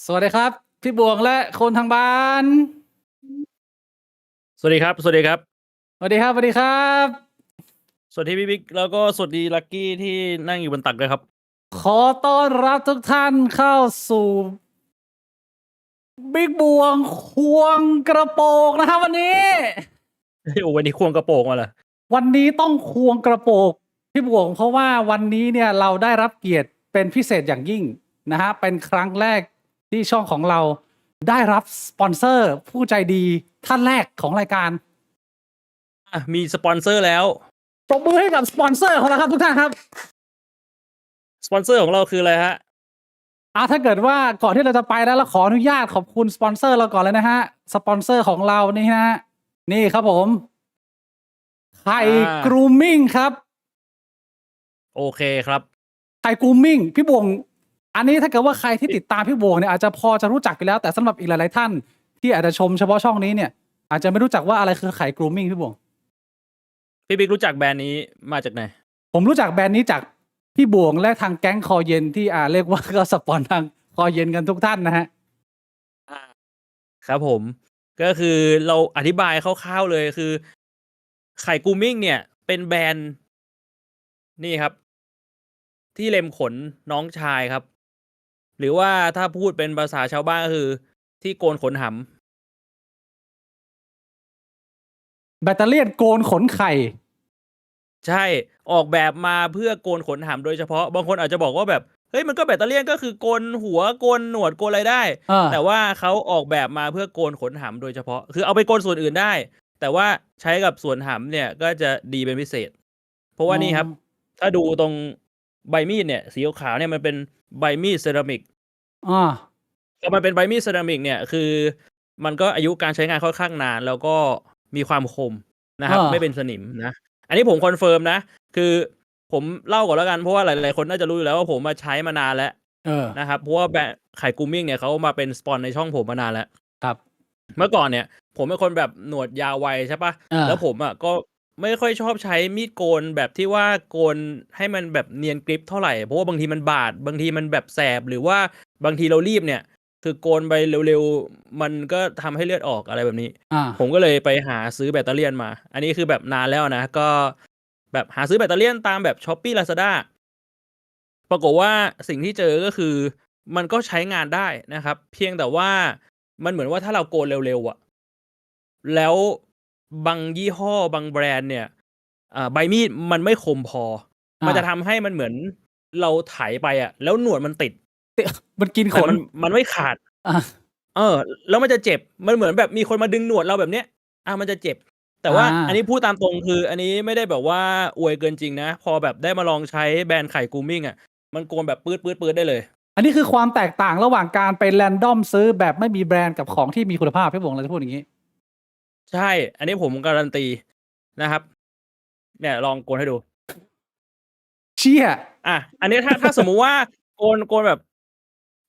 สวัสดีครับพี่บวงและคนทางบ้านสวัสดีครับ สวัสดีครับ สวัสดีครับสวัสดีครับ สวัสดีพี่บิ๊กแล้วก็สวัสดีลักกี้ที่นั่งอยู่บนตักด้วยครับ ขอต้อนรับทุกท่านเข้าสู่บิ๊กบวงควงกระโปรงนะครับวันนี้ โอ้วันนี้ควงกระโปรงมาเหรอ วันนี้ต้องควงกระโปรงพี่บวงเพราะว่าวันนี้เนี่ยเราได้รับเกียรติเป็นพิเศษอย่างยิ่งนะฮะเป็นครั้งแรกที่ช่องของเราได้รับสปอนเซอร์ผู้ใจดีท่านแรกของรายการ มีสปอนเซอร์แล้ว ปรบมือให้กับสปอนเซอร์ของเราครับทุกท่านครับ สปอนเซอร์ของเราคืออะไรฮะ ถ้าเกิดว่าก่อนที่เราจะไปแล้วเราขออนุญาตขอบคุณสปอนเซอร์เราก่อนเลยนะฮะสปอนเซอร์ของเรานี่ฮะนี่ครับผมไข่กรูมมิ่งครับ โอเคครับ ไข่กรูมมิ่งพี่บวงอันนี้ถ้าเกิดว่าใครที่ติดตามพี่บวงเนี่ยอาจจะพอจะรู้จักไปแล้วแต่สำหรับอีกหลายๆท่านที่อาจจะชมเฉพาะช่องนี้เนี่ยอาจจะไม่รู้จักว่าอะไรคือไข่กรูมมิ่งพี่บวง พี่บิ๊กรู้จักแบรนด์นี้มาจากไหน ผมรู้จักแบรนด์นี้จากพี่บวงและทางแก๊งคอเย็นที่เรียกว่าก็สปอนทางคอเย็นกันทุกท่านนะฮะ ครับผม ก็คือเราอธิบายคร่าวๆเลยคือ ไข่กูมิ่งเนี่ย เป็นแบรนด์นี่ครับ ที่เล็มขนน้องชายครับ หรือว่าถ้าพูดเป็นภาษาชาวบ้านก็คือที่โกนขนหำ แบตเตอรี่โกนขนไข่ ใช่ออกแบบมาเพื่อโกนขนหำโดยเฉพาะบางคนอาจจะบอกว่าแบบเฮ้ยมันก็แบตเตอรี่ก็คือโกนหัวโกนหนวดโกนอะไรได้แต่ว่าเขาออกแบบมาเพื่อโกนขนหำโดยเฉพาะคือเอาไปโกนส่วนอื่นได้แต่ว่าใช้กับส่วนหำเนี่ยก็จะดีเป็นพิเศษเพราะว่านี่ครับถ้าดูตรงใบมีดเนี่ยสีขาวเนี่ยมันเป็นใบมีดเซรามิกพอมันเป็นใบมีดเซรามิกเนี่ยคือมันก็อายุการใช้งานค่อนข้างนานแล้วก็มีความคมนะครับไม่เป็นสนิมนะอันนี้ผมคอนเฟิร์มนะคือผมเล่าก่อนแล้วกันเพราะว่าหลายๆคนน่าจะรู้อยู่แล้วว่าผมมาใช้มานานแล้วนะครับเพราะว่าแบบไข่กูมิ่งเนี่ยเขามาเป็นสปอนในช่องผมมานานแล้วครับเมื่อก่อนเนี่ยผมเป็นคนแบบหนวดยาวไวใช่ปะแล้วผมก็ไม่ค่อยชอบใช้มีดโกนแบบที่ว่าโกนให้มันแบบเนียนกริปเท่าไหร่เพราะว่าบางทีมันบาดบางทีมันแบบแสบหรือว่าบางทีเรารีบเนี่ยคือโกนไปเร็วๆมันก็ทำให้เลือดออกอะไรแบบนี้ผมก็เลยไปหาซื้อแบตเตอรี่มาอันนี้คือแบบนานแล้วนะก็แบบหาซื้อแบตเตอรี่ตามแบบ Shopee Lazada ปรากฏว่าสิ่งที่เจอก็คือมันก็ใช้งานได้นะครับเพียงแต่ว่ามันเหมือนว่าถ้าเราโกนเร็วๆอะแล้วบางยี่ห้อบางแบรนด์เนี่ยใบมีดมันไม่คมพอมันจะทำให้มันเหมือนเราไถไปอะแล้วหนวดมันติดมันกินขนมันไม่ขาดแล้วมันจะเจ็บมันเหมือนแบบมีคนมาดึงหนวดเราแบบเนี้ยมันจะเจ็บแต่ว่าอันนี้พูดตามตรงคืออันนี้ไม่ได้แบบว่าอวยเกินจริงนะพอแบบได้มาลองใช้แบรนด์ไข่กูมิ่งมันโกนแบบปื๊ดได้เลยอันนี้คือความแตกต่างระหว่างการไปแรนดอมซื้อแบบไม่มีแบรนด์กับของที่มีคุณภาพพี่บงเราจะพูดอย่างนี้ใช่อันนี้ผมการันตีนะครับเนี่ยลองโกนให้ดูเชี่ยอันนี้ถ้าสมมุติว่าโกนแบบ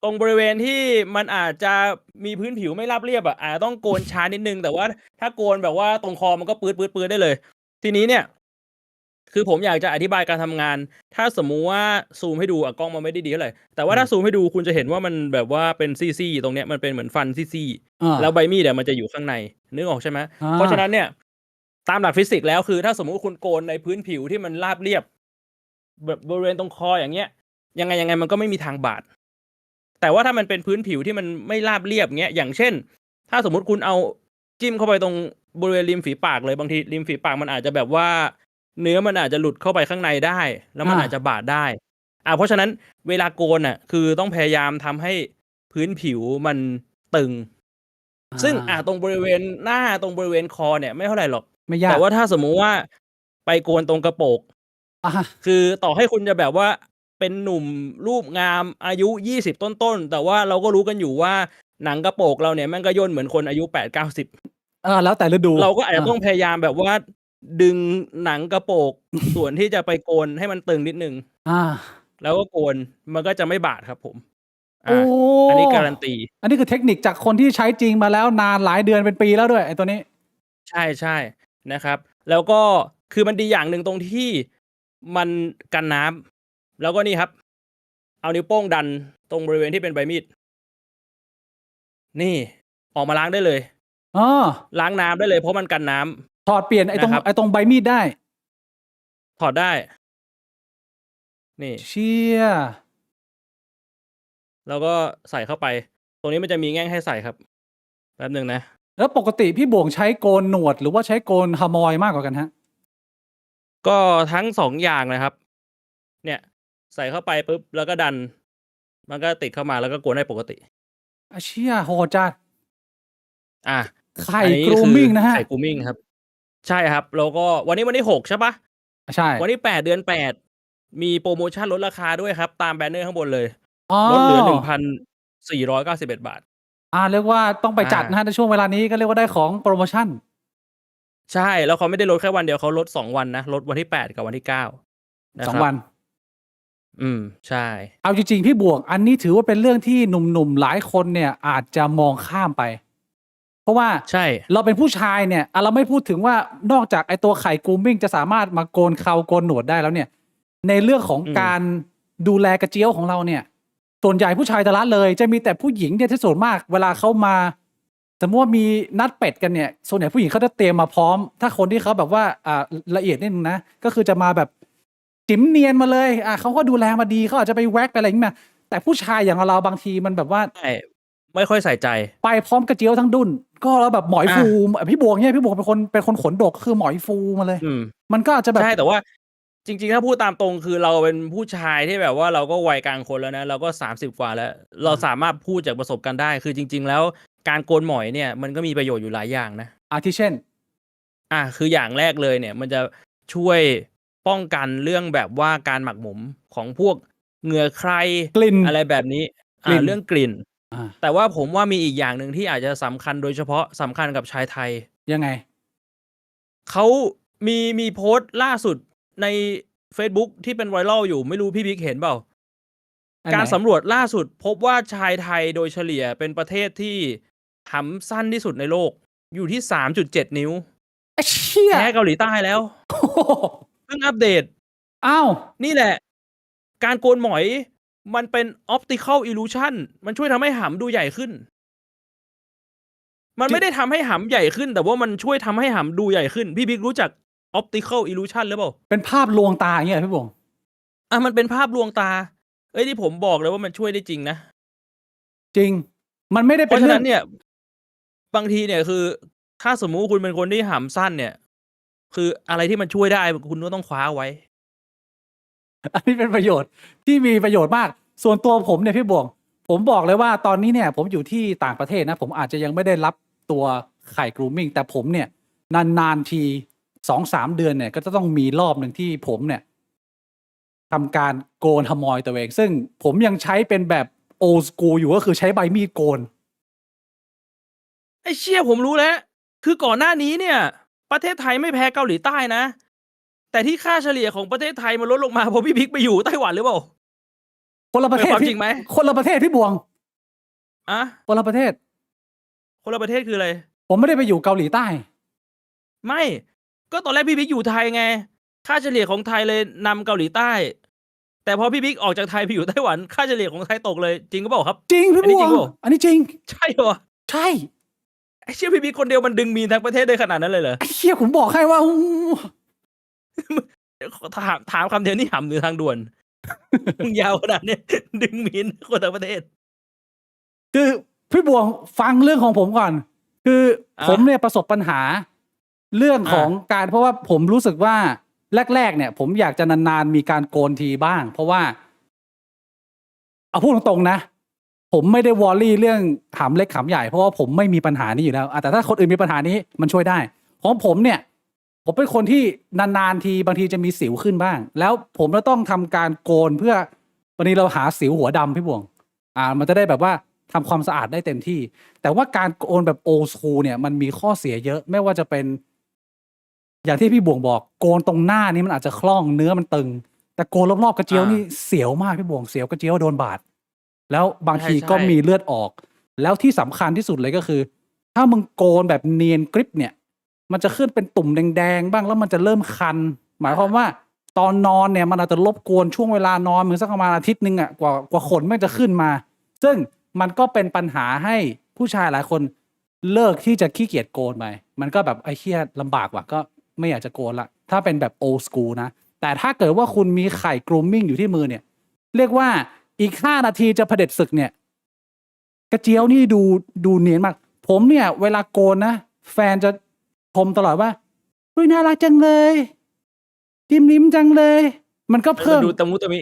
ตรงบริเวณที่มันอาจจะมีพื้นผิวไม่ราบเรียบอาจจะต้องโกนช้านิดนึงแต่ว่าถ้าโกนแบบว่าตรงคอมันก็ปื๊ดได้เลยทีนี้เนี่ยคือผมอยากจะอธิบายการทำงานถ้าสมมุติว่าซูมให้ดูกล้องมันไม่ได้ดีเท่าไหร่แต่ว่าถ้าซูมให้ดูคุณจะเห็นว่ามันแบบว่าเป็นซี่ๆตรงเนี้ยมันเป็นเหมือนฟันซี่ๆแล้วใบมีดมันจะอยู่ข้างในนึกออกใช่ไหมเพราะฉะนั้นเนี่ยตามหลักฟิสิกส์แล้วคือถ้าสมมุติคุณโกนในพื้นผิวที่มันราบเรียบแบบบริเวณตรงคออย่างเงี้ยยังไงมันก็ไม่มีทางบาดแต่ว่าถ้ามันเป็นพื้นผิวที่มันไม่ราบเรียบเงี้ยอย่างเช่นถ้าสมมุติคุณเอาจิ้มเข้าไปตรงบริเวณริมฝีปากเลยบางทีริมฝีปากมันอาจจะแบบว่าเนื้อมันอาจจะหลุดเข้าไปข้างในได้แล้วมันอาจจะบาดได้เพราะฉะนั้นเวลาโกนคือต้องพยายามทำให้พื้นผิวมันตึงซึ่งตรงบริเวณหน้าตรงบริเวณคอเนี่ยไม่เท่าไหร่หรอกไม่ยากแต่ว่าถ้าสมมุติว่าไปโกนตรงกระโปงคือต่อให้คุณจะแบบว่าเป็นหนุ่มรูปงามอายุ20ต้นๆแต่ว่าเราก็รู้กันอยู่ว่าหนังกระโปงเราเนี่ยแม่งก็ย่นเหมือนคนอายุ80-90แล้วแต่ฤดูเราก็อาจจะต้องพยายามแบบว่าดึงหนังกระโปงส่วนที่จะไปโกนให้มันตึงนิดนึงแล้วก็โกนมันก็จะไม่บาดครับผมอันนี้การันตีอันนี้คือเทคนิคจากคนที่ใช้จริงมาแล้วนานหลายเดือนเป็นปีแล้วด้วยไอ้ตัวนี้ใช่นะครับแล้วก็คือมันดีอย่างหนึ่งตรงที่มันกันน้ แล้วก็นี่ครับ เอานิ้วโป้งดันตรงบริเวณที่เป็นใบมีดนี่ออกมาล้างได้เลย อ๋อ ล้างน้ำได้เลยเพราะมันกันน้ำ ถอดเปลี่ยนไอ้ตรง นะครับ ไอ้ตรงใบมีดได้ ถอดได้ นี่ เชี่ย แล้วก็ใส่เข้าไป ตรงนี้มันจะมีแง่งให้ใส่ครับแป๊บหนึ่งนะ แล้วปกติพี่บวงใช้โกนหนวดหรือว่าใช้โกนฮามอยมากกว่ากันฮะ ก็ทั้งสองอย่างนะครับ เนี่ย ใส่เข้าไปปุ๊บแล้วก็ดัน มันก็ติดเข้ามาแล้วก็กวนได้ปกติ อ่ะเชี่ยโหดจัด อ่ะ ไข่ อันนี้ กรู คือ มิ่งนะฮะ ไข่กรูมิ่งครับ ใช่ครับ แล้วก็วันนี้วันที่6ใช่ปะ ใช่ วันที่8เดือน8มีโปรโมชั่นลดราคาด้วยครับ ตามแบนเนอร์ข้างบนเลย อ๋อ ลดเหลือ 1,491 บาท เรียกว่าต้องไปจัดนะฮะในช่วงเวลานี้ก็เรียกว่าได้ของโปรโมชั่น ใช่ แล้วเขาไม่ได้ลดแค่วันเดียวเขาลด2วันนะ ลดวันที่8กับวันที่9นะ สอ ค ง รับ วัน ใช่ เอาจริงๆ พี่บวก อันนี้ถือว่าเป็นเรื่องที่หนุ่มๆ หลายคนเนี่ยอาจจะมองข้ามไป เพราะว่า ใช่ เราเป็นผู้ชายเนี่ยเราไม่พูดถึงว่านอกจากไอตัวไข่กรูมมิ่งจะสามารถมาโกนเคราโกนหนวดได้แล้วเนี่ย ในเรื่องของการดูแลกระเจียวของเราเนี่ย ส่วนใหญ่ผู้ชายจะละเลย จะมีแต่ผู้หญิงเนี่ยที่ส่วนมากเวลาเขามาสมมติว่ามีนัดเป็ดกันเนี่ย ส่วนใหญ่ผู้หญิงเขาจะเตรียมมาพร้อม ถ้าคนที่เขาแบบว่าละเอียดนิดนึงนะ ก็คือจะมาแบบจิ๋มเนียนมาเลยเขาก็ดูแลมาดีเขาอาจจะไปแว็กไปอะไรอย่างเงี้ยแต่ผู้ชายอย่างเราบางทีมันแบบว่า ใช่ไม่ค่อยใส่ใจ ไปพร้อมกระเจียวทั้งดุนก็แล้วแบบหมอยฟูพี่บวงเนี่ยพี่บวงเป็นคนขนดกคือหมอยฟูมาเลย มันก็อาจจะแบบ ใช่แต่ว่าจริงๆถ้าพูดตามตรงคือเราเป็นผู้ชายที่แบบว่าเราก็วัยกลางคนแล้วนะเราก็30กว่าแล้ว เราสามารถพูดจากประสบการณ์ได้คือจริง ๆ แล้วการโกนหมอยเนี่ยมันก็มีประโยชน์อยู่หลายอย่างนะที่เช่นคืออย่างแรกเลยเนี่ยมันจะช่วยป้องกันเรื่องแบบว่าการหมักหมมของพวกเหงื่อใคร กลิ่น อะไรแบบนี้ กลิ่น เรื่องกลิ่น อ่า แต่ว่าผมว่ามีอีกอย่างหนึ่งที่อาจจะสำคัญโดยเฉพาะสำคัญกับชายไทย ยังไง เขามีโพสต์ล่าสุดใน Facebook ที่เป็นไวรัลอยู่ไม่รู้พี่บิ๊กเห็นเปล่า อันไหน การสำรวจล่าสุดพบว่าชายไทยโดยเฉลี่ยเป็นประเทศที่หำสั้นที่สุดในโลก อยู่ที่ 3.7 นิ้ว เชี่ย แพ้เกาหลีใต้แล้ว โอ้โห เพิ่งอัปเดต อ้าว นี่แหละ การโกนหมอยมันเป็น optical illusion มันช่วยทำให้หำดูใหญ่ขึ้น มันไม่ได้ทำให้หำใหญ่ขึ้น แต่ว่ามันช่วยทำให้หำดูใหญ่ขึ้น พี่บิ๊กรู้จัก optical illusion หรือเปล่า เป็นภาพลวงตาอย่างเงี้ยพี่บวง มันเป็นภาพลวงตา ที่ผมบอกเลยว่ามันช่วยได้จริงนะ จริง มันไม่ได้ เพ เป็น ราะฉะ เรื่อ นั้ ง นเนี่ย บางทีเนี่ยคือ ถ้าสมมุติคุณเป็นคนที่หำสั้นเนี่ย คืออะไรที่มันช่วยได้คุณก็ต้องคว้าไว้ อันนี้เป็นประโยชน์ที่มีประโยชน์มาก ส่วนตัวผมเนี่ยพี่บวง ผมบอกเลยว่าตอนนี้เนี่ยผมอยู่ที่ต่างประเทศนะ ผมอาจจะยังไม่ได้รับตัวไข่กรูมมิ่งแต่ผมเนี่ยนานๆที2-3 เดือนเนี่ยก็จะต้องมีรอบหนึ่งที่ผมเนี่ยทำการโกนฮามอยตัวเอง ซึ่งผมยังใช้เป็นแบบโอสกูอยู่ก็คือใช้ใบมีดโกน ไอ้เชี่ยผมรู้แล้ว คือก่อนหน้านี้เนี่ย ประเทศไทยไม่แพ้เกาหลีใต้นะ แต่ที่ค่าเฉลี่ยของประเทศไทยมันลดลงมาเพราะพี่บิ๊กไปอยู่ไต้หวันหรือเปล่า คนละประเทศ เป็นความจริงไหม คนละประเทศพี่บวง อะ คนละประเทศ คนละประเทศคืออะไร ผมไม่ได้ไปอยู่เกาหลีใต้ ไม่ ก็ตอนแรกพี่บิ๊กอยู่ไทยไง ค่าเฉลี่ยของไทยเลยนำเกาหลีใต้ แต่พอพี่บิ๊กออกจากไทยไปอยู่ไต้หวัน ค่าเฉลี่ยของไทยตกเลย จริงก็บอกครับ จริงพี่ อันนี้ บว จริ ง งเปล่า อันนี้จริง ใช่เหรอ ใช่ ไอ้เชี่ยพี่บิ๊กคนเดียวมันดึงมีนทั้งประเทศได้ขนาดนั้นเลยเหรอ ไอ้เหี้ยผมบอกให้ว่า ถามคำเดียวนี่หำหรือทางด่วน มึงยาวขนาดนี้ ดึงมีนคนทั้งประเทศ คือพี่บวงฟังเรื่องของผมก่อน คือผมเนี่ยประสบปัญหา เรื่องของการเพราะว่าผมรู้สึกว่าแรกๆเนี่ย ผมอยากจะนานๆมีการโกนทีบ้าง เพราะว่าเอาพูดตรงๆนะ ผมไม่ได้วอรี่เรื่องขำเล็กขำใหญ่เพราะว่าผมไม่มีปัญหานี้อยู่แล้วแต่ถ้าคนอื่นมีปัญหานี้มันช่วยได้ ของผมเนี่ย ผมเป็นคนที่นานๆทีบางทีจะมีสิวขึ้นบ้าง แล้วผมจะต้องทำการโกนเพื่อวันนี้เราหาสิวหัวดำพี่บวงมันจะได้แบบว่าทำความสะอาดได้เต็มที่ แต่ว่าการโกนแบบโอสคูลเนี่ยมันมีข้อเสียเยอะไม่ว่าจะเป็น อย่างที่พี่บวงบอกโกนตรงหน้านี่มันอาจจะคล่องเนื้อมันตึง แต่โกนรอบๆกระเจียวนี่เสียวมากพี่บวงเสียวกระเจียวโดนบาดแล้วบางทีก็มีเลือดออก แล้วที่สำคัญที่สุดเลยก็คือ ถ้ามึงโกนแบบเนียนกริปเนี่ย มันจะขึ้นเป็นตุ่มแดงๆบ้างแล้วมันจะเริ่มคัน หมายความว่า ตอนนอนเนี่ยมันอาจจะรบกวนช่วงเวลานอนมึงสักประมาณอาทิตย์นึงอ่ะกว่าขนมันจะขึ้นมา ซึ่งมันก็เป็นปัญหาให้ผู้ชายหลายคนเลิกที่จะขี้เกียจโกนไปมันก็แบบไอ้เหี้ยลำบากว่ะก็ไม่อยากจะโกนละถ้าเป็นแบบ old school นะแต่ถ้าเกิดว่าคุณมีไข่ grooming อยู่ที่มือเนี่ย เรียกว่าอีก5 นาทีจะเผด็จศึกเนี่ย กระเจียวนี่ดูเนียนมาก ผมเนี่ย เวลาโกนนะ แฟนจะชมตลอดว่าอุ้ยน่ารักจังเลยจิ้มลิ้มจังเลย มันก็ มัน เพิ่ม ดูตะมุตะมิ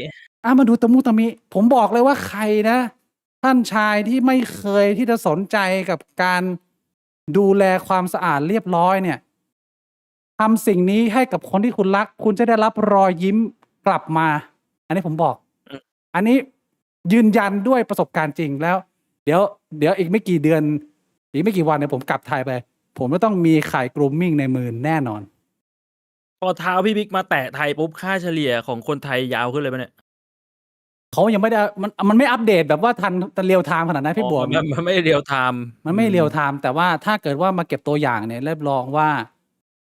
มาดูตะมุตะมิ ผมบอกเลยว่าใครนะ ท่านชายที่ไม่เคยที่จะสนใจกับการดูแลความสะอาดเรียบร้อยเนี่ยทำสิ่งนี้ให้กับคนที่คุณรัก คุณจะได้รับรอยยิ้มกลับมา อันนี้ผมบอก อันนี้ยืนยันด้วยประสบการณ์จริงแล้ว เดี๋ยวอีกไม่กี่เดือน อีกไม่กี่วันเนี่ยผมกลับไทยไป ผมก็ต้องมีไข่กรูมมิ่งในมือแน่นอน พอเท้าพี่บิ๊กมาแตะไทยปุ๊บค่าเฉลี่ยของคนไทยยาวขึ้นเลยปะเนี่ย เขายังไม่ได้มันไม่อัปเดตแบบว่าทันเรียลไทม์ขนาดนั้นพี่บัว มันไม่เรียลไทม์ มันไม่เรียลไทม์แต่ว่าถ้าเกิดว่ามาเก็บตัวอย่างเนี่ยรับรองว่า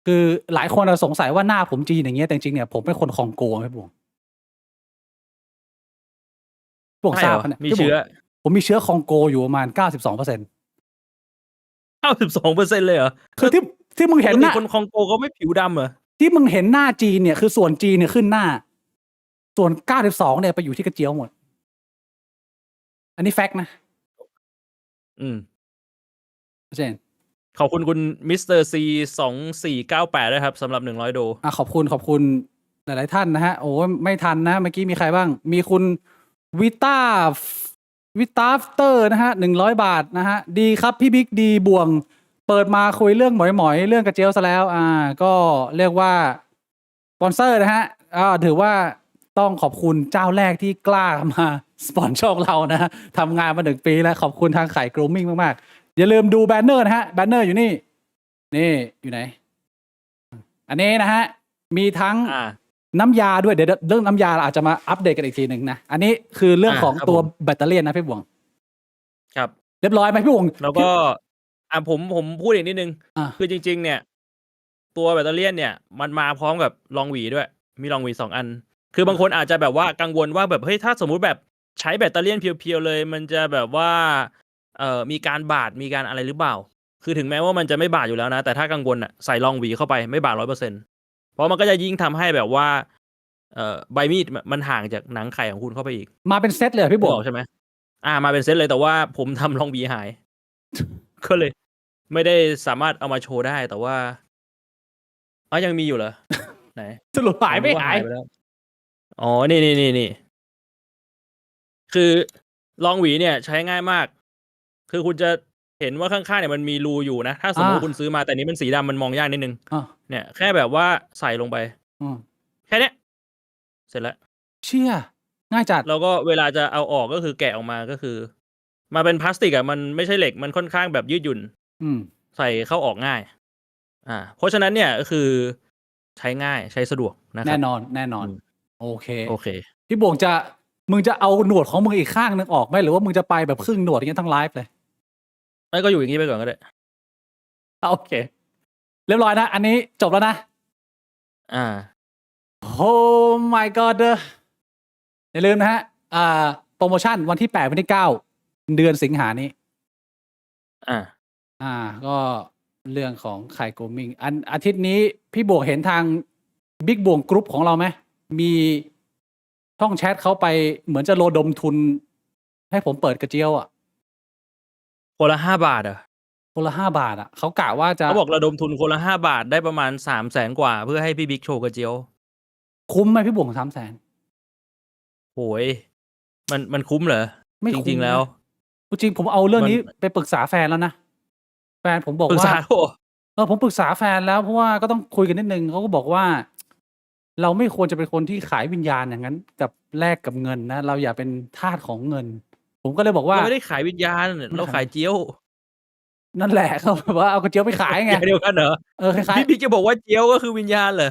คือหลายคนสงสัยว่าหน้าผมจีนอย่างเงี้ยแต่จริงๆเนี่ยผมเป็นคนคองโกพี่บัวพวกทราบปะเนี่ย มีเชื้อ ผมมีเชื้อคองโกอยู่ประมาณ 92% 92%เลยเหรอ คือที่มึงเห็น ปก ห ติ น้า คนคองโกเขาไม่ผิวดำเหรอ ที่มึงเห็นหน้าจีนเนี่ยคือส่วนจีนเนี่ยขึ้นหน้า ส่วน 92เนี่ยไปอยู่ที่กระเจียวหมด อันนี้แฟกต์นะ เช่น ขอบคุณคุณมิสเตอร์ซี2498ด้วยครับสำหรับ100โด ขอบคุณหลายๆท่านนะฮะ โอ้ไม่ทันนะเมื่อกี้มีใครบ้าง มีคุณวิต้าเตอร์นะฮะ100 บาทนะฮะ ดีครับพี่บิ๊กดีบ่วง เปิดมาคุยเรื่องหมอยๆเรื่องกระเจียวซะแล้ว ก็เรียกว่าสปอนเซอร์นะฮะถือว่าต้องขอบคุณเจ้าแรกที่กล้ามาสปอนช่องเรานะฮะทำงานมา1 ปีแล้วขอบคุณทางไข่กรูมมิ่งมากๆอย่าลืมดูแบนเนอร์นะฮะแบนเนอร์อยู่นี่อยู่ไหน อันนี้นะฮะมีทั้งน้ำยาด้วยเดี๋ยวเรื่องน้ำยาเราอาจจะมาอัปเดตกันอีกทีหนึ่งนะอันนี้คือเรื่องของตัวแบตเตอรี่นะพี่บวง ครับ เรียบร้อยไหมพี่บวง แล้วก็ผมพูดอีกนิดนึง คือจริงๆเนี่ยตัวแบตเตอรี่เนี่ยมันมาพร้อมกับรองหวีด้วยมีรองหวี2 อันคือบางคนอาจจะแบบว่ากังวลว่าแบบเฮ้ยถ้าสมมุติแบบใช้แบตเตอรี่เพียวๆเลยมันจะแบบว่ามีการบาดมีการอะไรหรือเปล่าคือถึงแม้ว่ามันจะไม่บาดอยู่แล้วนะแต่ถ้ากังวลใส่รองหวีเข้าไปไม่บาด 100%เพราะมันก็จะยิ่งทำให้แบบว่าใบมีดมันห่างจากหนังไข่ของคุณเข้าไปอีก มาเป็นเซตเลยพี่บวง ใช่ไหมมาเป็นเซตเลยแต่ว่าผมทำรองหวีหาย ก็เลย ไม่ได้สามารถเอามาโชว์ได้แต่ว่ายังมีอยู่เหรอ ไหน สรุปหายไม่หาย ไปแล้วอ๋อนี่คือรองหวีเนี่ยใช้ง่ายมาก คือคุณจะเห็นว่าข้างๆเนี่ยมันมีรูอยู่นะถ้าสมมติคุณซื้อมาแต่นี้มันสีดำมันมองยากนิดนึงเนี่ยแค่แบบว่าใส่ลงไปแค่เนี้ยเสร็จแล้วเชี่ยง่ายจัดแล้วก็เวลาจะเอาออกก็คือแกะออกมาก็คือมาเป็นพลาสติกมันไม่ใช่เหล็กมันค่อนข้างแบบยืดหยุ่นใส่เข้าออกง่ายเพราะฉะนั้นเนี่ยก็คือใช้ง่ายใช้สะดวกนะครับแน่นอนโอเคพี่บวงมึงจะเอาหนวดของมึงอีกข้างนึงออกไหมหรือว่ามึงจะไปแบบครึ่งหนวดอย่างเงี้ยทั้งไลฟ์เลยไม่ก็อยู่อย่างนี้ไปก่อนก็ได้โอเคเรียบร้อยนะอันนี้จบแล้วนะโอ้ my god อย่าลืมนะฮะโปรโมชั่นวันที่8วันที่9เดือนสิงหานี้ก็เรื่องของไข่โกมิงอาทิตย์นี้พี่บวกเห็นทางบิ๊กบวงกรุ๊ปของเราไหมมีช่องแชทเขาไปเหมือนจะโลดมทุนให้ผมเปิดกระเจียวคนละ5 บาทคนละ5 บาทเขากะว่าจะเขาบอกระดมทุนคนละ5 บาทได้ประมาณ300,000 กว่าเพื่อให้พี่บิ๊กโชว์กระเจียวคุ้มไหมพี่บวง300,000โหยมันคุ้มเหรอไม่จริงๆแล้วจริงผมเอาเรื่องนี้ไปปรึกษาแฟนแล้วนะแฟนผมบอกว่าผมปรึกษาแฟนแล้วเพราะว่าก็ต้องคุยกันนิดนึงเขาก็บอกว่าเราไม่ควรจะเป็นคนที่ขายวิญญาณอย่างนั้นกับแลกกับเงินนะเราอย่าเป็นทาสของเงินผมก็เลยบอกว่าเราไม่ได้ขายวิญญาณเราขายเจียวนั่นแหละเขาแบบว่าเอากระเจียวไปขายไงเดียวกันเหรอคล้ายๆพี่จะบอกว่าเจียวก็คือวิญญาณเหรอ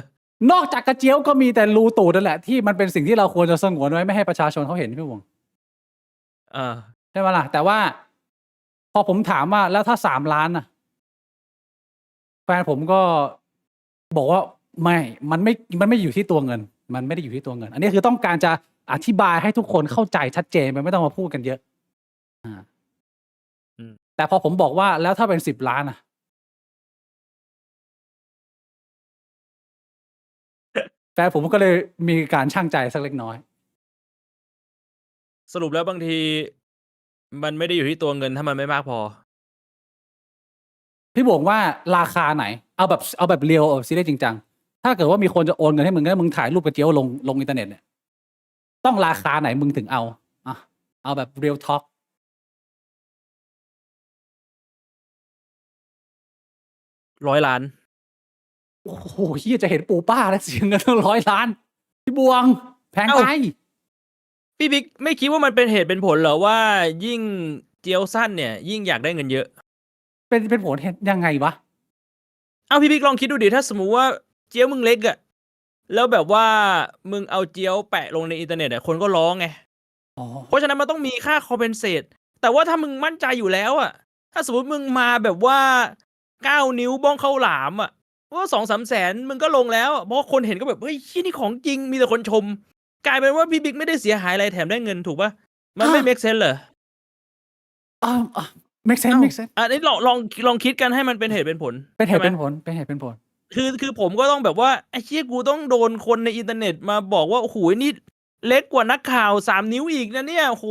นอกจากกระเจียวก็มีแต่รูตูดนั่นแหละที่มันเป็นสิ่งที่เราควรจะสงวนไว้ไม่ให้ประชาชนเขาเห็นพี่วงใช่ไหมล่ะแต่ว่าพอผมถามว่าแล้วถ้า3 ล้านแฟนผมก็บอกว่าไม่มันไม่อยู่ที่ตัวเงิน มันไม่ได้อยู่ที่ตัวเงิน อันนี้คือต้องการจะอธิบายให้ทุกคนเข้าใจชัดเจนมันไม่ต้องมาพูดกันเยอะอ่า อืม แต่พอผมบอกว่าแล้วถ้าเป็น10 ล้านอะแฟนผมก็เลยมีการชั่งใจสักเล็กน้อย สรุปแล้วบางที มันไม่ได้อยู่ที่ตัวเงินถ้ามันไม่มากพอ พี่บอกว่าราคาไหน เอาแบบเรียวซีเรียสจริงจังถ้าเกิดว่ามีคนจะโอนเงินให้มึงแล้วมึงถ่ายรูปกระเจียวลงอินเทอร์เน็ตเนี่ยต้องราคาไหนมึงถึงเอาอ่ะเอาแบบเรียลท็อก100 ล้าน โอ้โหเฮียจะเห็นปู่ป้าแล้วเสียเงินตั้ง100 ล้านพี่บวงแพงไป พี่บิ๊กไม่คิดว่ามันเป็นเหตุเป็นผลเหรอว่ายิ่งเจียวสั้นเนี่ย ยิ่งอยากได้เงินเยอะ เป็นผลยังไงวะ เอาพี่บิ๊กลองคิดดูดิถ้าสมมุติว่าเจียวมึงเล็กอะแล้วแบบว่ามึงเอาเจียวแปะลงในอินเทอร์เน็ตอะคนก็ร้องไง อ๋อ เพราะฉะนั้นมันต้องมีค่าคอมเพนเซตแต่ว่าถ้ามึงมั่นใจอยู่แล้วอะถ้าสมมติมึงมาแบบว่า9 นิ้วบ้องข้าวหลามอะว่า2-3 แสนมึงก็ลงแล้วเพราะคนเห็นก็แบบเฮ้ยที่นี่ของจริงมีแต่คนชม กลายเป็นว่าพี่บิ๊กไม่ได้เสียหายอะไรแถมได้เงินถูกปะมันไม่ make sense เหรอ make sense เอ้า make sense อันนี้ลองคิดกันให้มันเป็นเหตุเป็นผล เป็นเหตุ ใช่ เป็น ไหม ผลเป็นเหตุเป็นผล คือผมก็ต้องแบบว่าไอ้เชี่ยกูต้องโดนคนในอินเทอร์เน็ตมาบอกว่าโอ้โหนี่เล็กกว่านักข่าว3 นิ้วอีกนะเนี่ยโอ้โห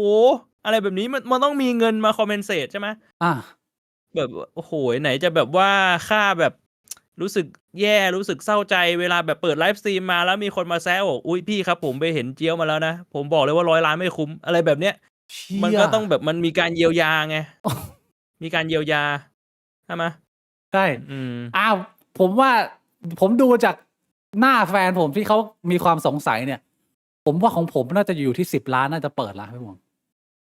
อะไรแบบนี้มันต้องมีเงินมาคอมเพนเซตใช่ไหม อ่า แบบโอ้โหไหนจะแบบว่าค่าแบบรู้สึกแย่รู้สึกเศร้าใจเวลาแบบเปิดไลฟ์สตรีมมาแล้วมีคนมาแซวบอกอุ้ยพี่ครับผมไปเห็นเจียวมาแล้วนะผมบอกเลยว่า100 ล้านไม่คุ้มอะไรแบบเนี้ย เชี่ย มันก็ต้องแบบมันมีการเยียวยาไง มีการเยียวยาใช่ไหม ใช่ อืม อ้าวผมว่าผมดูจากหน้าแฟนผมที่เขามีความสงสัยเนี่ย ผมว่าของผมน่าจะอยู่ที่10 ล้านน่าจะเปิดละพี่บวง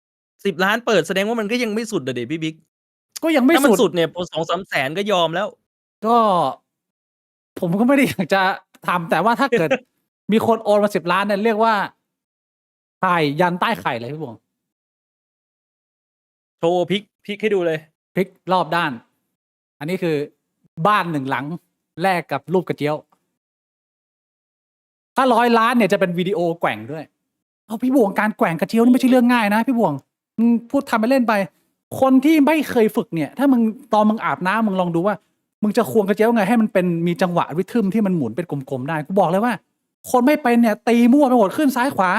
10 ล้านเปิดแสดงว่ามันก็ยังไม่สุดอะเดพี่บิ๊ก ก็ยังไม่ ถ้ามัน สุด สุดเนี่ย2-3 แสนก็ยอมแล้ว ก็ผมก็ไม่ได้อยากจะทำแต่ว่าถ้าเกิด มีคนโอนมา10 ล้านเนี่ยเรียกว่าไข่ยันใต้ไข่เลยพี่บวง โชว์พลิกให้ดูเลย พลิกรอบด้าน อันนี้คือบ้าน1 หลังแลกกับรูปกระเจียว ถ้า100 ล้านเนี่ยจะเป็นวิดีโอแกว่งด้วย เอาพี่บวงการแกว่งกระเจียวนี่ไม่ใช่เรื่องง่ายนะพี่บวงพูดทำไปเล่นไป คนที่ไม่เคยฝึกเนี่ย ถ้ามึงตอนมึงอาบน้ำมึงลองดูว่า มึงจะควงกระเจียวไงให้มันเป็นมีจังหวะริทึมที่มันหมุนเป็นกลมๆได้กูบอกเลยว่า คนไม่เป็นเนี่ย ตีมั่วไปหมดขึ้นซ้ายขวา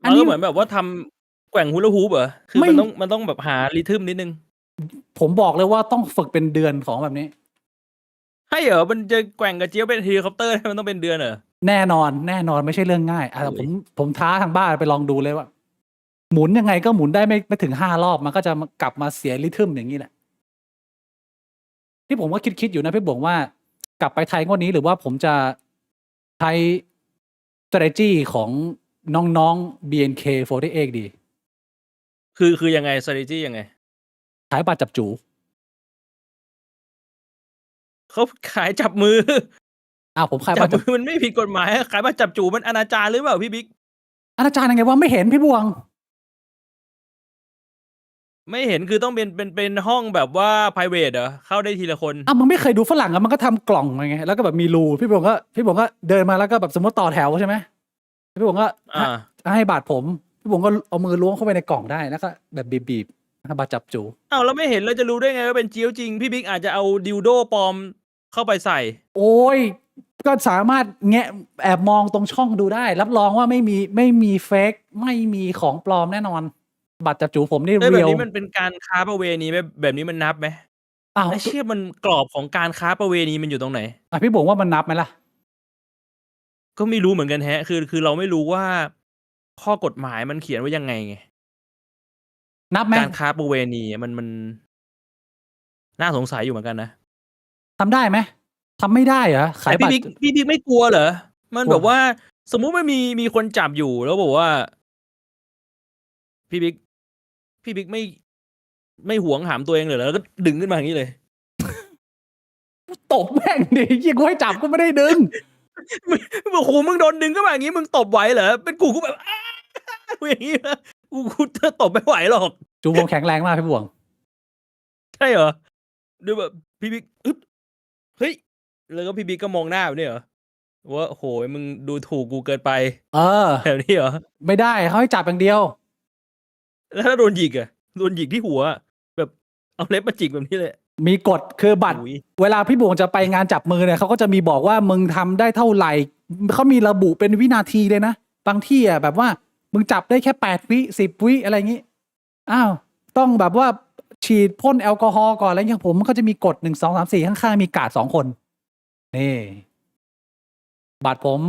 มันก็เหมือนแบบว่าทำแกว่งฮูลาฮูปเหรอคือ ไม่ มันต้องแบบหาริทึมนิดนึง ผมบอกเลยว่าต้องฝึกเป็นเดือนของแบบนี้ ให้เหรอมันจะแกว่งกระเจี๊ยบเป็นเฮลิคอปเตอร์มันต้องเป็นเดือนเหรอ แน่นอนไม่ใช่เรื่องง่ายอ่ะ โอ้ย ผมท้าทางบ้านไปลองดูเลยว่า หมุนยังไงก็หมุนได้ไม่ถึง5 รอบมันก็จะกลับมาเสียริทึมอย่างนี้แหละ ที่ผมก็คิดอยู่นะพี่บวงว่ากลับไปไทยงวดนี้หรือว่าผมจะใช้ strategy ของน้องๆ BNK48 ดี คือยังไง strategy ยังไง ขายบัตรจับจู เขาขายจับมือ ผมขาย จั บั บ ตรจั มื บ อมันไม่ผิดกฎหมายขายมาจับจูมันอนาจารหรือเปล่าพี่บิ๊ก อนาจารยังไงวะไม่เห็นพี่บวง ไม่เห็นคือต้องเป็นห้องแบบว่า private เหรอเข้าได้ทีละคน มึงไม่เคยดูฝรั่งมันก็ทำกล่องไงแล้วก็แบบมีรูพี่บวงก็เดินมาแล้วก็แบบสมมติต่อแถวใช่ไหมพี่บวงก็ อ่า ให้บัตรผมพี่บวงก็เอามือล้วงเข้าไปในกล่องได้แล้วก็แบบบีบๆบัตรจับจู อ้าวแล้วไม่เห็นแล้วจะรู้ได้ไงว่าเป็นเจียวจริงพี่บิ๊กอาจจะเอาดิวโดปลอมเข้าไปใส่ โอ้ยก็สามารถแงะแอบมองตรงช่องดูได้ รับรองว่าไม่มีเฟกไม่มีของปลอมแน่นอน บัตรจับจูผมนี่ เอ้ยแบบ เรียว นี้มันเป็นการค้าประเวณีไหมแบบนี้มันนับไหม อ้าว ไอ้เชี่ยมันกรอบของการค้าประเวณีมันอยู่ตรงไหน พี่บอกว่ามันนับไหมล่ะ ก็ไม่รู้เหมือนกันแฮะ คือเราไม่รู้ว่าข้อกฎหมายมันเขียนไว้ยังไงไง นับไหม การค้าประเวณีมันน่าสงสัยอยู่เหมือนกันนะ ทำได้ไหมทำไม่ได้เหรอขาย แต่ บัตร พี่บิ๊กไม่กลัวเหรอมัน กลัว แบบว่า สมมุติว่ามีคนจับอยู่แล้วบอกว่า พี่บิ๊กไม่หวงหามตัวเองเลยแล้วก็ดึงขึ้นมาอย่างนี้เลย ตบแม่งดิยิ่งกูให้จับก็ไม่ได้ดึง โอ้โหมึงโดนดึงขึ้นมาอย่างนี้มึงตบไหวเหรอเป็นกูแบบอ้าอย่างนี้นะกูจะตบไม่ไหวหรอก จูวงแข็งแรงมากพี่บวง ใช่เหรอดูแบบพี่บิ๊กอึ๊บเฮ้ยแล้วก็พี่บิ๊กก็มองหน้าแบบนี้เหรอ ว่าโอ้โหมึงดูถูกกูเกินไป เออ แบบนี้เหรอ ไม่ได้เขาให้จับอย่างเดียว แล้วถ้าโดนหยิกอะโดนหยิกที่หัวอะแบบเอาเล็บมาจิกแบบนี้เลย มีกฎคือบัตร อุ๊ย เวลาพี่บวงจะไปงานจับมือเนี่ยเขาก็จะมีบอกว่ามึงทำได้เท่าไหร่เขามีระบุเป็นวินาทีเลยนะบางที่อ่ะแบบว่ามึงจับได้แค่8 วิ10 วิอะไรอย่างงี้อ้าวต้องแบบว่าฉีดพ่นแอลกอฮอล์ก่อนอะไรเงี้ยผมมันก็จะมีกฎ1 2 3 4ข้างๆมีการ์ด2 คนนี่บัตรผม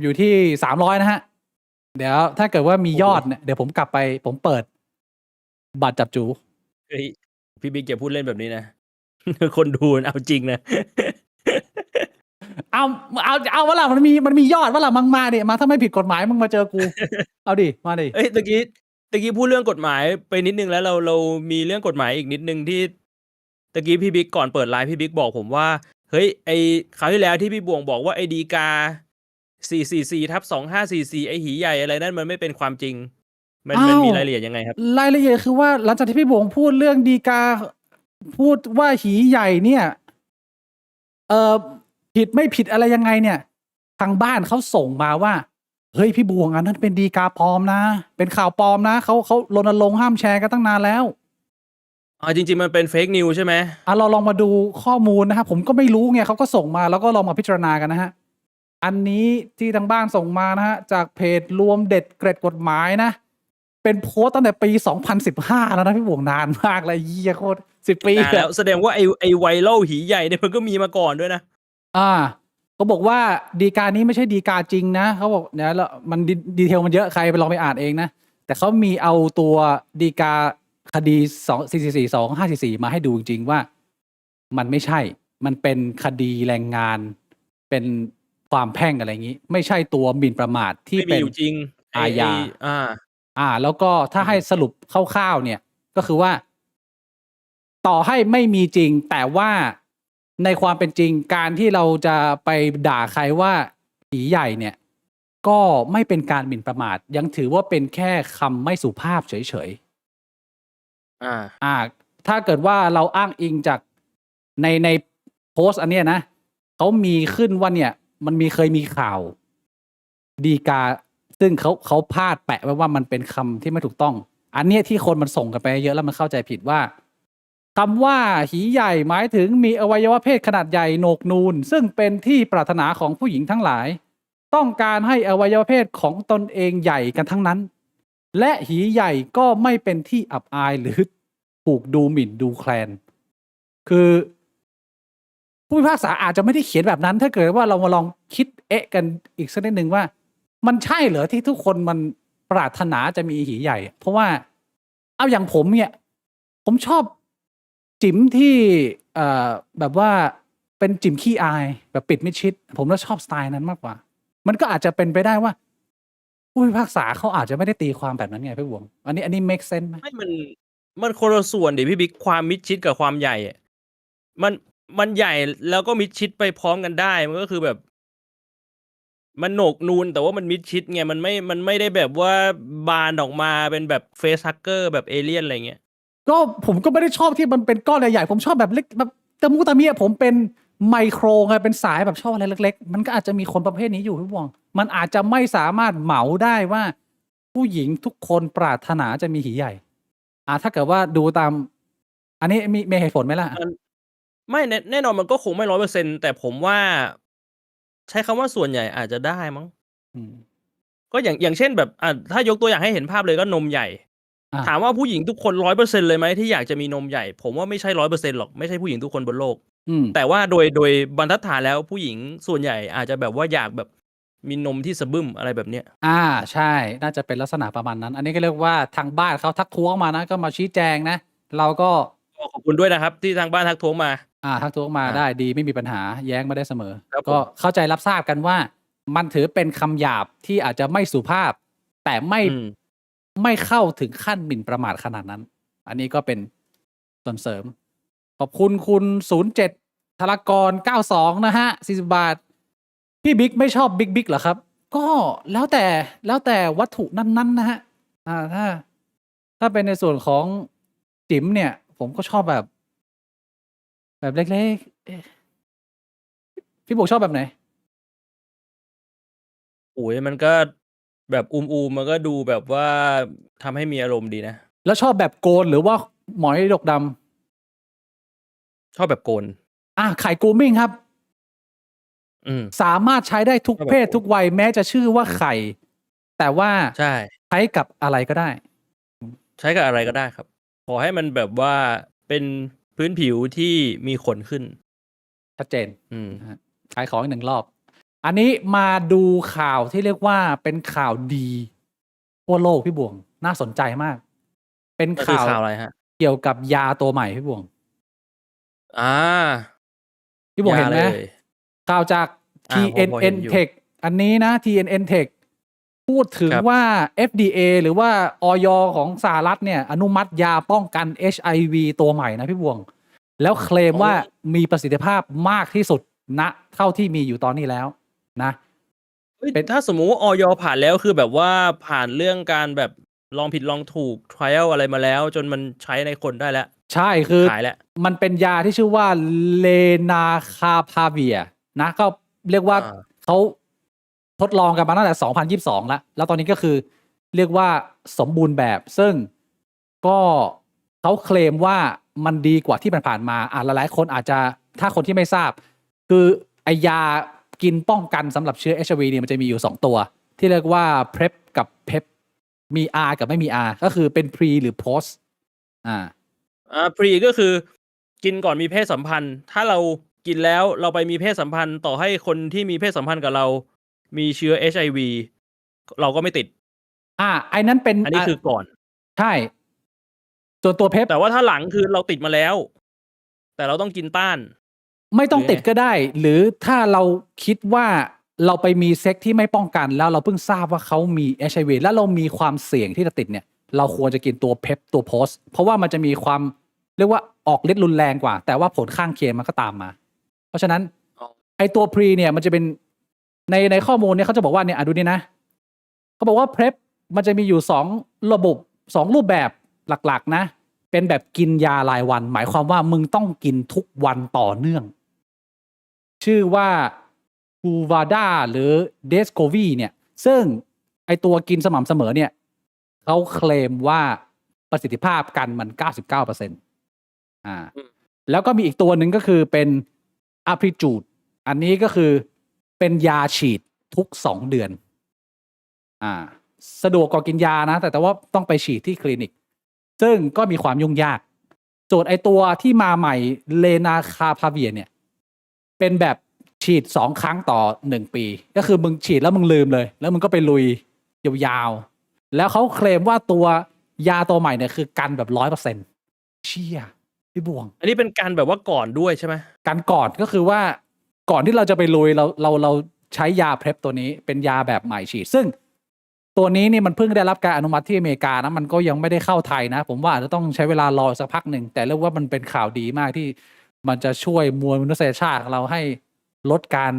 อยู่ที่300นะฮะเดี๋ยวถ้าเกิดว่ามียอดเนี่ยเดี๋ยวผมกลับไปผมเปิด บัตรจับจู เฮ้ยพี่บิ๊กอย่าพูดเล่นแบบนี้นะ คนดูมันเอาจริงนะ เอาวะล่ะมันมียอดวะล่ะมึงมาดิมาถ้าไม่ผิดกฎหมายมึงมาเจอกู เอาดิมาดิ เอ้ยตะกี้พูดเรื่องกฎหมายไปนิดนึงแล้วเรามีเรื่องกฎหมายอีกนิดนึงที่ตะกี้พี่บิ๊กก่อนเปิดไลฟ์พี่บิ๊กบอกผมว่าเฮ้ยไอคราวที่แล้วที่พี่บวงบอกว่าไอดีกา444/2544ไอหีใหญ่อะไรนั่นมันไม่เป็นความจริง มัน อ้าว มีรายละเอียดยังไงครับ รายละเอียดคือว่าหลังจากที่พี่บวงพูดเรื่องดีกา พูดว่าหีใหญ่เนี่ยผิดไม่ผิดอะไรยังไงเนี่ย ทางบ้านเขาส่งมาว่าเฮ้ยพี่บวงอันนั้นเป็นดีกาปลอมนะ เป็นข่าวปลอมนะเขารณรงค์ห้ามแชร์กันตั้งนานแล้ว จริงๆมันเป็นเฟกนิวใช่ไหม เราลองมาดูข้อมูลนะครับผมก็ไม่รู้ไงเขาก็ส่งมาแล้วก็ลองมาพิจารณากันนะฮะอันนี้ที่ทางบ้านส่งมานะฮะจากเพจรวมเด็ดเกร็ดกฎหมายนะ เป็นโพสต์ตั้งแต่ปี 2015 แล้วนะพี่บวงนานมากเลยเยี่ยโคตร10 ปี แล้วแสดงว่าไอไวรัลหีใหญ่เนี่ยมันก็มีมาก่อนด้วยนะ เขาบอกว่าดีกานี้ไม่ใช่ดีกาจริงนะเขาบอกเนี่ยแล้วมันดีเทลมันเยอะใครไปลองไปอ่านเองนะแต่เขามีเอาตัวดีกาคดี444/2544มาให้ดูจริงๆว่ามันไม่ใช่มันเป็นคดีแรงงานเป็นความแพ่งอะไรอย่างนี้ ไม่ใช่ตัวหมิ่นประมาทที่ ไม่มี เป็น อยู่จริงอาญา แล้วก็ถ้าให้สรุปคร่าวๆเนี่ยก็คือว่า ต่อให้ไม่มีจริง แต่ว่าในความเป็นจริงการที่เราจะไปด่าใครว่าผีใหญ่เนี่ย ก็ไม่เป็นการหมิ่นประมาท ยังถือว่าเป็นแค่คำไม่สุภาพเฉยๆถ้าเกิดว่าเราอ้างอิงจากในโพสต์อันเนี้ยนะเขามีขึ้นว่าเนี่ย มันเคยมีข่าวดีกา ซึ่งเขาพาดแปะไว้ว่ามันเป็นคำที่ไม่ถูกต้อง อันเนี้ยที่คนมันส่งกันไปเยอะแล้วมันเข้าใจผิดว่าคำว่าหีใหญ่หมายถึงมีอวัยวะเพศขนาดใหญ่โหนกนูนซึ่งเป็นที่ปรารถนาของผู้หญิงทั้งหลาย ต้องการให้อวัยวะเพศของตนเองใหญ่กันทั้งนั้น และหีใหญ่ก็ไม่เป็นที่อับอายหรือถูกดูหมิ่นดูแคลน คือผู้พิพากษาอาจจะไม่ได้เขียนแบบนั้น ถ้าเกิดว่าเรามาลองคิดกันอีกสักนิดนึงว่า มันใช่เหรอที่ทุกคนมันปรารถนาจะมีหีใหญ่ เพราะว่าเอาอย่างผมเนี่ย ผมชอบจิ๋มที่แบบว่าเป็นจิ๋มขี้อายแบบปิดมิดชิด ผมก็ชอบสไตล์นั้นมากกว่า มันก็อาจจะเป็นไปได้ว่าผู้พิพากษาเขาอาจจะไม่ได้ตีความแบบนั้นไงพี่บวงอันนี้ make sense ไหม ไม่มันคนละส่วนดิพี่บิ๊กความมิดชิดกับความใหญ่อะมันใหญ่แล้วก็มิดชิดไปพร้อมกันได้มันก็คือแบบ มันโหนกนูนแต่ว่ามันมิดชิดไงมันไม่ได้แบบว่าบานออกมาเป็นแบบเฟซฮักเกอร์แบบเอเลี่ยนอะไรเงี้ย ก็ผมก็ไม่ได้ชอบที่มันเป็นก้อนใหญ่ๆผมชอบแบบเล็กแบบตะมูตะเมียผมเป็นไมโครไงเป็นสายแบบชอบอะไรเล็กๆมันก็อาจจะมีคนประเภทนี้อยู่พี่บวงมันอาจจะไม่สามารถเหมาได้ว่า ผู้หญิงทุกคนปรารถนาจะมีหีใหญ่ถ้าเกิดว่าดูตาม อันนี้มีเหตุผลไหมล่ะ ไม่แน่นอนมันก็คงไม่100%แต่ผมว่า ใช้คำว่าส่วนใหญ่อาจจะได้มั้ง อืม ก็อย่างเช่นแบบถ้ายกตัวอย่างให้เห็นภาพเลยก็นมใหญ่ ถามว่าผู้หญิงทุกคน100%เลยไหมที่อยากจะมีนมใหญ่ ผมว่าไม่ใช่100%หรอกไม่ใช่ผู้หญิงทุกคนบนโลก แต่ว่าโดยบรรทัดฐานแล้วผู้หญิงส่วนใหญ่อาจจะแบบว่าอยากแบบมีนมที่สะบึ้มอะไรแบบเนี้ย ใช่น่าจะเป็นลักษณะประมาณนั้น อันนี้ก็เรียกว่าทางบ้านเขาทักท้วงมานะก็มาชี้แจงนะ เราก็ ขอบคุณด้วยนะครับ ที่ทางบ้านทักท้วงมา ทักท้วงมาได้ดีไม่มีปัญหาแย้งมาได้เสมอ ครับผม ก็เข้าใจรับทราบกันว่า มันถือเป็นคำหยาบที่อาจจะไม่สุภาพ แต่ไม่เข้าถึงขั้นหมิ่นประมาทขนาดนั้น อันนี้ก็เป็นส่วนเสริม ขอบคุณคุณ07ธารกร92นะฮะ40 บาท พี่บิ๊กไม่ชอบบิ๊กเหรอครับ ก็แล้วแต่วัตถุนั้นๆนะฮะถ้าเป็นในส่วนของจิ๋มเนี่ย ผมก็ชอบแบบเล็กๆพี่บวกชอบแบบไหน โอ้ยมันก็แบบอูมๆมันก็ดูแบบว่าทำให้มีอารมณ์ดีนะ แล้วชอบแบบโกนหรือว่าหมอยดกดชอบแบบโกน ำไข่กูมิ่งครับ อืม สามารถใช้ได้ทุก ชอบ เพ แบบ ศ โก ทุ น กวัยแม้จะชื่อว่าไข่ แต่ว่า ใช่ ใช้กับอะไรก็ได้ ใช้กับอะไรก็ได้ครับ ขอให้มันแบบว่าเป็นพื้นผิวที่มีขนขึ้น ชัดเจน อืม นะฮะขายของอีกหนึ่งรอบ อันนี้มาดูข่าวที่เรียกว่าเป็นข่าวดีทั่วโลกพี่บวง น่าสนใจมาก เป็น มันคือ ข่าว ข่าวอะไรฮะ เกี่ยวกับยาตัวใหม่พี่บวง อา พี่บวง ยา เห็น อะไร ไหม เอ่ย? ข่าวจาก พอเห็น TNN อยู่ Tech อันนี้นะ TNN Tech พูดถึง ครับ ว่า FDA หรือว่า อย. ของสหรัฐเนี่ย อนุมัติยาป้องกัน HIV ตัวใหม่นะพี่บวง แล้วเคลม อ๋อ ว่ามีประสิทธิภาพมากที่สุด ณ เท่าที่มีอยู่ตอนนี้แล้วนะ เฮ้ย เป็น ถ้าสมมุติว่า อย. ผ่านแล้ว คือแบบว่าผ่านเรื่องการแบบลองผิดลองถูก trial อะไรมาแล้ว จนมันใช้ในคนได้แล้ว ใช่ คือ ขายแล้ว มันเป็นยาที่ชื่อว่า Lenacapavir นะ ก็เรียกว่า อา เขาทดลองกันมาตั้งแต่ 2022 แล้ว แล้วตอนนี้ก็คือเรียกว่าสมบูรณ์แบบ ซึ่งก็เขาเคลมว่ามันดีกว่าที่ผ่านๆมา หลายๆคนอาจจะ ถ้าคนที่ไม่ทราบ คือไอ้ยากินป้องกันสำหรับเชื้อ HIV เนี่ยมันจะมีอยู่ 2 ตัว ที่เรียกว่า PrEP กับ PEP มี R กับไม่มี R ก็คือเป็น Pre หรือ Post pre ก็คือกินก่อนมีเพศสัมพันธ์ ถ้าเรากินแล้วเราไปมีเพศสัมพันธ์ ต่อให้คนที่มีเพศสัมพันธ์กับเรามีเชื้อ HIV เราก็ไม่ติด ไอ้นั้นเป็น อันนี้คือก่อน ใช่ ส่วนตัว PEP แต่ว่าถ้าหลังคือเราติดมาแล้ว แต่เราต้องกินต้าน ไม่ต้อง หรือ ติด ยังไง? ก็ได้ หรือถ้าเราคิดว่าเราไปมีเซ็กที่ไม่ป้องกัน แล้วเราเพิ่งทราบว่าเขามี HIV แล้วเรามีความเสี่ยงที่จะติดเนี่ย เราควรจะกินตัว PEP ตัว Post เพราะว่ามันจะมีความ เรียกว่าออกฤทธิ์รุนแรงกว่า แต่ว่าผลข้างเคียงมันก็ตามมา เพราะฉะนั้น อ๋อ ไอ้ตัว Pre เนี่ยมันจะเป็น ในข้อมูลเนี่ยเขาจะบอกว่าเนี่ยดูนี่นะ เขาบอกว่า PrEP มันจะมีอยู่ 2 ระบบ 2 รูปแบบหลักๆ นะ เป็นแบบกินยารายวัน หมายความว่ามึงต้องกินทุกวันต่อเนื่อง ชื่อว่า Truvada หรือ Descovy เนี่ย ซึ่งไอ้ตัวกินสม่ำเสมอเนี่ย เขาเคลมว่าประสิทธิภาพกันมัน 99% อืม แล้วก็มีอีกตัวหนึ่งก็คือเป็น Apretude อันนี้ก็คือเป็นยาฉีดทุก 2 เดือน สะดวกกว่ากินยานะ แต่ว่าต้องไปฉีดที่คลินิก ซึ่งก็มีความยุ่งยาก ส่วนไอ้ตัวที่มาใหม่ Lenacapavir เนี่ย เป็นแบบฉีด 2 ครั้งต่อ 1 ปี ก็คือมึงฉีดแล้วมึงลืมเลย แล้วมึงก็ไปลุยยาวๆ แล้วเขาเคลมว่าตัวยาตัวใหม่เนี่ยคือกันแบบ 100% เชี่ย พี่บวง อันนี้เป็นการแบบว่าก่อนด้วยใช่ไหม? กันก่อน ก็คือว่าก่อนที่เราจะไปลุย เราใช้ยา PrEP ตัวนี้เป็นยาแบบใหม่ฉีด ซึ่งตัวนี้นี่มันเพิ่งได้รับการอนุมัติที่อเมริกานะ มันก็ยังไม่ได้เข้าไทยนะ ผมว่าอาจจะต้องใช้เวลารอสักพักหนึ่ง แต่เรียกว่ามันเป็นข่าวดีมากที่มันจะช่วยมวลมนุษยชาติของเราให้ลดการ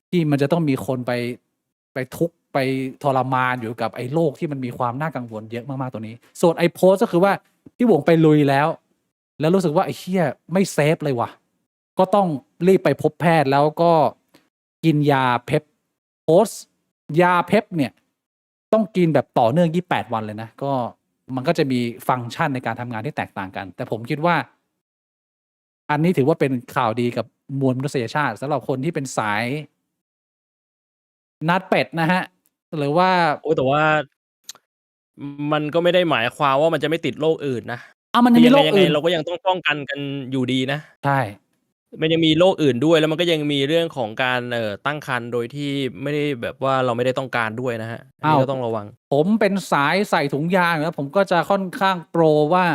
ที่มันจะต้องมีคนไปทุกข์ ไปทรมานอยู่กับไอ้โรคที่มันมีความน่ากังวลเยอะมากๆตัวนี้ ส่วนไอ้ Post ก็คือว่าพี่บวงไปลุยแล้ว แล้วรู้สึกว่าไอ้เหี้ยไม่เซฟเลยว่ะ ก็ต้องรีบไปพบแพทย์ แล้วก็กินยา PrEP Post ยา PrEP เนี่ยต้องกินแบบต่อเนื่อง 28 วันเลยนะ ก็มันก็จะมีฟังก์ชันในการทำงานที่แตกต่างกัน แต่ผมคิดว่า อันนี้ถือว่าเป็นข่าวดีกับมวลมนุษยชาติสำหรับคนที่เป็นสายนัดเป็ดนะครับ หรือว่า โอ๊ย แต่ว่า มันก็ไม่ได้หมายความว่ามันจะไม่ติดโรคอื่นนะ มันยั คื ง อ มีโรค ยังไง อื่น ๆ เราก็ยังต้องป้องกันกันอยู่ดีนะ ใช่ มันยังมีโรคอื่นด้วย แล้วมันก็ยังมีเรื่องของการ ตั้งครรภ์โดยที่ไม่ได้แบบว่าเราไม่ได้ต้องการด้วยนะครับ อันนี้ก็ต้องระวัง ผมเป็นสายใส่ถุงยางอยู่แล้ว ผมก็จะค่อนข้างโปรว่า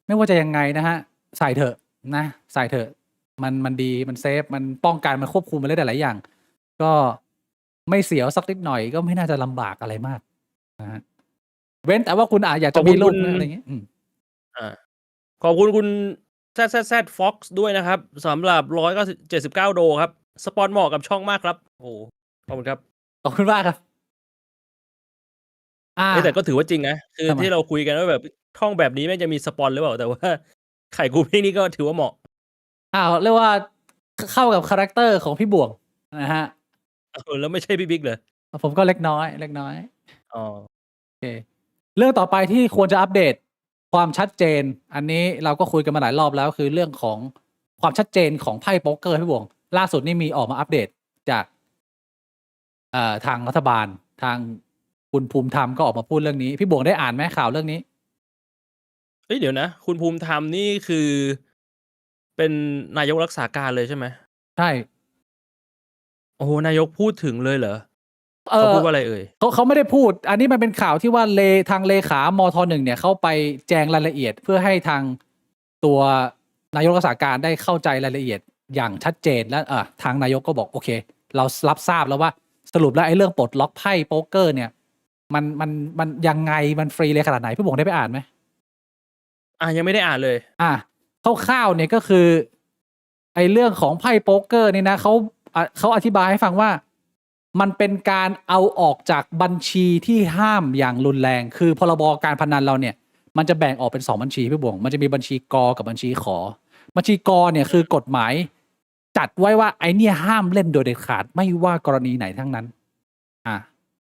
ไม่ว่าจะยังไงนะครับ ใส่เถอะนะ ใส่เถอะ มันดี มันเซฟ มันป้องกัน มันควบคุมอะไรได้หลายอย่าง ก็ไม่เสียวสักนิดหน่อย ก็ไม่น่าจะลำบากอะไรมากนะครับ เว้นแต่ว่าคุณอยาก ข จะ อบ มี คุณ ลู คุ ก ณ นะ อะไรอย่างงี้ ขอบคุณคุณ ZZZ Fox ด้วยนะครับสำหรับ 179 โดครับ สปอนเหมาะกับช่องมากครับ โอ้โฮ ขอบคุณครับ ขอบคุณมากครับ เฮ้ย แต่ก็ถือว่าจริงนะ คือ ทำไม? ที่เราคุยกันว่าแบบช่องแบบนี้แม่งจะมีสปอนหรือเปล่า แต่ว่า ไข่กูมิ่งนี่ก็ถือว่าเหมาะ เรียกว่า เข้ากับคาแรกเตอร์ของพี่บวงนะครับ แล้วไม่ใช่พี่บิ๊กเหรอ? ผมก็เล็กน้อยเล็กน้อย อ๋อ โอเคเรื่องต่อไปที่ควรจะอัปเดตความชัดเจน อันนี้เราก็คุยกันมาหลายรอบแล้วคือเรื่องของความชัดเจนของไพ่โป๊กเกอร์พี่บวงล่าสุดนี่มีออกมาอัปเดตจากทางรัฐบาลทางคุณภูมิธรรมก็ออกมาพูดเรื่องนี้พี่บวงได้อ่านไหมข่าวเรื่องนี้ เฮ้ยเดี๋ยวนะ คุณภูมิธรรมนี่คือ เป็นนายกรักษาการเลยใช่ไหม ใช่ โอ้โหนายกพูดถึงเลยเหรอ เอ เขา อ พูดว่าอะไรเอ่ย เขาไม่ได้พูด อันนี้มันเป็นข่าวที่ว่าทางเลขามทหนึ่งเนี่ยเข้าไปแจงรายละเอียดเพื่อให้ทางตัวนายกรักษาการได้เข้าใจรายละเอียดอย่างชัดเจนและทางนายกก็บอกโอเค เรารับทราบแล้วว่าสรุปแล้วไอ้เรื่องปลดล็อกไพ่โป๊กเกอร์เนี่ยมันยังไงมันฟรีเลยขนาดไหนพี่บงได้ไปอ่านไหม ยังไม่ได้อ่านเลย คร่าวๆเนี่ยก็คือไอ้เรื่องของไพ่โป๊กเกอร์นี่นะเขาอธิบายให้ฟังว่ามันเป็นการเอาออกจากบัญชีที่ห้ามอย่างรุนแรง คือพรบการพนันเราเนี่ย มันจะแบ่งออกเป็น2บัญชีพี่บวงมันจะมีบัญชีกกับบัญชีขอ บัญชีกเนี่ยคือกฎหมายจัดไว้ว่าไอ้เนี่ยห้ามเล่นโดยเด็ดขาดไม่ว่ากรณีไหนทั้งนั้น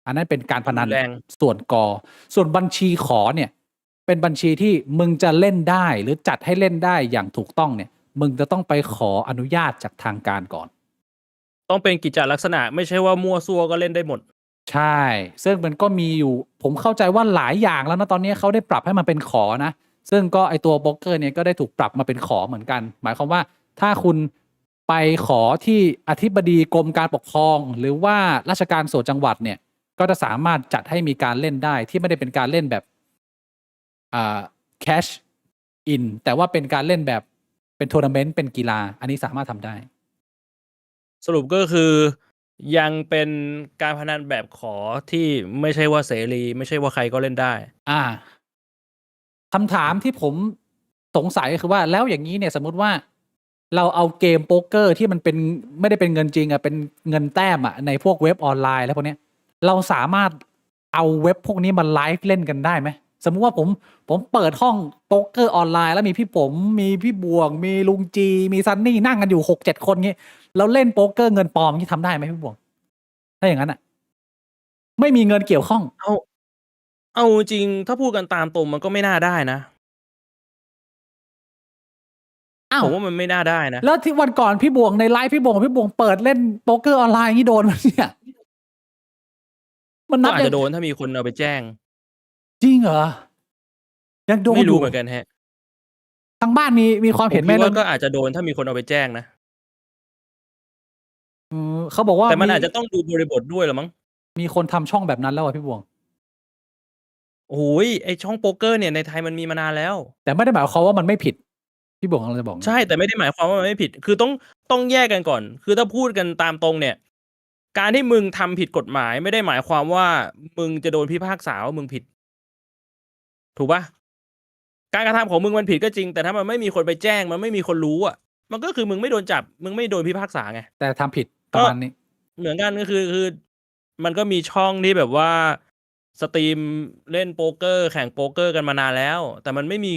อันนั้นเป็นการพนัน รุนแรง ส่วนส่วนบัญชีขอเนี่ย เป็นบัญชีที่มึงจะเล่นได้หรือจัดให้เล่นได้อย่างถูกต้องเนี่ย มึงจะต้องไปขออนุญาตจากทางการก่อน ต้องเป็นกิจจลักษณะไม่ใช่ว่ามั่วซั่วก็เล่นได้หมด ใช่ ซึ่งมันก็มีอยู่ ผมเข้าใจว่าหลายอย่างแล้วนะตอนนี้เขาได้ปรับให้มันเป็นขอนะ ซึ่งก็ไอตัวโป๊กเกอร์เนี่ยก็ได้ถูกปรับมาเป็นขอเหมือนกัน หมายความว่าถ้าคุณไปขอที่อธิบดีกรมการปกครอง หรือว่าราชการส่วนจังหวัดเนี่ย ก็จะสามารถจัดให้มีการเล่นได้ที่ไม่ได้เป็นการเล่นแบบcash in แต่ว่าเป็นการเล่นแบบเป็นทัวร์นาเมนต์เป็นกีฬา อันนี้สามารถทำได้ สรุปก็คือยังเป็นการพนันแบบขอที่ไม่ใช่ว่าเสรี ไม่ใช่ว่าใครก็เล่นได้ คำถามที่ผมสงสัยคือว่าแล้วอย่างนี้เนี่ยสมมุติว่าเราเอาเกมโป๊กเกอร์ที่มันเป็นไม่ได้เป็นเงินจริงเป็นเงินแต้มในพวกเว็บออนไลน์แล้วพวกนี้เราสามารถเอาเว็บพวกนี้มาไลฟ์เล่นกันได้ไหมสมมุติว่าผมเปิดห้องโป๊กเกอร์ออนไลน์แล้วมีพี่ผมมีพี่บวงมีลุงจีมีซันนี่นั่งกันอยู่6-7 คนงี้เราเล่นโป๊กเกอร์เงินปลอมที่ทำได้ไหมพี่บวงถ้าอย่างนั้นไม่มีเงินเกี่ยวข้อง เอาจริงถ้าพูดกันตามตรงมันก็ไม่น่าได้นะผมว่ามันไม่น่าได้นะ แล้วที่วันก่อนพี่บวงในไลฟ์พี่บวงเปิดเล่นโป๊กเกอร์ออนไลน์นี่โดนมันเนี่ยมันนั ก็ บ อาจจะโดนถ้ามีคนเอาไปแจ้ง จริงเหรอยังโดน ไม่ อ รู้ ยู่ เหมือนกันฮะ ทางบ้านมีความ ผม เห็นไหม คิด เรื่ ว่า อง ก็อาจจะโดนถ้ามีคนเอาไปแจ้งนะ เขาบอกว่า แต่มันอาจจะต้องดูบริบทด้วยเหรอมั้ง มีคนทำช่องแบบนั้นแล้วพี่บวง โอ้ยไอช่องโป๊กเกอร์เนี่ยในไทยมันมีมานานแล้ว แต่ไม่ได้หมายความว่ามันไม่ผิดพี่บวงกำลังจะบอก ใช่แต่ไม่ได้หมายความว่ามันไม่ผิด คือต้องแยกกันก่อน คือถ้าพูดกันตามตรงเนี่ย การที่มึงทำผิดกฎหมายไม่ได้หมายความว่ามึงจะโดนพิพากษาว่ามึงผิด ถูกปะการกระทำของมึงมันผิดก็จริง แต่ถ้ามันไม่มีคนไปแจ้งมันไม่มีคนรู้อ่ะ มันก็คือมึงไม่โดนจับ มึงไม่โดนพิพากษาไง แต่ทำผิดประมาณนี้ เหมือนกันก็คือมันก็มีช่องที่แบบว่าสตรีมเล่นโป๊กเกอร์แข่งโป๊กเกอร์กันมานานแล้ว แต่มันไม่มี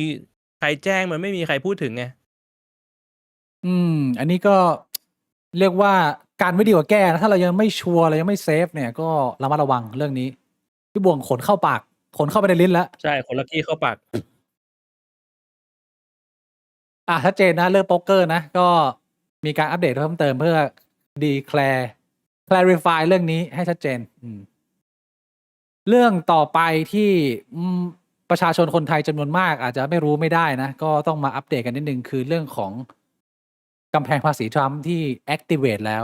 ใครแจ้งมันไม่มีใครพูดถึงไง อันนี้ก็เรียกว่าการไม่ดีกว่าแก้นะถ้าเรายังไม่ชัวร์เรายังไม่เซฟเนี่ยก็ระมัดระวังเรื่องนี้พี่บวงขนเข้าปากขนเข้าไปในลิ้นแล้ว ใช่คนละกี้เข้าปาก ชัดเจนนะเรื่องโป๊กเกอร์นะก็มีการอัปเดตเพิ่มเติมเพื่อclarify เรื่องนี้ให้ชัดเจนเรื่องต่อไปที่ประชาชนคนไทยจำนวนมากอาจจะไม่รู้ไม่ได้นะก็ต้องมาอัปเดตกันนิดนึงคือเรื่องของกำแพงภาษีทรัมป์ที่ activate แล้ว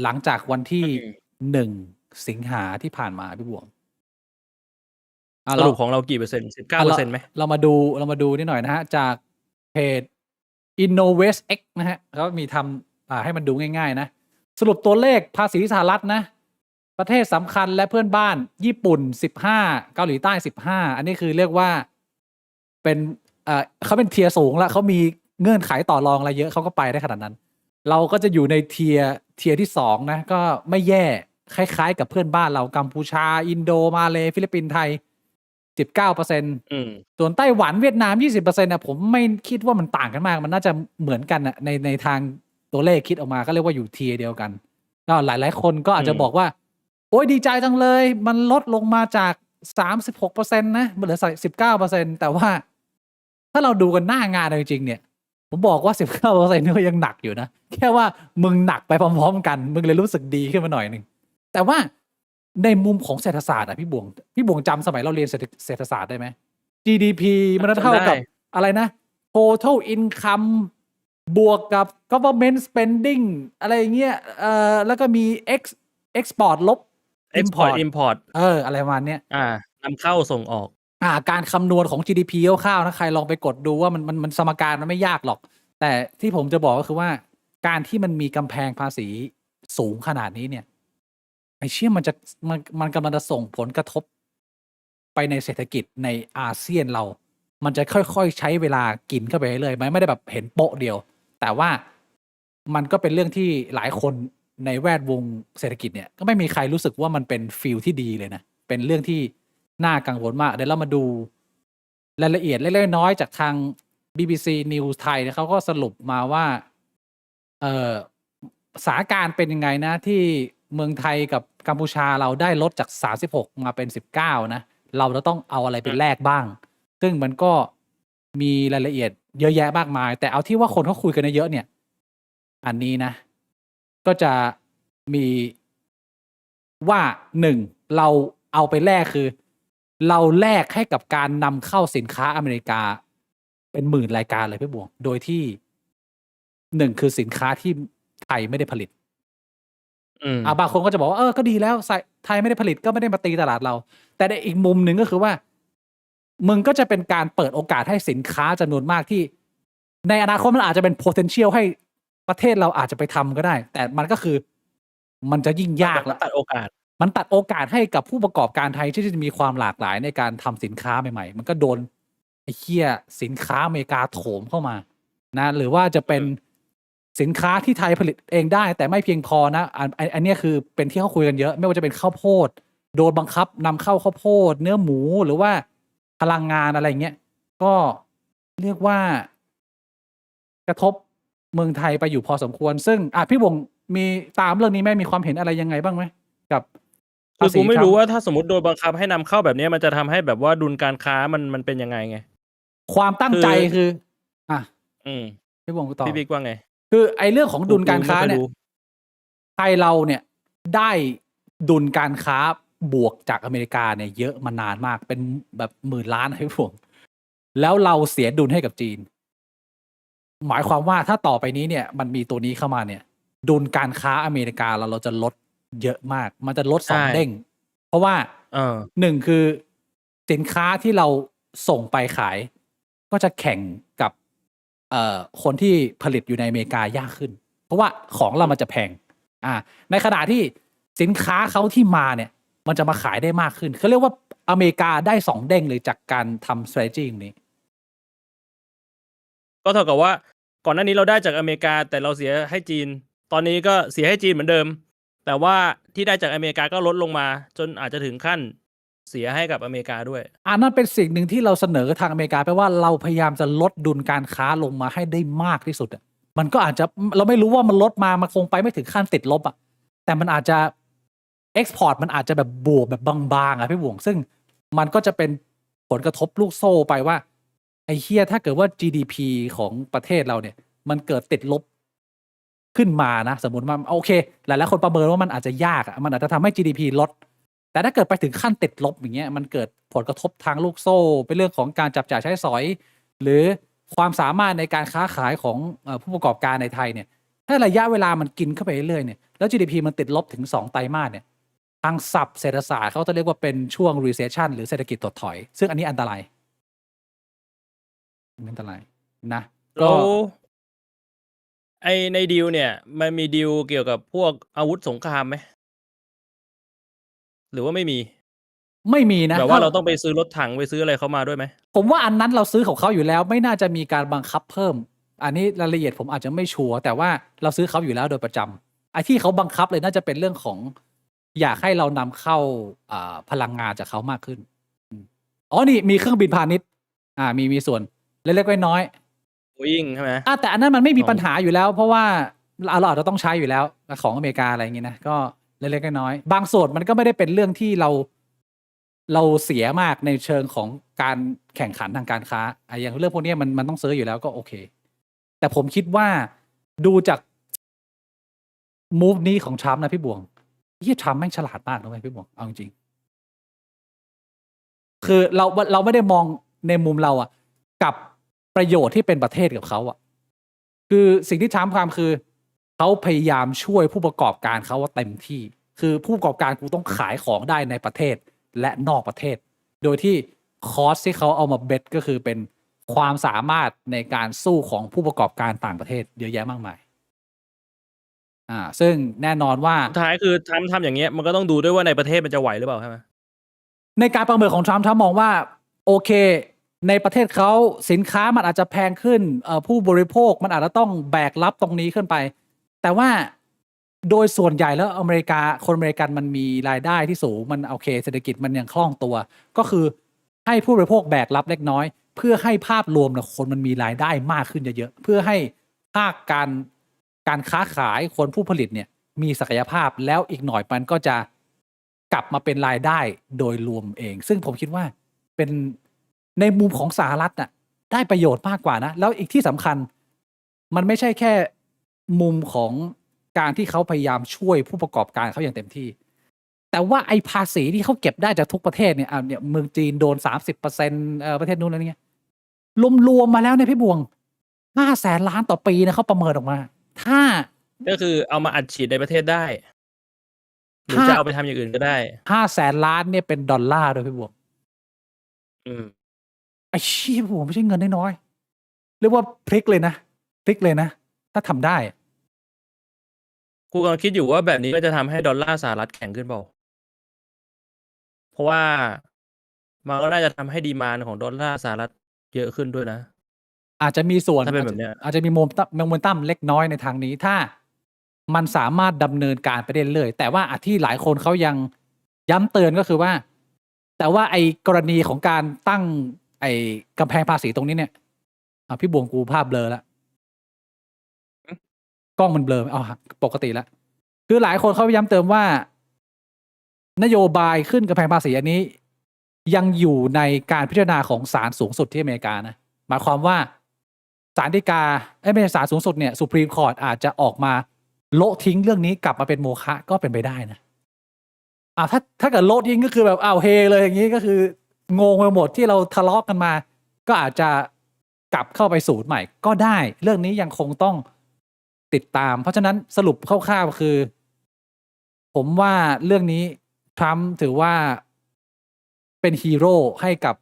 หลังจากวันที่1 สิงหาที่ผ่านมาพี่บวง สรุปของเรากี่เปอร์เซ็นต์19%ไหม เรามาดูนิดหน่อยนะฮะจากเพจ InnovestX นะฮะเขามีทำให้มันดูง่ายๆนะสรุปตัวเลขภาษีสหรัฐนะประเทศสำคัญและเพื่อนบ้านญี่ปุ่น15เกาหลีใต้15อันนี้คือเรียกว่าเป็นเขาเป็นเทียร์สูงแล้วเขามีเงื่อนไขต่อรองอะไรเยอะเขาก็ไปได้ขนาดนั้น เราก็จะอยู่ในเทียร์ที่2นะก็ไม่แย่คล้ายๆกับเพื่อนบ้านเรากัมพูชาอินโดมาเลฟิลิปปินส์ไทย19%ส่วนไต้หวันเวียดนาม 20% นะผมไม่คิดว่ามันต่างกันมากมันน่าจะเหมือนกันนะในทางตัวเลขคิดออกมาก็เรียกว่าอยู่เทียร์เดียวกันก็หลายๆคนก็อาจจะบอกว่า โอ้ยดีใจจังเลย มันลดลงมาจาก 36% นะมันเหลือ19%แต่ว่า ถ้าเราดูกันหน้างานจริงๆเนี่ย ผมบอกว่า 19% นี่ก็ยังหนักอยู่นะ แค่ว่ามึงหนักไปพร้อมๆกัน มึงเลยรู้สึกดีขึ้นมาหน่อยหนึ่ง แต่ว่าในมุมของเศรษฐศาสตร์อะพี่บวงจำสมัยเราเรียนเศรษฐศาสตร์ได้ไหม GDP มันเท่า จำได้ กับอะไรนะ total income บวกกับ government spending อะไรอย่างเงี้ยแล้วก็มี export ลบ export import import อะไรประมาณเนี้ย นำเข้าส่งออก การคำนวณของ GDP คร่าวๆนะใครลองไปกดดูว่ามันสมการมันไม่ยากหรอก แต่ที่ผมจะบอกก็คือว่า การที่มันมีกำแพงภาษีสูงขนาดนี้เนี่ยไอ้เชี่ยมันกำลังจะส่งผลกระทบ ไปในเศรษฐกิจในอาเซียนเรา มันจะค่อยๆใช้เวลากินเข้าไปเรื่อยๆไม่ได้แบบเห็นโป๊ะเดียว แต่ว่ามันก็เป็นเรื่องที่หลายคนในแวดวงเศรษฐกิจเนี่ยก็ไม่มีใครรู้สึกว่ามันเป็นฟีลที่ดีเลยนะ เป็นเรื่องที่น่ากังวลมาก เดี๋ยวเรามาดูรายละเอียดเล็กๆน้อยๆจากทาง BBC News ไทยเนี่ยเขาก็สรุปมาว่าสถานการณ์เป็นยังไงนะที่เมืองไทยกับกัมพูชาเราได้ลดจาก36มาเป็น19นะเราจะต้องเอาอะไรไปแลกบ้าง ซึ่งมันก็มีรายละเอียดเยอะแยะมากมาย แต่เอาที่ว่าคนเขาคุยกันเยอะเนี่ย อันนี้นะ ก็จะมีว่า1เราเอาไปแลกคือ เราแลกให้กับการนำเข้าสินค้าอเมริกา เป็นหมื่นรายการเลยพี่บวง โดยที่1คือสินค้าที่ไทยไม่ได้ผลิตบางคนก็จะบอกว่าก็ดีแล้วไทยไม่ได้ผลิตก็ไม่ได้มาตีตลาดเรา แต่ในอีกมุมหนึ่งก็คือว่า มึงก็จะเป็นการเปิดโอกาสให้สินค้าจำนวนมากที่ ในอนาคตมันอาจจะเป็น potential ให้ประเทศเราอาจจะไปทำก็ได้ แต่มันก็คือมันจะยิ่งยากแล้ว ตัดโอกาส มันตัดโอกาสให้กับผู้ประกอบการไทยที่จะมีความหลากหลายในการทำสินค้าใหม่ๆ มันก็โดนไอ้เหี้ยสินค้าอเมริกาโถมเข้ามานะหรือว่าจะเป็นสินค้าที่ไทยผลิตเองได้ แต่ไม่เพียงพอนะอันนี้คือเป็นที่เขาคุยกันเยอะ ไม่ว่าจะเป็นข้าวโพดโดนบังคับนำเข้าข้าวโพดเนื้อหมูหรือว่าพลังงานอะไรเงี้ยก็เรียกว่ากระทบเมืองไทยไปอยู่พอสมควร ซึ่งพี่วงมีตามเรื่องนี้ไหมมีความเห็นอะไรยังไงบ้างไหมกับคือกูไม่รู้ว่าถ้าสมมติโดนบังคับให้นำเข้าแบบนี้มันจะทำให้แบบว่าดุลการค้ามันเป็นยังไงไง ความตั้งใจคือพี่วงต่อพี่บิ๊กว่าไงคือไอ้เรื่องของดุลการค้าเนี่ยไทยเราเนี่ยได้ดุลการค้าบวกจากอเมริกาเนี่ยเยอะมานานมากเป็นแบบหมื่นล้านพี่วงแล้วเราเสียดุลให้กับจีนหมายความว่าถ้าต่อไปนี้เนี่ยมันมีตัวนี้เข้ามาเนี่ยดุลการค้าอเมริกาเราจะลดเยอะมากมันจะลด2 เด้งเพราะว่า1คือสินค้าที่เราส่งไปขายก็จะแข่งกับคนที่ผลิตอยู่ในอเมริกายากขึ้นเพราะว่าของเรามันจะแพงในขณะที่สินค้าเขาที่มาเนี่ยมันจะมาขายได้มากขึ้นเขาเรียกว่าอเมริกาได้2 เด้งเลยจากการทำ strategy นี้ก็เท่ากับว่าก่อนหน้านี้เราได้จากอเมริกาแต่เราเสียให้จีนตอนนี้ก็เสียให้จีนเหมือนเดิมแต่ว่าที่ได้จากอเมริกาก็ลดลงมาจนอาจจะถึงขั้นเสียให้กับอเมริกาด้วยนั่นเป็นสิ่งหนึ่งที่เราเสนอทางอเมริกาไปว่าเราพยายามจะลดดุลการค้าลงมาให้ได้มากที่สุดมันก็อาจจะเราไม่รู้ว่ามันลดมามันคงไปไม่ถึงขั้นติดลบแต่มันอาจจะเอ็กซ์พอร์ตมันอาจจะแบบบวกแบบบางๆพี่บวงซึ่งมันก็จะเป็นผลกระทบลูกโซ่ไปว่าไอ้เหี้ยถ้าเกิดว่า GDP ของประเทศเราเนี่ยมันเกิดติดลบขึ้นมานะสมมติว่าโอเคหลายๆคนประเมินว่ามันอาจจะยากมันอาจจะทำให้ GDP ลดแต่ถ้าเกิดไปถึงขั้นติดลบอย่างเงี้ยมันเกิดผลกระทบทางลูกโซ่เป็นเรื่องของการจับจ่ายใช้สอยหรือความสามารถในการค้าขายของผู้ประกอบการในไทยเนี่ยถ้าระยะเวลามันกินเข้าไปเรื่อยๆเนี่ยแล้ว GDP มันติดลบถึง2 ไตรมาสเนี่ยทางศัพท์เศรษฐศาสตร์เขาจะเรียกว่าเป็นช่วง recession หรือเศรษฐกิจถดถอยซึ่งอันนี้อันตรายนะก็ในดีลเนี่ยมันมีดีลเกี่ยวกับพวกอาวุธสงครามไหมหรือว่าไม่มีนะแบบว่าเราต้องไปซื้อรถถังไปซื้ออะไรเข้ามาด้วยไหมผมว่าอันนั้นเราซื้อของเขาอยู่แล้วไม่น่าจะมีการบังคับเพิ่มอันนี้รายละเอียดผมอาจจะไม่ชัวร์แต่ว่าเราซื้อเขาอยู่แล้วโดยประจำไอ้ที่เขาบังคับเลยน่าจะเป็นเรื่องของอยากให้เรานำเข้าพลังงานจากเขามากขึ้นนี่มีเครื่องบินพาณิชย์มีส่วนเล็กๆน้อยๆBoeing ใช่ไหมแต่อันนั้นมันไม่มีปัญหาอยู่แล้วเพราะว่าเราอาจจะต้องใช้อยู่แล้วของอเมริกาอะไรอย่างงี้นะก็ เล็กๆน้อยๆบางส่วนมันก็ไม่ได้เป็นเรื่องที่เราเสียมากในเชิงของการแข่งขันทางการค้าอย่างเรื่องพวกนี้มันต้องซื้ออยู่แล้วก็โอเค แต่ผมคิดว่าดูจากมูฟนี้ของทรัมป์นะพี่บวงที่ทรัมป์แม่งฉลาดมากนะเว้ยพี่บวงเอาจริงคือเราไม่ได้มองในมุมเราอะกับประโยชน์ที่เป็นประเทศกับเขาอะคือสิ่งที่ทรัมป์ทำคือเขาพยายามช่วยผู้ประกอบการเขาว่าเต็มที่ คือผู้ประกอบการกูต้องขายของได้ในประเทศและนอกประเทศ โดยที่คอสที่เขาเอามาเบทก็คือเป็นความสามารถในการสู้ของผู้ประกอบการต่างประเทศเยอะแยะมากมายซึ่งแน่นอนว่า สุดท้ายคือทำอย่างเงี้ยมันก็ต้องดูด้วยว่าในประเทศมันจะไหวหรือเปล่าใช่ไหมในการประเมินของทรัมป์มองว่าโอเคในประเทศเขาสินค้ามันอาจจะแพงขึ้นผู้บริโภคมันอาจจะต้องแบกรับตรงนี้ขึ้นไป แต่ว่าโดยส่วนใหญ่แล้วคนอเมริกันมันมีรายได้ที่สูงมันโอเคเศรษฐกิจมันยังคล่องตัว ก็คือให้ผู้บริโภคแบกรับเล็กน้อย เพื่อให้ภาพรวมนะคนมันมีรายได้มากขึ้นเยอะๆเพื่อให้ภาคการค้าขายคนผู้ผลิตเนี่ยมีศักยภาพแล้วอีกหน่อยมันก็จะกลับมาเป็นรายได้โดยรวมเอง ซึ่งผมคิดว่าเป็นในมุมของสหรัฐน่ะได้ประโยชน์มากกว่านะแล้วอีกที่สำคัญมันไม่ใช่แค่มุมของการที่เขาพยายามช่วยผู้ประกอบการเขาอย่างเต็มที่ แต่ว่าไอ้ภาษีที่เขาเก็บได้จากทุกประเทศเนี่ยเนี่ยเมืองจีนโดน30%ประเทศนู้นอะไรเงี้ยรวมมาแล้วเนี่ยพี่บวง500,000 ล้านต่อปีนะเขาประเมินออกมา ถ้า ก็คือเอามาอัดฉีดในประเทศได้หรือ ถ้า จะเอาไปทำอย่างอื่นก็ได้ 500,000 ล้านเนี่ยเป็นดอลลาร์ด้วยพี่บวง อืม ไอ้เชี่ยพี่บวงไม่ใช่เงินน้อยๆเรียกว่าพลิกเลยนะถ้าทำได้ กูกำลังคิดอยู่ว่าแบบนี้ก็จะทำให้ดอลลาร์สหรัฐแข็งขึ้นเปล่าเพราะว่ามันก็น่าจะทำให้ดีมานด์ของดอลลาร์สหรัฐเยอะขึ้นด้วยนะ อาจจะมีส่วน ถ้าเป็นแบบเนี้ย อาจจะมีโมเมนตัมเล็กน้อยในทางนี้ ถ้ามันสามารถดำเนินการไปได้เรื่อยแต่ว่าที่หลายคนเขายังย้ำเตือนก็คือว่า แต่ว่าไอ้กรณีของการตั้งไอ้กำแพงภาษีตรงนี้เนี่ยพี่บวงกูภาพเบลอแล้วกล้องมันเบลอปกติแล้วคือหลายคนเขาย้ำเติมว่า นโยบายขึ้นกำแพงภาษีอันนี้ ยังอยู่ในการพิจารณาของศาลสูงสุดที่อเมริกานะหมายความว่าศาลฎีกาไม่ใช่ศาลสูงสุดเนี่ยสุพรีมคอร์ตอาจจะออกมาโละทิ้งเรื่องนี้กลับมาเป็นโมฆะก็เป็นไปได้นะถ้าเกิดโละทิ้งก็คือแบบเฮเลยอย่างนี้ก็คืองงไปหมดที่เราทะเลาะกันมา ก็อาจจะกลับเข้าไปสูตรใหม่ก็ได้ เรื่องนี้ยังคงต้องติดตาม เพราะฉะนั้นสรุปคร่าวๆคือ ผมว่าเรื่องนี้ทรัมป์ถือว่าเป็นฮีโร่ให้กับ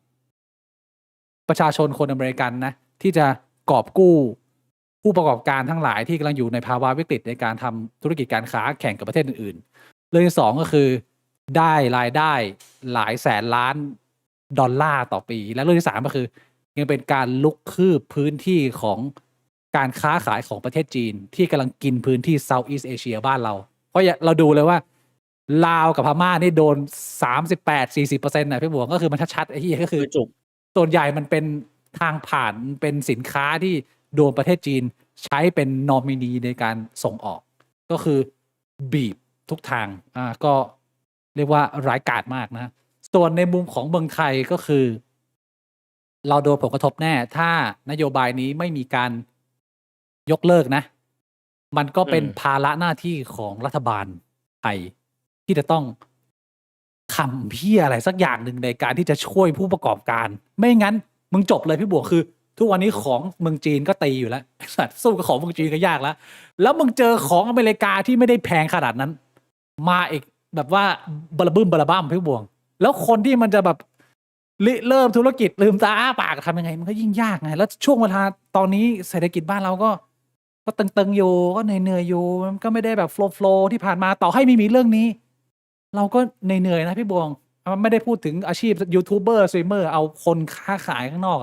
ประชาชนคนอเมริกันนะที่จะกอบกู้ผู้ประกอบการทั้งหลายที่กำลังอยู่ในภาวะวิกฤตในการทำธุรกิจการค้าแข่งกับประเทศอื่นๆเรื่องที่สองก็คือได้รายได้หลายแสนล้านดอลลาร์ต่อปี และเรื่องที่สามก็คือยังเป็นการลุกคืบพื้นที่ของการค้าขายของประเทศจีนที่กำลังกินพื้นที่ Southeast Asia บ้านเรา เพราะเราดูเลยว่าลาวกับพม่านี่โดน 38-40% นะพี่บวงก็คือมันชัดๆไอ้ที่ก็คือจุก ส่วนใหญ่มันเป็นทางผ่านเป็นสินค้าที่โดนประเทศจีนใช้เป็นนอมินีในการส่งออก ก็คือบีบทุกทางก็เรียกว่าร้ายกาจมากนะ ส่วนในมุมของเมืองไทยก็คือ เราโดนผลกระทบแน่ ถ้านโยบายนี้ไม่มีการยกเลิกนะ มันก็เป็นภาระหน้าที่ของรัฐบาลไทยที่จะต้องทำเพี้ยอะไรสักอย่างหนึ่งในการที่จะช่วยผู้ประกอบการ ไม่งั้นมึงจบเลยพี่บวกคือ ทุกวันนี้ของเมืองจีนก็ตีอยู่แล้วสัตว์สู้กับของเมืองจีนก็ยากแล้วมึงเจอของอเมริกาที่ไม่ได้แพงขนาดนั้น มาอีกแบบว่าบลบึ้มบลบ้ามพี่บวง แล้วคนที่มันจะแบบเริ่มธุรกิจลืมตาอ้าปากทำยังไงมันก็ยิ่งยากไงแล้วช่วงเวลาตอนนี้เศรษฐกิจบ้านเราก็ตึงๆอยู่ก็เหนื่อยๆอยู่มันก็ไม่ได้แบบโฟล์ที่ผ่านมาต่อให้ไม่มีเรื่องนี้ เราก็เหนื่อยๆนะพี่บวงมันไม่ได้พูดถึงอาชีพยูทูบเบอร์สตรีมเมอร์เอาคนค้าขายข้างนอก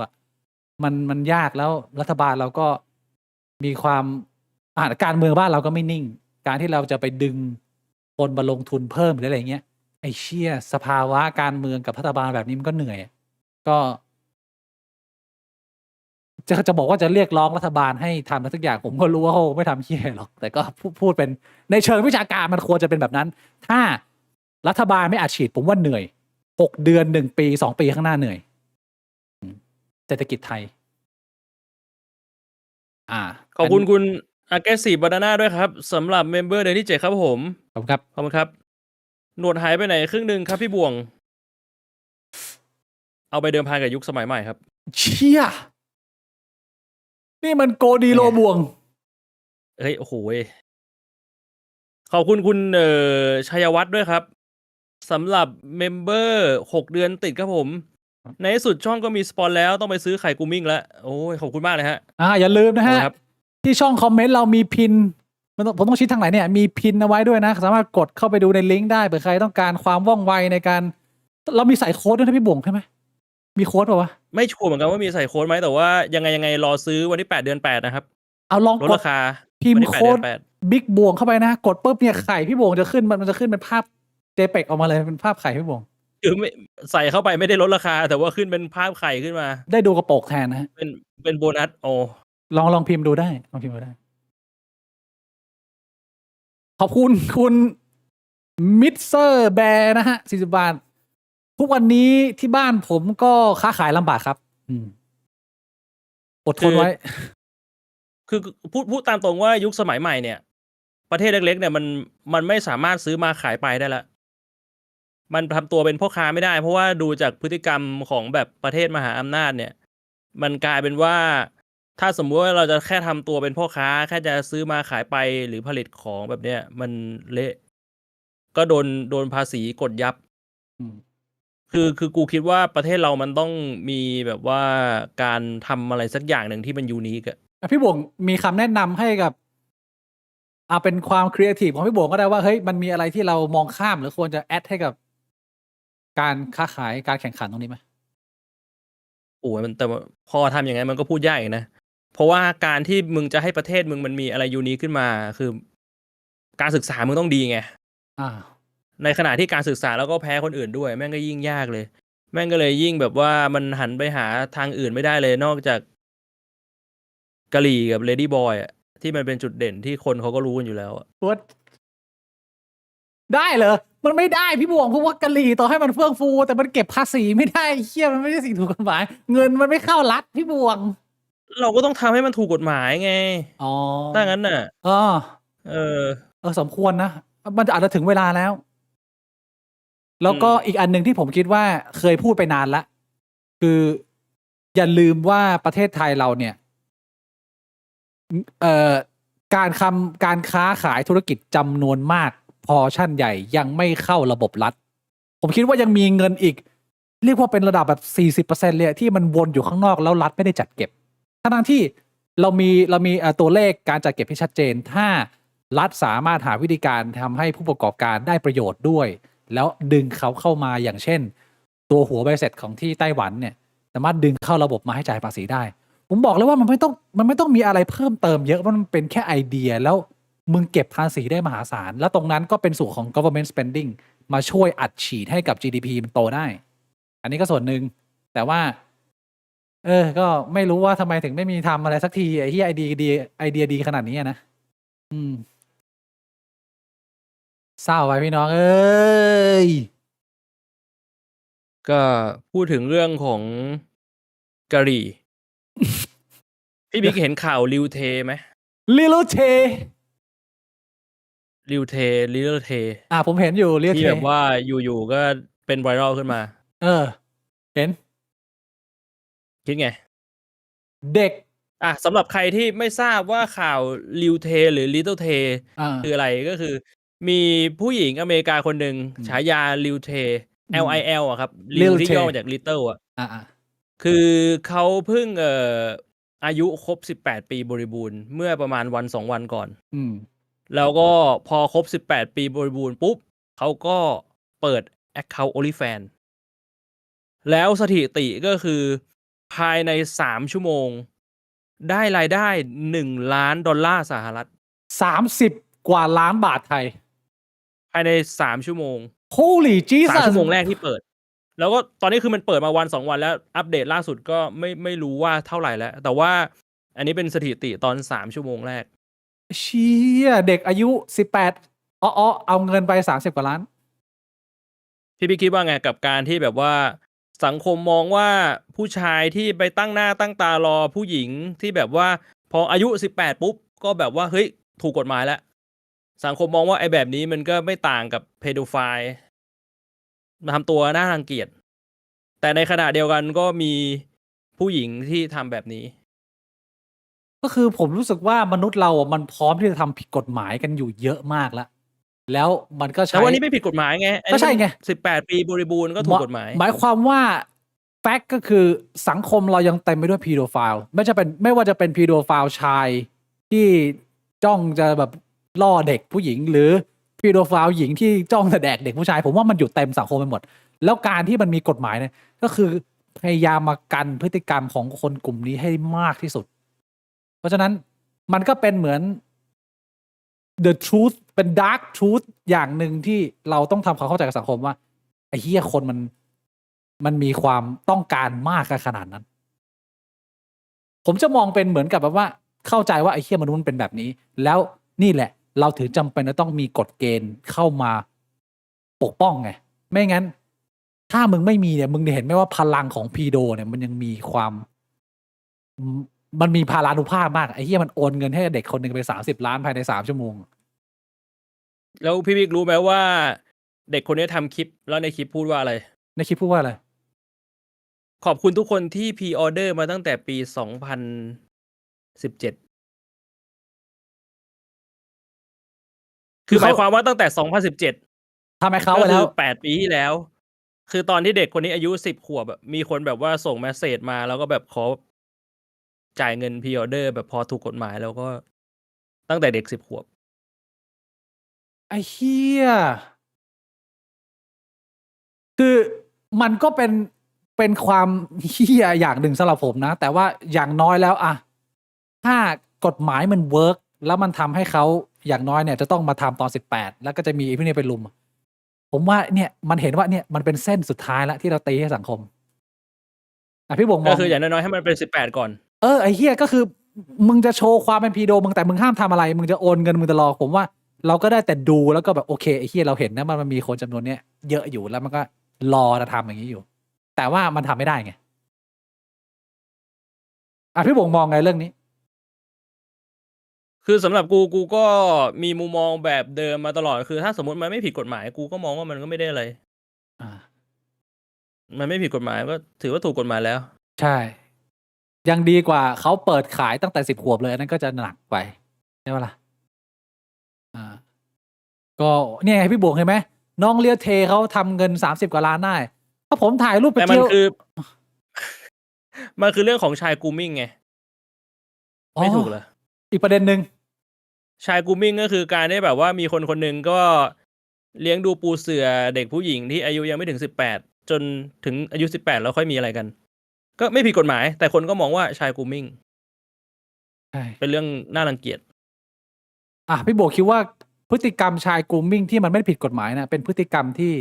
มันยากแล้วรัฐบาลเราก็มีความการเมืองบ้านเราก็ไม่นิ่ง การที่เราจะไปดึงคนมาลงทุนเพิ่มหรืออะไรเงี้ยไอ้เชี่ยสภาวะการเมืองกับรัฐบาลแบบนี้มันก็เหนื่อยก็ จะบอกว่าจะเรียกร้องรัฐบาลให้ทำอะไรสักอย่างผมก็รู้ว่าเขาไม่ทำเหี้ยหรอกแต่ก็พูดเป็นในเชิงวิชาการมันควรจะเป็นแบบนั้น ถ้ารัฐบาลไม่อัดฉีดผมว่าเหนื่อย6 เดือน1 ปี 2 ปีข้างหน้าเหนื่อยเศรษฐกิจไทยขอบคุณคุณ Aggressive Banana ด้วยครับสำหรับเมมเบอร์เดือนที่ 7 ครับผม ขอบคุณครับ ขอบคุณครับ หนวดหายไปไหนครึ่งหนึ่งครับพี่บ่วง เอาไปเดิมพันกับยุคสมัยใหม่ครับ เชี่ยนี่มันโกดีโลบวง เฮ้ย โอ้โหเว้ยขอบคุณคุณชัยวัฒน์ด้วยครับสำหรับเมมเบอร์6 เดือนติดครับผม ในที่สุดช่องก็มีสปอนแล้วต้องไปซื้อไข่กูมิ่งแล้ว โอ้ยขอบคุณมากเลยฮะ อย่าลืมนะฮะ ครับ ที่ช่องคอมเมนต์เรามีพินผมต้องชี้ทางไหนเนี่ยมีพินเอาไว้ด้วยนะ สามารถกดเข้าไปดูในลิงก์ได้เผื่อใครต้องการความว่องไวในการ เรามีใส่โค้ดด้วยนะพี่บ่วงใช่ไหมมีโค้ดป่าวะ ไม่ชัวร์เหมือนกันว่ามีใส่โค้ดไหมแต่ว่ายังไงรอซื้อวันที่8 เดือน 8 นะครับ เอาลอง ลด กด ราคา พิม วัน พ์ ที่8 โค้ เดื ด อน 8 บิ๊กบ่วงเข้าไปนะกดปุ๊บเนี่ยไข่พี่บ่วงจะขึ้นมันจะขึ้นเป็นภาพเจเปกออกมาเลยเป็นภาพไข่พี่บ่วง คือไม่ใส่เข้าไปไม่ได้ลดราคา แต่ว่าขึ้นเป็นภาพไข่ขึ้นมา ได้ดูกระโปรงแทนนะฮะ เป็นโบนัสโอ้ ลองพิมพ์ดูได้ลองพิมพ์ดูได้ ขอบคุณคุณมิสเซอร์แบร์นะฮะ40 บาททุกวันนี้ที่บ้านผมก็ค้าขายลำบากครับ อดทนไว้ คือพูดตามตรงว่ายุคสมัยใหม่เนี่ย ประเทศเล็กๆเนี่ยมันไม่สามารถซื้อมาขายไปได้ละมันทำตัวเป็นพ่อค้าไม่ได้ เพราะว่าดูจากพฤติกรรมของแบบประเทศมหาอำนาจเนี่ย มันกลายเป็นว่าถ้าสมมุติว่าเราจะแค่ทำตัวเป็นพ่อค้าแค่จะซื้อมาขายไปหรือผลิตของแบบเนี้ยมันเละก็โดนภาษีกดยับ อืม คือกูคิดว่าประเทศเรามันต้องมีแบบว่าการทำอะไรสักอย่างหนึ่งที่มันยูนิคอะ พี่บ่วงมีคำแนะนำให้กับเป็นความครีเอทีฟของพี่บ่วงก็ได้ว่าเฮ้ยมันมีอะไรที่เรามองข้ามหรือควรจะแอดให้กับ การค้าขายการแข่งขันตรงนี้ไหม โอ้ยมันแต่ว่าพอทำอย่างนั้นมันก็พูดยากอีกนะ เพราะว่าการที่มึงจะให้ประเทศมึงมันมีอะไรยูนิคขึ้นมาคือ การศึกษามึงต้องดีไง ในขณะที่การศึกษาแล้วก็แพ้คนอื่นด้วย แม่งก็ยิ่งยากเลย แม่งก็เลยยิ่งแบบว่ามันหันไปหาทางอื่นไม่ได้เลย นอกจากกะหรี่กับเลดี้บอยอ่ะที่มันเป็นจุดเด่นที่คนเขาก็รู้กันอยู่แล้วอะ What? ได้เหรอ มันไม่ได้พี่บ่วงเพราะว่ากะหรี่ต่อให้มันเฟื่องฟู แต่มันเก็บภาษีไม่ได้เชี่ยมันไม่ใช่สิ่งถูกกฎหมาย เงินมันไม่เข้ารัฐพี่บ่วง เราก็ต้องทำให้มันถูกกฎหมายไง อ๋อ ถ้างั้นน่ะ สมควรนะ มันอาจจะถึงเวลาแล้ว แล้วก็อีกอันหนึ่งที่ผมคิดว่าเคยพูดไปนานละคืออย่าลืมว่าประเทศไทยเราเนี่ยการค้าขายธุรกิจจำนวนมากพอชั่นใหญ่ยังไม่เข้าระบบรัฐ ผมคิดว่ายังมีเงินอีก เรียกว่าเป็นระดับแบบ 40% เลยที่มันวนอยู่ข้างนอกแล้วรัฐไม่ได้จัดเก็บทั้งที่เรามีตัวเลขการจัดเก็บที่ชัดเจน ถ้ารัฐสามารถหาวิธีการทำให้ผู้ประกอบการได้ประโยชน์ด้วย แล้วดึงเขาเข้ามาอย่างเช่น ตัวหัวบริษัทของที่ไต้หวันเนี่ยสามารถดึงเข้าระบบมาให้จ่ายภาษีได้ ผมบอกเลยว่ามันไม่ต้องมีอะไรเพิ่มเติมเยอะมันเป็นแค่ไอเดียแล้วมึงเก็บภาษีได้มหาศาลแล้วตรงนั้นก็เป็นส่วนของ government spending มาช่วยอัดฉีดให้กับ GDP มันโตได้ อันนี้ก็ส่วนหนึ่งแต่ว่าก็ไม่รู้ว่าทำไมถึงไม่มีทำอะไรสักทีไอ้ที่ไอเดียดีขนาดนี้นะเศร้าไปพี่น้องเอ้ย ก็พูดถึงเรื่องของกะหรี่ พี่บิ๊กเห็นข่าวลิวเทไหม Little T ลิวเทลิลเท ผมเห็นอยู่ Little ที่ T แบบว่าอยู่ๆก็เป็นไวรัลขึ้นมา เห็น คิดไง เด็ก สำหรับใครที่ไม่ทราบว่าข่าวลิวเทหรือ Little T คืออะไรก็คือ มีผู้หญิงอเมริกาคนหนึ่งฉายาลิวเท LIL อะครับลิวที่ย่อมาจาก Little อะคือเขาเพิ่งอายุครบ18 ปีบริบูรณ์เมื่อประมาณวัน2 วันก่อนแล้วก็พอครบ18 ปีบริบูรณ์ปุ๊บเขาก็เปิด Account OnlyFans แล้วสถิติก็คือภายใน3 ชั่วโมงได้รายได้$1 ล้านสหรัฐ30 กว่าล้านบาทไทย ภายใน3 ชั่วโมง Holy Jesus 3 ชั่วโมงแรกที่เปิด แล้วก็ตอนนี้คือมันเปิดมาวัน2 วันแล้วอัปเดตล่าสุดก็ไม่รู้ว่าเท่าไหร่แล้ว แต่ว่าอันนี้เป็นสถิติตอน3 ชั่วโมงแรก เชี่ยเด็กอายุ18เอาเงินไป30 กว่าล้าน พี่คิดว่าไงกับการที่แบบว่าสังคมมองว่าผู้ชายที่ไปตั้งหน้าตั้งตารอผู้หญิงที่แบบว่าพออายุ18ปุ๊บก็แบบว่าเฮ้ยถูกกฎหมายแล้วสังคมมองว่าไอ้แบบนี้มันก็ไม่ต่างกับเพโดไฟล์มาทำตัวน่ารังเกียจแต่ในขณะเดียวกันก็มีผู้หญิงที่ทำแบบนี้ ก็คือผมรู้สึกว่ามนุษย์เราอ่ะมันพร้อมที่จะทำผิดกฎหมายกันอยู่เยอะมากแล้วมันก็ แต่ ใช้ ว่านี่ไม่ผิดกฎหมายไงอัน ก็ นี้ ใช่ไง 18 ปีบริบูรณ์ก็ถูกกฎหมาย หมายความว่าแฟกต์ก็คือสังคมเรายังเต็มไปด้วยพีโดไฟล์ไม่ว่าจะเป็นพีโดไฟล์ชายที่จ้องจะแบบล่อเด็กผู้หญิงหรือพีโดไฟล์หญิงที่จ้องจะแดกเด็กผู้ชายผมว่ามันอยู่เต็มสังคมไปหมด แล้วการที่มันมีกฎหมายเนี่ยก็คือพยายามมากันพฤติกรรมของคนกลุ่มนี้ให้มากที่สุด เพราะฉะนั้นมันก็เป็นเหมือน the truth เป็น dark truth อย่างหนึ่งที่เราต้องทำความเข้าใจกับสังคมว่าไอ้เหี้ยคนมันมีความต้องการมากขนาดนั้น ผมจะมองเป็นเหมือนกับแบบว่าเข้าใจว่าไอ้เหี้ยมนุษย์มันเป็นแบบนี้ แล้วนี่แหละ เราถึงจำเป็นจะต้องมีกฎเกณฑ์เข้ามาปกป้องไง ไม่งั้น ถ้ามึงไม่มีเนี่ยมึงเห็นไหมว่าพลังของพีโดเนี่ยมันยังมีความมันมีพารานุภาพมากไอ้เหี้ยมันโอนเงินให้เด็กคนหนึ่งไป30 ล้านภายใน3 ชั่วโมง แล้วพี่บิ๊กรู้ไหมว่าเด็กคนนี้ทำคลิปแล้วในคลิปพูดว่าอะไร ในคลิปพูดว่าอะไร ขอบคุณทุกคนที่พรีออเดอร์มาตั้งแต่ปี 2017 คือหมายความว่าตั้งแต่ 2017 ทำไมเขา ก็ ไป คื แล้ อ ว 8 ปีที่แล้ว คือตอนที่เด็กคนนี้อายุ 10 ขวบอะมีคนแบบว่าส่งเมสเสจมาแล้วก็แบบขอจ่ายเงินพรีออเดอร์แบบพอถูกกฎหมายแล้วก็ตั้งแต่เด็ก 10 ขวบ ไอ้เหี้ยคือมันก็เป็นความเหี้ยอย่างหนึ่งสำหรับผมนะ แต่ว่าอย่างน้อยแล้วอะถ้ากฎหมายมันเวิร์กแล้วมันทำให้เขาอย่างน้อยเนี่ยจะต้องมาทำตอน18แล้วก็จะมีไอ้พวกนี้ไปลุม ผมว่าเนี่ยมันเห็นว่าเนี่ยมันเป็นเส้นสุดท้ายแล้วที่เราตีให้สังคมอ่ะพี่บงม ก็ อง คืออย่างน้อยๆให้มันเป็น 18 ก่อน ไอ้เฮียก็คือมึงจะโชว์ความเป็นพีโดมึงแต่มึงห้ามทำอะไร มึงจะโอนเงินมึงจะรอผมว่าเราก็ได้แต่ดูแล้วก็แบบโอเคไอ้เฮียเราเห็นนะมันมีคนจำนวนเนี้ยเยอะอยู่แล้วมันก็รอจะทำอย่างนี้อยู่ แต่ว่ามันทำไม่ได้ไงอ่ะพี่บงมองไงเรื่องนี้ คือสำหรับกูก็มีมุมมองแบบเดิมมาตลอดคือถ้าสมมติมันไม่ผิดกฎหมายกูก็มองว่ามันก็ไม่ได้อะไร อ่า มันไม่ผิดกฎหมายก็ถือว่าถูกกฎหมายแล้ว ใช่ ยังดีกว่าเขาเปิดขายตั้งแต่10 ขวบเลยอันนั้นก็จะหนักไปใช่ไหมล่ะอ่า ก็เนี่ยไงพี่บวกเห็นไหมน้องเลียเทเขาทำเงิน30 กว่าล้านได้ถ้าผมถ่ายรูปไป แต่มัน เที่ยว คือ มันคือเรื่องของชายกูมิ่งไง อ๋อ ไม่ถูกเหรอ อีกประเด็นหนึ่ง ชายกูมิ่งก็คือการได้แบบว่ามีคนคนหนึ่งก็เลี้ยงดูปูเสือเด็กผู้หญิงที่อายุยังไม่ถึง18จนถึงอายุ18แล้วค่อยมีอะไรกัน ก็ไม่ผิดกฎหมาย แต่คนก็มองว่าชายกูมิ่ง ใช่ เป็นเรื่องน่ารังเกียจ อ่ะพี่โบคิดว่าพฤติกรรมชายกรูมมิ่งที่มันไม่ได้ผิดกฎหมายนะเป็นพฤติกรรมที่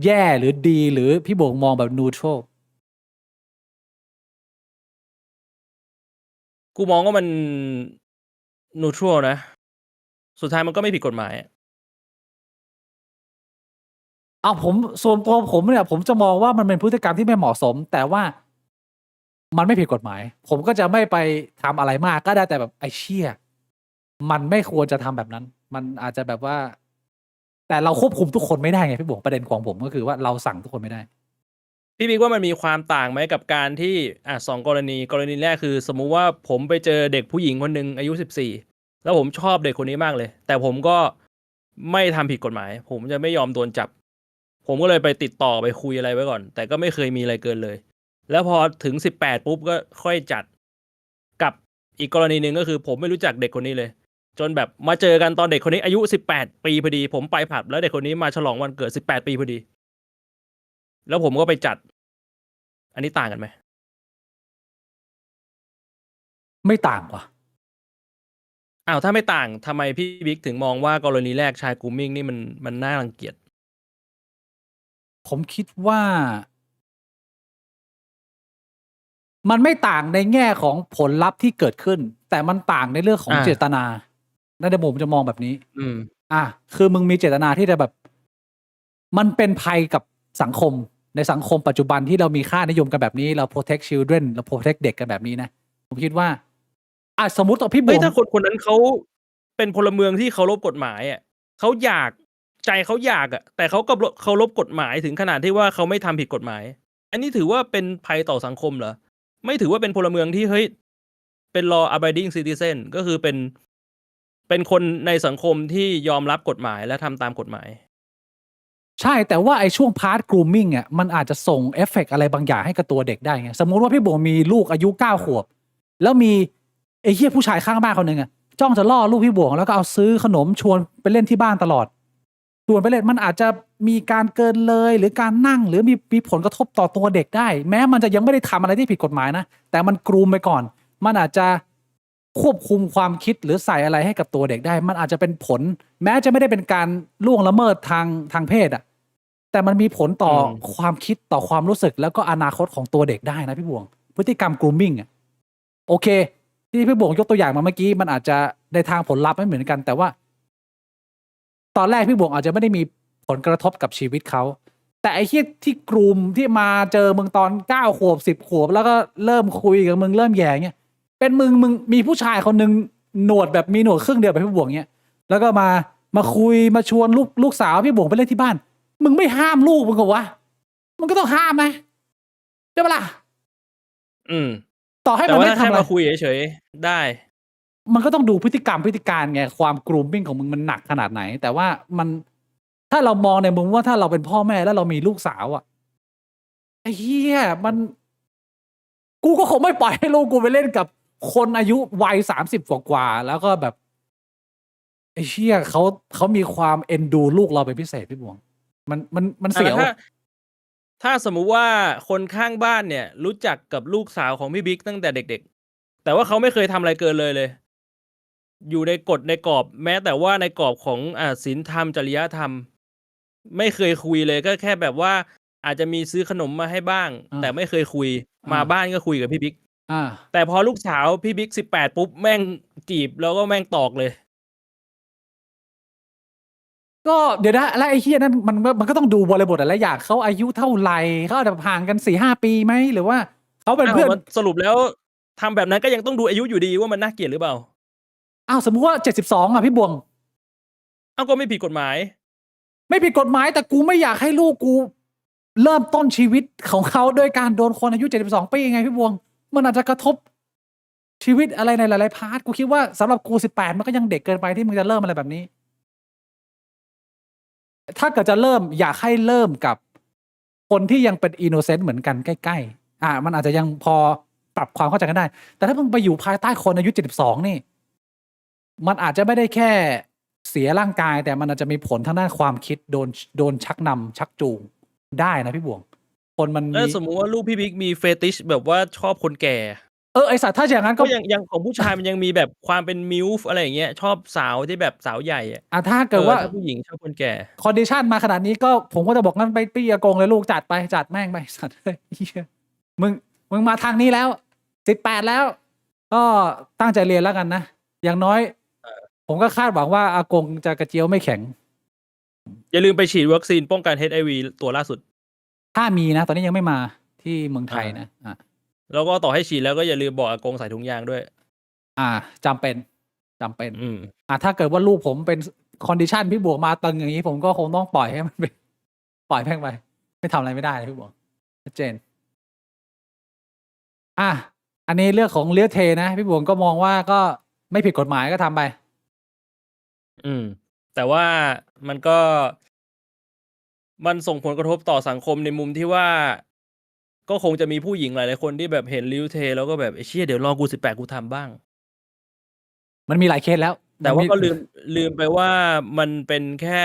แย่หรือดีหรือพี่โบมองแบบนูทรัล กูมองว่ามันนูทรัลนะ สุดท้ายมันก็ไม่ผิดกฎหมาย เอาผมส่วนตัวผมเนี่ยผมจะมองว่ามันเป็นพฤติกรรมที่ไม่เหมาะสม แต่ว่ามันไม่ผิดกฎหมาย ผมก็จะไม่ไปทำอะไรมากก็ได้แต่แบบไอ้เชี่ยมันไม่ควรจะทำแบบนั้น มันอาจจะแบบว่า แต่เราควบคุมทุกคนไม่ได้ไงพี่บวกประเด็นของผมก็คือว่าเราสั่งทุกคนไม่ได้ พี่บิ๊กว่ามันมีความต่างไหมกับการที่2 กรณีแรกคือ สมมุติว่าผมไปเจอเด็กผู้หญิงคนหนึ่งอายุ14แล้วผมชอบเด็กคนนี้มากเลย แต่ผมก็ไม่ทำผิดกฎหมาย ผมจะไม่ยอมโดนจับ ผมก็เลยไปติดต่อไปคุยอะไรไว้ก่อน แต่ก็ไม่เคยมีอะไรเกินเลย แล้วพอถึง18ปุ๊บก็ค่อยจัดกับอีกกรณีหนึ่งก็คือ ผมไม่รู้จักเด็กคนนี้เลย จนแบบมาเจอกันตอนเด็กคนนี้อายุ18 ปีพอดี ผมไปผับแล้วเด็กคนนี้มาฉลองวันเกิด18 ปีพอดี แล้วผมก็ไปจัด อันนี้ต่างกันไหม ไม่ต่างว่ะ ถ้าไม่ต่างทำไมพี่บิ๊กถึงมองว่ากรณีแรกชายกูมิ่งนี่มันน่ารังเกียจ ผมคิดว่า มันไม่ต่างในแง่ของผลลัพธ์ที่เกิดขึ้น แต่มันต่างในเรื่องของเจตนาในมุมจะมองแบบนี้ คือมึงมีเจตนาที่จะแบบ มันเป็นภัยกับสังคมในสังคมปัจจุบันที่เรามีค่านิยมกันแบบนี้เรา protect children เรา protect เด็กกันแบบนี้นะ ผมคิดว่าสมมติพี่บ เฮ้ วย ง ถ้าคนนั้นเขาเป็นพลเมืองที่เคารพกฎหมายอ่ะเขาอยากใจเขาอยากอ่ะแต่เขาก็เคารพกฎหมายถึงขนาดที่ว่าเขาไม่ทำผิดกฎหมาย อันนี้ถือว่าเป็นภัยต่อสังคมเหรอไม่ถือว่าเป็นพลเมืองที่เฮ้ยเป็น law abiding citizen ก็คือเป็นคนในสังคมที่ยอมรับกฎหมายและทำตามกฎหมาย ใช่แต่ว่าไอ้ช่วงพาร์ท grooming อ่ะมันอาจจะส่งเอฟเฟกต์อะไรบางอย่างให้กับตัวเด็กได้ไงสมมุติว่าพี่บวงมีลูกอายุ9 ขวบ แล้วมีไอ้เหี้ยผู้ชายข้างบ้านคนหนึ่งอ่ะจ้องจะล่อลูกพี่บวงแล้วก็เอาซื้อขนมชวนไปเล่นที่บ้านตลอดชวนไปเล่นมันอาจจะมีการเกินเลยหรือการนั่งหรือมีผลกระทบต่อตัวเด็กได้ แม้มันจะยังไม่ได้ทำอะไรที่ผิดกฎหมายนะแต่มันกรูมไปก่อน มันอาจจะควบคุมความคิดหรือใส่อะไรให้กับตัวเด็กได้ มันอาจจะเป็นผล แม้จะไม่ได้เป็นการล่วงละเมิดทางเพศอ่ะแต่มันมีผลต่อความคิดต่อความรู้สึกแล้วก็อนาคตของตัวเด็กได้นะพี่บวง พฤติกรรม grooming อ่ะโอเค ที่พี่บวงยกตัวอย่างมาเมื่อกี้มันอาจจะในทางผลลัพธ์ไม่เหมือนกัน แต่ว่า ตอนแรกพี่บวงอาจจะไม่ได้มีผลกระทบกับชีวิตเขาแต่ไอ้ที่กลุ่มที่มาเจอมึงตอน9 ขวบ10 ขวบแล้วก็เริ่มคุยกับมึงเริ่มแย่เงี้ยเป็นมึงมีผู้ชายคนนึงหนวดแบบมีหนวดครึ่งเดียวแบบพี่บวงเงี้ยแล้วก็มาคุยมาชวนลูกสาวพี่บวงไปเล่นที่บ้านมึงไม่ห้ามลูกมึงเหรอวะมึงก็ต้องห้ามไหมใช่ปะล่ะต่อให้มันไม่ทำอะไร แค่มาคุยเฉยๆได้ มันก็ต้องดูพฤติการไงความกรูมมิ่งของมึงมันหนักขนาดไหน แต่ว่ามันถ้าเรามองในมุมว่าถ้าเราเป็นพ่อแม่แล้วเรามีลูกสาวอ่ะไอ้เหี้ยมันกูก็คงไม่ปล่อยให้ลูกกูไปเล่นกับคนอายุวัย30 กว่าแล้วก็แบบไอ้เหี้ยเขามีความเอ็นดูลูกเราเป็นพิเศษพี่บวงมันเสียว ถ้าสมมุติว่าคนข้างบ้านเนี่ย รู้จักกับลูกสาวของพี่บิ๊กตั้งแต่เด็กๆแต่ว่าเขาไม่เคยทำอะไรเกินเลย อยู่ในกฎในกรอบ แม้แต่ว่าในกรอบของศีลธรรมจริยธรรม ไม่เคยคุยเลยก็แค่แบบว่าอาจจะมีซื้อขนมมาให้บ้าง แต่ไม่เคยคุยมาบ้านก็คุยกับพี่บิ๊กแต่พอลูกสาวพี่บิ๊ก18ปุ๊บแม่งจีบแล้วก็แม่งตอกเลย ก็เดี๋ยวนะแล้วไอ้เฮียนั้นมันก็ต้องดูบริบทอะไรอย่างเขาอายุเท่าไหร่เขาอาจจะห่างกัน4-5 ปีไหมหรือว่าเขาเป็นเพื่อน สรุปแล้วทำแบบนั้นก็ยังต้องดูอายุอยู่ดีว่ามันน่าเกลียดหรือเปล่าสมมุติว่า72อ่ะพี่บวงก็ไม่ผิดกฎหมาย ไม่ผิดกฎหมายแต่กูไม่อยากให้ลูกกูเริ่มต้นชีวิตของเขาด้วยการโดนคนอายุ72 ปีไงพี่บวงมันอาจจะกระทบชีวิตอะไรในหลายๆพาร์ทกูคิดว่าสำหรับกู18มันก็ยังเด็กเกินไปที่มึงจะเริ่มอะไรแบบนี้ถ้าเกิดจะเริ่มอยากให้เริ่มกับคนที่ยังเป็นอินโนเซนต์เหมือนกันใกล้ๆมันอาจจะยังพอปรับความเข้าใจกันได้แต่ถ้ามึงไปอยู่ภายใต้คนอายุ72นี่มันอาจจะไม่ได้แค่เสียร่างกายแต่มันอาจจะมีผลทางด้านความคิดโดนชักนำชักจูงได้นะพี่บวงคนมันมีแล้วสมมุติว่าลูกพี่บิ๊กมีเฟติชแบบว่าชอบคนแก่ไอสัตว์ถ้าอย่างนั้นก็ยังของผู้ชายมันยังมีแบบความเป็นมิลฟ์อะไรอย่างเงี้ยชอบสาวที่แบบสาวใหญ่ถ้าเกิดว่าถ้าผู้หญิงชอบคนแก่คอนดิชันมาขนาดนี้ก็ผมก็จะบอกงั้นไปปี้อากงเลยลูกจัดแม่งไปสัตว์เลยมึงมาทางนี้แล้ว18แล้วก็ตั้งใจเรียนแล้วกันนะอย่างน้อยผมก็คาดหวังว่าอากงจะกระเจียวไม่แข็งอย่าลืมไปฉีดวัคซีนป้องกัน HIV ตัวล่าสุดถ้ามีนะตอนนี้ยังไม่มาที่เมืองไทยนะแล้วก็ต่อให้ฉีดแล้วก็อย่าลืมบอกอากงใส่ถุงยางด้วยจำเป็นถ้าเกิดว่าลูกผมเป็นคอนดิชันพี่บวกมาตึงอย่างนี้ผมก็คงต้องปล่อยให้มันไปปล่อยแม่งไปไม่ทำอะไรไม่ได้พี่บวกชัดเจนอันนี้เรื่องของเลี้ยเทนะพี่บวงก็มองว่าก็ไม่ผิดกฎหมายก็ทำไปแต่ว่ามันส่งผลกระทบต่อสังคมในมุมที่ว่าก็คงจะมีผู้หญิงหลายๆคนที่แบบเห็นลิ้วเทแล้วก็แบบไอ้เชี่ยเดี๋ยวรอกู18กูทำบ้างมันมีหลายเคสแล้วแต่ว่าก็ลืมไปว่ามันเป็นแค่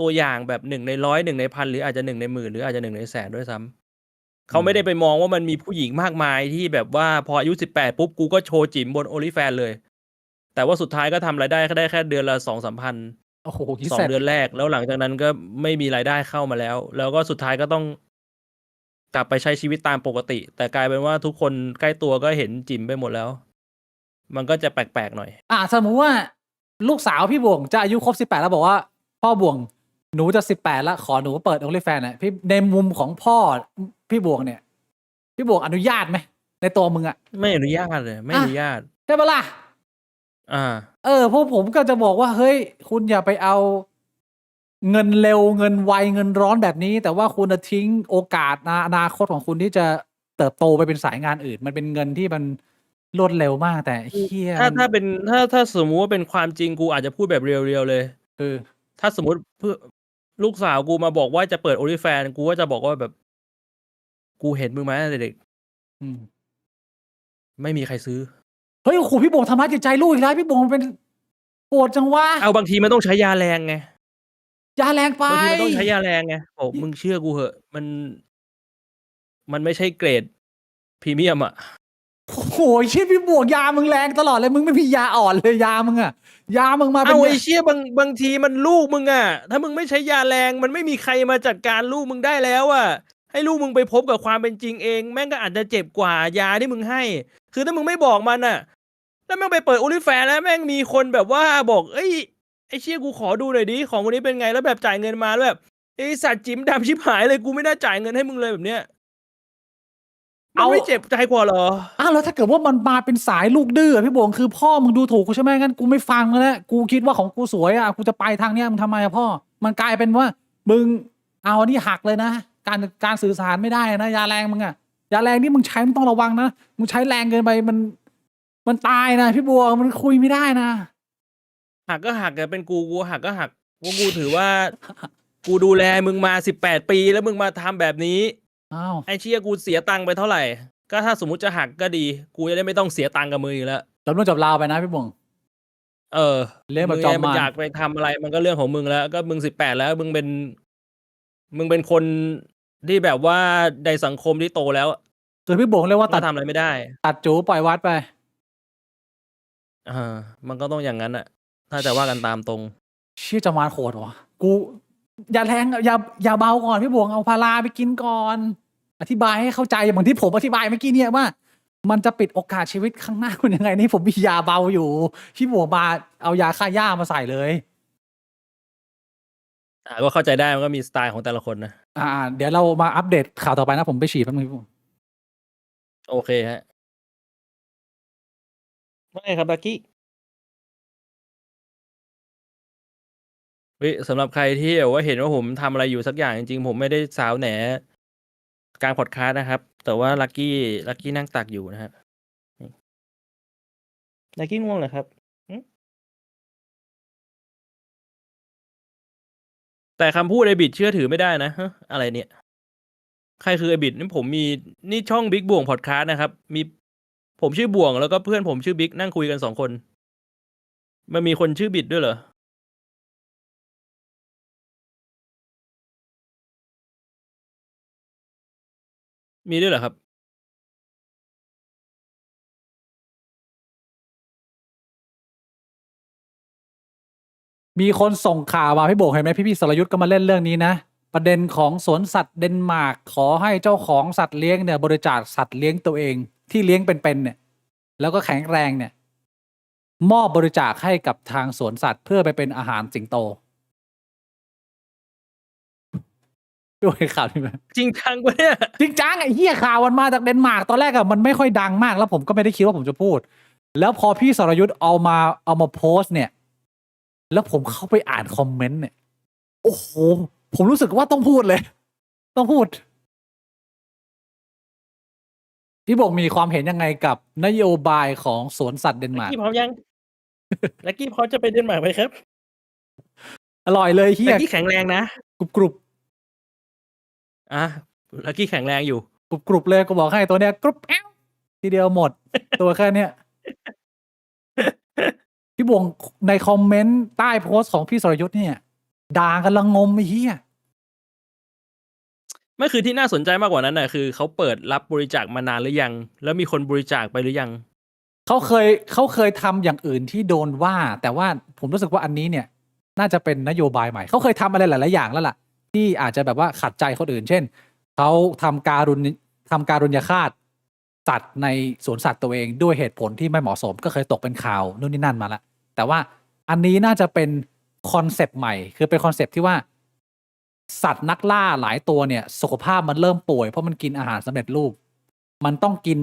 ตัวอย่างแบบ1 ใน 100 1 ใน 1,000หรืออาจจะ1 ใน 10,000หรืออาจจะ1 ใน 100,000ด้วยซ้ำเขาไม่ได้ไปมองว่ามันมีผู้หญิงมากมายที่แบบว่าพออายุ18ปุ๊บกูก็โชว์จิ๋มบน OnlyFans เลยแต่ว่าสุดท้ายก็ทำรายได้ได้แค่เดือนละ 2-3 พัน โอ้โหคิด สอง เสร็จ เดือนแรกแล้วหลังจากนั้นก็ไม่มีรายได้เข้ามาแล้ว แล้วก็สุดท้ายก็ต้องกลับไปใช้ชีวิตตามปกติ แต่กลายเป็นว่าทุกคนใกล้ตัวก็เห็นจิ๋มไปหมดแล้ว มันก็จะแปลกๆหน่อย สมมุติว่าลูกสาวพี่บวงจะอายุครบ18แล้วบอกว่าพ่อบวงหนูจะ18แล้วขอหนูเปิด OnlyFans น่ะพี่ในมุมของพ่อพี่บวงเนี่ยพี่บวงอนุญาตไหมในตัวมึงอ่ะ ไม่อนุญาตเลยไม่อนุญาต ใช่ปะล่ะ พวกผมก็จะบอกว่าเฮ้ยคุณอย่าไปเอาเงินเร็วเงินไวเงินร้อนแบบนี้ แต่ว่าคุณจะทิ้งโอกาสอนาคตของคุณที่จะเติบโตไปเป็นสายงานอื่น มันเป็นเงินที่มันรวดเร็วมากแต่เฮีย ถ้าเป็นถ้าสมมุติว่าเป็นความจริงกูอาจจะพูดแบบเรียวๆเลย คือ ถ้าสมมติเพื่อลูกสาวกูมาบอกว่าจะเปิด OnlyFans กูก็จะบอกว่าแบบ กูเห็นมึงมาตั้งแต่เด็ก อืม ไม่มีใครซื้อ เฮ้ยโอ้โหพี่บงทำร้ายจิตใจลูกอีกแล้วพี่บงเป็นโกรธจังวะ เอาบางทีมันต้องใช้ยาแรงไง ยาแรงไป บางทีมันต้องใช้ยาแรงไงบอกมึงเชื่อกูเหอะ มันไม่ใช่เกรดพรีเมียมอ่ะ โอ้โหเชี่ยพี่บวกยามึงแรงตลอดเลยมึงไม่มียาอ่อนเลยยามึงอะยามึงมาเป็น เอาไอ้เชี่ยบางทีมันลูกมึงอ่ะ ถ้ามึงไม่ใช้ยาแรงมันไม่มีใครมาจัดการลูกมึงได้แล้วอ่ะ ให้ลูกมึงไปพบกับความเป็นจริงเอง แม่งก็อาจจะเจ็บกว่ายาที่มึงให้ คือถ้ามึงไม่บอกมันอ่ะ แล้วแม่งไปเปิด OnlyFans แล้วแม่งมีคนแบบว่าบอกเอ้ยไอ้เชี่ยกูขอดูหน่อยดิของวันนี้เป็นไงแล้วแบบจ่ายเงินมาแล้วแบบไอ้สัตว์จิ้มดำชิบหายเลยกูไม่ได้จ่ายเงินให้มึงเลยแบบเนี้ยมันไม่เจ็บใจกว่าเหรอ แล้วถ้าเกิดว่ามันมาเป็นสายลูกดื้อพี่บงคือพ่อมึงดูถูกกูใช่ไหมงั้นกูไม่ฟังแล้วกูคิดว่าของกูสวยกูจะไปทางเนี้ยมึงทำไมพ่อมันกลายเป็นว่ามึงเอาอันนี้หักเลยนะการสื่อสารไม่ได้นะยาแรงมึงยาแรงนี่มึงใช้มึงต้องระวังนะมึงใช้แรงเกินไปมันตายนะพี่บัวมันคุยไม่ได้นะ หักก็หักเป็นกูหักก็หักว่ากูถือว่า กูดูแลมึงมา18 ปีแล้วมึงมาทำแบบนี้ไอ้เชี่ยกูเสียตังค์ไปเท่าไหร่ก็ถ้าสมมุติจะหักก็ดีกูจะได้ไม่ต้องเสียตังค์กับมืออีกแล้ว จบเรื่องจบราวไปนะพี่บงเรื่องแบบจอม มึงอยากไปทำอะไรมันก็เรื่องของมึงแล้วก็มึง18แล้วมึงเป็นคนที่แบบว่าในสังคมที่โตแล้วคือพี่บงเรียกว่าตัด ทำอะไรไม่ได้ ตัดจูปล่อยวัดไป มันก็ต้องอย่างนั้นอะถ้าจะว่ากันตามตรง เชี่ยจะมาโคตรวะกูอย่าแรงอย่าเบาก่อนพี่บวงเอาพาราไปกินก่อน อธิบายให้เข้าใจเหมือนที่ผมอธิบายเมื่อกี้เนี่ยว่า มันจะปิดโอกาสชีวิตข้างหน้าคุณยังไงนี่ผมมียาเบาอยู่พี่บวงมาเอายาฆ่าหญ้ามาใส่เลย ก็เข้าใจได้มันก็มีสไตล์ของแต่ละคนนะเดี๋ยวเรามาอัปเดตข่าวต่อไปนะผมไปฉีดแป๊บนึงพี่บวง โอเคฮะไม่ครับลักกี้สำหรับใครที่แบบว่าเห็นว่าผมทำอะไรอยู่สักอย่างจริงๆผมไม่ได้สาวแหนกลางพอดคาสต์นะครับ แต่ว่าลักกี้นั่งตักอยู่นะครับลักกี้ง่วงเหรอครับแต่คำพูดไอบิดเชื่อถือไม่ได้นะอะไรเนี่ยใครคือไอบิดนี่ผมมีนี่ช่องบิ๊กบ่วงพอดคาสต์นะครับมีผมชื่อบ่วงแล้วก็เพื่อนผมชื่อบิ๊กนั่งคุยกัน2 คนมันมีคนชื่อบิดด้วยเหรอมีด้วยเหรอครับมีคนส่งข่าวมาพี่โบกเห็นไหมพี่สรยุทธ์ก็มาเล่นเรื่องนี้นะประเด็นของสวนสัตว์เดนมาร์กขอให้เจ้าของสัตว์เลี้ยงเนี่ยบริจาคสัตว์เลี้ยงตัวเองที่เลี้ยงเป็นๆเนี่ยแล้วก็แข็งแรงเนี่ยมอบบริจาคให้กับทางสวนสัตว์เพื่อไปเป็นอาหารสิงโตด้วยข่าวนี้ไหม จริงจังปะเนี่ย จริงจังไอ้เหี้ยข่าวมันมาจากเดนมาร์กตอนแรกมันไม่ค่อยดังมากแล้วผมก็ไม่ได้คิดว่าผมจะพูดแล้วพอพี่สรยุทธ์เอามาโพสต์เนี่ยแล้วผมเข้าไปอ่านคอมเมนต์เนี่ยโอ้โหผมรู้สึกว่าต้องพูดเลยต้องพูดพี่บอกมีความเห็นยังไงกับนโยบายของสวนสัตว์เดนมาร์ก ลักกี้พร้อมยัง ลักกี้พร้อมจะไปเดนมาร์กไหมครับ อร่อยเลยเฮี ลั ย กกี้แข็งแรงนะ กรุบ ลักกี้แข็งแรงอยู่ กรุบเลยก็บอกให้ตัวเนี้ยกรุบแอ้วทีเดียวหมด ตัวแค่เนี้ยพี่บวงในคอมเมนต์ใต้โพสต์ของพี่สรยุทธ์เนี่ยด่ากันละงมไอ้เหี้ย ไม่คือที่น่าสนใจมากกว่านั้นน่ะคือเขาเปิดรับบริจาคมานานหรือยัง แล้วมีคนบริจาคไปหรือยังเขาเคยทำอย่างอื่นที่โดนว่า แต่ว่าผมรู้สึกว่าอันนี้เนี่ย น่าจะเป็นนโยบายใหม่เขาเคยทำอะไรหลายๆอย่างแล้วล่ะที่อาจจะแบบว่าขัดใจคนอื่น เช่นเขาทำการุญยฆาตสัตว์ในสวนสัตว์ตัวเองด้วยเหตุผลที่ไม่เหมาะสมก็เคยตกเป็นข่าวนู่นนี่นั่นมาแล้วแต่ว่าอันนี้น่าจะเป็นคอนเซปต์ใหม่คือเป็นคอนเซปต์ที่ว่าสัตว์นักล่าหลายตัวเนี่ยสุขภาพมันเริ่มป่วยเพราะมันกินอาหารสำเร็จรูปมันต้องกิน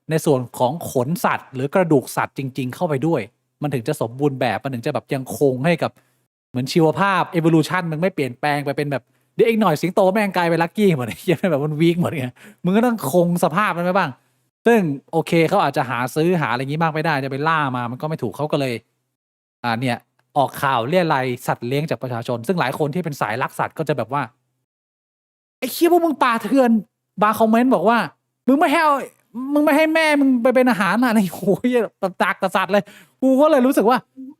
ในส่วนของขนสัตว์หรือกระดูกสัตว์จริงๆเข้าไปด้วยมันถึงจะสมบูรณ์แบบมันถึงจะแบบยังคงให้กับเหมือนชีวภาพ evolution มันไม่เปลี่ยนแปลงไปเป็นแบบเดี๋ยวอีกหน่อยสิงโตแม่งกลายเป็นลักกี้หมดเลยยังแบบมันวีคหมดเลยมึงก็ต้องคงสภาพมันไว้บ้างซึ่งโอเคเขาอาจจะหาซื้อหาอะไรอย่างนี้มากไม่ได้จะไปล่ามามันก็ไม่ถูกเขาก็เลยเนี่ยออกข่าวเรียรัยสัตว์เลี้ยงจากประชาชนซึ่งหลายคนที่เป็นสายรักสัตว์ก็จะแบบว่าไอ้เชี่ยพวกมึงป่าเถื่อนบางคอมเมนต์บอกว่ามึงไม่ให้แม่มึงไปเป็นอาหารอะไรโอ้ยตากตะสัตว์เลยกูก็เลยรู้สึกว่า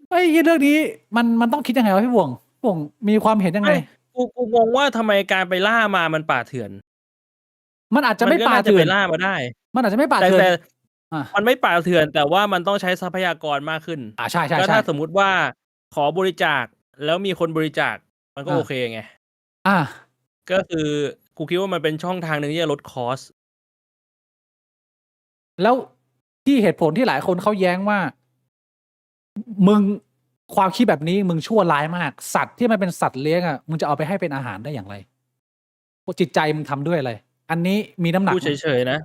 เฮ้ยเรื่องนี้มันต้องคิดยังไงวะพี่บ่วงมีความเห็นยังไง กูงงว่าทำไมการไปล่ามามันป่าเถื่อน มันอาจจะไม่ ก็ ป่า น่าจะ เถื่ ไป อน ล่ามาได้ มันอาจจะไม่ป่า แต่ เถื่อน แต่ อ่า มันไม่ป่าเถื่อน แต่ว่ามันต้องใช้ทรัพยากรมากขึ้น ใช่ใช่ ก็ ใช่ ถ้าสมมุติว่าขอบริจาคแล้วมีคนบริจาคมันก็โอเคไง ก็คือกูคิดว่ามันเป็นช่องทางหนึ่งที่จะลดคอส แล้วที่เหตุผลที่หลายคนเขาแย้งว่า มึงความคิดแบบนี้มึงชั่วร้ายมาก สัตว์ที่มันเป็นสัตว์เลี้ยงอ่ะมึงจะเอาไปให้เป็นอาหารได้อย่างไรจิตใจมึงทำด้วยอะไรอันนี้มีน้ำหนัก กูเฉยๆนะ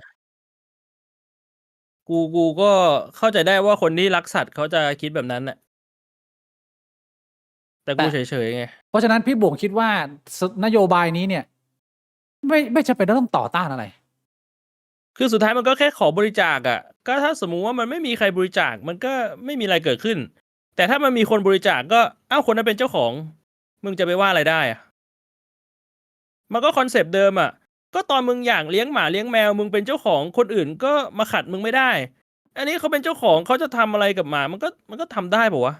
กูก็เข้าใจได้ว่าคนที่รักสัตว์เขาจะคิดแบบนั้นน่ะ แต่กูเฉยๆไง เพราะฉะนั้นพี่บ่วงคิดว่านโยบายนี้เนี่ย ไม่จำเป็นต้องต่อต้านอะไร คือสุดท้ายมันก็แค่ขอบริจาคอ่ะ ก็ถ้าสมมุติว่ามันไม่มีใครบริจาคมันก็ไม่มีอะไรเกิดขึ้น แต่ถ้ามันมีคนบริจาคก็คนนั้นเป็นเจ้าของ มึงจะไปว่าอะไรได้อ่ะ มันก็คอนเซปต์เดิมอ่ะ ก็ตอนมึงอยากเลี้ยงหมาเลี้ยงแมวมึงเป็นเจ้าของคนอื่นก็มาขัดมึงไม่ได้ อันนี้เขาเป็นเจ้าของเขาจะทำอะไรกับหมามันก็ทำได้ป่ะวะ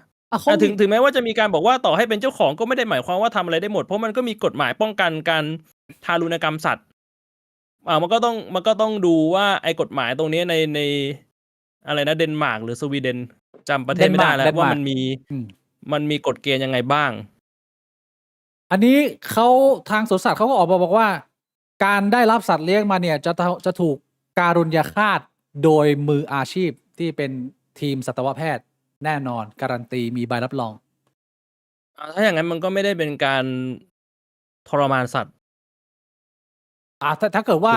ถึงแม้ว่าจะมีการบอกว่าต่อให้เป็นเจ้าของก็ไม่ได้หมายความว่าทำอะไรได้หมดเพราะมันก็มีกฎหมายป้องกันการทารุณกรรมสัตว์มันก็ต้องดูว่าไอ้กฎหมายตรงนี้ในอะไรนะเดนมาร์กหรือสวีเดนจำประเทศไม่ได้แล้วว่ามันมีกฎเกณฑ์ยังไงบ้าง อันนี้เขาทางสวนสัตว์เขาก็ออกมาบอกว่า การได้รับสัตว์เลี้ยงมาเนี่ยจะถูกการุญยฆาตโดยมืออาชีพที่เป็นทีมสัตวแพทย์แน่นอนการันตีมีใบรับรองถ้าอย่างนั้นมันก็ไม่ได้เป็นการทรมานสัตว์ถ้าเกิดว่า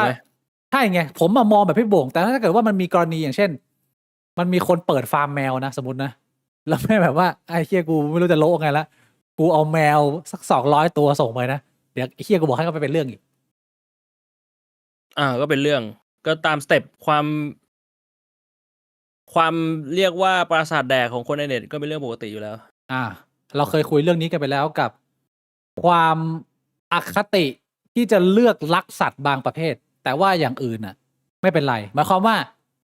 ใช่ไงผมมามองแบบพี่โบ่งแต่ถ้าเกิดว่ามันมีกรณีอย่างเช่นมันมีคนเปิดฟาร์มแมวนะสมมตินะแล้วไม่แบบว่าไอ้เฮียกูไม่รู้จะโลกไงละกูเอาแมวสัก200 ตัวส่งไปนะเดี๋ยวไอ้เฮียกูบอกให้เขาไปเป็นเรื่องอีกก็เป็นเรื่องก็ตามสเต็ปความเรียกว่าปราสาทแดกของคนในเน็ตก็เป็นเรื่องปกติอยู่แล้วเราเคยคุยเรื่องนี้กันไปแล้วกับความอคติที่จะเลือกลักสัตว์บางประเภทแต่ว่าอย่างอื่นน่ะไม่เป็นไรหมายความว่า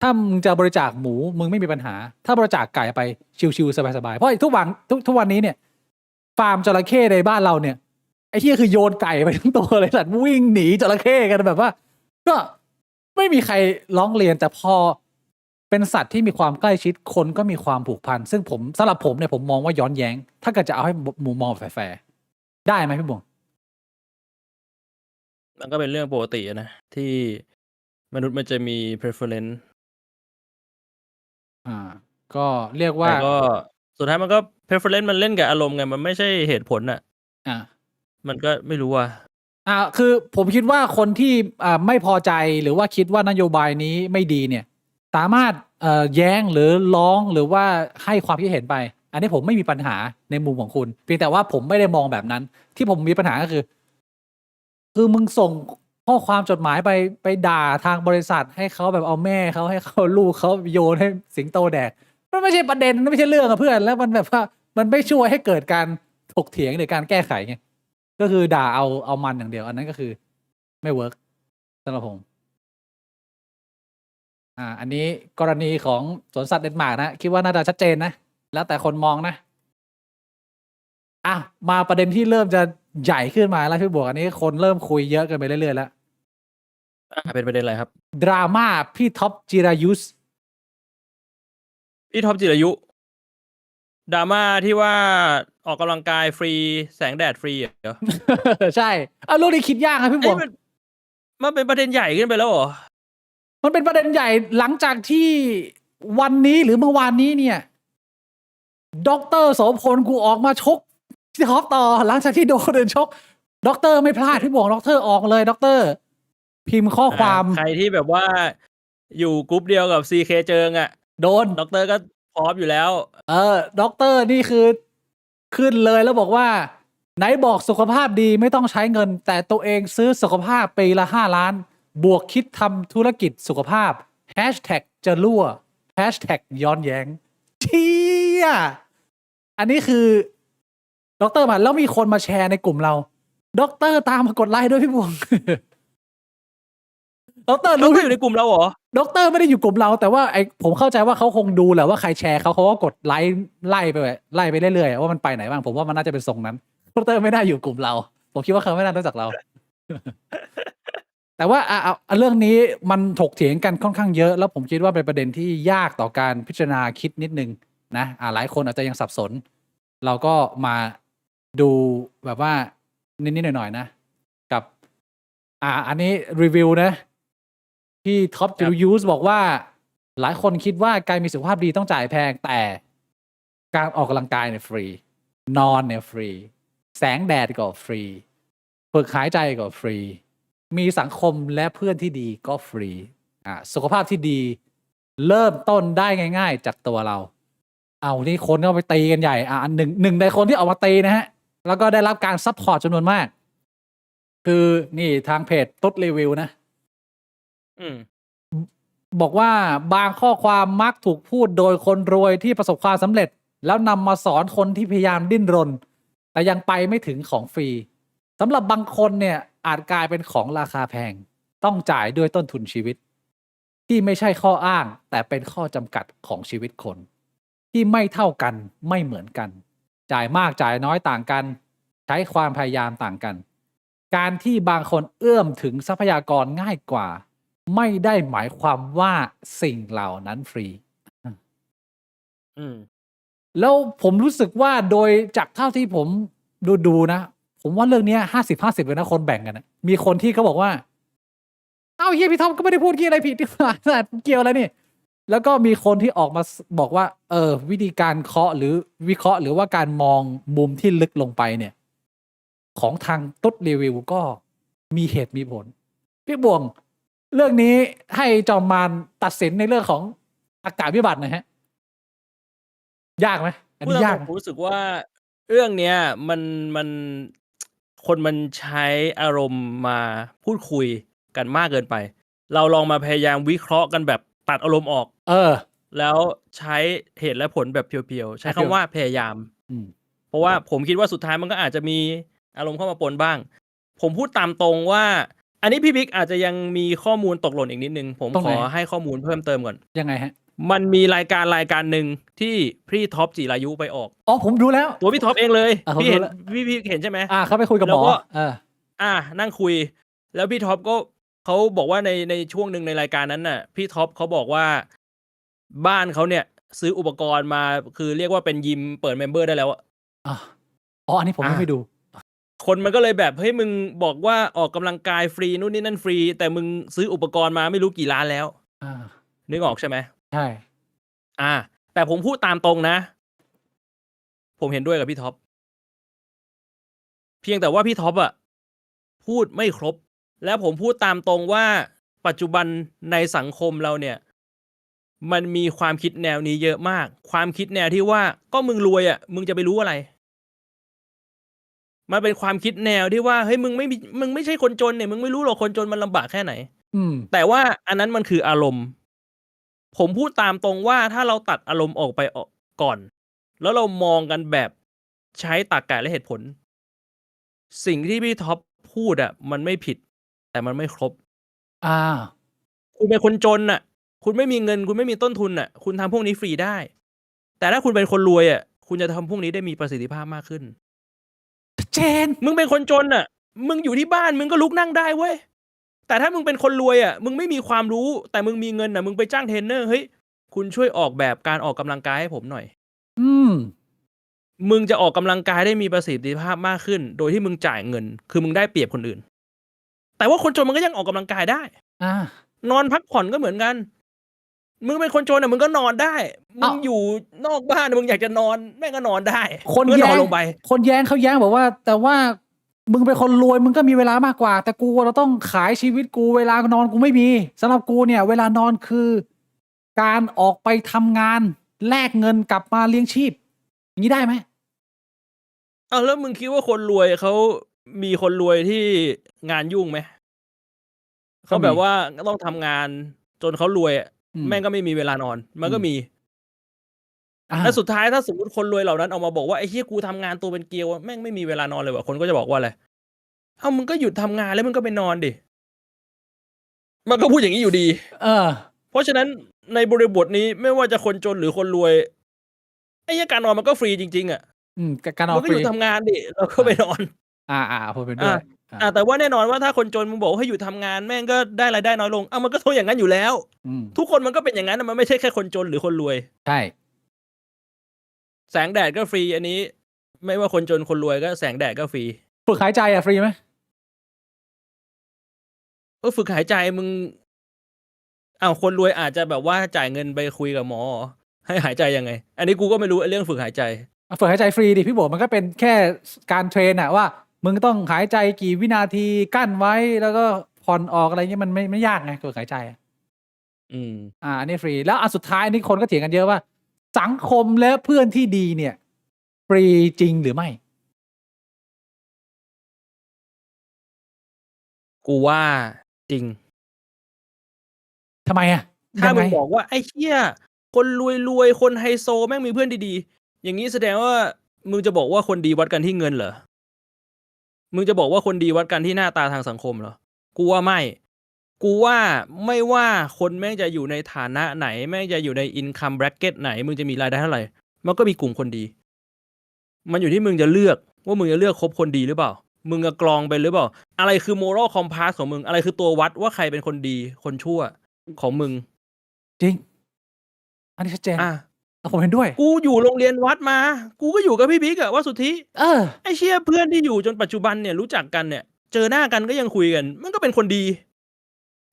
ถ้ามึงจะบริจาคหมูมึงไม่มีปัญหาถ้าบริจาคไก่ไปชิวๆสบายๆเพราะทุกวันนี้เนี่ยฟาร์มจระเข้ในบ้านเราเนี่ยไอ้ที่คือโยนไก่ไปทั้งตัวเลยสัตว์วิ่งหนีจระเข้กันแบบว่าก็ไม่มีใครร้องเรียนแต่พอเป็นสัตว์ที่มีความใกล้ชิดคนก็มีความผูกพันซึ่งสำหรับผมเนี่ยผมมองว่าย้อนแย้งถ้าเกิดจะเอาให้มุมมองแฟร์ๆได้ไหมพี่บวงมันก็เป็นเรื่องปกตินะที่มนุษย์มันจะมี preference ก็เรียกว่าแต่ก็สุดท้ายมันก็ preference มันเล่นกับอารมณ์ไงมันไม่ใช่เหตุผลมันก็ไม่รู้คือผมคิดว่าคนที่ไม่พอใจหรือว่าคิดว่านโยบายนี้ไม่ดีเนี่ยสามารถแย้งหรือร้องหรือว่าให้ความคิดเห็นไปอันนี้ผมไม่มีปัญหาในมุมของคุณเพียงแต่ว่าผมไม่ได้มองแบบนั้นที่ผมมีปัญหาก็คือมึงส่งข้อความจดหมายไปด่าทางบริษัทให้เขาแบบเอาแม่เขาให้เขาลูกเขาโยนให้สิงโตแดกมันไม่ใช่ประเด็นมันไม่ใช่เรื่องอะเพื่อนแล้วมันแบบว่ามันไม่ช่วยให้เกิดการถกเถียงหรือการแก้ไขไงก็คือด่าเอามันอย่างเดียวอันนั้นก็คือไม่เวิร์กสำหรับผมอันนี้กรณีของสวนสัตว์เดนมาร์กนะคิดว่าน่าจะชัดเจนนะแล้วแต่คนมองนะมาประเด็นที่เริ่มจะใหญ่ขึ้นมาแล้วพี่บวกอันนี้คนเริ่มคุยเยอะกันไปเรื่อยๆแล้วเป็นประเด็นอะไรครับดราม่าพี่ท็อปจิรายุดราม่าที่ว่า ออกกำลังกายฟรีแสงแดดฟรีเหรอ ใช่เรื่องนี้คิดยากครับพี่บ เอ้ วย ง มันเป็นประเด็นใหญ่ขึ้นไปแล้วเหรอ มันเป็นประเด็นใหญ่หลังจากที่วันนี้หรือเมื่อวานนี้เนี่ยดร.โสพลกูออกมาชกที่ท็อปต่อหลังจากที่โดนเดินชกด็อกเตอร์ไม่พลาดพี่บวงด็อกเตอร์ออกเลยด็อกเตอร์พิมพ์ข้อความ ใครที่แบบว่าอยู่กรุ๊ปเดียวกับ CK เจิงอ่ะ โดน ด็อกเตอร์ก็พร้อมอยู่แล้ว ด็อกเตอร์นี่คือขึ้นเลยแล้วบอกว่าไหนบอกสุขภาพดีไม่ต้องใช้เงิน แต่ตัวเองซื้อสุขภาพปีละ5 ล้าน บวกคิดทำธุรกิจสุขภาพแฮชแท็กจะรั่วแฮชแท็กย้อนแย้งเชี่ยอันนี้คือด็อกเตอร์มาแล้วมีคนมาแชร์ในกลุ่มเราด็อกเตอร์ตามมากดไลค์ด้วยพี่บวง ด็อกเตอร์ ด็อก รู้ เตอร์อยู่ในกลุ่มเราเหรอ ด็อกเตอร์ไม่ได้อยู่กลุ่มเราแต่ว่าผมเข้าใจว่าเขาคงดูแหละว่าใครแชร์เขาก็กดไลค์ไล่ไปเรื่อยๆว่ามันไปไหนบ้างผมว่ามันน่าจะเป็นทรงนั้นด็อกเตอร์ไม่ได้อยู่กลุ่มเราผมคิดว่าเขาไม่น่ารู้จักเรา แต่ว่าเรื่องนี้มันถกเถียงกันค่อนข้างเยอะแล้วผมคิดว่าเป็นประเด็นที่ยากต่อการพิจารณาคิดนิดนึงนะหลายคนอาจจะยังสับสน เราก็มาดูแบบว่านิดๆหน่อยๆนะกับอันนี้รีวิวนะที่ท็อป ครับ จิวส์บอกว่าหลายคนคิดว่าการมีสุขภาพดีต้องจ่ายแพงแต่การออกกำลังกายเนี่ยฟรีนอนเนี่ยฟรีแสงแดดก็ฟรีฝึกหายใจก็ฟรีมีสังคมและเพื่อนที่ดีก็ฟรีสุขภาพที่ดีเริ่มต้นได้ง่ายๆจากตัวเราเอานี่คนก็ไปตีกันใหญ่หนึ่งในคนที่ออกมาตีนะฮะแล้วก็ได้รับการซัพพอร์ตจำนวนมากคือนี่ทางเพจตุ๊ดรีวิวนะบอกว่าบางข้อความมักถูกพูดโดยคนรวยที่ประสบความสำเร็จแล้วนำมาสอนคนที่พยายามดิ้นรนแต่ยังไปไม่ถึงของฟรีสำหรับบางคนเนี่ยอาจกลายเป็นของราคาแพงต้องจ่ายด้วยต้นทุนชีวิตที่ไม่ใช่ข้ออ้างแต่เป็นข้อจำกัดของชีวิตคนที่ไม่เท่ากันไม่เหมือนกันจ่ายมากจ่ายน้อยต่างกันใช้ความพยายามต่างกันการที่บางคนเอื้อมถึงทรัพยากรง่ายกว่าไม่ได้หมายความว่าสิ่งเหล่านั้นฟรีแล้วผมรู้สึกว่าโดยจากเท่าที่ผมดูนะผมว่าเรื่องนี้50-50เลยนะคนแบ่งกันนะมีคนที่เขาบอกว่าเอ้าเฮียพี่ท็อปก็ไม่ได้พูดอะไรผิดที่ว่าเกี่ยวอะไรนี่แล้วก็มีคนที่ออกมาบอกว่าวิธีการเคาะหรือวิเคราะห์หรือว่าการมองมุมที่ลึกลงไปเนี่ยของทางตุ๊ดรีวิวก็มีเหตุมีผลพี่บวงเรื่องนี้ให้จอมมารตัดสินในเรื่องของอากาศวิบัตินะฮะยากไหมอันนี้ยากผมรู้สึกว่าเรื่องเนี้ยมันคนมันใช้อารมณ์มาพูดคุยกันมากเกินไปเราลองมาพยายามวิเคราะห์กันแบบตัดอารมณ์ออกแล้วใช้เหตุและผลแบบเพียวๆใช้คำว่าพยายามเพราะว่าผมคิดว่าสุดท้ายมันก็อาจจะมีอารมณ์เข้ามาปนบ้างผมพูดตามตรงว่าอันนี้พี่บิ๊กอาจจะยังมีข้อมูลตกหล่นอีกนิดนึงผมขอให้ข้อมูลเพิ่มเติมก่อนยังไงฮะมันมีรายการหนึ่งที่พี่ท็อปจิรายุไปออกผมดูแล้วตัวพี่ท็อปเองเลยพี่เห็นพี่เห็นใช่ไหมเขาไปคุยกับหมอนั่งคุยแล้วพี่ท็อปก็เขาบอกว่าในช่วงหนึ่งในรายการนั้นน่ะพี่ท็อปเขาบอกว่าบ้านเขาเนี่ยซื้ออุปกรณ์มาคือเรียกว่าเป็นยิมเปิดเมมเบอร์ได้แล้วอันนี้ผมไม่ไปดูคนมันก็เลยแบบเฮ้ยมึงบอกว่าออกกำลังกายฟรีนู่นนี่นั่นฟรีแต่มึงซื้ออุปกรณ์มาไม่รู้กี่ล้านแล้วนึกออกใช่ไหมใช่แต่ผมพูดตามตรงนะผมเห็นด้วยกับพี่ท็อปเพียงแต่ว่าพี่ท็อปพูดไม่ครบและผมพูดตามตรงว่าปัจจุบันในสังคมเราเนี่ยมันมีความคิดแนวนี้เยอะมากความคิดแนวที่ว่าก็มึงรวยมึงจะไปรู้อะไรมันเป็นความคิดแนวที่ว่าเฮ้ยมึงไม่ใช่คนจนเนี่ยมึงไม่รู้หรอกคนจนมันลำบากแค่ไหนแต่ว่าอันนั้นมันคืออารมณ์ผมพูดตามตรงว่าถ้าเราตัดอารมณ์ออกไปก่อนแล้วเรามองกันแบบใช้ตรรกะและเหตุผลสิ่งที่พี่ท็อปพูดมันไม่ผิดแต่มันไม่ครบคุณเป็นคนจนคุณไม่มีเงินคุณไม่มีต้นทุนคุณทำพวกนี้ฟรีได้แต่ถ้าคุณเป็นคนรวยคุณจะทำพวกนี้ได้มีประสิทธิภาพมากขึ้นเจนมึงเป็นคนจนมึงอยู่ที่บ้านมึงก็ลุกนั่งได้เว้ยแต่ถ้ามึงเป็นคนรวยมึงไม่มีความรู้แต่มึงมีเงินมึงไปจ้างเทรนเนอร์เฮ้ยคุณช่วยออกแบบการออกกำลังกายให้ผมหน่อย มึงจะออกกำลังกายได้มีประสิทธิภาพมากขึ้น โดยที่มึงจ่ายเงิน คือมึงได้เปรียบคนอื่น แต่ว่าคนจนมันก็ยังออกกำลังกายได้ อ่า นอนพักผ่อนก็เหมือนกัน มึงเป็นคนจนอ่ะมึงก็นอนได้ มึ เอ้า งอยู่นอกบ้านมึงอยากจะนอนแม่งก็นอนได้ คน มึงก็น แย้ อน ง ลงไป คนแย้งเขาแย้งบอกว่า แต่ว่ามึงเป็นคนรวยมึงก็มีเวลามากกว่า แต่กูเราต้องขายชีวิตกูเวลานอนกูไม่มีสำหรับกูเนี่ย เวลานอนคือ การออกไปทำงานแลกเงินกลับมาเลี้ยงชีพ อย่างนี้ได้ไหม เอาแล้วมึงคิดว่าคนรวยเขามีคนรวยที่งานยุ่งไหม ก็ เขา มี แบบว่าต้องทำงานจนเขารวยอะ อืม แม่งก็ไม่มีเวลานอน มันก็ อืม มี อ่า แล้วสุดท้ายถ้าสมมติคนรวยเหล่านั้นออกมาบอกว่าไอ้เหี้ยกูทำงานตัวเป็นเกลียวอะแม่งไม่มีเวลานอนเลยว่ะคนก็จะบอกว่าอะไรเอ้ามึงก็หยุดทำงานแล้วมึงก็ไปนอนดิมันก็พูดอย่างนี้อยู่ดี เออ เพราะฉะนั้นในบริบทนี้ไม่ว่าจะคนจนหรือคนรวยไอ้เหี้ยการนอนมันก็ฟรีจริงๆอ่ะ อืมการนอ มึ น งก็ ฟ ห รี ยุดทำงานดิแล้วก็ไปนอน พูดเป็นด้วย แต่ว่าแน่นอนว่าถ้าคนจนมึงบอกว่าให้หยุดทำงานแม่งก็ได้รายได้น้อยลงมันก็ต้องอย่างนั้นอยู่แล้ว อืม ทุกคนมันก็เป็นอย่างนั้นมันไม่ใช่แค่คนจนหรือคนรวย ใช่ แสงแดดก็ฟรีอันนี้ ไม่ว่าคนจนคนรวยก็แสงแดดก็ฟรี ฝึกหายใจฟรีไหม ฝึกหายใจมึงคนรวยอาจจะแบบว่าจ่ายเงินไปคุยกับหมอให้หายใจยังไง อันนี้กูก็ไม่รู้เรื่องฝึกหายใจ ฝึกหายใจฟรีดิพี่บอกมันก็เป็นแค่การเทรนอะว่า มึงต้องหายใจกี่วินาทีกั้นไว้แล้วก็ผ่อนออกอะไรเงี้ยมันไม่ยากไงฝึกหายใจอะ อืม อันนี้ฟรีแล้วอันสุดท้ายนี่คนก็เถียงกันเยอะว่า สังคมและเพื่อนที่ดีเนี่ย ฟรีจริงหรือไม่ กูว่าจริง ทำไมอ่ะ ถ้า ยัง มึ ไง งบอกว่าไอ้เหี้ยคนรวยๆคนไฮโซแม่งมีเพื่อนดีๆอย่างนี้แสดงว่ามึงจะบอกว่าคนดีวัดกันที่เงินเหรอมึงจะบอกว่าคนดีวัดกันที่หน้าตาทางสังคมเหรอกูว่าไม่ กูว่าไม่ว่าคนแม่งจะอยู่ในฐานะไหนแม่งจะอยู่ในอินคัมแบรเก็ตไหนมึงจะมีรายได้เท่าไหร่มันก็มีกลุ่มคนดี มันอยู่ที่มึงจะเลือกว่ามึงจะเลือกคบคนดีหรือเปล่า มึงจะกรองไปหรือเปล่า อะไรคือ moral compass ของมึงอะไรคือตัววัดว่าใครเป็นคนดีคนชั่วของมึง จริง อันนี้ชัดเจน อ่ะ ผมเห็นด้วย กูอยู่โรงเรียนวัดมา กูก็อยู่กับพี่บิ๊กอะว่าสุทธิ ไอ้เชี่ยเพื่อนที่อยู่จนปัจจุบันเนี่ยรู้จักกันเนี่ย เจอหน้ากันก็ยังคุยกัน มันก็เป็นคนดี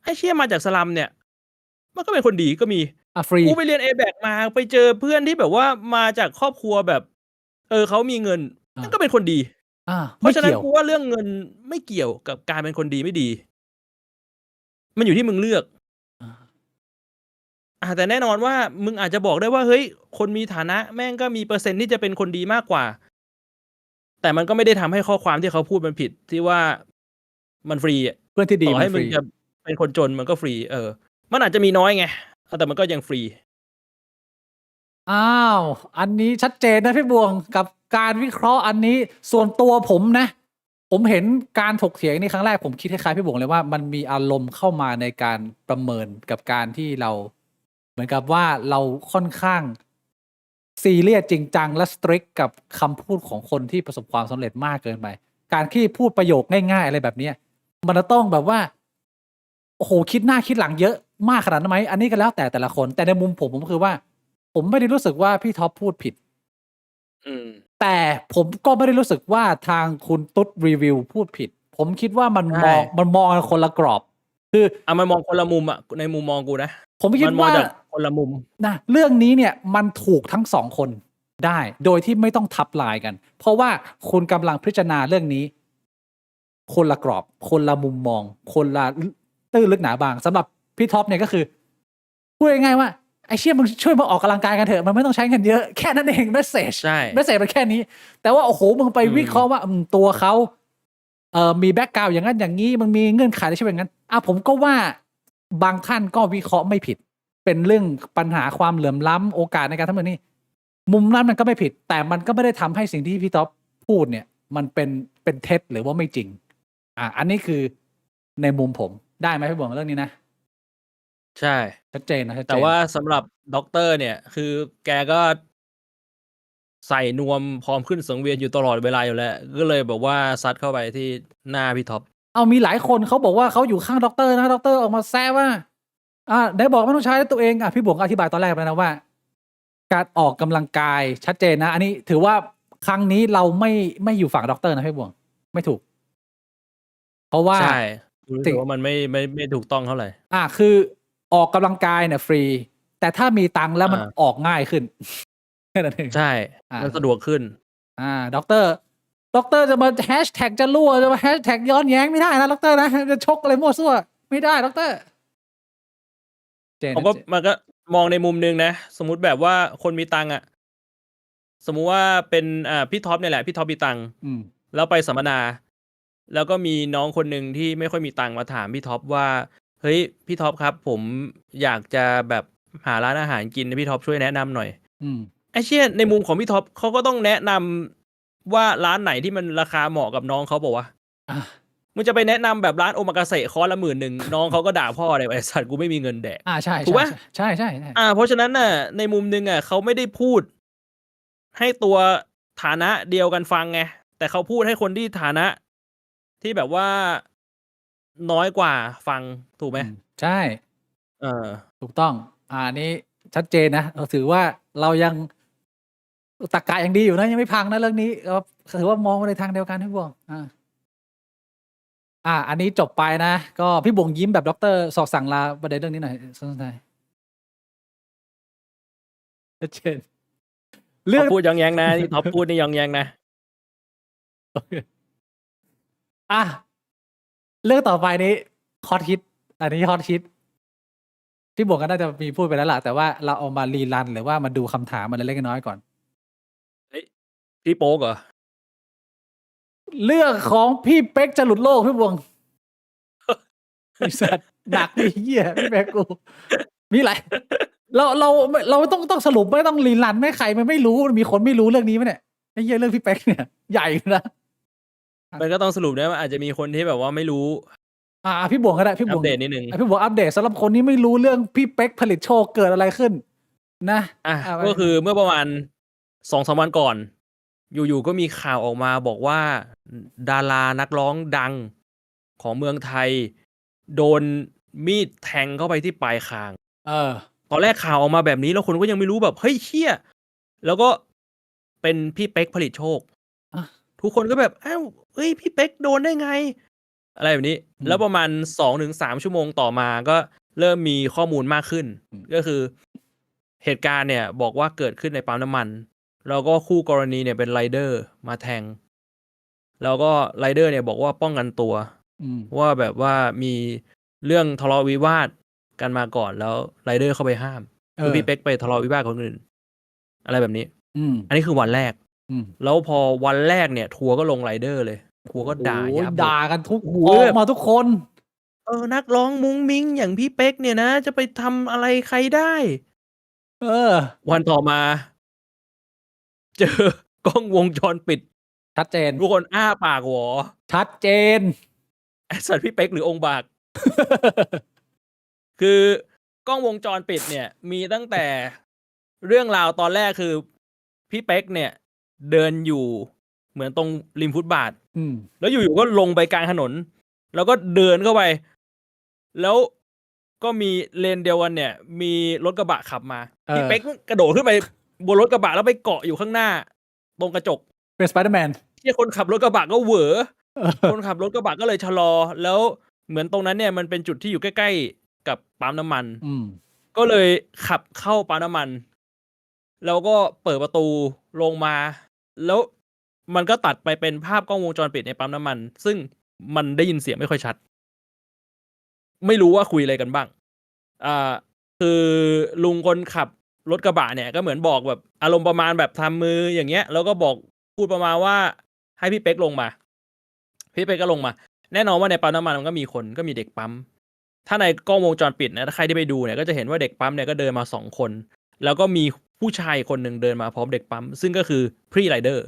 ไอ้เชี่ยมาจากสลัมเนี่ย มันก็เป็นคนดีก็มี ฟรี กูไปเรียน A-BAC มาไปเจอเพื่อนที่แบบว่ามาจากครอบครัวแบบ เขามีเงิน มันก็เป็นคนดี เพ ไม่ ราะฉะนั้น เกี่ยว กูว่าเรื่องเงินไม่เกี่ยวกับการเป็นคนดีไม่ดี มันอยู่ที่มึงเลือก แต่แน่นอนว่ามึงอาจจะบอกได้ว่าเฮ้ยคนมีฐานะแม่งก็มีเปอร์เซ็นต์ที่จะเป็นคนดีมากกว่า แต่มันก็ไม่ได้ทำให้ข้อความที่เขาพูดมันผิดที่ว่ามันฟรีอ่ะ เพื่อนที่ดี ต่อ มั ให้ นฟ มึ รี งจะเป็นคนจนมันก็ฟรีมันอาจจะมีน้อยไงแต่มันก็ยังฟรี อันนี้ชัดเจนนะพี่บวงกับการวิเคราะห์อันนี้ส่วนตัวผมนะ ผมเห็นการถกเถียงนี่ครั้งแรกผมคิดคล้ายๆพี่บวงเลยว่ามันมีอารมณ์เข้ามาในการประเมินกับการที่เรา เหมือนกับว่าเราค่อนข้างซีเรียสจริงจังและสตริกกับคำพูดของคนที่ประสบความสำเร็จมากเกินไป การที่พูดประโยคง่ายๆอะไรแบบเนี้ยมันจะต้องแบบว่า โอ้โหคิดหน้าคิดหลังเยอะมากขนาดนั้นไหมอันนี้ก็แล้วแต่ละคน แต่ในมุมผมคือว่า ผมไม่ได้รู้สึกว่าพี่ท็อปพูดผิด แต่ผมก็ไม่ได้รู้สึกว่าทางคุณตุ๊ดรีวิวพูดผิด ผมคิดว่ามัน ใช่ มองกันคนละกรอบ คือ มันมองคนละมุมอ่ะในมุมมองกูนะ ผมคิด มันมอง ว่า จากคนละมุม นะเรื่องนี้เนี่ยมันถูกทั้งสองคนได้ โดยที่ไม่ต้องทับลายกัน เพราะว่าคุณกำลังพิจารณาเรื่องนี้ คนละกรอบ คนละมุมมอง คนละตื้นลึกหนาบางสำหรับพี่ท็อปเนี่ยก็คือพูดง่ายๆว่าไอ้เชี่ยมึงช่วยมาออกกำลังกายกันเถอะมันไม่ต้องใช้เงินเยอะแค่นั้นเองเมสเซจ ใช่ เมสเซจมันแค่นี้ แต่ว่าโอ้โหมึงไปวิเคราะห์ว่าตัวเขามีแบ็กกราวด์อย่างนั้นอย่างนี้มันมีเงื่อนไขในชีวิตอย่างนั้นผมก็ว่าบางท่านก็วิเคราะห์ไม่ผิด เป็นเรื่องปัญหาความเหลื่อมล้ำโอกาสในการทำแบบนี้ มุมนั้นมันก็ไม่ผิด แต่มันก็ไม่ได้ทำให้สิ่งที่พี่ท็อปพูดเนี่ยมันเป็นเท็จหรือว่าไม่จริงอันนี้คือในมุมผมได้ไหมพี่บวงเรื่องนี้นะ ใช่ ชัดเจนนะชัดเจน แต่ว่าสำหรับด็อกเตอร์เนี่ย คือแกก็ใส่นวมพร้อมขึ้นสังเวียนอยู่ตลอดเวลาอยู่แล้ว ก็เลยแบบว่าซัดเข้าไปที่หน้าพี่ท็อป มีหลายคนเขาบอกว่าเขาอยู่ข้างด็อกเตอร์นะด็อกเตอร์ออกมาแซวว่าได้บอกไม่ต้องใช้ตัวเองพี่บวงอธิบายตอนแรกไปนะว่า การออกกำลังกายชัดเจนนะ อันนี้ถือว่า ครั้งนี้เราไม่อยู่ฝั่งด็อกเตอร์นะพี่บวงไม่ถูก เพราะว่า ใช่รู้สึ สิ่ ก ง ว่ามันไม่ถูกต้องเท่าไหร่ คือออกกำลังกายเนี่ยฟรี แต่ถ้ามีตังค์แล้วมัน อ่า ออกง่ายขึ้น แค่นั้นเอง ใช่ อ่า มันสะดวกขึ้น ด็อกเตอร์จะมาแฮชแท็กจะรั่วจะมาแฮชแท็กย้อนแย้งไม่ได้นะด็อกเตอร์นะจะชกอะไรมั่วซั่วไม่ได้ด็อกเตอร์เจน ผมก็มันก็มองในมุมนึงนะ สมมุติแบบว่าคนมีตังค์อ่ะ สมมุติว่าเป็นพี่ท็อปเนี่ยแหละพี่ท็อปมีตังค์ อืม แล้วไปสัมมนา แล้วก็มีน้องคนหนึ่งที่ไม่ค่อยมีตังค์มาถามพี่ท็อปว่าเฮ้ยพี่ท็อปครับ ผมอยากจะแบบหาร้านอาหารกินพี่ท็อปช่วยแนะนำหน่อย อืม ไอ้เชี่ยในมุมของพี่ท็อปเขาก็ต้องแนะนำว่าร้านไหนที่มันราคาเหมาะกับน้องเขาบอกว่า อ่ะ มึงจะไปแนะนำแบบร้านโอมากาเสะคอร์สละ11,000น้องเขาก็ด่าพ่อเลยไอ้สัตว์กูไม่มีเงินแดก ใช่ ถูกปะ ใช่ เพราะฉะนั้นน่ะในมุมนึงอ่ะเขาไม่ได้พูดให้ตัวฐานะเดียวกันฟังไงแต่เขาพูดให้คนที่ฐานะที่แบบว่าน้อยกว่าฟังถูกไหม ใช่ เออ ถูกต้องอันนี้ชัดเจนนะเราถือว่าเรายังตรรกะยังดีอยู่นะยังไม่พังนะเรื่องนี้เราถือว่ามองไปในทางเดียวกันพี่บวงอันนี้จบไปนะ ก็พี่บวงยิ้มแบบด็อกเตอร์สอกสั่งลาประเด็นเรื่องนี้หน่อยสนใจชัดเจนเรื่ ท็ อ อง ปพูดยองแยงนะที่ท็อปพูดนี่ยองแยงนะ เรื่องต่อไปนี้ฮอตฮิตอันนี้ฮอตฮิตพี่บวงก็น่าจะมีพูดไปแล้วล่ะแต่ว่าเราเอามารีรันหรือว่ามาดูคำถามมันเล็กๆน้อยๆก่อน พี่โป๊กเหรอ เรื่องของพี่เป๊กจะหลุดโลกพี่บวง ไอ้สัตว์หนักดิเหี้ยพี่เป๊กกูมีอะไรเราต้องสรุปไม่ต้องรีรันไม่ใครมันไม่รู้มีคนไม่รู้เรื่องนี้ไหมเนี่ยไอ้เหี้ยเรื่องพี่เป๊กเนี่ยใหญ่นะ มันก็ต้องสรุปนะว่าอาจจะมีคนที่แบบว่าไม่รู้ พี่บวงก็ได้พี่บ อั ว ป ง เดตนิดนึง พี่บวงอัปเดตสำหรับคนที่ไม่รู้เรื่องพี่เป๊กผลิตโชคเกิดอะไรขึ้น นะ ก็คือเมื่อประมาณ2-3 วันก่อน อยู่ๆก็มีข่าวออกมาบอกว่าดารานักร้องดังของเมืองไทย โดนมีดแทงเข้าไปที่ปลายคาง ตอนแรกข่าวออกมาแบบนี้แล้วคนก็ยังไม่รู้แบบเฮ้ยเชี่ยแล้วก็เป็นพี่เป๊กผลิตโชค ทุกคนก็แบบอ้าวเฮ้ยพี่เป๊กโดนได้ไง อะไรแบบนี้ แล้วประมาณ 2-3 ชั่วโมงต่อมาก็เริ่มมีข้อมูลมากขึ้น ก็คือเหตุการณ์เนี่ยบอกว่าเกิดขึ้นในปั๊มน้ำมัน แล้วก็คู่กรณีเนี่ยเป็นไรเดอร์มาแทง แล้วก็ไรเดอร์เนี่ยบอกว่าป้องกันตัว ว่าแบบว่ามีเรื่องทะเลาะวิวาทกันมาก่อนแล้วไรเดอร์เข้าไปห้ามคือพี่เป๊กไปทะเลาะวิวาทกับคนอื่น อะไรแบบนี้อันนี้คือวันแรกแล้วพอวันแรกเนี่ยทัวร์ก็ลงไรเดอร์เลยทัวร์ก็ด่ายับ ด่ากันทุกออกมาทุกคน นักร้องมุ้งมิ้งอย่างพี่เป๊กเนี่ยนะจะไปทำอะไรใครได้ วันต่อมา เจอกล้องวงจรปิด ชัดเจน ทุกคนอ้าปากหวอ ชัดเจน ไอ้สัตว์พี่เป๊กหรือองค์บาก คือกล้องวงจรปิดเนี่ย มีตั้งแต่เรื่องราวตอนแรกคือพี่เป๊กเนี่ย เดินอยู่เหมือนตรงริมฟุตบาทแล้วอยู่ๆก็ลงไปกลางถนน แล้วก็เดินเข้าไป แล้วก็มีเลนเดียวกันเนี่ย มีรถกระบะขับมาพี่เป๊กกระโดดขึ้นไปบนรถกระบะแล้วไปเกาะอยู่ข้างหน้า ตรงกระจกเป็นสไปเดอร์แมนที่คนขับรถกระบะก็เหวอคนขับรถกระบะก็เลยชะลอ แล้วเหมือนตรงนั้นเนี่ยมันเป็นจุดที่อยู่ใกล้ๆกับปั๊มน้ำมันก็เลยขับเข้าปั๊มน้ำมันแล้วก็เปิดประตูลงมา แล้วมันก็ตัดไปเป็นภาพกล้องวงจรปิดในปั๊มน้ำมันซึ่งมันได้ยินเสียงไม่ค่อยชัดไม่รู้ว่าคุยอะไรกันบ้างคือลุงคนขับรถกระบะเนี่ยก็เหมือนบอกแบบอารมณ์ประมาณแบบทำมืออย่างเงี้ยแล้วก็บอกพูดประมาณว่าให้พี่เป๊กลงมาพี่เป๊กก็ลงมาแน่นอนว่าในปั๊มน้ำมันมันก็มีคนก็มีเด็กปั๊มถ้าในกล้องวงจรปิดนะถ้าใครที่ไปดูเนี่ยก็จะเห็นว่าเด็กปั๊มเนี่ยก็เดินมา2 คนแล้วก็มีผู้ชายคนหนึ่งเดินมาพร้อมเด็กปั๊มซึ่งก็คือพรีไรเดอร์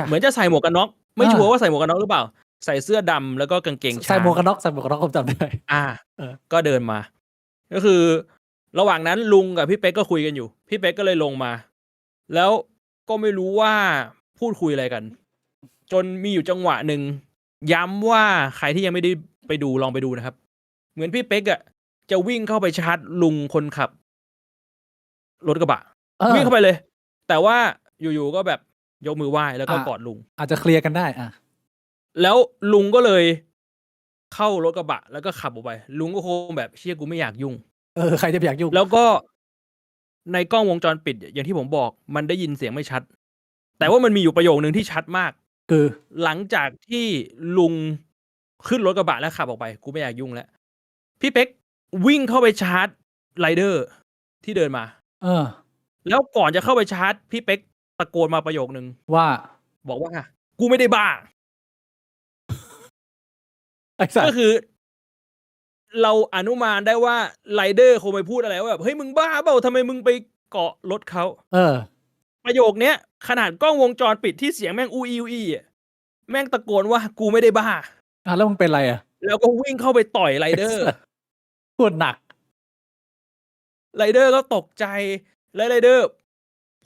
เหมือนจะใส่หมวกกันน็อกไม่ชัวร์ว่าใส่หมวกกันน็อกหรือเปล่าใส่เสื้อดำแล้วก็กางเกงช้างใส่หมวกกันน็อกผมจำได้ก็เดินมาก็คือระหว่างนั้นลุงกับพี่เป๊กก็คุยกันอยู่พี่เป๊กก็เลยลงมาแล้วก็ไม่รู้ว่าพูดคุยอะไรกันจนมีอยู่จังหวะหนึ่งย้ำว่าใครที่ยังไม่ได้ไปดูลองไปดูนะครับเหมือนพี่เป๊กจะวิ่งเข้าไปชาร์จลุงคนขับรถกระบะวิ่งเข้าไปเลยแต่ว่าอยู่ๆก็แบบ ยกมือไหว้แล้วก็ อ่ะ กอดลุง อาจจะเคลียร์กันได้อ่ะ แล้วลุงก็เลยเข้ารถกระบะแล้วก็ขับออกไป ลุงก็คงแบบเชี่ยกูไม่อยากยุ่ง ใครจะไปอยากยุ่ง แล้วก็ในกล้องวงจรปิดอย่างที่ผมบอกมันได้ยินเสียงไม่ชัด แต่ว่ามันมีอยู่ประโยคนึงที่ชัดมาก คือ หลังจากที่ลุงขึ้นรถกระบะแล้วขับออกไปกูไม่อยากยุ่งแล้วพี่เป๊กวิ่งเข้าไปชาร์จไรเดอร์ที่เดินมา แล้วก่อนจะเข้าไปชาร์จพี่เป๊กตะโกนมาประโยคนึง ว่า บอกว่ากูไม่ได้บ้า ไอ้สัต ก็ ว์ คือ เราอนุมานได้ว่าไรเดอร์คงไปพูดอะไรว่าแบบเฮ้ยมึงบ้าเปล่าทำไมมึงไปเกาะรถเขา ประโยคเนี้ยขนาดกล้องวงจรปิดที่เสียงแม่งอูอีอูอีอ่ะแม่งตะโกนว่ากูไม่ได้บ้า แล้วมึงเป็นไรอ่ะ แล้วก็วิ่งเข้าไปต่อยไรเดอร์ พูดหนัก ไรเดอร์ก็ตกใจและไรเดอร์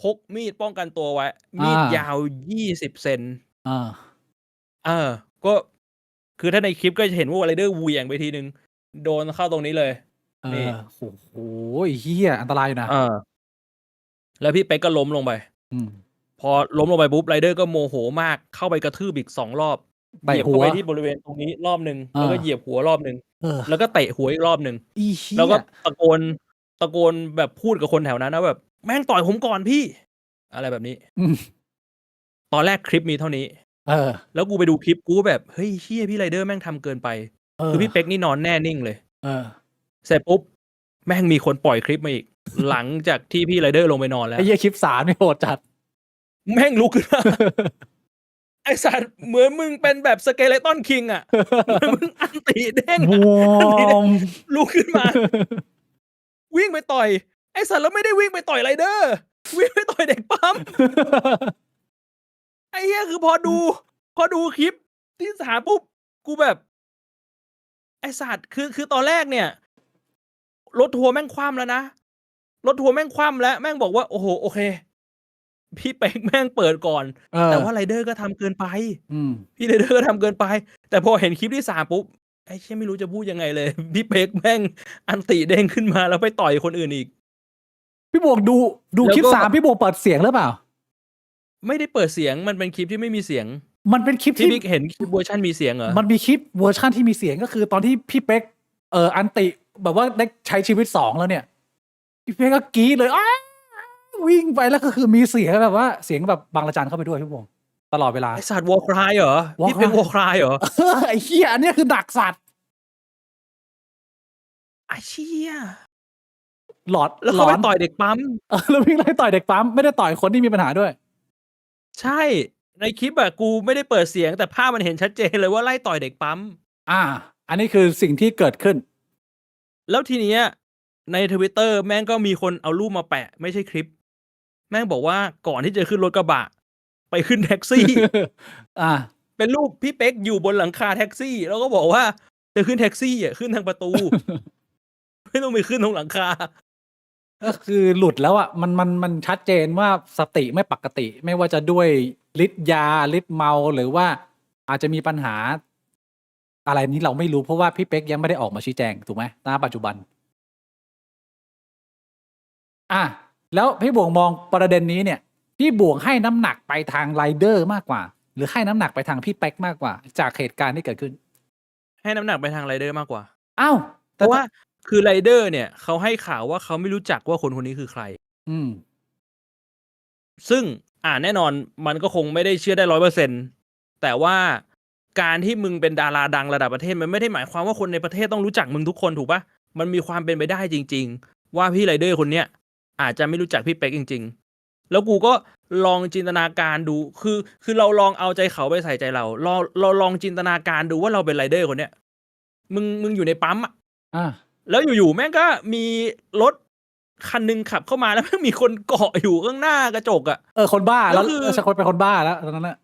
พกมีดป้องกันตัวไว้ มีดยาว20 เซน ก็คือถ้าในคลิปก็จะเห็นว่าไรเดอร์เหวี่ยงไปทีนึงโดนเข้าตรงนี้เลยนี่ โอ้โหเฮียอันตรายอยู่นะ แล้วพี่เป๊กก็ล้มลงไป พอล้มลงไปปุ๊บไรเดอร์ก็โมโหมากเข้าไปกระทืบอีก2 รอบเหยียบเข้าไปที่บริเวณตรงนี้รอบนึงแล้วก็เหยียบหัวรอบนึงแล้วก็เตะหัวอีกรอบนึงแล้วก็ตะโกนแบบพูดกับคนแถวนั้นนะแบบแม่งต่อยผมก่อนพี่ อะไรแบบนี้ ตอนแรกคลิปมีเท่านี้แล้วกูไปดูคลิปกูแบบเฮ้ยเชี่ยพี่ไรเดอร์แม่งทำเกินไปคือพี่เป๊กนี่นอนแน่นิ่งเลยเสร็จปุ๊บแม่งมีคนปล่อยคลิปมาอีก หลังจากที่พี่ไรเดอร์ลงไปนอนแล้ว ไอ้เหี้ยคลิป3นี่โหดจัด แม่งลุกขึ้นมา ไอสัตว์เหมือนมึงเป็นแบบสเกเลตันคิงอ่ะ มึงอันตีเด้ง บ อันตีเด้ ว ง ม ลุกขึ้นมา วิ่งไปต่อย ไอสัตว์แล้วไม่ได้วิ่งไปต่อยไรเดอร์ วิ่งไปต่อยเด็กปั๊ม ไอ้เหี้ยคือพอดูคลิปที่3ปุ๊บกูแบบ ไอสัตว์คือตอนแรกเนี่ยรถทัวร์แม่งคว่ำแล้วนะรถทัวร์แม่งคว่ำแล้วแม่งบอกว่าโอ้โหโอเคพี่เป๊กแม่งเปิดก่อนแต่ว่าไรเดอร์ก็ทำเกินไปพี่ไรเดอร์ก็ทำเกินไปแต่พอเห็นคลิปที่3ปุ๊บไอ้เชี่ยไม่รู้จะพูดยังไงเลย พี่เป๊กแม่งอันติเด้งขึ้นมาแล้วไปต่อยคนอื่นอีก พี่บวกดูคลิป3พี่บวกเปิดเสียงหรือเปล่า ไม่ได้เปิดเสียงมันเป็นคลิปที่ไม่มีเสียง มันเป็นคลิป พี่ ที่ บิ๊กเห็นคลิปเวอร์ชันมีเสียงเหรอ มันมีคลิปเวอร์ชันที่มีเสียงก็คือตอนที่พี่เป๊กอันติแบบว่าได้ใช้ชีวิต2แล้วเนี่ยพี่เป๊กก็กรี๊ดเลยอ้าวิ่งไปแล้วก็คือมีเสียงแบบว่าเสียงแบบบางระจันเข้าไปด้วยพี่บวงตลอดเวลา ไอสัตว์วอลครายเหรอพี่เป็นวอลครายเหรอ ไอ้เหี้ยอันเนี้ยคือดักสัตว์ ไอเชี่ย หลอด แล้วเขาไปต่อยเด็กปั๊ม แล้ววิ่งไล่ต่อยเด็กปั๊มไม่ได้ต่อยคนที่มีปัญหาด้วย ใช่ในคลิปอะกูไม่ได้เปิดเสียงแต่ภาพมันเห็นชัดเจนเลยว่าไล่ต่อยเด็กปั๊ม อันนี้คือสิ่งที่เกิดขึ้น แล้วทีเนี้ยใน Twitter แม่งก็มีคนเอารูปมาแปะไม่ใช่คลิป แม่งบอกว่าก่อนที่จะขึ้นรถกระบะไปขึ้นแท็กซี่ เป็นรูปพี่เป๊กอยู่บนหลังคาแท็กซี่ แล้วก็บอกว่าจะขึ้นแท็กซี่อ่ะขึ้นทางประตู ไม่ต้องไปขึ้นตรงหลังคา ก็คือหลุดแล้วอ่ะมันชัดเจนว่าสติไม่ปกติ ไม่ว่าจะด้วยฤทธิ์ยาฤทธิ์เมาหรือว่าอาจจะมีปัญหา อะไรนี้เราไม่รู้เพราะว่าพี่เป๊กยังไม่ได้ออกมาชี้แจงถูกไหมณปัจจุบันแล้วพี่บวงมองประเด็นนี้เนี่ยพี่บวงให้น้ำหนักไปทางไรเดอร์มากกว่า หรือให้น้ำหนักไปทางพี่เป๊กมากกว่า จากเหตุการณ์ที่เกิดขึ้น ให้น้ำหนักไปทางไรเดอร์มากกว่า เพ ราะว่าคือไรเดอร์เนี่ยเขาให้ข่าวว่าเขาไม่รู้จักว่าคนนี้คือใคร ซึ่งแน่นอนมันก็คงไม่ได้เชื่อได้ 100%แต่ว่าการที่มึงเป็นดาราดังระดับประเทศมันไม่ได้หมายความว่าคนในประเทศต้องรู้จักมึงทุกคนถูกปะมันมีความเป็นไปได้จริงๆว่าพี่ไรเดอร์คนเนี้ยอาจจะไม่รู้จักพี่เป๊กจริงๆแล้วกูก็ลองจินตนาการดูคือเราลองเอาใจเขาไปใส่ใจเราลองจินตนาการดูว่าเราเป็นไรเดอร์คนเนี้ยมึงอยู่ในปั๊มแล้วอยู่ๆแม่งก็มีรถคันนึงขับเข้ามาแล้วแม่งมีคนเกาะอยู่ข้างหน้ากระจกคนบ้าแล้วสักคนเป็นคนบ้าแล้วตอนนั้นน่ะ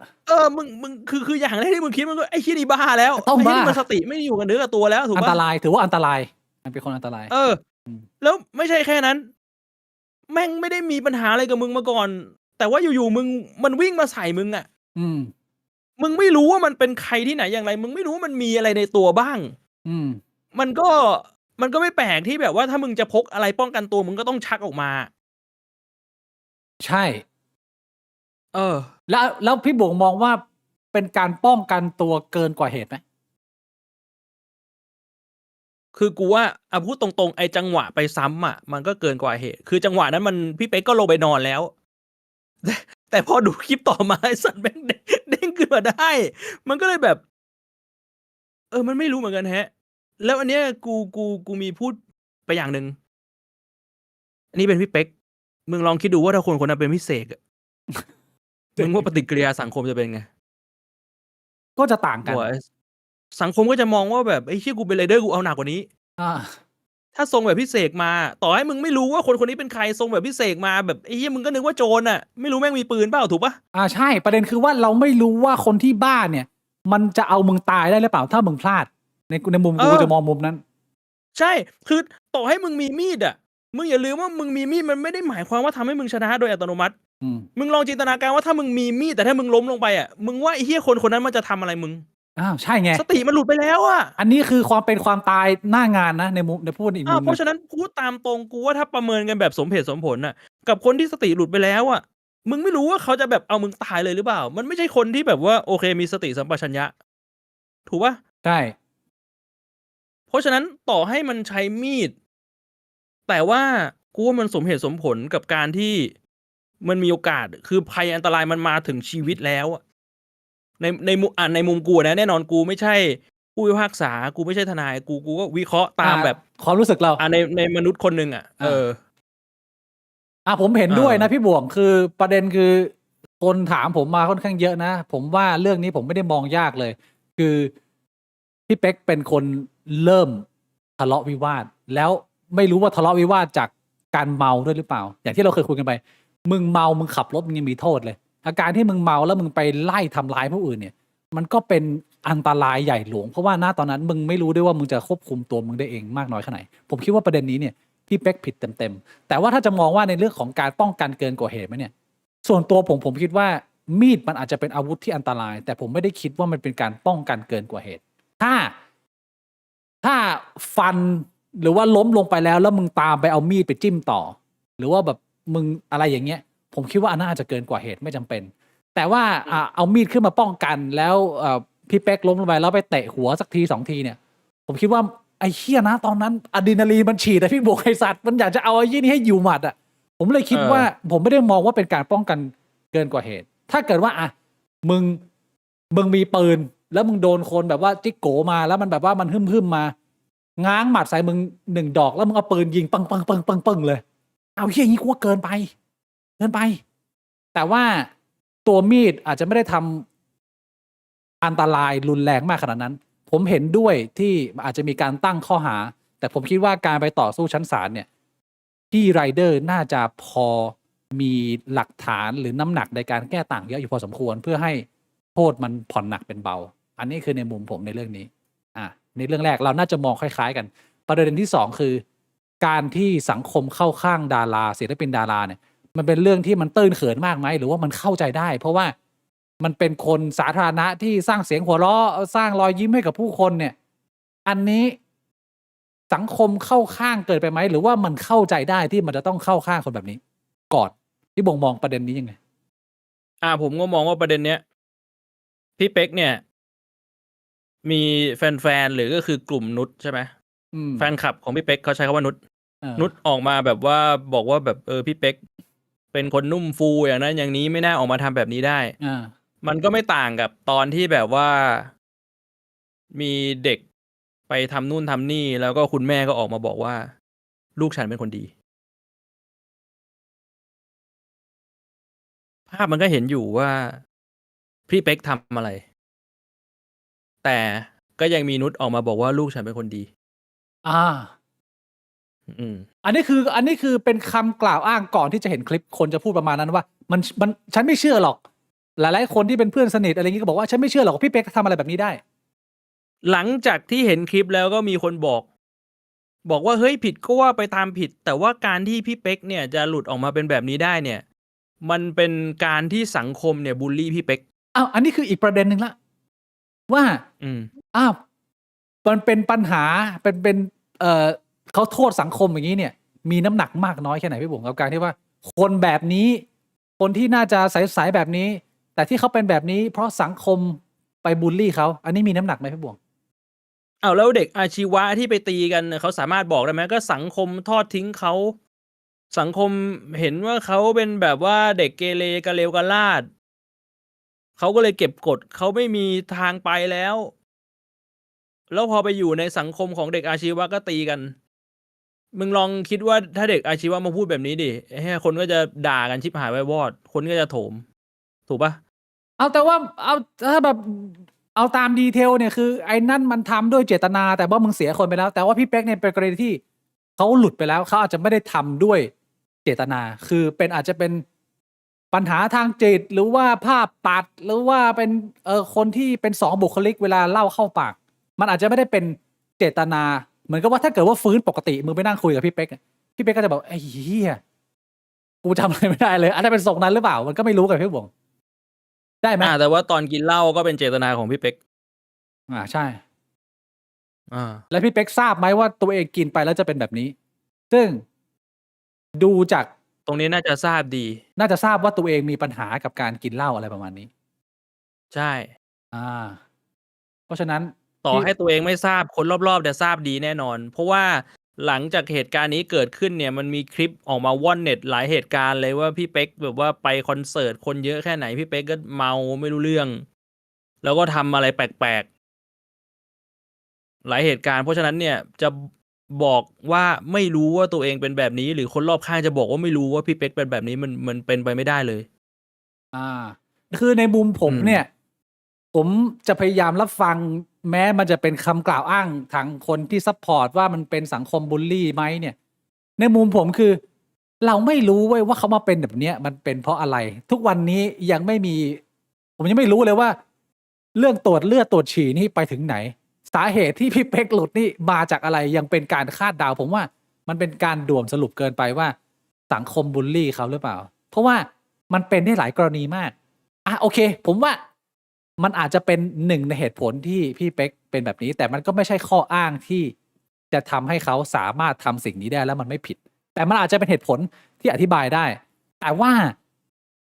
มึงคืออย่างแรกที่มึงคิดมันก็ไอ้เหี้ยนี่บ้าแล้ว ต้องบ้า ไอ้เหี้ยนี่มันสติไม่อยู่กับเนื้อกับตัวแล้วถูกปะอันตรายถือว่าอันตรายมันเป็นคนอันตรายแล้วไม่ใช่แค่นั้นแม่งไม่ได้มีปัญหาอะไรกับมึงมาก่อนแต่ว่าอยู่ๆมันวิ่งมาใส่มึงมึงไม่รู้ว่ามันเป็นใครที่ไหนอย่างไรมึงไม่รู้ว่ามันมีอะไรในตัวบ้างมันก็ไม่แปลกที่แบบว่าถ้ามึงจะพกอะไรป้องกันตัวมึงก็ต้องชักออกมาใช่ เออ แล้วพี่บวงมองว่าเป็นการป้องกันตัวเกินกว่าเหตุไหม คือกูว่าพูดตรงๆไอ้จังหวะไปซ้ำอะมันก็เกินกว่าเหตุ คือจังหวะนั้นมันพี่เป๊กก็ลงไปนอนแล้ว แต่พอดูคลิปต่อมาไอ้สัตว์แม่งเด้งขึ้นมาได้ มันก็เลยแบบ มันไม่รู้เหมือนกันแฮะ แล้วอันเนี้ยกูมีพูดไปอย่างหนึ่งอันนี้เป็นพี่เป๊กมึงลองคิดดูว่าถ้าคนคนนั้นเป็นพี่เสกอะ มึงว่าปฏิกิริยาสังคมจะเป็นไง ก็จะต่างกัน โอ้ยสังคมก็จะมองว่าแบบไอ้เชี่ยกูเป็นไรเดอร์กูเอาหนักกว่านี้ อ่า ถ้าทรงแบบพี่เสกมา ต่อให้มึงไม่รู้ว่าคนคนนี้เป็นใครทรงแบบพี่เสกมาแบบไอ้เหี้ยมึงก็นึกว่าโจรอ่ะไม่รู้แม่งมีปืนเปล่าถูกปะ ใช่ประเด็นคือว่าเราไม่รู้ว่าคนที่บ้าเนี่ย มันจะเอามึงตายได้หรือเปล่าถ้ามึงพลาด ในมุมกูจะมองมุมนั้น ใช่คือต่อให้มึงมีมีดอ่ะมึงอย่าลืมว่ามึงมีมีดมันไม่ได้หมายความว่าทำให้มึงชนะโดยอัตโนมัติ มึงลองจินตนาการว่าถ้ามึงมีมีดแต่ถ้ามึงล้มลงไปอ่ะมึงว่าไอ้เหี้ยคนคนนั้นมันจะทำอะไรมึง ใช่ไง สติมันหลุดไปแล้วอ่ะ อันนี้คือความเป็นความตายหน้างานนะในมุมในพูดอีกมุมห เพ นึ่ง ราะฉะนั้นพูดตามตรงกูว่าถ้าประเมินกันแบบสมเหตุสมผลน่ะ กับคนที่สติหลุดไปแล้วอ่ะมึงไม่รู้ว่าเขาจะแบบเอามึงตายเลยหรือเปล่า มันไม่ใช่คนที่แบบว่าโอเคมีสติสัมปชัญญะ ถูกปะ ใช่ เพราะฉะนั้นต่อให้มันใช้มีด แต่ว่ากูว่ามันสมเหตุสมผลกับการที่มันมีโอกาสคือภัยอันตรายมันมาถึงชีวิตแล้วอะในมุมกูนะแน่นอนกูไม่ใช่ผู้พิพากษากูไม่ใช่ทนายกูก็วิเคราะห์ตามแบบ ความรู้สึกเรา ในมนุษย์คนหนึ่งผมเห็นด้วยนะพี่บวงคือประเด็นคือคนถามผมมาค่อนข้างเยอะนะ ผมว่าเรื่องนี้ผมไม่ได้มองยากเลย คือพี่เป๊กเป็นคนเริ่มทะเลาะวิวาท แล้วไม่รู้ว่าทะเลาะวิวาทจากการเมาด้วยหรือเปล่า อย่างที่เราเคยคุยกันไป มึงเมามึงขับรถมึงยังมีโทษเลย อาการที่มึงเมาแล้วมึงไปไล่ทำร้ายผู้อื่นเนี่ย มันก็เป็นอันตรายใหญ่หลวงเพราะว่าณตอนนั้นมึงไม่รู้ด้วยว่ามึงจะควบคุมตัวมึงได้เองมากน้อยแค่ไหนผมคิดว่าประเด็นนี้เนี่ยพี่เป๊กผิดเต็มๆแต่ว่าถ้าจะมองว่าในเรื่องของการป้องกันเกินกว่าเหตุไหมเนี่ยส่วนตัวผมคิดว่ามีดมันอาจจะเป็นอาวุธที่อันตราย แต่ผมไม่ได้คิดว่ามันเป็นการป้องกันเกินกว่าเหตุ ถ้าฟันหรือว่าล้มลงไปแล้วมึงตามไปเอามีดไปจิ้มต่อ หรือว่าแบบมึงอะไรอย่างเงี้ยผมคิดว่าอันนั้นอาจจะเกินกว่าเหตุไม่จำเป็น แต่ว่าเอามีดขึ้นมาป้องกันแล้วพี่เป๊กล้มลงไปแล้วไปเตะหัวสักทีสองทีเนี่ยผมคิดว่าไอ้เหี้ยนะตอนนั้นอะดรีนาลีนมันฉีดแต่พี่บวกไอ้สัตว์มันอยากจะเอาไอ้ยี่นี่ให้อยู่หมัดอ่ะผมเลยคิดว่าผมไม่ได้มองว่าเป็นการป้องกันเกินกว่าเหตุ ถ้าเกิดว่ามึงมีปืนแล้วมึงโดนคนแบบว่าจิกโกมาแล้วมันแบบว่ามันหึ่มมาง้างหมัดใส่มึง1 ดอกแล้วมึงเอาปืนยิงปังเลยเอาเหี้ยอย่างนี้กูว่าเกินไป แต่ว่าตัวมีดอาจจะไม่ได้ทำอันตรายรุนแรงมากขนาดนั้น ผมเห็นด้วยที่อาจจะมีการตั้งข้อหา แต่ผมคิดว่าการไปต่อสู้ชั้นศาลเนี่ยที่ไรเดอร์น่าจะพอมีหลักฐานหรือน้ำหนักในการแก้ต่างเยอะอยู่พอสมควรเพื่อให้โทษมันผ่อนหนักเป็นเบา อันนี้คือในมุมผมในเรื่องนี้ในเรื่องแรกเราน่าจะมองคล้ายๆกัน ประเด็นที่2คือการที่สังคมเข้าข้างดาราศิลปินดาราเนี่ยมันเป็นเรื่องที่มันตื้นเขินมากไหมหรือว่ามันเข้าใจได้ เพราะว่ามันเป็นคนสาธารณะที่สร้างเสียงหัวเราะสร้างรอยยิ้มให้กับผู้คนเนี่ยอันนี้สังคมเข้าข้างเกินไปไหมหรือว่ามันเข้าใจได้ที่มันจะต้องเข้าข้างคนแบบนี้ก่อนที่บ่งมองประเด็นนี้ยังไงผมก็มองว่าประเด็นเนี้ยพี่เป๊กเนี่ยมีแฟนๆหรือก็คือกลุ่มนุชใช่ไหมแฟนคลับของพี่เป๊กเขาใช้คำว่านุชออกมาแบบว่าบอกว่าแบบพี่เป๊กเป็นคนนุ่มฟูอย่างนั้นอย่างนี้ไม่น่าออกมาทำแบบนี้ได้มันก็ไม่ต่างกับตอนที่แบบว่ามีเด็กไปทำนู่นทำนี่แล้วก็คุณแม่ก็ออกมาบอกว่าลูกฉันเป็นคนดีภาพมันก็เห็นอยู่ว่าพี่เป๊กทำอะไรแต่ก็ยังมีนุชออกมาบอกว่าลูกฉันเป็นคนดีอันนี้คือเป็นคำกล่าวอ้างก่อนที่จะเห็นคลิปคนจะพูดประมาณนั้นว่ามันฉันไม่เชื่อหรอกหลายๆคนที่เป็นเพื่อนสนิทอะไรอย่างนี้ก็บอกว่าฉันไม่เชื่อหรอกพี่เป๊กทำอะไรแบบนี้ได้หลังจากที่เห็นคลิปแล้วก็มีคนบอกว่าเฮ้ยผิดก็ว่าไปตามผิดแต่ว่าการที่พี่เป๊กเนี่ยจะหลุดออกมาเป็นแบบนี้ได้เนี่ยมันเป็นการที่สังคมเนี่ยบูลลี่พี่เป๊กอันนี้คืออีกประเด็นหนึ่งละว่ามันเป็นปัญหาเป็นเขาโทษสังคมอย่างนี้เนี่ยมีน้ำหนักมากน้อยแค่ไหนพี่บุ๋มกับการที่ว่าคนแบบนี้ คนที่น่าจะใสๆแบบนี้ แต่ที่เขาเป็นแบบนี้ เพราะสังคมไปบูลลี่เขาอันนี้มีน้ำหนักไหมพี่บวง อ้าวแล้วเด็กอาชีวะที่ไปตีกันเนี่ยเขาสามารถบอกได้ไหมก็สังคมทอดทิ้งเขาสังคมเห็นว่าเขาเป็นแบบว่าเด็กเกเรกะเลวกะลาดเขาก็เลยเก็บกดเขาไม่มีทางไปแล้ว แล้วพอไปอยู่ในสังคมของเด็กอาชีวะก็ตีกัน มึงลองคิดว่าถ้าเด็กอาชีวะมาพูดแบบนี้ดิคนก็จะด่ากันชิบหายไว้วอด คนก็จะโถม ถูกปะ เอาแต่ว่าเอาถ้าแบบเอาตามดีเทลเนี่ยคือไอ้นั่นมันทำด้วยเจตนา แต่ว่ามึงเสียคนไปแล้ว แต่ว่าพี่เป๊กเนี่ยเป็นกรณีที่เขาหลุดไปแล้วเขาอาจจะไม่ได้ทำด้วยเจตนา คือเป็นอาจจะเป็นปัญหาทางจิตหรือว่าภาพตัดหรือว่าเป็นคนที่เป็นสองบุคลิกเวลาเล่าเข้าปาก มันอาจจะไม่ได้เป็นเจตนา เหมือนกับว่าถ้าเกิดว่าฟื้นปกติมึงไปนั่งคุยกับพี่เป๊กพี่เป๊กก็จะบอกไอ้เหี้ยกูจำอะไรไม่ได้เลยอันนั้นเป็นทรงนั้นหรือเปล่ามันก็ไม่รู้กับพี่บวงได้ไหม แต่ว่าตอนกินเหล้าก็เป็นเจตนาของพี่เป๊ก ใช่ อ่า แล้วพี่เป๊กทราบไหมว่าตัวเองกินไปแล้วจะเป็นแบบนี้ ซึ่งดูจาก ตรงนี้น่าจะทราบดี น่าจะทราบว่าตัวเองมีปัญหากับการกินเหล้าอะไรประมาณนี้ ใช่ เพราะฉะนั้น ต่อให้ตัวเองไม่ทราบคนรอบๆจะทราบดีแน่นอน เพราะว่าหลังจากเหตุการณ์นี้เกิดขึ้นเนี่ยมันมีคลิปออกมาว่อนเน็ตหลายเหตุการณ์เลยว่าพี่เป๊กแบบว่าไปคอนเสิร์ตคนเยอะแค่ไหนพี่เป๊กก็เมาไม่รู้เรื่อง แล้วก็ทำอะไรแปลกๆหลายเหตุการณ์เพราะฉะนั้นเนี่ยจะบอกว่าไม่รู้ว่าตัวเองเป็นแบบนี้ หรือคนรอบข้างจะบอกว่าไม่รู้ว่าพี่เป๊กเป็นแบบนี้มันเป็นไปไม่ได้เลย คือในมุมผมเนี่ย ผมจะพยายามรับฟังแม้มันจะเป็นคำกล่าวอ้างทางคนที่ซัพพอร์ตว่ามันเป็นสังคมบูลลี่ไหมเนี่ย ในมุมผมคือ เราไม่รู้เว้ยว่าเขามาเป็นแบบเนี้ยมันเป็นเพราะอะไร ทุกวันนี้ยังไม่มี ผมยังไม่รู้เลยว่า เรื่องตรวจเลือดตรวจฉี่นี่ไปถึงไหน สาเหตุที่พี่เป๊กหลุดนี่มาจากอะไรยังเป็นการคาดเดาผมว่ามันเป็นการด่วนสรุปเกินไปว่า สังคมบูลลี่เขาหรือเปล่า เพราะว่ามันเป็นได้หลายกรณีมากโอเค ผมว่ามันอาจจะเป็นหนึ่งในเหตุผลที่พี่เป๊กเป็นแบบนี้ แต่มันก็ไม่ใช่ข้ออ้างที่จะทำให้เขาสามารถทำสิ่งนี้ได้แล้วมันไม่ผิด แต่มันอาจจะเป็นเหตุผลที่อธิบายได้ แต่ว่า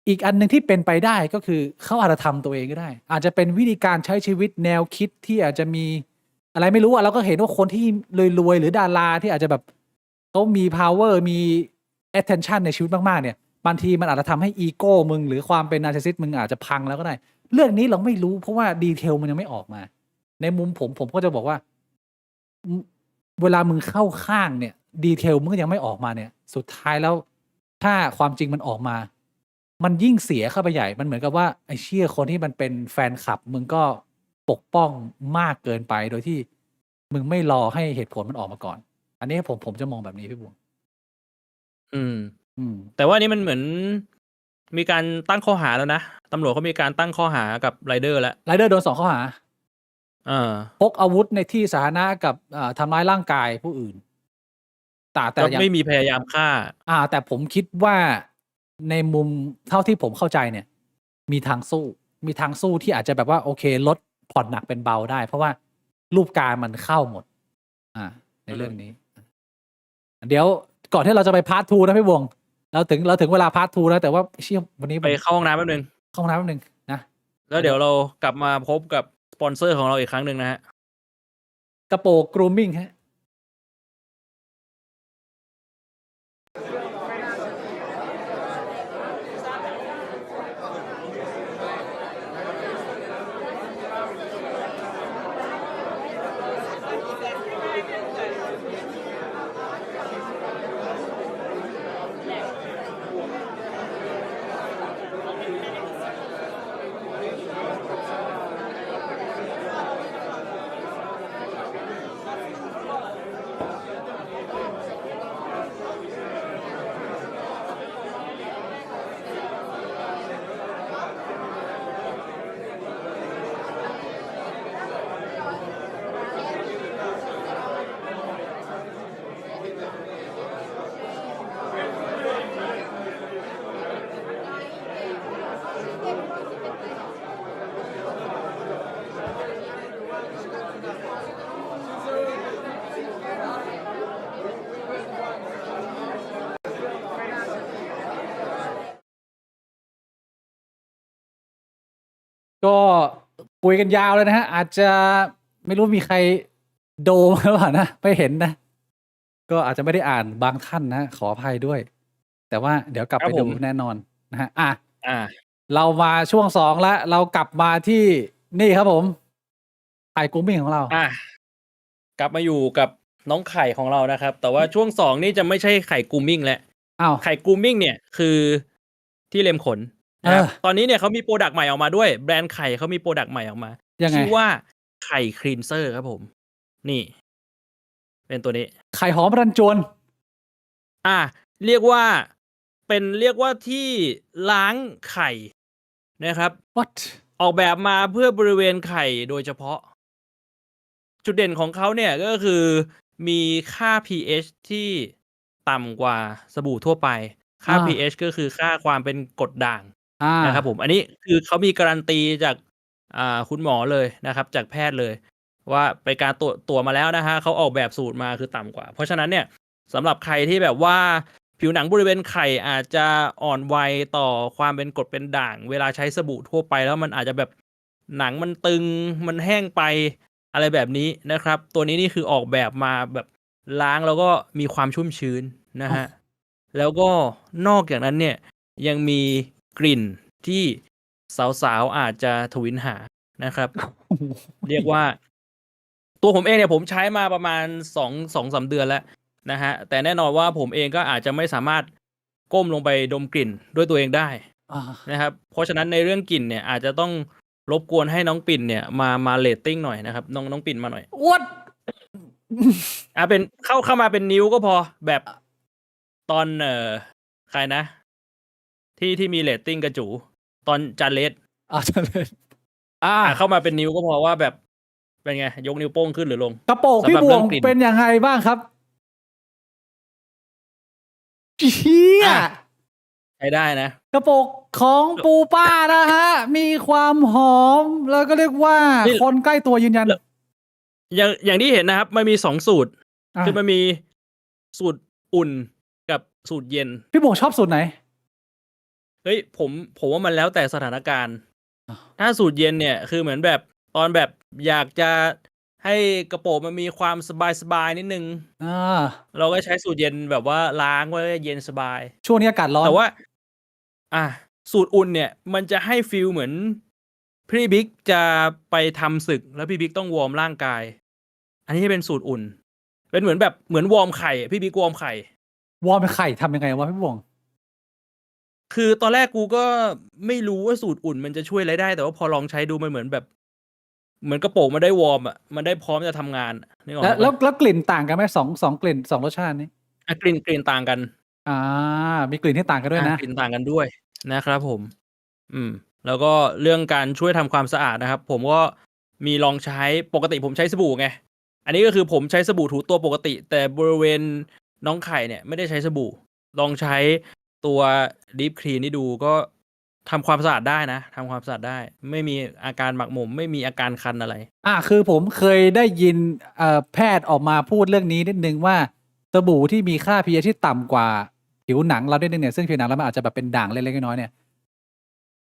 อีกอันหนึ่งที่เป็นไปได้ก็คือเขาอาจจะทำตัวเองก็ได้ อาจจะเป็นวิธีการใช้ชีวิตแนวคิดที่อาจจะมีอะไรไม่รู้เราก็เห็นว่าคนที่รวยๆหรือดาราที่อาจจะแบบเขามี power มี attention ในชีวิตมากๆเนี่ยบางทีมันอาจจะทำให้อีโก้มึงหรือความเป็นนาร์ซิสซิสต์มึงอาจจะพังแล้วก็ได้ เรื่องนี้เราไม่รู้เพราะว่าดีเทลมันยังไม่ออกมา ในมุมผมก็จะบอกว่าเวลามึงเข้าข้างเนี่ยดีเทลมึงยังไม่ออกมาเนี่ยสุดท้ายแล้วถ้าความจริงมันออกมา มันยิ่งเสียเข้าไปใหญ่มันเหมือนกับว่าไอ้เชี่ยคนที่มันเป็นแฟนคลับมึงก็ปกป้องมากเกินไปโดยที่มึงไม่รอให้เหตุผลมันออกมาก่อน อันนี้ผมจะมองแบบนี้พี่บุ๋มแต่ว่านี่มันเหมือนมีการตั้งข้อหาแล้วนะตำรวจเขามีการตั้งข้อหากับไรเดอร์แล้วไรเดอร์โดน2 ข้อหาพกอาวุธในที่สาธารณะกับทำร้ายร่างกายผู้อื่นแต่ยังไม่มีพยายามฆ่าแต่ผมคิดว่าในมุมเท่าที่ผมเข้าใจเนี่ยมีทางสู้ที่อาจจะแบบว่าโอเคลดผ่อนหนักเป็นเบาได้ เพราะว่ารูปการมันเข้าหมดในเรื่องนี้เดี๋ยวก่อนที่เราจะไปพาร์ท 2นะพี่วงเราถึงเวลาพาร์ท 2แล้วแต่ว่าเชี่ยวันนี้ไปเข้าห้องน้ำแป๊บนึงนะแล้วเดี๋ยวเรากลับมาพบกับสปอนเซอร์ของเราอีกครั้งหนึ่งนะฮะกระโปรงกรูมมิ่งฮะ ก็คุยกันยาวเลยนะฮะ อาจจะไม่รู้มีใครโดมหรือเปล่านะไม่เห็นนะ ก็อาจจะไม่ได้อ่านบางท่านนะ ขออภัยด้วย แต่ว่าเดี๋ยวกลับ ครั ไป บผ ดู ม แน่นอนนะฮะอ่ะ อ่า เรามาช่วง2แล้ว เรากลับมาที่นี่ครับผมไข่กรูมมิ่งของเรา อ่ะกลับมาอยู่กับน้องไข่ของเรานะครับ แต่ว่าช่วง2นี่จะไม่ใช่ไข่กรูมมิ่งแล้ว อ้าว ไข่กรูมมิ่งเนี่ยคือที่เล็มขนนะครับ เออ ตอนนี้เนี่ยเขามีโปรดักต์ใหม่ออกมาด้วย แบรนด์ไข่เขามีโปรดักต์ใหม่ออกมา ยังไง ชื่อว่าไข่คลีนเซอร์ครับผม นี่ เป็นตัวนี้ ไข่หอมรันจวน เรียกว่าที่ล้างไข่นะครับ what ออกแบบมาเพื่อบริเวณไข่โดยเฉพาะ จุดเด่นของเขาเนี่ยก็คือมีค่า pH ที่ต่ำกว่าสบู่ทั่วไป ค่า อ่า pH ก็คือค่าความเป็นกรดด่าง อ่า นะครับผม อันนี้คือเขามีการันตีจากคุณหมอเลยนะครับ จากแพทย์เลย ว่าไปการตรวจมาแล้วนะฮะเขาออกแบบสูตรมาคือต่ำกว่า เพราะฉะนั้นเนี่ยสำหรับใครที่แบบว่าผิวหนังบริเวณไข่อาจจะอ่อนวัยต่อความเป็นกรดเป็นด่าง เวลาใช้สบู่ทั่วไปแล้วมันอาจจะแบบหนังมันตึงมันแห้งไปอะไรแบบนี้นะครับ ตัวนี้นี่คือออกแบบมาแบบล้างแล้วก็มีความชุ่มชื้นนะฮะ แล้วก็นอกจากนั้นเนี่ยยังมีกลิ่นที่สาวๆอาจจะทวินหานะครับ เรียกว่า ตัวผมเองเนี่ยผมใช้มาประมาณ2-3 เดือนแล้วนะฮะ แต่แน่นอนว่าผมเองก็อาจจะไม่สามารถก้มลงไปดมกลิ่นด้วยตัวเองได้ อ่า นะครับ เพราะฉะนั้นในเรื่องกลิ่นเนี่ยอาจจะต้องรบกวนให้น้องปิ่นเนี่ยมาเรตติ้งหน่อยนะครับน้องปิ่นมาหน่อย what เป็นเข้ามาเป็นนิ้วก็พอแบบตอนใครนะ ที่มีเรตติ้งกระจูตอนจานเลส อ่าจะเลยอ่า เข้ามาเป็นนิ้วก็พอว่าแบบเป็นไง ยกนิ้วโป้งขึ้นหรือลง กระโปรง สำ พี่ หรับ บ เรื่ ว อง งกลิ่น เป็นยังไงบ้างครับเฮีย อ่ะ ใช้ได้นะ กระโปรงของปูป้านะฮะ มีความหอม แล้วก็เรียกว่า นี่ คนใกล้ตัวยืนยัน อย่างที่เห็นนะครับ มันมี2 สูตร อ่ะ คือมันมีสูตรอุ่นกับสูตรเย็น พี่บวงชอบสูตรไหน เฮ้ยผมว่ามันแล้วแต่สถานการณ์ อ้าว ถ้าสูตรเย็นเนี่ยคือเหมือนแบบตอนแบบอยากจะให้กระโปรงมันมีความสบายนิดนึง อ่า เราก็ใช้สูตรเย็นแบบว่าล้างไว้เย็นสบาย ช่วงนี้อากาศร้อน แต่ว่า สูตรอุ่นเนี่ย มันจะให้ฟีลเหมือนพี่บิ๊กจะไปทำศึก แล้วพี่บิ๊กต้องวอร์มร่างกาย อันนี้เป็นสูตรอุ่น เป็นเหมือนแบบเหมือนวอร์มไข่พี่บิ๊กวอร์มไข่ วอร์มไข่ทำยังไงวะพี่บวง คือตอนแรกกูก็ไม่รู้ว่าสูตรอุ่นมันจะช่วยอะไรได้ แต่ว่าพอลองใช้ดูมันเหมือนแบบ เหมือนกระโปรงมันได้วอร์มอ่ะมันได้พร้อมจะทำงานนึกออกไหม แล้วกลิ่นต่างกันไหมสองกลิ่น2 รสชาตินี้ กลิ่นต่างกัน อ่า มีกลิ่นที่ต่างกันด้วยนะ กลิ่นต่างกันด้วยนะครับผม แล้วก็เรื่องการช่วยทำความสะอาดนะครับ ผมก็มีลองใช้ปกติผมใช้สบู่ไง อันนี้ก็คือผมใช้สบู่ถูตัวปกติ แต่บริเวณน้องไข่เนี่ยไม่ได้ใช้สบู่ ลองใช้ตัวดีฟคลีนนี่ดูก็ทำความสะอาดได้นะทำความสะอาดได้ ไม่มีอาการหมักหมม ไม่มีอาการคันอะไร คือผมเคยได้ยินแพทย์ออกมาพูดเรื่องนี้นิดนึงว่าสบู่ที่มีค่า pH ที่ต่ำกว่าผิวหนังเราได้นึงเนี่ยซึ่งผิวหนังเรามันอาจจะแบบเป็นด่างเล็กๆน้อยๆเนี่ย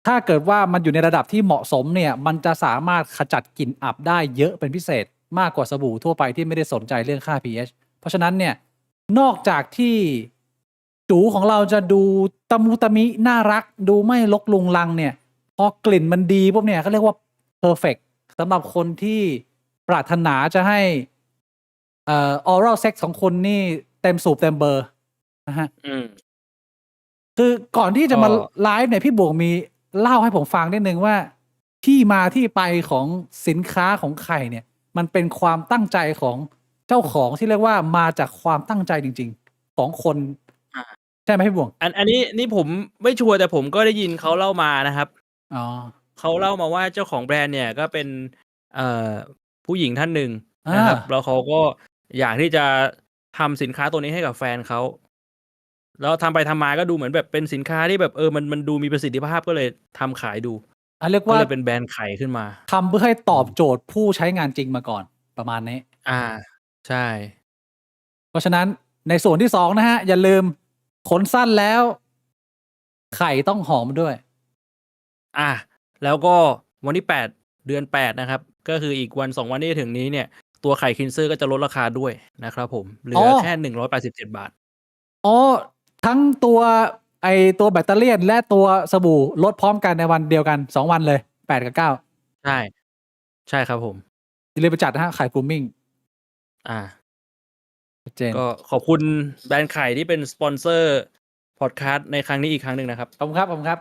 ถ้าเกิดว่ามันอยู่ในระดับที่เหมาะสมเนี่ย มันจะสามารถขจัดกลิ่นอับได้เยอะเป็นพิเศษมากกว่าสบู่ทั่วไปที่ไม่ได้สนใจเรื่องค่า pH เพราะฉะนั้นเนี่ยนอกจากที่จูของเราจะดูตะมุตะมิน่ารักดูไม่ลกลุงลังเนี่ย พอกลิ่นมันดีปุ๊บเนี่ยเขาเรียกว่า perfect สำหรับคนที่ปรารถนาจะให้oral sex ของคนนี่เต็มสูบเต็มเบอร์นะฮะ คือก่อนที่จะมา ก็ ไลฟ์เนี่ยพี่บวงมีเล่าให้ผมฟังนิดนึงว่าที่มาที่ไปของสินค้าของไข่เนี่ย มันเป็นความตั้งใจของเจ้าของที่เรียกว่ามาจากความตั้งใจจริงๆ ของคน ใช่ไหมพี่บวง อันนี้ผมไม่ชัวร์แต่ผมก็ได้ยินเขาเล่ามานะครับ อ๋อ เขาเล่ามาว่าเจ้าของแบรนด์เนี่ยก็เป็นผู้หญิงท่านหนึ่งนะครับ แล้วเขาก็อยากที่จะทำสินค้าตัวนี้ให้กับแฟนเขา แล้วทำไปทำมาก็ดูเหมือนแบบเป็นสินค้าที่แบบมันดูมีประสิทธิภาพก็เลยทำขายดู เรียก ก็ ว่า เลยเป็นแบรนด์ไข่ขึ้นมา ทำเพื่อให้ตอบโจทย์ผู้ใช้งานจริงมาก่อนประมาณนี้ ใช่ เพราะฉะนั้นในส่วนที่2นะฮะ อย่าลืมขนสั้นแล้ว ไข่ต้องหอมด้วย แล้วก็ วันที่8 เดือน 8นะครับก็คืออีกวัน2วันที่จะถึงนี้เนี่ยตัวไข่คินเซอร์ก็จะลดราคาด้วยนะครับผมเหลื อ๋อ อแค่187 บาทอ๋อทั้งตัวไอตัวแบตเตอรี่และตัวสบู่ลดพร้อมกันในวันเดียวกัน2วันเลย8กับ9ใช่ใช่ครับผม อย่าลืมไปจัดนะฮะไข่กรูมมิ่งอ่า ชัดเจน ก็ขอบคุณแบรนด์ไข่ที่เป็นสปอนเซอร์พอดคาสต์ในครั้งนี้อีกครั้งหนึ่งนะครับ ขอบคุณครับ ขอบคุณครับ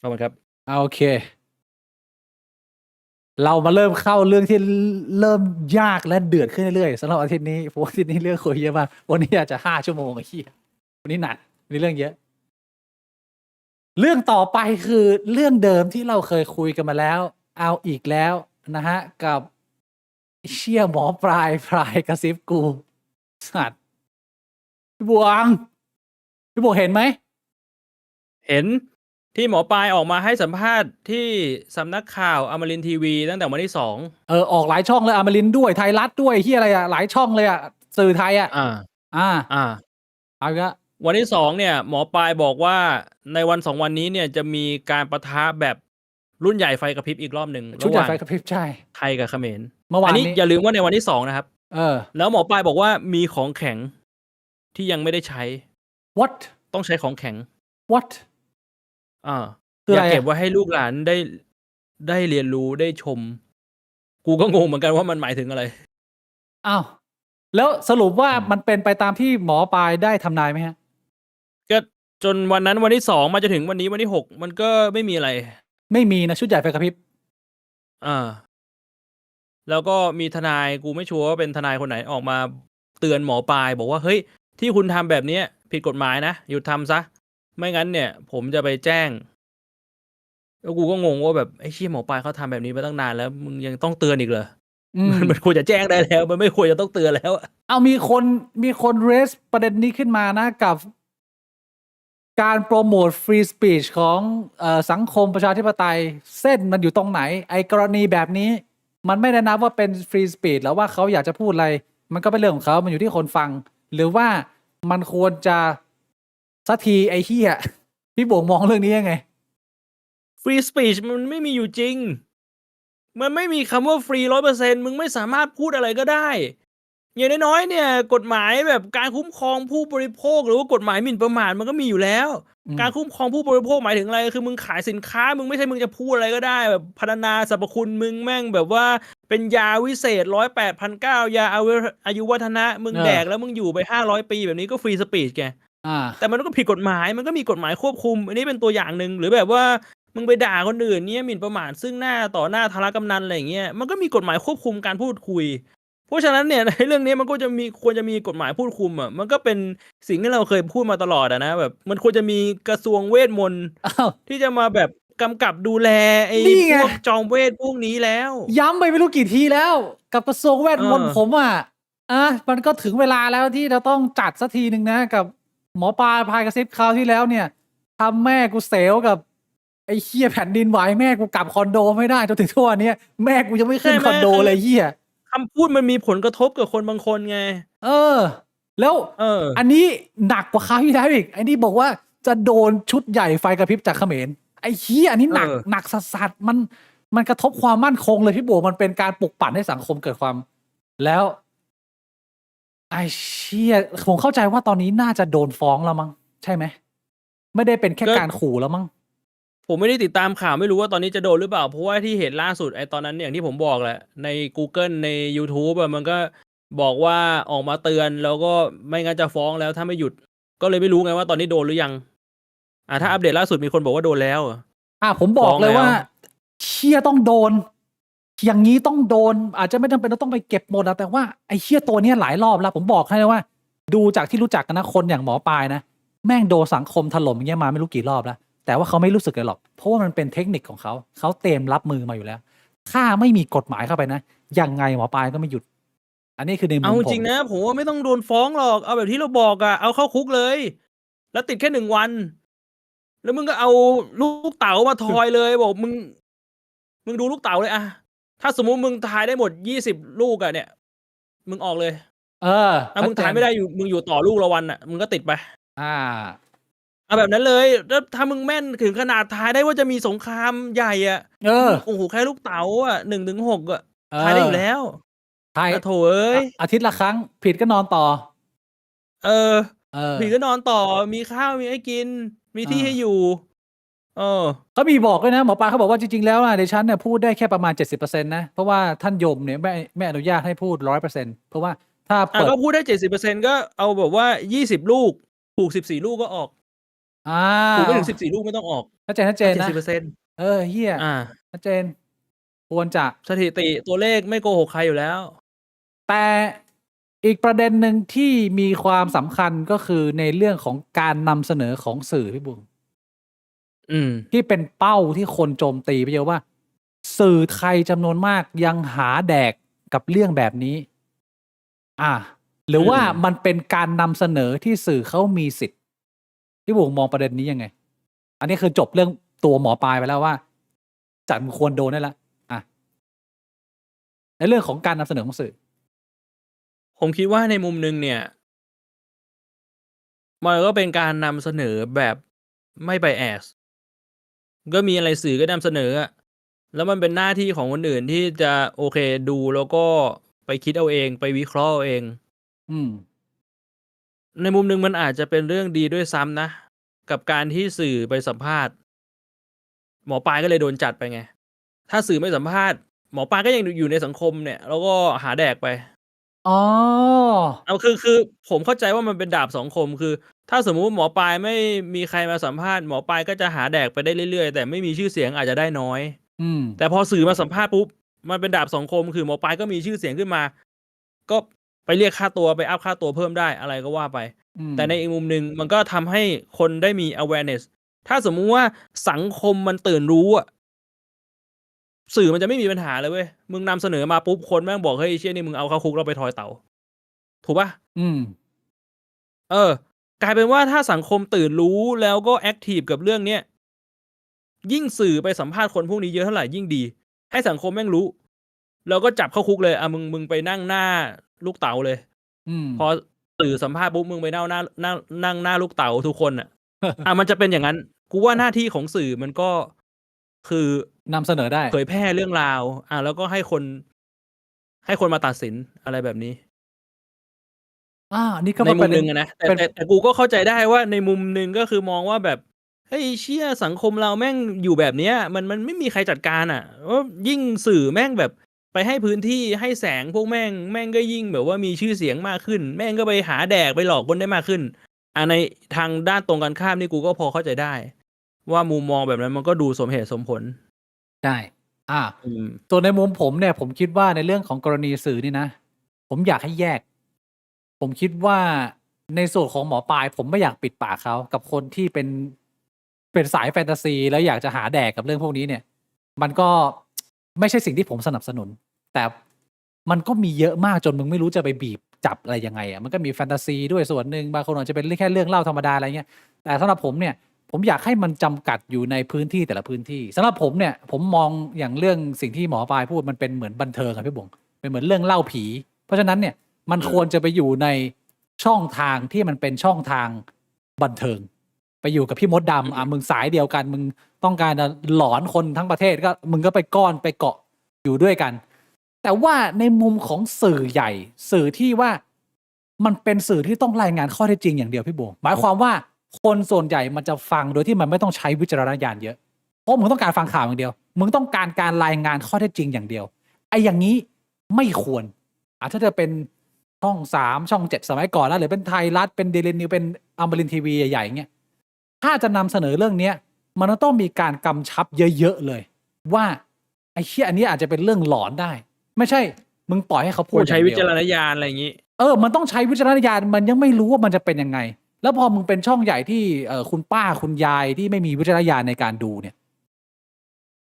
ขอบคุณครับ โอเค เรามาเริ่มเข้าเรื่องที่เริ่มยากและเดือดขึ้นเรื่อยๆสำหรับอาทิตย์นี้เพราะว่าอาทิตย์นี้เรื่องคุยเยอะมากวันนี้อาจจะ5 ชั่วโมงไอ้เหี้ยวันนี้หนักวันนี้เรื่องเยอะ เรื่องต่อไปคือเรื่องเดิมที่เราเคยคุยกันมาแล้ว เอาอีกแล้วนะฮะ กับเชี่ยหมอปลายกระซิบกูสัตว์พี่บวงเห็นไหม เห็นที่หมอปลายออกมาให้สัมภาษณ์ที่สำนักข่าวอมรินทร์ทีวีตั้งแต่วันที่2ออกหลายช่องเลยอมรินทร์ด้วยไทยรัฐด้วยที่อะไรหลายช่องเลยสื่อไทยอ่า เอาอีกแล้ว วันที่2เนี่ยหมอปลายบอกว่าในวัน2วันนี้เนี่ยจะมีการปะทะแบบรุ่นใหญ่ไฟกระพริบอีกรอบหนึ่ง ชุดใหญ่ไฟกระพริบใช่ ไทยกับเขมร เมื่อวานนี้ อย่าลืมว่าในวันที่2นะครับ แล้ว หมอปลายบอกว่ามีของแข็งที่ยังไม่ได้ใช้ what ต้องใช้ของแข็ง what คืออยากเก็บไว้ให้ลูกหลานได้เรียนรู้ได้ชม กูก็งงเหมือนกันว่ามันหมายถึงอะไร อ้าวแล้วสรุปว่ามันเป็นไปตามที่หมอปลายได้ทำนายไหมฮะ ก็จนวันนั้นวันที่2มาจะถึงวันนี้วันที่6มันก็ไม่มีอะไร ไม่มีนะชุดใหญ่ไฟกระพริบ แล้วก็มีทนายกูไม่ชัวร์ว่าเป็นทนายคนไหนออกมาเตือนหมอปลายบอกว่าเฮ้ยที่คุณทำแบบนี้ผิดกฎหมายนะหยุดทำซะไม่งั้นเนี่ยผมจะไปแจ้งแล้วกูก็งงว่าแบบไอ้เชี่ยหมอปลายเขาทำแบบนี้มาตั้งนานแล้วมึงยังต้องเตือนอีกเหรอมันควรจะแจ้งได้แล้วมันไม่ควรจะต้องเตือนแล้วเอามีคนเรสประเด็นนี้ขึ้นมานะกับการโปรโมทฟรีสปีชของสังคมประชาธิปไตยเส้นมันอยู่ตรงไหนไอ้กรณีแบบนี้มันไม่ได้นับว่าเป็นฟรีสปีชแล้วว่าเขาอยากจะพูดอะไรมันก็เป็นเรื่องของเขามันอยู่ที่คนฟังหรือว่ามันควรจะสักทีไอ้เหี้ยพี่โบงมองเรื่องนี้ยังไงฟรีสปีชมันไม่มีอยู่จริงมันไม่มีคำว่าฟรี 100% มึงไม่สามารถพูดอะไรก็ได้อย่างน้อยๆเนี่ยกฎหมายแบบการคุ้มครองผู้บริโภคหรือว่ากฎหมายหมิ่นประมาทมันก็มีอยู่แล้วการคุ้มครองผู้บริโภคหมายถึงอะไรคือมึงขายสินค้ามึงไม่ใช่มึงจะพูดอะไรก็ได้แบบพรรณนาสรรพคุณมึงแม่งแบบว่าเป็นยาวิเศษ108,900ยาอายุวัฒนะมึงแดกแล้วมึงอยู่ไป500 ปีแบบนี้ก็ฟรีสปีชแกแต่มันก็ผิดกฎหมายมันก็มีกฎหมายควบคุมอันนี้เป็นตัวอย่างนึงหรือแบบว่ามึงไปด่าคนอื่นเนี่ยหมิ่นประมาทซึ่งหน้าต่อหน้าธารกำนันอะไรอย่างเงี้ยมันก็มีกฎหมายควบคุมการพูดคุยเพราะฉะนั้นเนี่ยในเรื่องนี้มันก็จะมีควรจะมีกฎหมายพูดคุมอ่ะมันก็เป็นสิ่งที่เราเคยพูดมาตลอดนะแบบมันควรจะมีกระทรวงเวทมนต์ที่จะมาแบบกำกับดูแลไอ้พวกจอมเวทพวกนี้แล้วย้ำไปไม่รู้กี่ทีแล้วกับกระทรวงเวทมนต์ผมมันก็ถึงเวลาแล้วที่เราต้องจัดสักทีหนึ่งนะกับหมอปลาพายกระซิบคราวที่แล้วเนี่ยทำแม่กูเสียวกับไอ้เหี้ยแผ่นดินไหวแม่กูกลับคอนโดไม่ได้จนถึงทุกวันนี้แม่กูยังไม่ขึ้นคอนโดเลยเหี้ยคำพูดมันมีผลกระทบกับคนบางคนไงแล้วอันนี้หนักกว่าคราวที่แล้วอีกไอ้นี่บอกว่าจะโดนชุดใหญ่ไฟกระพริบจากเขมรไอ้เหี้ยอันนี้หนักสัสมันกระทบความมั่นคงเลยพี่โบมันเป็นการปลุกปั่นให้สังคมเกิดความแล้วไอ้เชี่ยผมเข้าใจว่าตอนนี้น่าจะโดนฟ้องแล้วมั้งใช่ไหมไม่ได้เป็นแค่การขู่แล้วมั้งผมไม่ได้ติดตามข่าวไม่รู้ว่าตอนนี้จะโดนหรือเปล่าเพราะว่าที่เห็นล่าสุดไอ้ตอนนั้นอย่างที่ผมบอกแหละใน Google ใน YouTube มันก็บอกว่าออกมาเตือนแล้วก็ไม่งั้นจะฟ้องแล้วถ้าไม่หยุดก็เลยไม่รู้ไงว่าตอนนี้โดนหรือยังถ้าอัปเดตล่าสุดมีคนบอกว่าโดนแล้วผมบอกเลยว่าเชี่ยต้องโดนอย่างนี้ต้องโดนอาจจะไม่จำเป็นต้องไปเก็บหมดแต่ว่าไอ้เชี่ยตัวนี้หลายรอบแล้วผมบอกให้เลยว่าดูจากที่รู้จักกันนะคนอย่างหมอปลายนะแม่งโดนสังคมถล่มอย่างเงี้ยมาไม่รู้กี่รอบแล้วแต่ว่าเขาไม่รู้สึกเลยหรอกเพราะว่ามันเป็นเทคนิคของเขาเตรียมรับมือมาอยู่แล้วถ้าไม่มีกฎหมายเข้าไปนะยังไงหมอปลายก็ไม่หยุดอันนี้คือในมุมผมเอาจริงนะผมว่าไม่ต้องโดนฟ้องหรอกเอาแบบที่เราบอกเอาเข้าคุกเลยแล้วติดแค่1 วันแล้วมึงก็เอาลูกเต๋ามาทอยเลยบอกมึงดูลูกเต๋าเลยถ้าสมมุติมึงทายได้หมด20 ลูกเนี่ยมึงออกเลยถ้ามึงทายไม่ได้มึงอยู่ต่อลูกละวันมึงก็ติดไป เอาแบบนั้นเลยแล้วถ้ามึงแม่นถึงขนาดทายได้ว่าจะมีสงครามใหญ่อ่ะ เออ โอ้โหแค่ลูกเต๋าอ่ะ1 ถึง 6อ่ะ เอ ทายได้อ อยู่ แล้ว ทาย โถเอ้ย อาทิตย์ละครั้ง ผิดก็นอนต่อ เออ เออ ผีก็นอนต่อมีข้าวมีให้กิน มีที่ให้อยู่ เขามีบอกด้วยนะหมอปลาเขาบอกว่าจริงๆแล้วดิฉันเนี่ยพูดได้แค่ประมาณ 70%นะเพราะว่าท่านยมเนี่ยไม่อนุญาตให้พูด 100%เพราะว่าถ้าเปิด ก็พูดได้ 70%ก็เอาแบบว่า20 ลูกถูก14 ลูกก็ออกถูกไม่ถึง14 ลูกไม่ต้องออก ชัดเจนนะ 70% เฮียชัดเจนควรจะ สถิติตัวเลขไม่โกหกใครอยู่แล้ว แต่อีกประเด็นหนึ่งที่มีความสำคัญก็คือในเรื่องของการนำเสนอของสื่อพี่บุ๋มที่เป็นเป้าที่คนโจมตีไปเยอะว่า สื่อไทยจำนวนมากยังหาแดกกับเรื่องแบบนี้ หรือว่ามันเป็นการนำเสนอที่สื่อเขามีสิทธิ์พี่บุ๋มมองประเด็นนี้ยังไง อันนี้คือจบเรื่องตัวหมอปลายไปแล้วว่าจัดมันควรโดนได้แล้วในเรื่องของการนำเสนอของสื่อ ผมคิดว่าในมุมหนึ่งเนี่ย มันก็เป็นการนำเสนอแบบไม่ไบแอสก็มีอะไรสื่อก็นำเสนออะแล้วมันเป็นหน้าที่ของคนอื่นที่จะโอเคดูแล้วก็ไปคิดเอาเองไปวิเคราะห์เอาเอง ในมุมหนึ่งมันอาจจะเป็นเรื่องดีด้วยซ้ำนะ กับการที่สื่อไปสัมภาษณ์ หมอปลายก็เลยโดนจัดไปไง ถ้าสื่อไม่สัมภาษณ์หมอปลายก็ยังอยู่ในสังคมเนี่ยแล้วก็หาแดกไป คือผมเข้าใจว่ามันเป็นดาบสองคมคือถ้าสมมุติหมอปลายไม่มีใครมาสัมภาษณ์หมอปลายก็จะหาแดกไปได้เรื่อยๆแต่ไม่มีชื่อเสียงอาจจะได้น้อยแต่พอสื่อมาสัมภาษณ์ปุ๊บมันเป็นดาบสองคมคือหมอปลายก็มีชื่อเสียงขึ้นมา ก็ไปเรียกค่าตัวไปอัพค่าตัวเพิ่มได้อะไรก็ว่าไปแต่ในอีกมุมหนึ่งมันก็ทำให้คนได้มี awareness ถ้าสมมุติว่าสังคมมันตื่นรู้อะสื่อมันจะไม่มีปัญหาเลยเว้ยมึงนำเสนอมาปุ๊บคนแม่งบอกเฮ้ยไอ้เชี่ยนี่มึงเอาเข้าคุกเราไปทอยเต๋าถูกปะกลายเป็นว่าถ้าสังคมตื่นรู้แล้วก็แอคทีฟกับเรื่องเนี้ยยิ่งสื่อไปสัมภาษณ์คนพวกนี้เยอะเท่าไหร่ยิ่งดีให้สังคมแม่งรู้แล้วก็จับเข้าคุกเลยมึงไปนั่งหน้าลูกเต๋าเลยพอสื่อสัมภาษณ์ปุ๊บมึงไปนั่งหน้าลูกเต๋าทุกคนมันจะเป็นอย่างนั้นกูว่าหน้าที่ของสื่อมันก็คือนำเสนอได้เผยแพร่เรื่องราวแล้วก็ให้คนมาตัดสินอะไรแบบนี้นี่ก็ในมุมหนึ่งนะแต่กูก็เข้าใจได้ว่าในมุมหนึ่งก็คือมองว่าแบบเฮ้ยเชี่ยสังคมเราแม่งอยู่แบบเนี้ยมันไม่มีใครจัดการว่ายิ่งสื่อแม่งแบบไปให้พื้นที่ให้แสงพวกแม่งก็ยิ่งแบบว่ามีชื่อเสียงมากขึ้นแม่งก็ไปหาแดกไปหลอกคนได้มากขึ้นในทางด้านตรงกันข้ามนี่กูก็พอเข้าใจได้ว่ามุมมองแบบนั้นมันก็ดูสมเหตุสมผลใช่ส่วนในมุมผมเนี่ยผมคิดว่าในเรื่องของกรณีสื่อนี่นะผมอยากให้แยกผมคิดว่าในส่วนของหมอปลายผมไม่อยากปิดปากเขากับคนที่เป็นสายแฟนตาซีแล้วอยากจะหาแดกกับเรื่องพวกนี้เนี่ยมันก็ไม่ใช่สิ่งที่ผมสนับสนุนแต่มันก็มีเยอะมากจนมึงไม่รู้จะไปบีบจับอะไรยังไงมันก็มีแฟนตาซีด้วยส่วนหนึ่งบางคนอาจจะเป็นแค่เรื่องเล่าธรรมดาอะไรเงี้ยแต่สำหรับผมเนี่ยผมอยากให้มันจำกัดอยู่ในพื้นที่แต่ละพื้นที่สำหรับผมเนี่ยผมมองอย่างเรื่องสิ่งที่หมอปลายพูดมันเป็นเหมือนบันเทิงครับพี่บงเป็นเหมือนเรื่องเล่าผีเพราะฉะนั้นเนี่ยมันควรจะไปอยู่ในช่องทางที่มันเป็นช่องทางบันเทิงไปอยู่กับพี่มดดำมึงสายเดียวกันมึงต้องการจะหลอนคนทั้งประเทศก็มึงก็ไปก้อนไปเกาะอยู่ด้วยกันแต่ว่าในมุมของสื่อใหญ่สื่อที่ว่ามันเป็นสื่อที่ต้องรายงานข้อเท็จจริงอย่างเดียวพี่บงหมายความว่าคนส่วนใหญ่มันจะฟังโดยที่มันไม่ต้องใช้วิจารณญาณเยอะเพราะมึงต้องการฟังข่าวอย่างเดียวมึงต้องการรายงานข้อเท็จจริงอย่างเดียวไอ้อย่างนี้ไม่ควรถ้าจะเป็นช่อง3ช่อง7สมัยก่อนแล้วหรือเป็นไทยรัฐเป็นเดลินิวเป็นอมรินทร์ทีวีใหญ่ๆเงี้ยถ้าจะนำเสนอเรื่องนี้มันต้องมีการกำชับเยอะๆเลยว่าไอ้เหี้ยอันนี้อาจจะเป็นเรื่องหลอนได้ไม่ใช่มึงปล่อยให้เขาพูดใช้วิจารณญาณอะไรอย่างนี้มันต้องใช้วิจารณญาณมันยังไม่รู้ว่ามันจะเป็นยังไงแล้วพอมึงเป็นช่องใหญ่ที่คุณป้าคุณยายที่ไม่มีวิจารณญาณในการดูเนี่ย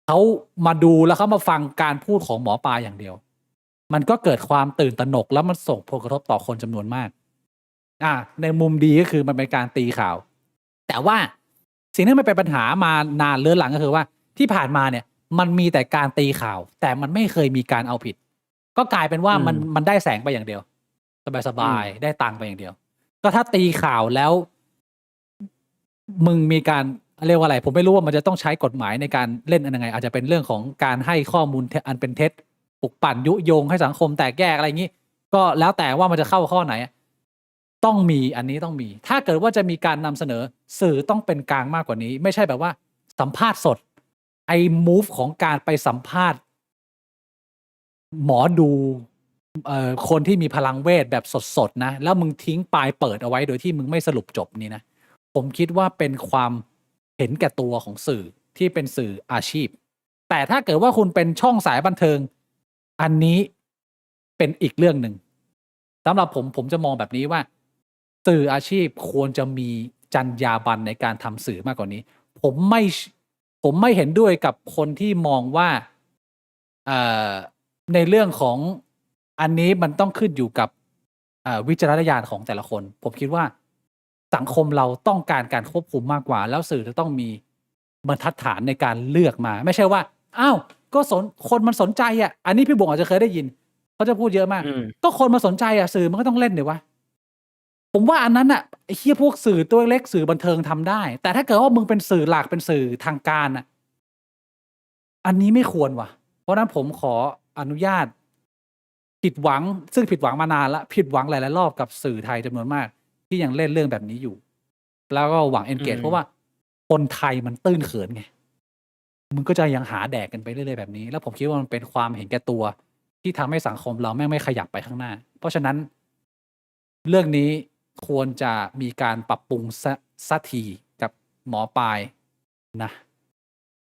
เขามาดูแล้วเขามาฟังการพูดของหมอปลาอย่างเดียวมันก็เกิดความตื่นตระหนกแล้วมันส่งผลกระทบต่อคนจำนวนมากในมุมดีก็คือมันเป็นการตีข่าวแต่ว่าสิ่งที่มันเป็นปัญหามานานเลื้อหลังก็คือว่าที่ผ่านมาเนี่ยมันมีแต่การตีข่าวแต่มันไม่เคยมีการเอาผิดก็กลายเป็นว่ามันได้แสงไปอย่างเดียวสบายๆได้ตังค์ไปอย่างเดียวก็ถ้าตีข่าวแล้ว มึงมีการเรียกว่าอะไร ผมไม่รู้ว่ามันจะต้องใช้กฎหมายในการเล่นอันยังไง อาจจะเป็นเรื่องของการให้ข้อมูลอันเป็นเท็จปลุกปั่นยุยงให้สังคมแตกแยกอะไรอย่างนี้ ก็แล้วแต่ว่ามันจะเข้าข้อไหน ต้องมีอันนี้ต้องมี ถ้าเกิดว่าจะมีการนำเสนอสื่อต้องเป็นกลางมากกว่านี้ ไม่ใช่แบบว่าสัมภาษณ์สด ไอ้ move ของการไปสัมภาษณ์ หมอดูคนที่มีพลังเวทแบบสดๆนะ แล้วมึงทิ้งปลายเปิดเอาไว้โดยที่มึงไม่สรุปจบนี่นะ ผมคิดว่าเป็นความเห็นแก่ตัวของสื่อที่เป็นสื่ออาชีพ แต่ถ้าเกิดว่าคุณเป็นช่องสายบันเทิง อันนี้เป็นอีกเรื่องหนึ่งสำหรับผมจะมองแบบนี้ว่า สื่ออาชีพควรจะมีจรรยาบรรณในการทำสื่อมากกว่านี้ ผมไม่เห็นด้วยกับคนที่มองว่าในเรื่องของอันนี้มันต้องขึ้นอยู่กับวิจารณญาณของแต่ละคน ผมคิดว่าสังคมเราต้องการการควบคุมมากกว่า แล้วสื่อจะต้องมีบรรทัดฐานในการเลือกมา ไม่ใช่ว่าอ้าวก็คนมันสนใจอ่ะ อันนี้พี่บงอาจจะเคยได้ยินเขาจะพูดเยอะมาก ก็คนมาสนใจอ่ะสื่อมันก็ต้องเล่นเดี๋ยววะผมว่าอันนั้นอ่ะไอ้เหี้ยพวกสื่อตัวเล็กสื่อบันเทิงทำได้ แต่ถ้าเกิดว่ามึงเป็นสื่อหลักเป็นสื่อทางการอ่ะอันนี้ไม่ควรว่ะ เพราะนั้นผมขออนุญาตผิดหวังซึ่งผิดหวังมานานละผิดหวังหลายๆรอบกับสื่อไทยจำนวนมาก ที่ยังเล่นเรื่องแบบนี้อยู่ แล้วก็หวัง engage เพราะว่าคนไทยมันตื้นเขินไงมึงก็จะยังหาแดกกันไปเรื่อยๆแบบนี้ แล้วผมคิดว่ามันเป็นความเห็นแก่ตัว ที่ทำให้สังคมเราแม่งไม่ขยับไปข้างหน้า เพราะฉะนั้น เรื่องนี้ควรจะมีการปรับปรุงสักทีกับหมอปลายนะ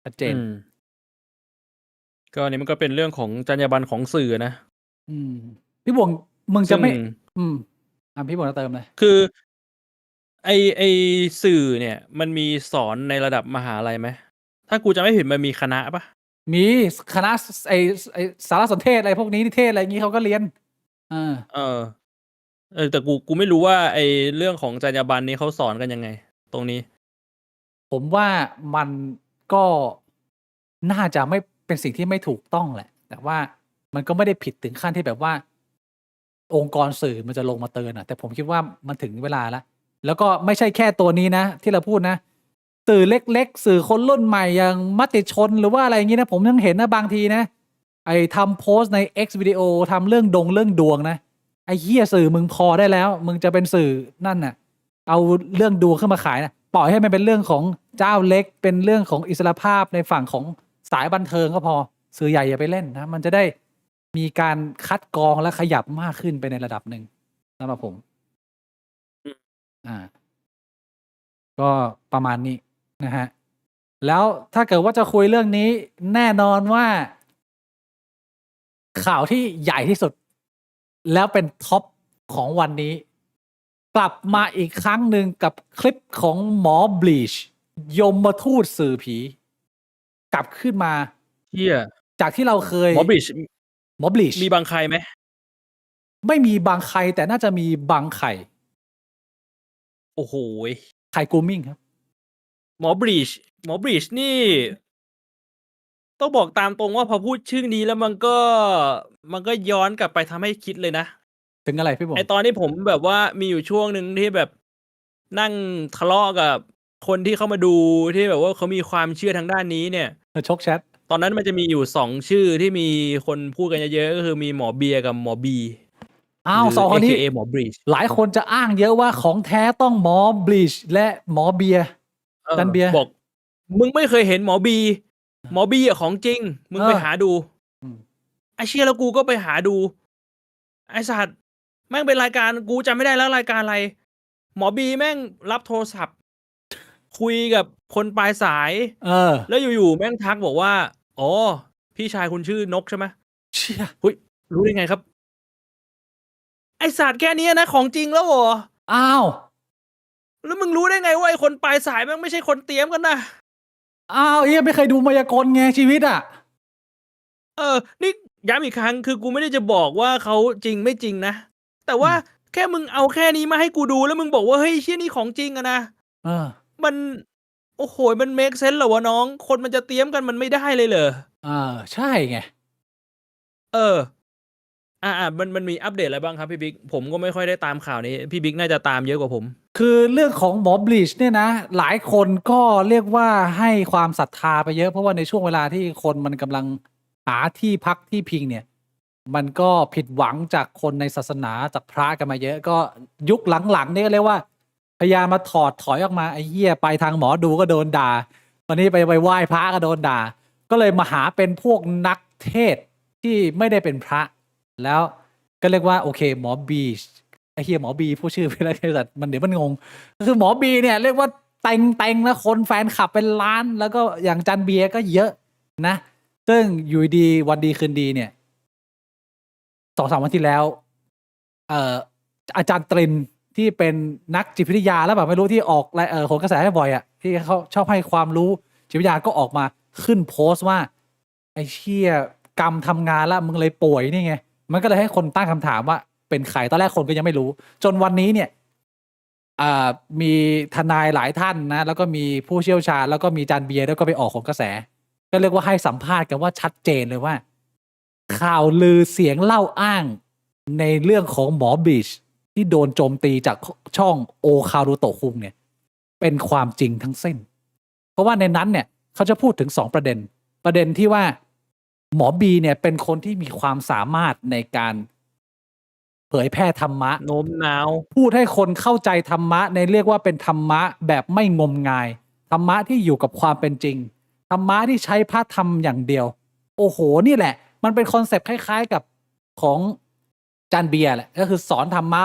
ชัดเจน ก็อันนี้มันก็เป็นเรื่องของจรรยาบรรณของสื่อนะ พี่บวงมึงจะไม่ ซึ่ง พี่บวงจะเติมเลย คือไอสื่อเนี่ย มันมีสอนในระดับมหาลัยไหม ถ้ากูจะไม่ผิดมันมีคณะปะ มีคณะไอสารสนเทศอะไรพวกนี้นิเทศอะไรอย่างนี้เขาก็เรียน แต่กูไม่รู้ว่าไอเรื่องของจรรยาบรรณนี้เขาสอนกันยังไง ตรงนี้ ผมว่ามันก็น่าจะไม่เป็นสิ่งที่ไม่ถูกต้องแหละ แต่ว่ามันก็ไม่ได้ผิดถึงขั้นที่แบบว่า องค์กรสื่อมันจะลงมาเตือนแต่ผมคิดว่ามันถึงเวลาแล้วก็ไม่ใช่แค่ตัวนี้นะ ที่เราพูดนะ สื่อเล็กๆสื่อคนรุ่นใหม่อย่างมติชนหรือว่าอะไรอย่างนี้นะผมยังเห็นนะบางทีนะไอ้ทำโพสต์ใน X วิดีโอทำเรื่องดวงนะไอ้เหี้ยสื่อมึงพอได้แล้ว มึงจะเป็นสื่อนั่นน่ะเอาเรื่องดวงขึ้นมาขายนะปล่อยให้มันเป็นเรื่องของเจ้าเล็กเป็นเรื่องของอิสรภาพในฝั่งของสายบันเทิงก็พอสื่อใหญ่อย่าไปเล่นนะมันจะได้มีการคัดกรองและขยับมากขึ้นไปในระดับหนึ่งสำหรับผมก็ประมาณนี้นะฮะแล้วถ้าเกิดว่าจะคุยเรื่องนี้แน่นอนว่า ข่าวที่ใหญ่ที่สุด แล้วเป็นท็อปของวันนี้ กลับมาอีกครั้งหนึ่งกับคลิปของหมอบลีชยมทูตสื่อผี กลับขึ้นมา เหี้ย จากที่เราเคย หมอบลีช มี มีบางใครไหม ไม่มีบางใครแต่น่าจะมีบางไข่ โอ้โห ไข่กูมิ่งครับ หมอบลีชนี่ ต้องบอกตามตรงว่าพอพูดชื่อนี้แล้วมันก็ย้อนกลับไปทำให้คิดเลยนะ ถึงอะไรพี่บง ไอตอนที่ผมแบบว่ามีอยู่ช่วงหนึ่งที่แบบนั่งทะเลาะกับคนที่เข้ามาดูที่แบบว่าเขามีความเชื่อทางด้านนี้เนี่ย ชกแชท ตอนนั้นมันจะมีอยู่2ชื่อที่มีคนพูดกันเยอะๆก็คือมีหมอเบียร์กับหมอบี สองคนนี้ AKA หมอบลีช หลายคนจะอ้างเยอะว่าของแท้ต้องหมอบลีชและหมอเบียร์ดันเบียร์ บอกมึงไม่เคยเห็นหมอบีอะของจริง มึงไปหาดูไอเชี่ยแล้วกูก็ไปหาดู ไอสัตว์แม่งเป็นรายการกูจำไม่ได้แล้วรายการอะไร หมอบีแม่งรับโทรศัพท์ คุยกับคนปลายสาย แล้วอยู่ๆแม่งทักบอกว่าอ๋อพี่ชายคุณชื่อนกใช่ไหม เชี่ย หุ้ยรู้ได้ไงครับ ไอสัตว์แค่นี้นะของจริงแล้วเหรอ แล้วมึงรู้ได้ไงว่าไอคนปลายสายแม่งไม่ใช่คนเตรียมกันนะ ไม่เคยดูมายากลไงชีวิตนี่ย้ำอีกครั้งคือกูไม่ได้จะบอกว่าเขาจริงไม่จริงนะ แต่ว่าแค่มึงเอาแค่นี้มาให้กูดูแล้วมึงบอกว่าเฮ้ยเชี่ยนี่ของจริงอะนะมันโอ้โหมันเมคเซนส์เหรอวะน้อง คนมันจะเตรียมกันมันไม่ได้เลยเหรอใช่ไงมันมีอัปเดตอะไรบ้างครับพี่บิ๊กผมก็ไม่ค่อยได้ตามข่าวนี้พี่บิ๊กน่าจะตามเยอะกว่าผม คือเรื่องของหมอบลีชเนี่ยนะ หลายคนก็เรียกว่าให้ความศรัทธาไปเยอะเพราะว่าในช่วงเวลาที่คนมันกำลังหาที่พักที่พิงเนี่ย มันก็ผิดหวังจากคนในศาสนาจากพระกันมาเยอะก็ยุคหลังๆนี่ก็เรียกว่าพยายามมาถอดถอยออกมาไอ้เหี้ยไปทางหมอดูก็โดนด่าตอนนี้ไปไหว้พระก็โดนด่า ก็เลยมาหาเป็นพวกนักเทศน์ที่ไม่ได้เป็นพระ แล้วก็เรียกว่าโอเคหมอบีไอ้เหี้ยหมอบีผู้ชื่อเป็นอะไรสัตว์มันเดี๋ยวมันงงก็คือหมอบีเนี่ยเรียกว่าเต็งนะคนแฟนคลับเป็นล้าน แล้วก็อย่างจันเบียร์ก็เยอะนะ ซึ่งอยู่ดีวันดีคืนดีเนี่ย2-3 วันที่แล้วอาจารย์ตรินที่เป็นนักจิตวิทยาแล้วแบบไม่รู้ที่ออกโหนกระแสให้บ่อยอ่ะที่เขาชอบให้ความรู้จิตวิทยาก็ออกมาขึ้นโพสต์ว่าไอ้เชี่ยกรรมทำงานแล้วมึงเลยป่วยนี่ไงมันก็เลยให้คนตั้งคำถามว่าเป็นใครตอนแรกคนก็ยังไม่รู้ จนวันนี้เนี่ยมีทนายหลายท่านนะแล้วก็มีผู้เชี่ยวชาญแล้วก็มีจานเบียร์แล้วก็ไปออกโหนกระแส ก็เรียกว่าให้สัมภาษณ์กันว่าชัดเจนเลยว่า ข่าวลือเสียงเล่าอ้างในเรื่องของหมอบีชที่โดนโจมตีจากช่องโอคารุโตะคุงเนี่ยเป็นความจริงทั้งสิ้น เพราะว่าในนั้นเนี่ยเขาจะพูดถึง2 ประเด็นที่ว่าหมอบีเนี่ยเป็นคนที่มีความสามารถในการเผยแพร่ธรรมะ โน้มน้าว พูดให้คนเข้าใจธรรมะในเรียกว่าเป็นธรรมะแบบไม่งมงาย ธรรมะที่อยู่กับความเป็นจริง ธรรมะที่ใช้พระธรรมอย่างเดียว โอ้โหนี่แหละ มันเป็นคอนเซปต์คล้ายๆกับของจานเบียร์แหละก็คือสอนธรรมะ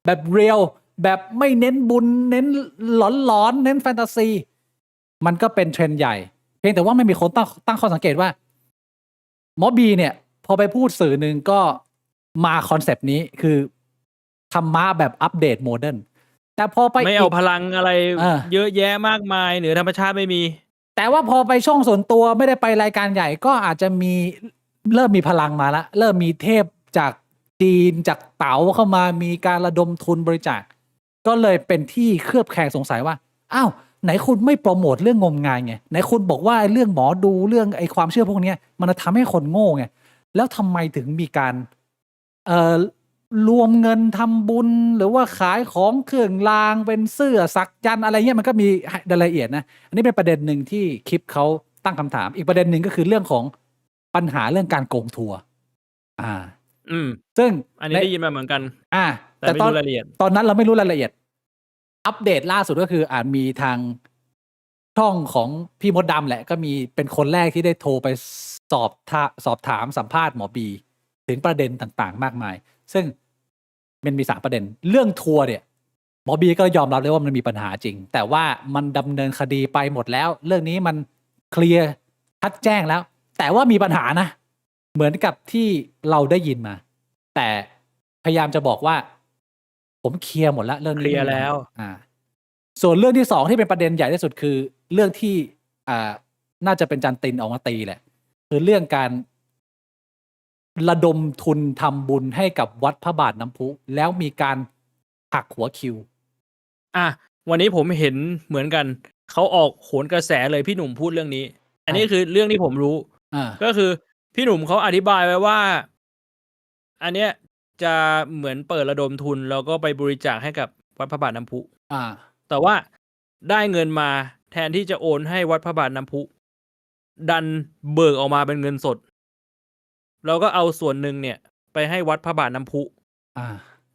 แบบเรียลแบบไม่เน้นบุญเน้นหลอนเน้นแฟนตาซี มันก็เป็นเทรนด์ใหญ่ เพียงแต่ว่าไม่มีคนตั้งข้อสังเกตว่าหมอบีเนี่ยพอไปพูดสื่อหนึ่งก็มาคอนเซปต์นี้คือธรรมะแบบอัปเดตโมเดิร์นแต่พอไปไม่เอาพลังอะไรเยอะแยะมากมายเหนือธรรมชาติไม่มี แต่ว่าพอไปช่องส่วนตัวไม่ได้ไปรายการใหญ่ก็อาจจะมีเริ่มมีพลังมาละเริ่มมีเทพจากจีนจากเต๋าเข้ามามีการระดมทุนบริจาคก็เลยเป็นที่เคลือบแคลงสงสัยว่าอ้าวไหนคุณไม่โปรโมทเรื่องงมงายไงไหนคุณบอกว่าเรื่องหมอดูเรื่องไอ้ความเชื่อพวกนี้มันจะทำให้คนโง่ไงแล้วทำไมถึงมีการรวมเงินทำบุญหรือว่าขายของเครื่องรางเป็นเสื้อสักยันต์อะไรเงี้ยมันก็มีรายละเอียดนะอันนี้เป็นประเด็นหนึ่งที่คลิปเขาตั้งคำถามอีกประเด็นหนึ่งก็คือเรื่องของปัญหาเรื่องการโกงทัวร์ซึ่งอันนี้ได้ยินมาเหมือนกันแต่ไม่รู้รายละเอียดตอนนั้นเราไม่รู้รายละเอียดอัปเดตล่าสุดก็คือมีทางช่องของพี่มดดำแหละก็มีเป็นคนแรกที่ได้โทรไปสอบถามสัมภาษณ์หมอบีถึงประเด็นต่างๆมากมายซึ่งมันมี3 ประเด็นเรื่องทัวร์เนี่ยหมอบีก็ยอมรับเลยว่ามันมีปัญหาจริงแต่ว่ามันดำเนินคดีไปหมดแล้วเรื่องนี้มันเคลียร์ชัดแจ้งแล้วแต่ว่ามีปัญหานะเหมือนกับที่เราได้ยินมาแต่พยายามจะบอกว่าผมเคลียร์หมดแล้วเรื่องนี้เคลียร์แล้วส่วนเรื่องที่2ที่เป็นประเด็นใหญ่ที่สุดคือเรื่องที่น่าจะเป็นจันตินออกมาตีแหละคือเรื่องการระดมทุนทำบุญให้กับวัดพระบาทน้ำพุแล้วมีการหักหัวคิววันนี้ผมเห็นเหมือนกันเขาออกโหนกระแสเลยพี่หนุ่มพูดเรื่องนี้อันนี้คือเรื่องที่ผมรู้ก็คือพี่หนุ่มเขาอธิบายไว้ว่าอันเนี้ยจะเหมือนเปิดระดมทุนแล้วก็ไปบริจาคให้กับวัดพระบาทน้ำพุแต่ว่าได้เงินมาแทนที่จะโอนให้วัดพระบาทน้ำพุดันเบิกออกมาเป็นเงินสดแล้วก็เอาส่วนหนึ่งเนี่ยไปให้วัดพระบาทน้ำพุ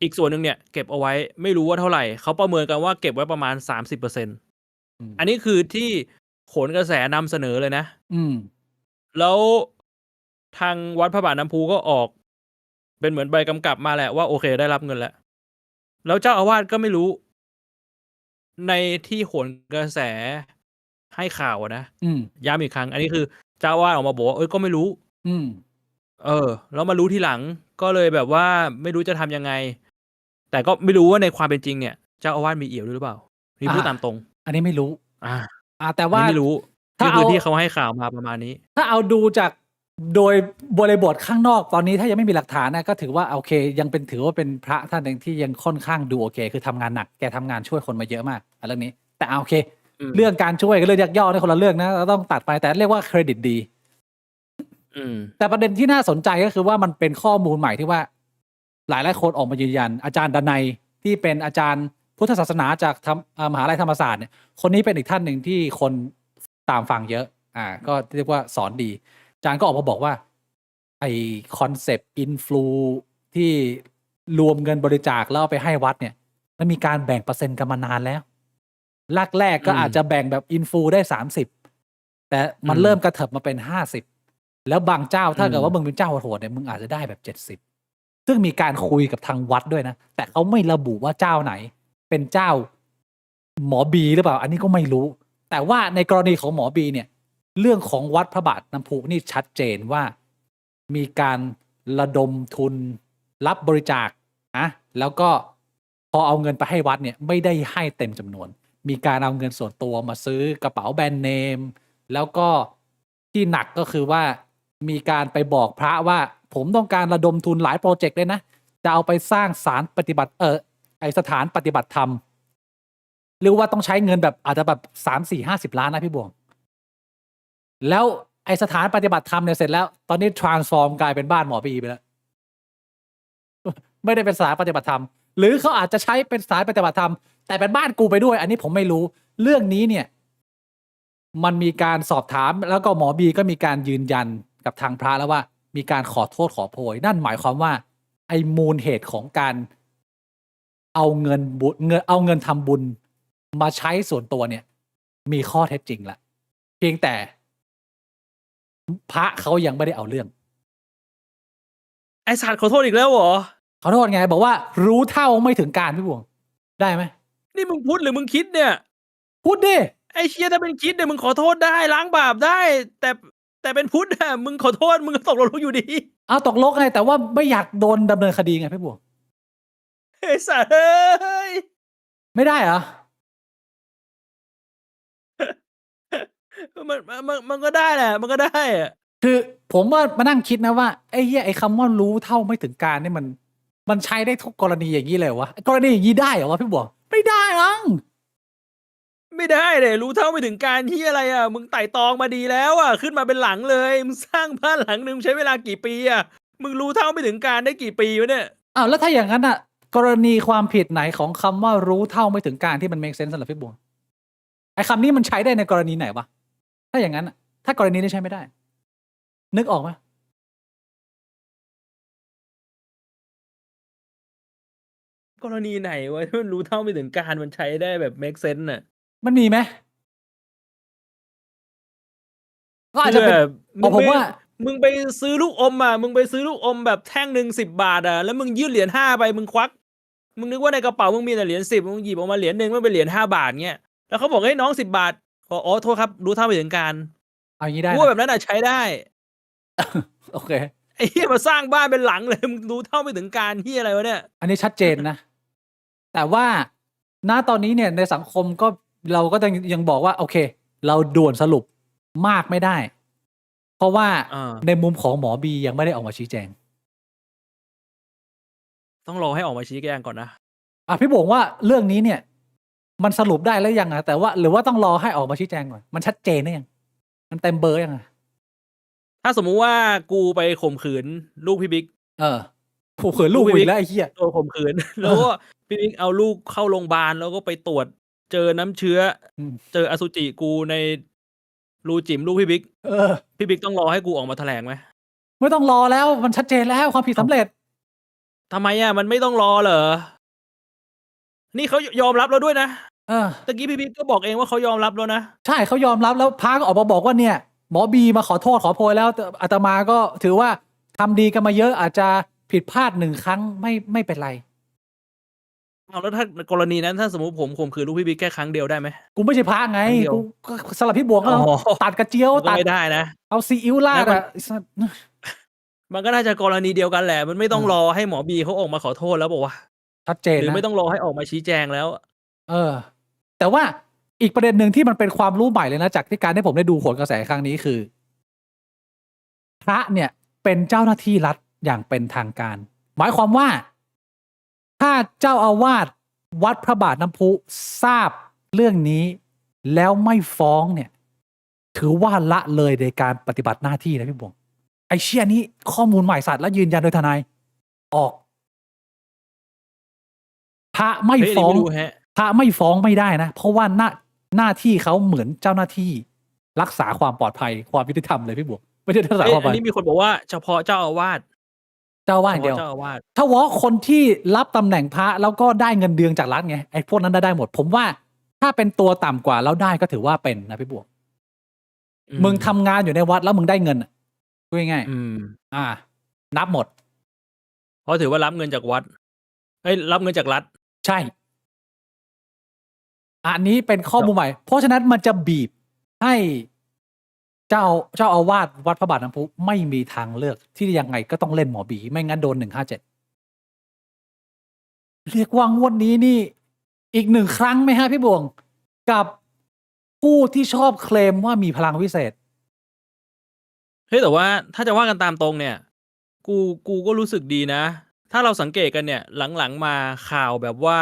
อีกส่วนหนึ่งเนี่ยเก็บเอาไว้ไม่รู้ว่าเท่าไหร่เขาประเมินกันว่าเก็บไว้ประมาณ 30% อันนี้คือที่โขนกระแสนำเสนอเลยนะแล้วทางวัดพระบาทน้ำพุก็ออกเป็นเหมือนใบกำกับมาแหละว่าโอเคได้รับเงินแล้วเจ้าอาวาสก็ไม่รู้ในที่โขนกระแสให้ข่าวนะย้ำอีกครั้งอันนี้คือเจ้าอาวาสออกมาบอกว่าก็ไม่รู้แล้วมารู้ทีหลังก็เลยแบบว่าไม่รู้จะทำยังไงแต่ก็ไม่รู้ว่าในความเป็นจริงเนี่ยเจ้าอาวาสมีเอี่ยวหรือเปล่านี่พูดตามตรงอันนี้ไม่รู้แต่ว่าไม่รู้ถ้าเอาที่เขาให้ข่าวมาประมาณนี้ถ้าเอาดูจากโดยบริบทข้างนอกตอนนี้ถ้ายังไม่มีหลักฐานนะก็ถือว่าโอเคยังเป็นถือว่าเป็นพระท่านหนึ่งที่ยังค่อนข้างดูโอเคคือทำงานหนักแกทำงานช่วยคนมาเยอะมากเรื่องนี้แต่โอเคเรื่องการช่วยกับเรื่องยักยอกนี่คนละเรื่องนะเราต้องตัดไปแต่เรียกว่าเครดิตดีแต่ประเด็นที่น่าสนใจก็คือว่ามันเป็นข้อมูลใหม่ที่ว่าหลายคนออกมายืนยันอาจารย์ดนัยที่เป็นอาจารย์ พุทธศาสนาจากมหาลัยธรรมศาสตร์เนี่ยคนนี้เป็นอีกท่านหนึ่งที่คนตามฟังเยอะก็เรียกว่าสอนดีอาจารย์ก็ออกมาบอกว่าไอคอนเซปต์อินฟลูที่รวมเงินบริจาคแล้วเอาไปให้วัดเนี่ยมันมีการแบ่งเปอร์เซ็นต์กันมานานแล้วแรกก็อาจจะแบ่งแบบอินฟูได้30แต่มันเริ่มกระเถิบมาเป็น50แล้วบางเจ้าถ้าเกิดว่ามึงเป็นเจ้าโหดเนี่ยมึงอาจจะได้แบบ70ซึ่งมีการคุยกับทางวัดด้วยนะแต่เขาไม่ระบุว่าเจ้าไหนเป็นเจ้าหมอบีหรือเปล่าอันนี้ก็ไม่รู้แต่ว่าในกรณีของหมอบีเนี่ยเรื่องของวัดพระบาทน้ำพุนี่ชัดเจนว่ามีการระดมทุนรับบริจาคนะแล้วก็พอเอาเงินไปให้วัดเนี่ยไม่ได้ให้เต็มจำนวนมีการเอาเงินส่วนตัวมาซื้อกระเป๋าแบรนด์เนมแล้วก็ที่หนักก็คือว่ามีการไปบอกพระว่าผมต้องการระดมทุนหลายโปรเจกต์เลยนะจะเอาไปสร้างสถานปฏิบัติสถานปฏิบัติธรรมหรือว่าต้องใช้เงินแบบอาจจะแบบ30-50 ล้านนะพี่บวงแล้วไอสถานปฏิบัติธรรมเนี่ยเสร็จแล้วตอนนี้ transform กลายเป็นบ้านหมอปีไปแล้วไม่ได้เป็นสถานปฏิบัติธรรมหรือเขาอาจจะใช้เป็นสถานปฏิบัติธรรมแต่เป็นบ้านกูไปด้วยอันนี้ผมไม่รู้เรื่องนี้เนี่ยมันมีการสอบถามแล้วก็หมอบีก็มีการยืนยันกับทางพระแล้วว่ามีการขอโทษขอโพยนั่นหมายความว่าไอ้มูลเหตุของการเอาเงินทำบุญมาใช้ส่วนตัวเนี่ยมีข้อเท็จจริงละเพียงแต่พระเขายังไม่ได้เอาเรื่องไอสัตว์ขอโทษอีกแล้วเหรอขอโทษไงบอกว่ารู้เท่าไม่ถึงการพี่บวงได้ไหมนี่มึงพูดหรือมึงคิดเนี่ยพูดดิไอเชียถ้าเป็นคิดเนี่ยมึงขอโทษได้ล้างบาปได้แต่เป็นพุทธอะมึงขอโทษมึงก็ตกนรกอยู่ดีเอาตกลกไงแต่ว่าไม่อยากโดนดำเนินคดีไงพี่บวงไอสัตว์เอ้ยไม่ได้เหรอมันก็ได้แหละมันก็ได้อะคือผมว่ามานั่งคิดนะว่าไอ้เหี้ยไอ้คำว่ารู้เท่าไม่ถึงการนี่มันใช้ได้ทุกกรณีอย่างนี้เลยวะกรณีอย่างนี้ได้เหรอวะพี่บวงไม่ได้มั้งไม่ได้เลยรู้เท่าไม่ถึงการที่อะไรอ่ะมึงไต่ตองมาดีแล้วอ่ะขึ้นมาเป็นหลังเลยมึงสร้างบ้านหลังนึงใช้เวลากี่ปีอ่ะมึงรู้เท่าไม่ถึงการได้กี่ปีวะเนี่ยอ้าวแล้วถ้าอย่างนั้นอ่ะกรณีความผิดไหนของคำว่ารู้เท่าไม่ถึงการที่มัน make sense สำหรับพี่บวงไอ้คำนี้มันใช้ได้ในกรณีไหนวะถ้าอย่างนั้นถ้ากรณีนี้ใช้ไม่ได้นึกออกไหมกรณีไหนวะที่มันรู้เท่าไม่ถึงการมันใช้ได้แบบ make sense น่ะมันมีไหมก็อาจคือจะเป็นผมว่ามึงไปซื้อลูกอมอ่ะมึงไปซื้อลูกอมแบบแท่งหนึ่ง10 บาทอ่ะแล้วมึงยื่นเหรียญ5ไปมึงควักมึงนึกว่าในกระเป๋ามึงมีแต่เหรียญ10มึงหยิบออกมาเหรียญหนึ่งมันเป็นเหรียญ5 บาทเงี้ยแล้วเขาบอกให้น้อง10 บาทอ๋อโทษครับรู้เท่าไม่ถึงการเอาอย่างนี้ได้กูนะ ว่าแบบนั้นอ่ะใช้ได้ โอเคไอ้เหี้ยมาสร้างบ้านเป็นหลังเลยมึงรู้เท่าไม่ถึงการเหี้ยอะไรวะเนี่ยอันนี้ชัดเจนนะ แต่ว่าณตอนนี้เนี่ยในสังคมก็เราก็ยังบอกว่าโอเค เราด่วนสรุปมากไม่ได้ เพราะว่าในมุมของหมอบียังไม่ได้ออกมาชี้แจงต้องรอให้ออกมาชี้แจงก่อนนะพี่บงว่าเรื่องนี้เนี่ย มันสรุปได้แล้วยังอะแต่ว่าหรือว่าต้องรอให้ออกมาชี้แจงก่อนมันชัดเจนได้ยังมันเต็มเบอร์ยังอะถ้าสมมุติว่ากูไปข่มขืนลูกพี่บิ๊กผูกเขินลูกอีกแล้วไอ้เหี้ยโดนข่มขืนแล้วก็พี่บิ๊กเอาลูกเข้าโรงพยาบาลแล้วก็ไปตรวจเจอน้ำเชื้อเจออสุจิกูในรูจิ๋มลูกพี่บิ๊กพี่บิ๊กต้องรอให้กูออกมาแถลงไหมไม่ต้องรอแล้วมันชัดเจนแล้วความผิดสำเร็จทำไมอ่ะมันไม่ต้องรอเหรอนี่เขายอมรับแล้วด้วยนะตะกี้พี่บิ๊กก็บอกเองว่าเขายอมรับแล้วนะใช่เขายอมรับแล้วพระก็ออกมาบอกว่าเนี่ยหมอบีมาขอโทษขอโพยแล้วอาตมาก็ถือว่าทำดีกันมาเยอะอาจจะผิดพลาด1 ครั้งไม่เป็นไรแล้วถ้ากรณีนั้นถ้าสมมติผมข่มขืนลูกพี่บิ๊กแค่ครั้งเดียวได้ไหมกูไม่ใช่พระไงกูสลับพี่บวงก็ตัดกระเจียวตัดไม่ได้นะเอาซีอิ๊วราดมันก็น่าจะกรณีเดียวกันแหละมันไม่ต้องรอให้หมอบีเขาออกมาขอโทษแล้วบอกว่าชัดเจนหรือไม่ต้องรอให้ออกมาชี้แจงแล้วแต่ว่าอีกประเด็นหนึ่งที่มันเป็นความรู้ใหม่เลยนะจากที่การที่ผมได้ดูโหนกระแสครั้งนี้คือพระเนี่ยเป็นเจ้าหน้าที่รัฐอย่างเป็นทางการหมายความว่าถ้าเจ้าอาวาสวัดพระบาทน้ำพุทราบเรื่องนี้แล้วไม่ฟ้องเนี่ยถือว่าละเลยในการปฏิบัติหน้าที่นะพี่บงไอเชี่ยนี้ข้อมูลใหม่สัตว์และยืนยันโดยทนายออกพระไม่ฟ้อง พระไม่ฟ้องไม่ได้นะเพราะว่าหน้าที่เขาเหมือนเจ้าหน้าที่รักษาความปลอดภัยความยุติธรรมเลยพี่บวกไม่ใช่รักษาความปล อั อน ด นี้มีคนบอกว่าเฉพาะเจ้าอาวาส เจ้าอาว่าส เฉ อย่างเดียว พาะเจ้าอาวาส ถ้าว่าคนที่รับตำแหน่งพระแล้วก็ได้เงินเดือนจากรัฐไงไอ้พวกนั้นได้หมด ผมว่าถ้าเป็นตัวต่ำกว่าแล้วได้ก็ถือว่าเป็นนะพี่บวก มึงทำงานอยู่ในวัดแล้วมึงได้เงินพูดง่ายนับหมด เพราะถือว่ารับเงินจากวัดรับเงินจากรัฐ ใช่ อันนี้เป็นข้อมูลใหม่ เพราะฉะนั้นมันจะบีบให้เจ้าอาวาสวัดพระบาทน้ำพุไม่มีทางเลือกที่ยังไงก็ต้องเล่นหมอบีไม่งั้นโดน157เรียกว่างวดนี้นี่อีก1ครั้งไหมฮะพี่บวงกับผู้ที่ชอบเคลมว่ามีพลังวิเศษ เฮ้ยแต่ว่าถ้าจะว่ากันตามตรงเนี่ย กูก็รู้สึกดีนะ ถ้าเราสังเกตกันเนี่ย หลังๆมาข่าวแบบว่า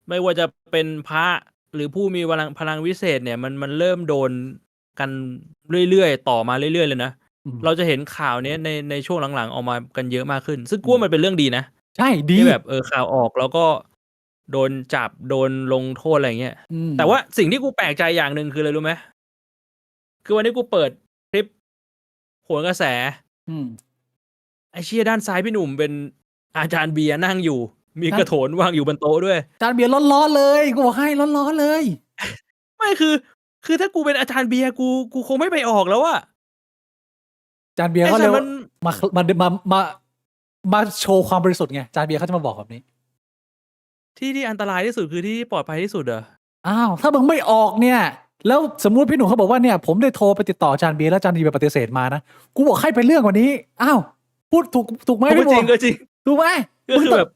ไม่ว่าจะเป็นพระหรือผู้มีพลังวิเศษเนี่ย มันเริ่มโดนกันเรื่อยๆต่อมาเรื่อยๆเลยนะ เราจะเห็นข่าวนี้ในช่วงหลังๆออกมากันเยอะมากขึ้น ซึ่งกูว่ามันเป็นเรื่องดีนะ ใช่ดี ที่แบบข่าวออกแล้วก็โดนจับโดนลงโทษอะไรเงี้ย แต่ว่าสิ่งที่กูแปลกใจอย่างหนึ่งคืออะไรรู้ไหมคือวันนี้กูเปิดคลิปโหนกระแสไอเชี่ยด้านซ้ายพี่หนุ่มเป็นอาจารย์เบียร์นั่งอยู่ มีกระโถนวางอยู่บนโต๊ะด้วย อาจารย์เบียร์ร้อนๆเลยกูบอกให้ร้อนๆเลย ไม่คือถ้ากูเป็นอาจารย์เบียร์กูคงไม่ไปออกแล้วอะ อาจารย์เบียร์ก็เลยมาโชว์ความบริสุทธิ์ไงอาจารย์เบียร์เขาจะมาบอกแบบนี้ ที่อันตรายที่สุดคือที่ปลอดภัยที่สุดเหรอ อ้าวถ้ามึงไม่ออกเนี่ยแล้วสมมุติพี่หนุ่มเขาบอกว่าเนี่ยผมได้โทรไปติดต่ออาจารย์เบียร์แล้วอาจารย์เบียร์ปฏิเสธมานะกูบอกให้เป็นเรื่องกว่านี้อ้าวพูดถูกไหมพี่ จริงก็จริง ถูกไหม ก็คือแบบ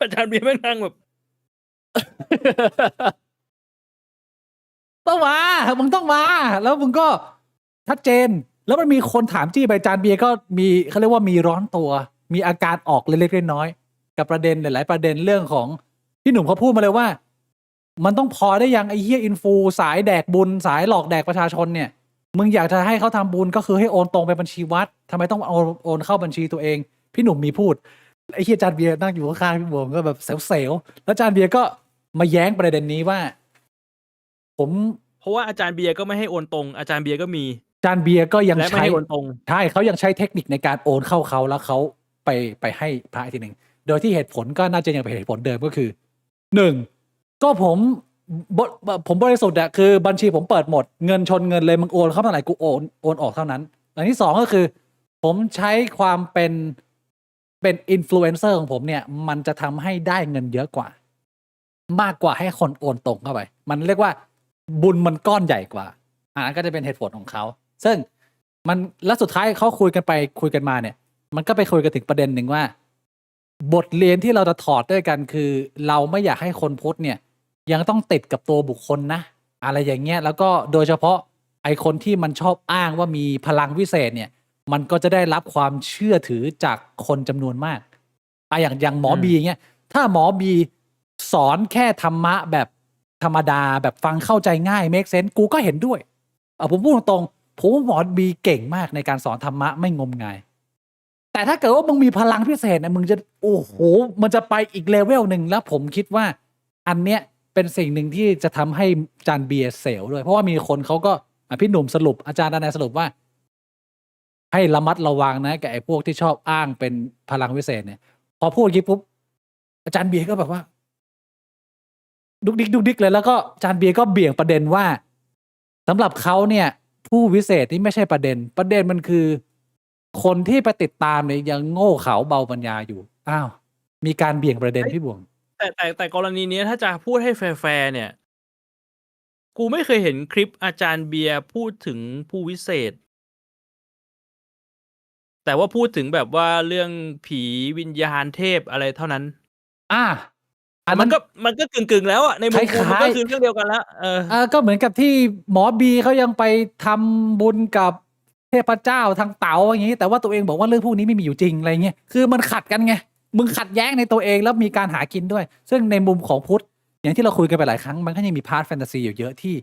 อาจารย์เบียร์แม่งนั่งแบบ ต้องมามึงต้องมาแล้วมึงก็ชัดเจนแล้วมันมีคนถามจี้ไปอาจารย์เบียร์ก็มีเขาเรียกว่ามีร้อนตัวมีอาการออกเล็กๆน้อยๆกับประเด็นหลายๆประเด็นเรื่องของพี่หนุ่มเขาพูดมาเลยว่ามันต้องพอได้ยังไอ้เหี้ยอินฟูสายแดกบุญสายหลอกแดกประชาชนเนี่ยมึงอยากจะให้เขาทำบุญก็คือให้โอนตรงไปบัญชีวัดทำไมต้องเอาโอนเข้าบัญชีตัวเองพี่หนุ่มมีพูดไอ้เหี้ยอาจารย์เบียร์นั่งอยู่ข้างๆพี่บวงก็แบบเซลล์แล้วอาจารย์เบียร์ก็มาแย้งประเด็นนี้ว่าเพราะว่าอาจารย์เบียร์ก็ไม่ให้โอนตรงอาจารย์เบียร์ก็มีอาจารย์เบียร์ก็ยังใช้โอนตรงใช่เขายังใช้เทคนิคในการโอนเข้าเขาแล้วเขาไปให้พระอีกทีหนึ่งโดยที่เหตุผลก็น่าจะยังเป็นเหตุผลเดิมก็คือ1ก็ผมบริสุทธิ์อะคือบัญชีผมเปิดหมดเงินชนเงินเลยมึงโอนเข้าเท่าไหร่กูโอนออกเท่านั้นอันที่2ก็คือผมใช้ความเป็นอินฟลูเอนเซอร์ของผมเนี่ยมันจะทำให้ได้เงินเยอะกว่ามากกว่าให้คนโอนตรงเข้าไปมันเรียกว่าบุญมันก้อนใหญ่กว่าอันนั้นก็จะเป็นเหตุผลของเขาซึ่งมันแล้วสุดท้ายเขาคุยกันไปคุยกันมาเนี่ยมันก็ไปคุยกันถึงประเด็นหนึ่งว่าบทเรียนที่เราจะถอดด้วยกันคือเราไม่อยากให้คนพุทธเนี่ยยังต้องติดกับตัวบุคคลนะอะไรอย่างเงี้ยแล้วก็โดยเฉพาะไอคนที่มันชอบอ้างว่ามีพลังวิเศษเนี่ยมันก็จะได้รับความเชื่อถือจากคนจำนวนมากอย่างหมอบีเงี้ยถ้าหมอบีสอนแค่ธรรมะแบบธรรมดาแบบฟังเข้าใจง่าย make sense กูก็เห็นด้วยผมพูดตรงๆผมว่าหมอบีเก่งมากในการสอนธรรมะไม่งมงายแต่ถ้าเกิดว่ามึงมีพลังพิเศษนะมึงจะโอ้โหมันจะไปอีกเลเวลหนึ่งแล้วผมคิดว่าอันเนี้ยเป็นสิ่งหนึ่งที่จะทำให้อาจารย์เบียร์เซลด้วยเพราะว่ามีคนเขาก็พี่หนุ่มสรุปอาจารย์ดานายสรุปว่าให้ระมัดระวังนะกับไอ้พวกที่ชอบอ้างเป็นพลังวิเศษเนี่ยพอพูดอย่างนี้ปุ๊บอาจารย์เบียร์ก็แบบว่าดุกดิกเลยแล้วก็อาจารย์เบียร์ก็เบี่ยงประเด็นว่าสำหรับเขาเนี่ยผู้วิเศษนี่ไม่ใช่ประเด็นมันคือคนที่ไปติดตามเนี่ยยังโง่เขลาเบาปัญญาอยู่อ้าวมีการเบี่ยงประเด็นพี่บวงแต่กรณีนี้ถ้าจะพูดให้แฟร์เนี่ยกูไม่เคยเห็นคลิปอาจารย์เบียร์พูดถึงผู้วิเศษแต่ว่าพูดถึงแบบว่าเรื่องผีวิญญาณเทพอะไรเท่านั้นมันก็กึ่งแล้วอ่ะในมุมกูมันก็คือเรื่องเดียวกันแล้วก็เหมือนกับที่หมอบีเขายังไปทำบุญกับเทพเจ้าทางเต๋าอย่างนี้แต่ว่าตัวเองบอกว่าเรื่องพวกนี้ไม่มีอยู่จริงอะไรเงี้ยคือมันขัดกันไงมึงขัดแย้งในตัวเองแล้วมีการหากินด้วยซึ่งในมุมของพุทธอย่างที่เราคุยกันไปหลายครั้งมันก็ยังมีพาร์ทแฟนตาซีอยู่เยอะที่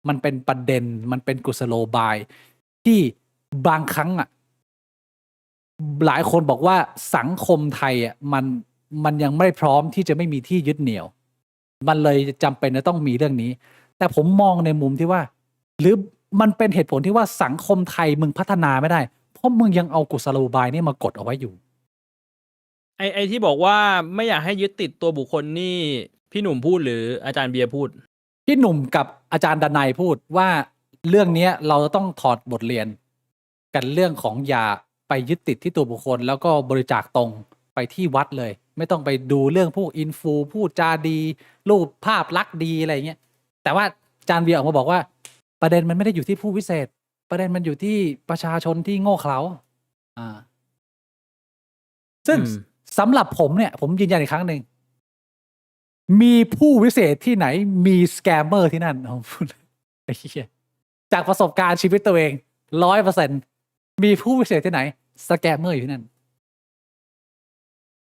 มันเป็นประเด็นมันเป็นกุศโลบายที่บางครั้งอ่ะหลายคนบอกว่าสังคมไทยอ่ะมันยังไม่พร้อมที่จะไม่มีที่ยึดเหนี่ยว มันเลยจำเป็นจะต้องมีเรื่องนี้ แต่ผมมองในมุมที่ว่า หรือมันเป็นเหตุผลที่ว่าสังคมไทยมึงพัฒนาไม่ได้ เพราะมึงยังเอากุศโลบายนี่มากดเอาไว้อยู่ ไอที่บอกว่าไม่อยากให้ยึดติดตัวบุคคลนี่พี่หนุ่มพูดหรืออาจารย์เบียร์พูด พี่หนุ่มกับอาจารย์ดนัยพูดว่าเรื่องเนี้ยเราต้องถอดบทเรียน กันเรื่องของอย่าไปยึดติดที่ตัวบุคคล แล้วก็บริจาคตรงไปที่วัดเลย ไม่ต้องไปดูเรื่องพวกอินฟูพูดจาดี รูปภาพลักษณ์ดีอะไรเงี้ยแต่ว่าอาจารย์เบียร์ออกมาบอกว่า ประเด็นมันไม่ได้อยู่ที่ผู้วิเศษ ประเด็นมันอยู่ที่ประชาชนที่โง่เขลาซึ่ง อืม สำหรับผมเนี่ย ผมยืนยันอีกครั้งหนึ่งมีผู้วิเศษที่ไหนมีสแกมเมอร์ที่นั่นผมพูดไอ้เหี้ยจากประสบการณ์ชีวิตตัวเอง 100%มีผู้วิเศษที่ไหนสแกมเมอร์อยู่ที่นั่น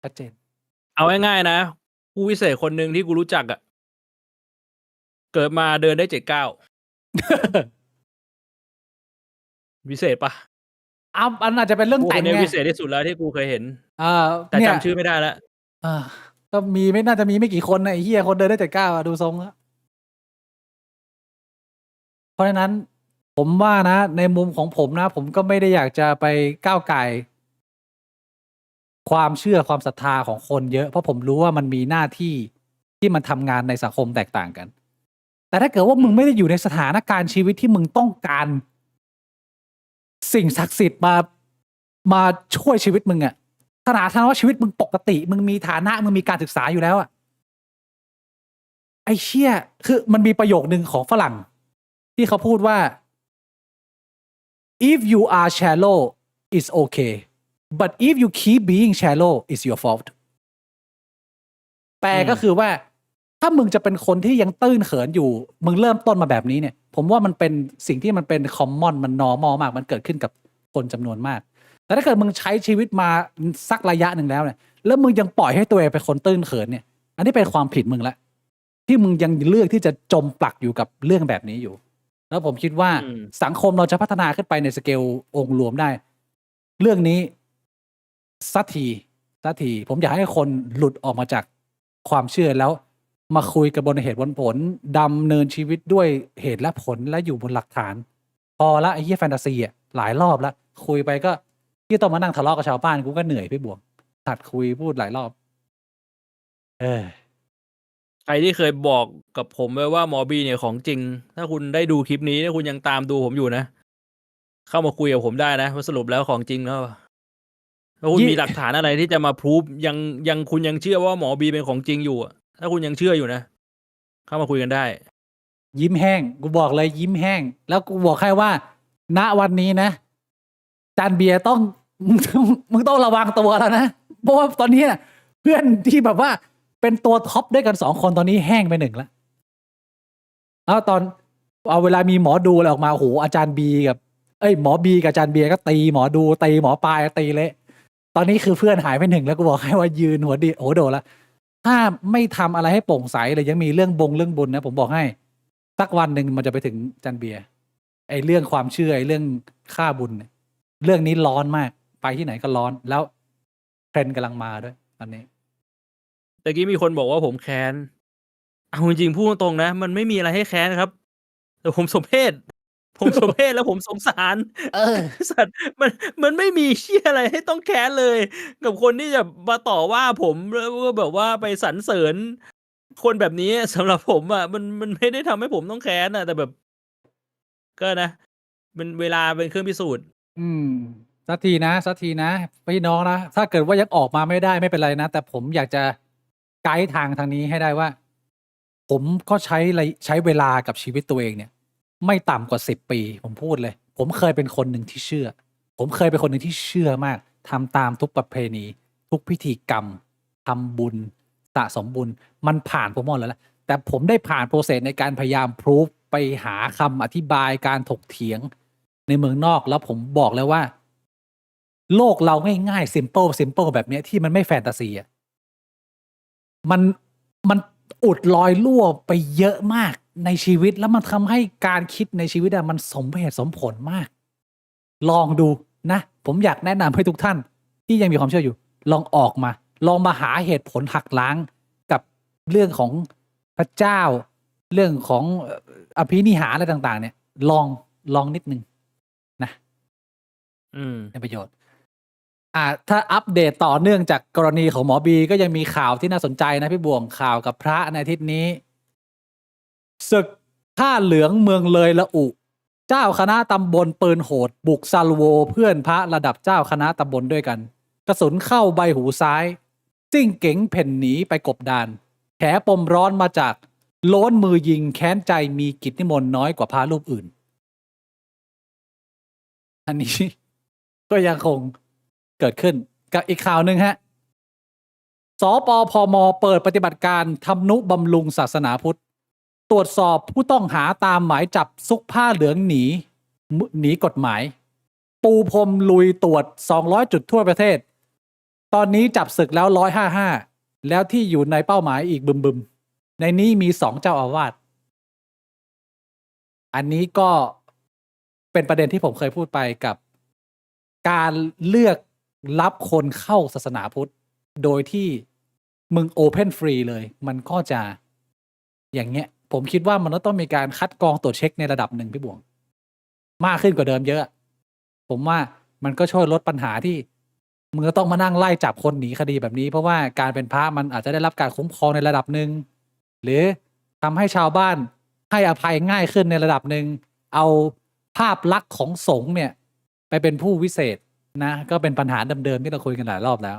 ชัดเจน เอาง่ายๆนะผู้วิเศษคนหนึ่งที่กูรู้จักอ่ะเกิดมาเดินได้7-9วิเศษปะ อันอาจจะเป็นเรื่อง กูค แต่ง นนี้ ไง วิเศษที่สุดแล้วที่กูเคยเห็น แต่ เนี่ย จำชื่อไม่ได้แล้ว ก็มีไม่น่าจะมีไม่กี่คนนะไอ้เหี้ยคนเดินได้แต่ก้าวดูทรงแล้วเพราะฉะนั้นผมว่านะ ในมุมของผมนะ ผมก็ไม่ได้อยากจะไปก้าวไก่ความเชื่อความศรัทธาของคนเยอะ เพราะผมรู้ว่ามันมีหน้าที่ที่มันทำงานในสังคมแตกต่างกัน แต่ถ้าเกิดว่ามึงไม่ได้อยู่ในสถานการณ์ชีวิตที่มึงต้องการสิ่งศักดิ์สิทธิ์มาช่วยชีวิตมึงอะขนาดถ้าว่าชีวิตมึงปกติ มึงมีฐานะมึงมีการศึกษาอยู่แล้วอะไอ้เชี่ยคือมันมีประโยคนึงของฝรั่ง ที่เขาพูดว่า if you are shallow it's okay but if you keep being shallow it's your fault แปลก็คือว่า ถ้ามึงจะเป็นคนที่ยังตื้นเขินอยู่ มึงเริ่มต้นมาแบบนี้เนี่ย ผมว่ามันเป็นสิ่งที่มันเป็น common มัน normal มาก มันเกิดขึ้นกับคนจำนวนมาก แต่ถ้าเกิดมึงใช้ชีวิตมาสักระยะหนึ่งแล้วเนี่ย แล้วมึงยังปล่อยให้ตัวเองเป็นคนตื้นเขินเนี่ย อันนี้เป็นความผิดมึงละที่มึงยังเลือกที่จะจมปลักอยู่กับเรื่องแบบนี้อยู่ แล้วผมคิดว่า สังคมเราจะพัฒนาขึ้นไปในสเกลองค์รวมได้ เรื่องนี้สักทีผมอยากให้คนหลุดออกมาจากความเชื่อแล้ว มาคุยกับบนเหตุบนผลดำเนินชีวิตด้วยเหตุและผลและอยู่บนหลักฐาน พอละไอ้เหี้ยแฟนตาซีอ่ะหลายรอบแล้วคุยไปก็ที่ต้องมานั่งทะเลาะกับชาวบ้านกูก็เหนื่อยพี่บวงถัดคุยพูดหลายรอบ ใครที่เคยบอกกับผมไว้ว่าหมอบีเนี่ยของจริง ถ้าคุณได้ดูคลิปนี้ถ้าคุณยังตามดูผมอยู่นะ เข้ามาคุยกับผมได้นะว่าสรุปแล้วของจริงแล้วถ้าคุณมีหลักฐานอะไรที่จะมาพรูฟยังคุณยังเชื่อว่าหมอบีเป็นของจริงอยู่อะถ้าคุณยังเชื่ออยู่นะ เข้ามาคุยกันได้ ยิ้มแห้งกูบอกเลยยิ้มแห้ง แล้วกูบอกแค่ว่า ณวันนี้นะจานเบียร์ต้อง มึงต้องระวังตัวแล้วนะเพราะว่าตอนนี้น่ะเพื่อนที่แบบว่าเป็นตัวท็อปด้วยกัน2 คนตอนนี้แห้งไป1แล้วแล้วตอนเอาเวลามีหมอดูอะไรออกมาโอ้โหอาจารย์บีกับหมอบีกับอาจารย์เบียร์ก็ตีหมอดูตีหมอปลายตีเละตอนนี้คือเพื่อนหายไป1แล้วกูบอกให้ว่ายืนหัวโดดแล้วถ้าไม่ทำอะไรให้โปร่งใสเลยยังมีเรื่องบุญนะผมบอกให้สักวันหนึ่งมันจะไปถึงอาจารย์เบียร์ไอ้เรื่องความเชื่อไอ้เรื่องค่าบุญเนี่ยเรื่องนี้ร้อนมากไปที่ไหนก็ร้อนแล้วเทรนด์กำลังมาด้วยตอนนี้ แต่กี้มีคนบอกว่าผมแค้น เอาจริงๆพูดตรงๆนะ มันไม่มีอะไรให้แค้นครับ แต่ผมสมเพศแล้วผมสงสาร สัตว์มันไม่มีเชี่ยอะไรให้ต้องแค้นเลย กับคนที่จะมาต่อว่าผมแล้วก็แบบว่าไปสรรเสริญคนแบบนี้สำหรับผมอ่ะมันไม่ได้ทำให้ผมต้องแค้นอ่ะ แต่แบบ ก็นะเป็นเวลาเป็นเครื่องพิสูจน์ สักทีนะพี่น้องนะถ้าเกิดว่ายังออกมาไม่ได้ไม่เป็นไรนะแต่ผมอยากจะไกด์ทางนี้ให้ได้ว่า ผมก็ใช้เวลากับชีวิตตัวเองเนี่ย ไม่ต่ำกว่า10 ปีผมพูดเลย ผมเคยเป็นคนหนึ่งที่เชื่อ ผมเคยเป็นคนหนึ่งที่เชื่อมากทำตามทุกประเพณี ทุกพิธีกรรมทำบุญสะสมบุญมันผ่านผมหมดแล้วแหละแต่ผมได้ผ่านโปรเซสในการพยายามพรูฟไปหาคำอธิบายการถกเถียงในเมืองนอกแล้วผมบอกเลยว่า โลกเราง่ายๆ simple แบบเนี้ยที่มันไม่แฟนตาซีอ่ะมันอุดรอยรั่วไปเยอะมากในชีวิตแล้วมันทำให้การคิดในชีวิตมันสมเหตุสมผลมาก ลองดูนะ ผมอยากแนะนำให้ทุกท่าน ที่ยังมีความเชื่ออยู่ ลองออกมา ลองมาหาเหตุผลหักล้างกับเรื่องของ พระเจ้าเรื่องของอภินิหารอะไรต่าง ๆ เนี่ย ลองนิดนึงนะ เป็นประโยชน์ ถ้าอัปเดตต่อเนื่องจากกรณีของหมอบีก็ยังมีข่าวที่น่าสนใจนะพี่บ่วงข่าวกับพระในอาทิตย์นี้ศึกผ้าเหลืองเมืองเลยละอุ เจ้าคณะตำบลปืนโหด บุกซาลโวเพื่อนพระระดับเจ้าคณะตำบลด้วยกัน กระสุนเข้าใบหูซ้าย ซิ่งเก๋งเพ่นหนีไปกบดาน แผลปมร้อนมาจากโล้นมือยิงแค้นใจมีกิจนิมนต์น้อยกว่าพระรูปอื่น อันนี้ ก็ยังคงเกิดขึ้นกับอีกข่าวหนึ่งฮะ สปพม.เปิดปฏิบัติการทำนุบำรุงศาสนาพุทธ ตรวจสอบผู้ต้องหาตามหมายจับซุกผ้าเหลืองหนีกฎหมาย ปูพรมลุยตรวจ200 จุดทั่วประเทศ ตอนนี้จับศึกแล้ว155แล้วที่อยู่ในเป้าหมายอีกบึมๆในนี้มี2เจ้าอาวาส อันนี้ก็เป็นประเด็นที่ผมเคยพูดไปกับการเลือกรับคนเข้าศาสนาพุทธ โดยที่มึงโอเพนฟรีเลย มันก็จะอย่างเงี้ย ผมคิดว่ามันต้องมีการคัดกรองตรวจเช็คในระดับหนึ่งพี่บ่วง มากขึ้นกว่าเดิมเยอะ ผมว่ามันก็ช่วยลดปัญหาที่มึงก็ต้องมานั่งไล่จับคนหนีคดีแบบนี้ เพราะว่าการเป็นพระมันอาจจะได้รับการคุ้มครองในระดับหนึ่งหรือทำให้ชาวบ้านให้อภัยง่ายขึ้นในระดับหนึ่งเอาภาพลักษณ์ของสงฆ์เนี่ย ไปเป็นผู้วิเศษนะ ก็เป็นปัญหาเดิมๆที่เราคุยกันหลายรอบแล้ว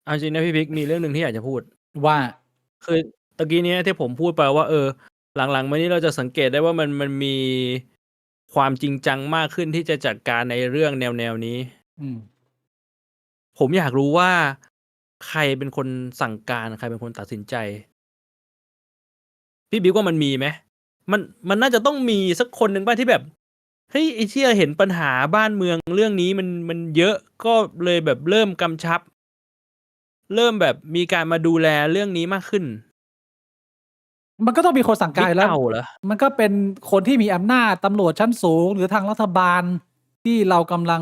เอาจริงนะพี่พิกมีเรื่องหนึ่งที่อยากจะพูด ว่า คือตะกี้เนี้ยที่ผมพูดไปว่าหลังๆมานี้เราจะสังเกตได้ว่ามันมีความจริงจังมากขึ้นที่จะจัดการในเรื่องแนวนี้ อืม ผมอยากรู้ว่าใครเป็นคนสั่งการใครเป็นคนตัดสินใจ พี่บิ๊กว่ามันมีไหมมันน่าจะต้องมีสักคนหนึ่งป่ะที่แบบเฮ้ยไอ้เชี่ยเห็นปัญหาบ้านเมืองเรื่องนี้มันเยอะก็เลยแบบเริ่มกำชับ เริ่มแบบมีการมาดูแลเรื่องนี้มากขึ้น มันก็ต้องมีคนสั่งการอยู่แล้ว บิ๊กเต่าเหรอ มันก็เป็นคนที่มีอำนาจตำรวจชั้นสูง หรือทางรัฐบาลที่เรากำลัง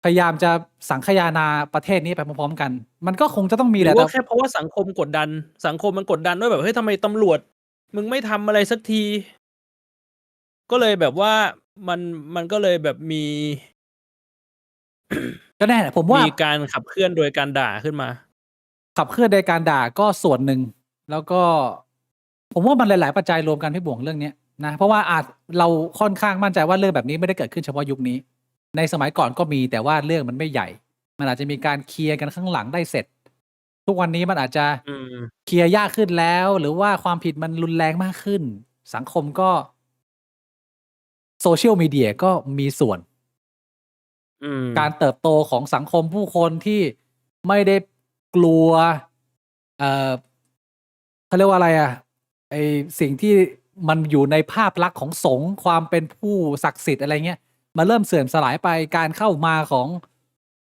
พยายามจะสังคายนาประเทศนี้ไปพร้อมๆกัน มันก็คงจะต้องมี ห แห รื ละ อ แต่ ว่าแค่เพราะว่าสังคมกดดัน สังคมมันกดดันด้วยแบบเฮ้ยทำไมตำรวจ มึงไม่ทำอะไรสักที ก็เลยแบบว่ามันก็เลยแบบมี ก็แน่แหละผมว่า มีการขับเคลื่อนโดยการด่าขึ้นมา ขับเคลื่อนโดยการด่าก็ส่วนหนึ่ง แล้วก็ ผมว่ามันหลาย ๆ ปัจจัยรวมกันพี่บ่วงเรื่องเนี้ยนะ เพราะว่าเราค่อนข้างมั่นใจว่าเรื่องแบบนี้ไม่ได้เกิดขึ้นเฉพาะยุคนี้ ในสมัยก่อนก็มีแต่ว่าเรื่องมันไม่ใหญ่ มันอาจจะมีการเคลียร์กันข้างหลังได้เสร็จ ทุกวันนี้มันอาจจะเคลียร์ยากขึ้นแล้ว หรือว่าความผิดมันรุนแรงมากขึ้น สังคมก็โซเชียลมีเดียก็มีส่วน การเติบโตของสังคมผู้คนที่ไม่ได้กลัวเขาเรียกว่าอะไรไอสิ่งที่มันอยู่ในภาพลักษณ์ของสงฆ์ความเป็นผู้ศักดิ์สิทธิ์อะไรเงี้ยมาเริ่มเสื่อมสลายไปการเข้ามาของ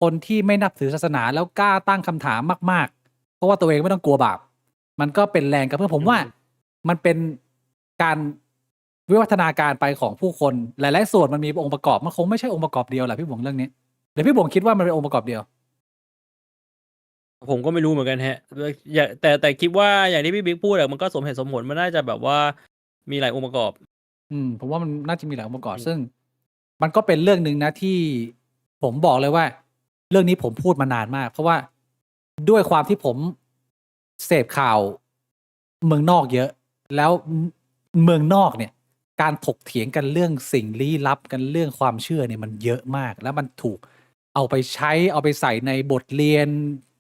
คนที่ไม่นับถือศาสนาแล้วกล้าตั้งคำถามมากๆเพราะว่าตัวเองไม่ต้องกลัวบาปมันก็เป็นแรงกระเพื่อมผมว่ามันเป็นการวิวัฒนาการไปของผู้คนหลายๆส่วนมันมีองค์ประกอบมันคงไม่ใช่องค์ประกอบเดียวแหละพี่บวงเรื่องนี้เดี๋ยวพี่บวงคิดว่ามันเป็นองค์ประกอบเดียว ผมก็ไม่รู้เหมือนกันฮะแต่คิดว่าอย่างที่พี่บิ๊กพูดมันก็สมเหตุสมผลมันน่าจะแบบว่ามีหลายองค์ประกอบ ผมว่ามันน่าจะมีหลายองค์ประกอบซึ่งมันก็เป็นเรื่องหนึ่งนะที่ผมบอกเลยว่า เรื่องนี้ผมพูดมานานมาก เพราะว่าด้วยความที่ผมเสพข่าวเมืองนอกเยอะ แล้วเมืองนอกเนี่ย การถกเถียงกันเรื่องสิ่งลี้ลับกันเรื่องความเชื่อเนี่ยมันเยอะมาก แล้วมันถูกเอาไปใช้เอาไปใส่ในบทเรียน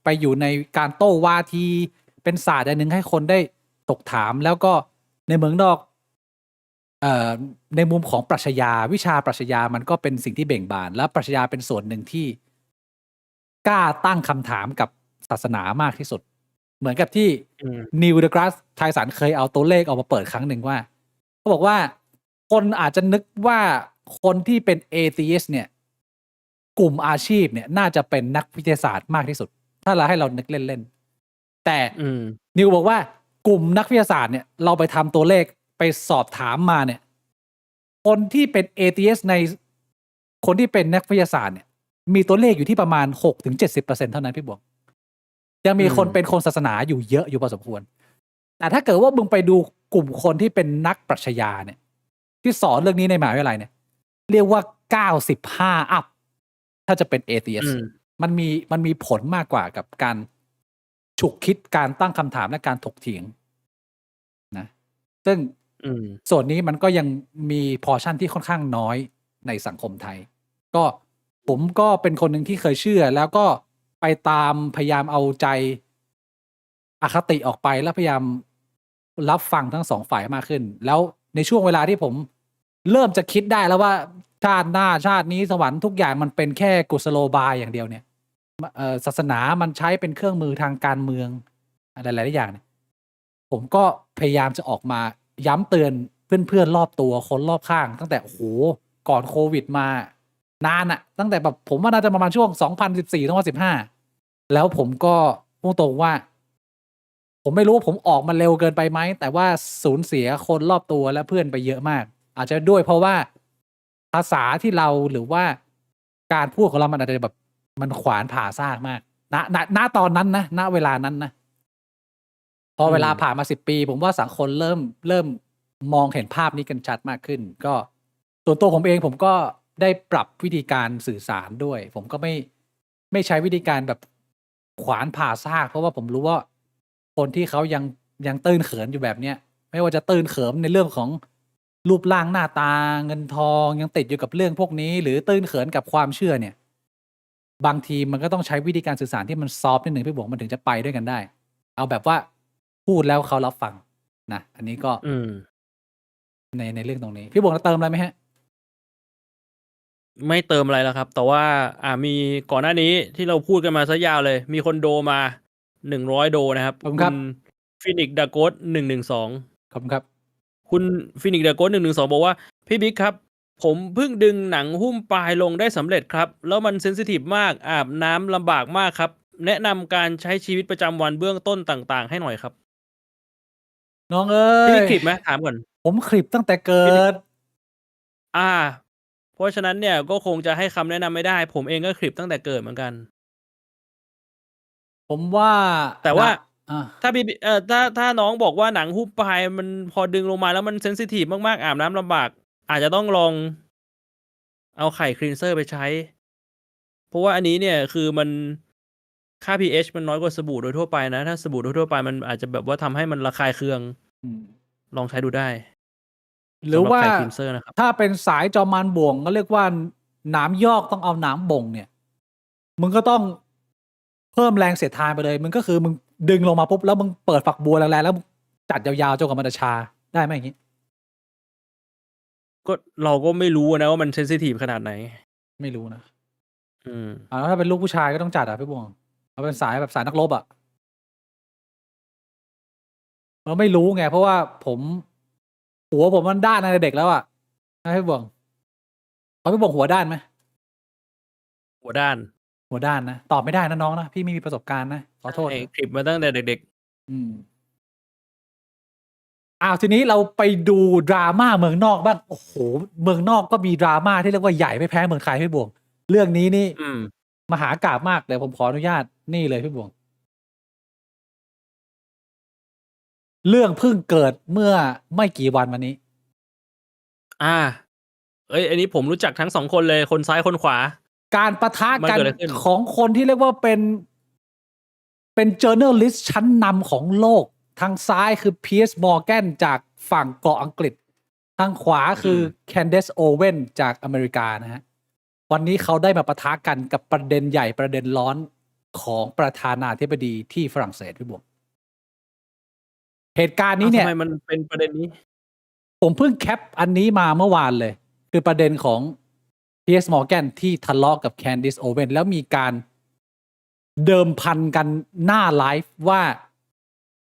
ไปอยู่ในการโต้วาทีเป็นศาสตร์อันหนึ่งให้คนได้ตกถามแล้วก็ในเมืองนอกในมุมของปรัชญาวิชาปรัชญามันก็เป็นสิ่งที่เบ่งบานและปรัชญาเป็นส่วนหนึ่งที่กล้าตั้งคำถามกับศาสนามากที่สุดเหมือนกับที่นิวเดอะกราสไทสันเคยเอาตัวเลขออกมาเปิดครั้งหนึ่งว่าเขาบอกว่าคนอาจจะนึกว่าคนที่เป็นเอเธียสเนี่ยกลุ่มอาชีพเนี่ยน่าจะเป็นนักวิทยาศาสตร์มากที่สุดถ้าเราให้เรานึกเล่นๆแต่นิวบอกว่ากลุ่มนักวิทยาศาสตร์เนี่ยเราไปทำตัวเลขไปสอบถามมาเนี่ยคนที่เป็นเอเธียสในคนที่เป็นนักวิทยาศาสตร์เนี่ยมีตัวเลขอยู่ที่ประมาณ 6-70% เท่านั้นพี่บวก ยังมี อืม คนเป็นคนศาสนาอยู่เยอะอยู่พอสมควร แต่ถ้าเกิดว่ามึงไปดูกลุ่มคนที่เป็นนักปรัชญาเนี่ย ที่สอนเรื่องนี้ในมหาวิทยาลัยเนี่ย เรียกว่า95อัพถ้าจะเป็นเอเ i ีย อื ส ม มันมีผลมากกว่ากับการฉุกคิดการตั้งคำถามและการถกเถียงนะ ซึ่ง อืม ส่วนนี้มันก็ยังมีพอร์ชั่นที่ค่อนข้างน้อยในสังคมไทย ก็ผมก็เป็นคนหนึ่งที่เคยเชื่อ แล้วก็ไปตามพยายามเอาใจอคติออกไปแล้วพยายามรับฟังทั้งสองฝ่ายมากขึ้น แล้วในช่วงเวลาที่ผมเริ่มจะคิดได้แล้วว่าชาติหน้าชาตินี้สวรรค์ทุกอย่างมันเป็นแค่กุศโลบายอย่างเดียวเนี่ยศาสนามันใช้เป็นเครื่องมือทางการเมืองอะไรหลายๆอย่างเนี่ย ผมก็พยายามจะออกมาย้ำเตือนเพื่อนๆรอบตัวคนรอบข้าง ตั้งแต่โอ้โหก่อนโควิดมานานอะตั้งแต่แบบผมว่าน่าจะประมาณช่วง2014-2015แล้วผมก็พูดตรงว่า ผมไม่รู้ว่าผมออกมาเร็วเกินไปไหมแต่ว่าสูญเสียคนรอบตัวและเพื่อนไปเยอะมาก อาจจะด้วยเพราะว่าภาษาที่เราหรือว่าการพูดของเรามันอาจจะแบบมันขวานผ่าซากมากณตอนนั้นนะณเวลานั้นนะ พอเวลาผ่านมา10 ปี ผมว่าสังคมเริ่มมองเห็นภาพนี้กันชัดมากขึ้น ก็ส่วนตัวผมเองผมก็ได้ปรับวิธีการสื่อสารด้วย ผมก็ไม่ใช้วิธีการแบบขวานผ่าซาก เพราะว่าผมรู้ว่าคนที่เขายังตื้นเขินอยู่แบบเนี้ย ไม่ว่าจะตื้นเขินในเรื่องของรูปร่างหน้าตาเงินทองยังติดอยู่กับเรื่องพวกนี้ หรือตื้นเขินกับความเชื่อเนี่ย บางทีมันก็ต้องใช้วิธีการสื่อสารที่มันซอฟต์นิดหนึ่งพี่บวกมันถึงจะไปด้วยกันได้ เอาแบบว่าพูดแล้วเขารับฟังนะอันนี้ก็ อืม ในเรื่องตรงนี้ พี่บวกจะเติมอะไรไหมฮะ ไม่เติมอะไรแล้วครับ แต่ว่ามีก่อนหน้านี้ที่เราพูดกันมาซะยาวเลย มีคนโดมา100 โดนะครับ ขอบคุณครับ ฟินิกดาโกส112 ขอบคุณครับ คุณฟินิกดาโกส112 บอกว่า พี่บิ๊กครับ ผมเพิ่งดึงหนังหุ้มปลายลงได้สำเร็จครับ แล้วมันเซนซิทีฟมากอาบน้ำลำบากมากครับ แนะนำการใช้ชีวิตประจำวันเบื้องต้นต่างๆ ให้หน่อยครับ น้องเอ้ พี่ ย บิ๊กคลิปไหมถามก่อน ผมคลิปตั้งแต่เกิด เพราะฉะนั้นเนี่ยก็คงจะให้คำแนะนำไม่ได้ ผมเองก็คลิปตั้งแต่เกิดเหมือนกัน ผมว่า แต่ว่า อ่ะ ถ้าพี่ถ้าน้องบอกว่าหนังหุ้มปลายมันพอดึงลงมาแล้วมันเซนซิทีฟมากๆอาบน้ำลำบาก อาจจะต้องลองเอาไข่คลีนเซอร์ไปใช้ เพราะว่าอันนี้เนี่ยคือมันค่า pH มันน้อยกว่าสบู่โดยทั่วไปนะ ถ้าสบู่โดยทั่วไปมันอาจจะแบบว่าทำให้มันระคายเคือง อืม ลองใช้ดูได้ หรือว่า สำหบไข่คลีนเซอร์นะครับ ถ้าเป็นสายจอมมันบ่วงก็เรียกว่าหนามยอกต้องเอาหนามบ่งเนี่ย มึงก็ต้องเพิ่มแรงเสียดทานไปเลย มึงก็คือมึงดึงลงมาปุ๊บแล้วมึงเปิดฝักบัวแรงๆแล้วมึงจัดยาวๆจนกว่ามันจะชาได้ไหมอย่างนี้ ก็เราก็ไม่รู้นะว่ามันเซนซิทีฟขนาดไหน ไม่รู้นะ อืม แล้วถ้าเป็นลูกผู้ชายก็ต้องจัดพี่บวงเอาเป็นสายแบบสายนักรบเราไม่รู้ไงเพราะว่าหัวผมมันด้านในเด็กแล้วนะพี่บวงพี่บวงหัวด้านไหม หัวด้าน หัวด้านนะตอบไม่ได้นะน้องนะพี่ไม่มีประสบการณ์นะขอโทษ ใช่คลิปมาตั้งแต่เด็ก ทีนี้เราไปดูดราม่าเมืองนอกบ้างโอ้โหเมืองนอกก็มีดราม่าที่เรียกว่าใหญ่ไม่แพ้เมืองไทยพี่บวงเรื่องนี้นี่ ๆ อืม มหากาพย์มากเดี๋ยวผมขออนุญาตนี่เลยพี่บวงเรื่องเพิ่งเกิดเมื่อไม่กี่วันมานี้ อันนี้ผมรู้จักทั้ง2 คนเลยคนซ้ายคนขวา การปะทะ มัน กัน เกิดอะไรขึ้น ของคนที่เรียกว่าเป็น journalist ชั้นนำของโลก ทางซ้ายคือเพียร์สมอร์แกนจากฝั่งเกาะอังกฤษ ทางขวาคือแคนเดสโอเว่นจากอเมริกานะฮะ วันนี้เขาได้มาปะทะกันกับประเด็นใหญ่ประเด็นร้อนของประธานาธิบดีที่ฝรั่งเศสพี่บวกเหตุการณ์นี้เนี่ย ทำไมมันเป็นประเด็นนี้ ผมเพิ่งแคปอันนี้มาเมื่อวานเลย คือประเด็นของเพียร์สมอร์แกนที่ทะเลาะกับแคนดิสโอเว่นแล้วมีการเดิมพันกันหน้าไลฟ์ว่า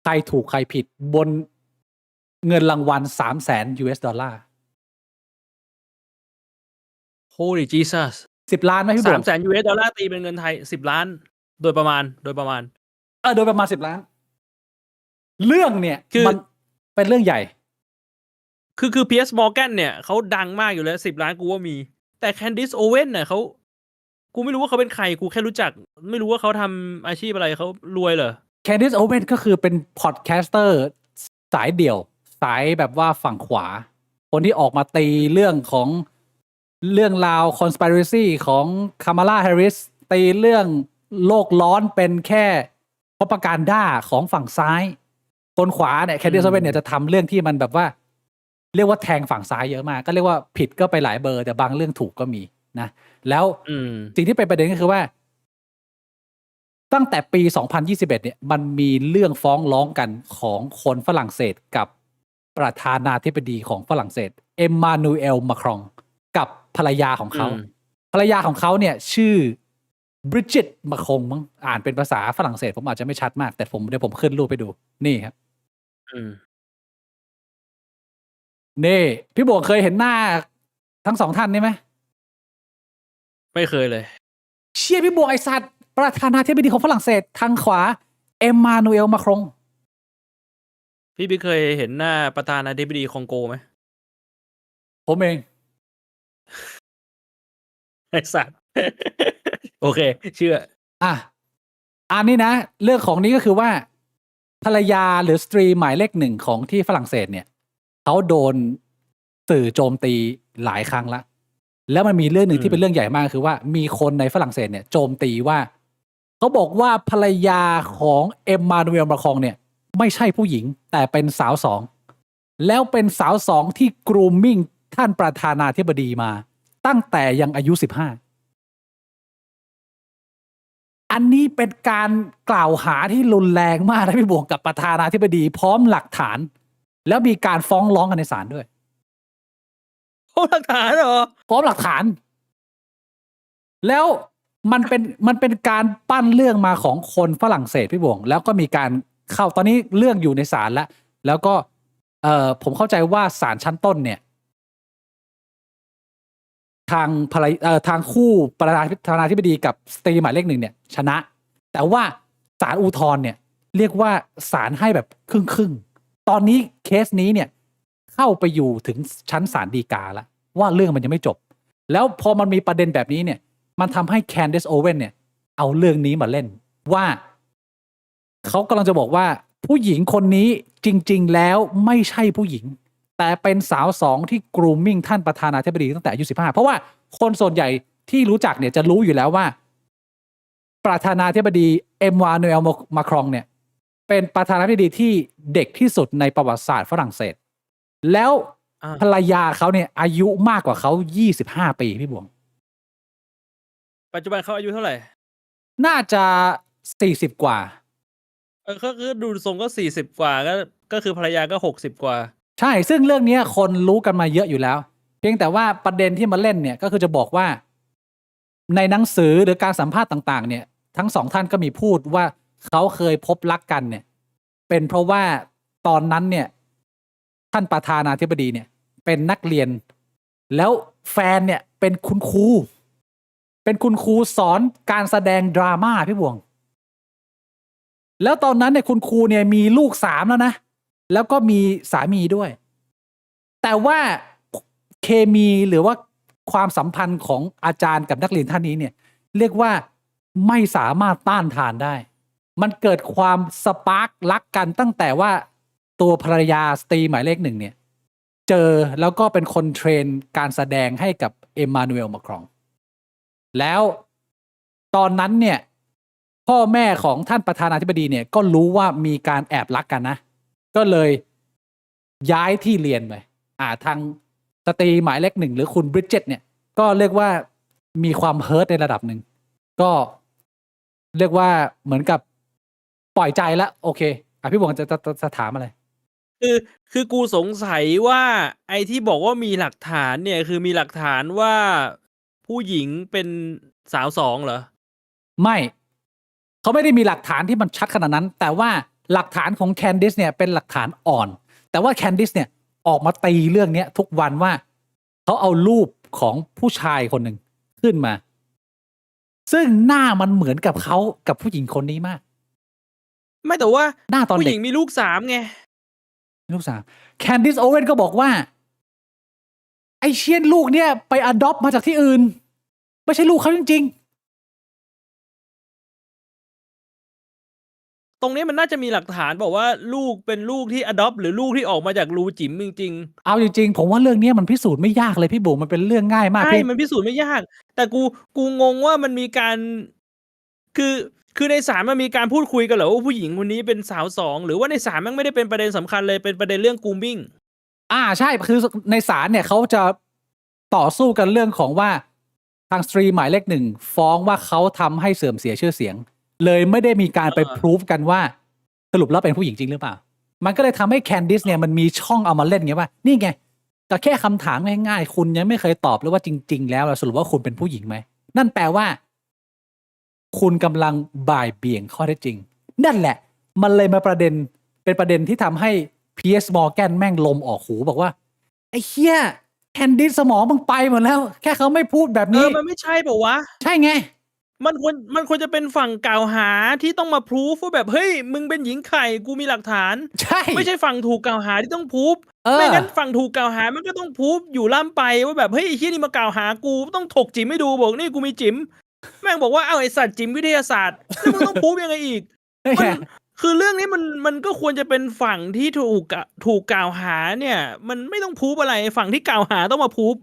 ใครถูกใครผิดบนเงินรางวัล$300,000 Holy Jesus 10 ล้านไหมพี่บวง $300,000 ตีเป็นเงินไทย10 ล้าน โดยประมาณ โดยประมาณ10 ล้าน เรื่องเนี่ย คือ มันเป็นเรื่องใหญ่ คือเพียร์สมอร์แกนเนี่ยเขาดังมากอยู่แล้ว10 ล้านกูว่ามี แต่แคนดิสโอเว่นเนี่ยเขา กูไม่รู้ว่าเขาเป็นใครกูแค่รู้จัก ไม่รู้ว่าเขาทำอาชีพอะไรเขารวยเหรอ แคนดิสโอเวนก็คือเป็นพอดแคสเตอร์สายเดี่ยว สายแบบว่าฝั่งขวา คนที่ออกมาตีเรื่องของเรื่องราว conspiracy ของคามาลาแฮร์ริสตีเรื่องโลกร้อนเป็นแค่พอปการด้าของฝั่งซ้าย คนขวาเนี่ยแคนดิสโอเวนเนี่ยจะทำเรื่องที่มันแบบว่า เรียกว่าแทงฝั่งซ้ายเยอะมาก ก็เรียกว่าผิดก็ไปหลายเบอร์ แต่บางเรื่องถูกก็มีนะแล้ว สิ่งที่เป็นประเด็นก็คือว่า ตั้งแต่ปี 2021 เนี่ยมันมีเรื่องฟ้องร้องกันของคนฝรั่งเศสกับประธานาธิบดีของฝรั่งเศสเอ็มมานูเอลมาครองกับภรรยาของเขา ภรรยาของเขาเนี่ยชื่อบริจิตมาคงมั้งอ่านเป็นภาษาฝรั่งเศสผมอาจจะไม่ชัดมาก แต่เดี๋ยวผมขึ้นรูปไปดูนี่ครับนี่พี่บวกเคยเห็นหน้าทั้งสองท่านนี่ไหม ไม่เคยเลย เชียพี่บวกไอสัตว์ประธานาธิบดีของฝรั่งเศสทางขวาเอ็มมานูเอลมาครง พี่บิ๊กเคยเห็นหน้าประธานาธิบดีคองโกไหม ผมเอง ไอ้สัตว์ โอเค เชื่อ อันนี้นะ เรื่องของนี้ก็คือว่าภรรยาหรือสตรีหมายเลขหนึ่งของที่ฝรั่งเศสเนี่ยเขาโดนสื่อโจมตีหลายครั้งละแล้วมันมีเรื่องหนึ่งที่เป็นเรื่องใหญ่มากคือว่ามีคนในฝรั่งเศสเนี่ยโจมตีว่าเขาบอกว่าภรรยาของเอ็มมานูเอลมาครองเนี่ยไม่ใช่ผู้หญิงแต่เป็นสาวสองแล้วเป็นสาวสองที่กรูมมิ่งท่านประธานาธิบดีมาตั้งแต่ยังอายุ15อันนี้เป็นการกล่าวหาที่รุนแรงมากนะพี่บวกกับประธานาธิบดีพร้อมหลักฐานแล้วมีการฟ้องร้องกันในศาลด้วยพร้อมหลักฐานเหรอ พร้อมหลักฐาน แล้วมันเป็นการปั้นเรื่องมาของคนฝรั่งเศสพี่บวงแล้วก็มีการเข้าตอนนี้เรื่องอยู่ในศาลแล้วก็ผมเข้าใจว่าศาลชั้นต้นเนี่ยทางคู่ประธานาธิบดีกับสตรีหมายเลขหนึ่งเนี่ยชนะ แต่ว่าศาลอุทธรณ์เนี่ยเรียกว่าศาลให้แบบครึ่งตอนนี้เคสนี้เนี่ยเข้าไปอยู่ถึงชั้นศาลฎีกาแล้วว่าเรื่องมันยังไม่จบแล้วพอมันมีประเด็นแบบนี้เนี่ยมันทำให้แคนดิสโอเวนเนี่ยเอาเรื่องนี้มาเล่นว่าเขากำลังจะบอกว่าผู้หญิงคนนี้จริงๆแล้วไม่ใช่ผู้หญิงแต่เป็นสาวสองที่กรูมมิ่งท่านประธานาธิบดีตั้งแต่อายุ15เพราะว่าคนส่วนใหญ่ที่รู้จักเนี่ยจะรู้อยู่แล้วว่าประธานาธิบดีเอ็มมานูเอลมาครองเนี่ยเป็นประธานาธิบดีที่เด็กที่สุดในประวัติศาสตร์ฝรั่งเศสแล้วภรรยาเขาเนี่ยอายุมากกว่าเขา25 ปีพี่บวงปัจจุบันเขาอายุเท่าไหร่ น่าจะ40 กว่าก็คือดูทรงก็40 กว่าก็คือภรรยาก็60 กว่าใช่ซึ่งเรื่องนี้คนรู้กันมาเยอะอยู่แล้วเพียงแต่ว่าประเด็นที่มาเล่นเนี่ยก็คือจะบอกว่าในหนังสือหรือการสัมภาษณ์ต่างๆเนี่ยทั้งสองท่านก็มีพูดว่าเขาเคยพบรักกันเนี่ยเป็นเพราะว่าตอนนั้นเนี่ยท่านประธานาธิบดีเนี่ยเป็นนักเรียนแล้วแฟนเนี่ยเป็นคุณครูสอนการแสดงดราม่าพี่บวงแล้วตอนนั้นเนี่ยคุณครูเนี่ยมีลูก3แล้วนะแล้วก็มีสามีด้วยแต่ว่าเคมีหรือว่าความสัมพันธ์ของอาจารย์กับนักเรียนท่านนี้เนี่ยเรียกว่าไม่สามารถต้านทานได้มันเกิดความสปาร์ครักกันตั้งแต่ว่าตัวภรรยาสตรีหมายเลข1เนี่ยเจอแล้วก็เป็นคนเทรนการแสดงให้กับเอ็มมานูเอลมาครองแล้วตอนนั้นเนี่ยพ่อแม่ของท่านประธานาธิบดีเนี่ยก็รู้ว่ามีการแอบรักกันนะก็เลยย้ายที่เรียนไปทางสตรีหมายเลข1หรือคุณบริดเจตเนี่ยก็เรียกว่ามีความเฮิร์ตในระดับหนึ่งก็เรียกว่าเหมือนกับปล่อยใจแล้วโอเคพี่บวงจะถามอะไรคือกูสงสัยว่าไอ้ที่บอกว่ามีหลักฐานเนี่ยคือมีหลักฐานว่าผู้หญิงเป็นสาวสองเหรอไม่เขาไม่ได้มีหลักฐานที่มันชัดขนาดนั้นแต่ว่าหลักฐานของแคนดิสเนี่ยเป็นหลักฐานอ่อนแต่ว่าแคนดิสเนี่ยออกมาตีเรื่องนี้ทุกวันว่าเขาเอารูปของผู้ชายคนหนึ่งขึ้นมาซึ่งหน้ามันเหมือนกับเขากับผู้หญิงคนนี้มากไม่แต่ว่าหน้าตอนเด็กผู้หญิงมีลูก3ไงลูก3แคนดิสโอเวนก็บอกว่าไอเชียนลูกเนี่ยไปอดอปมาจากที่อื่นไม่ใช่ลูกเขาจริง ตรงนี้มันน่าจะมีหลักฐานบอกว่าลูกเป็นลูกที่ adopt หรือลูกที่ออกมาจากรูจิ๋มจริง เอาจริงๆผมว่าเรื่องนี้มันพิสูจน์ไม่ยากเลยพี่บุ๋มมันเป็นเรื่องง่าย ๆ มาก ใช่ พี่ มันพิสูจน์ไม่ยาก แต่กูงงว่ามันมีการ คือในศาลมันมีการพูดคุยกันเหรอว่าผู้หญิงคนนี้เป็นสาวสองหรือว่าในศาลมันไม่ได้เป็นประเด็นสำคัญเลยเป็นประเด็นเรื่อง grooming ใช่คือในศาลเนี่ยเขาจะต่อสู้กันเรื่องของว่าทางสตรีหมายเลขหนึ่งฟ้องว่าเขาทำให้เสื่อมเสียชื่อเสียง เลยไม่ได้มีการไปพรูฟกันว่าสรุปแล้วเป็นผู้หญิงจริงหรือเปล่า มันก็เลยทำให้แคนดิสเนี่ยมันมีช่องเอามาเล่นไงว่านี่ไงแต่แค่คำถามง่ายๆคุณยังไม่เคยตอบเลยว่าจริงๆแล้วสรุปว่าคุณเป็นผู้หญิงไหมนั่นแปลว่า คุณกำลังบ่ายเบี่ยงข้อเท็จจริงนั่นแหละมันเลยมาเป็นประเด็นที่ทำให้ P.S. Morgan แม่งลมออกหูบอกว่าไอ้เหี้ยแคนดิสสมองมึงไปหมดแล้วแค่เขาไม่พูดแบบนี้ มันไม่ใช่เปล่าวะ ใช่ไง มันควรจะเป็นฝั่งกล่าวหาที่ต้องมาพรูฟว่าแบบเฮ้ยมึงเป็นหญิงไข่กูมีหลักฐาน ใช่ ไม่ใช่ฝั่งถูกกล่าวหาที่ต้องพรูฟ เออ ไม่งั้นฝั่งถูกกล่าวหามันก็ต้องพรูฟอยู่ล่ำไปว่าแบบเฮ้ยไอ้เหี้ยนี่มากล่าวหากูต้องถกจิ๋มให้ดูบอกนี่กูมีจิ๋มแม่งบอกว่าเอาไอ้สัตว์จิ๋มวิทยาศาสตร์แล้วมึงต้องพรูฟยังไงอีก มันคือเรื่องนี้มันก็ควรจะเป็นฝั่งที่ถูกกล่าวหาเนี่ย มันไม่ต้องพรูฟอะไรฝั่งที่กล่าวหาต้องมาพรูฟ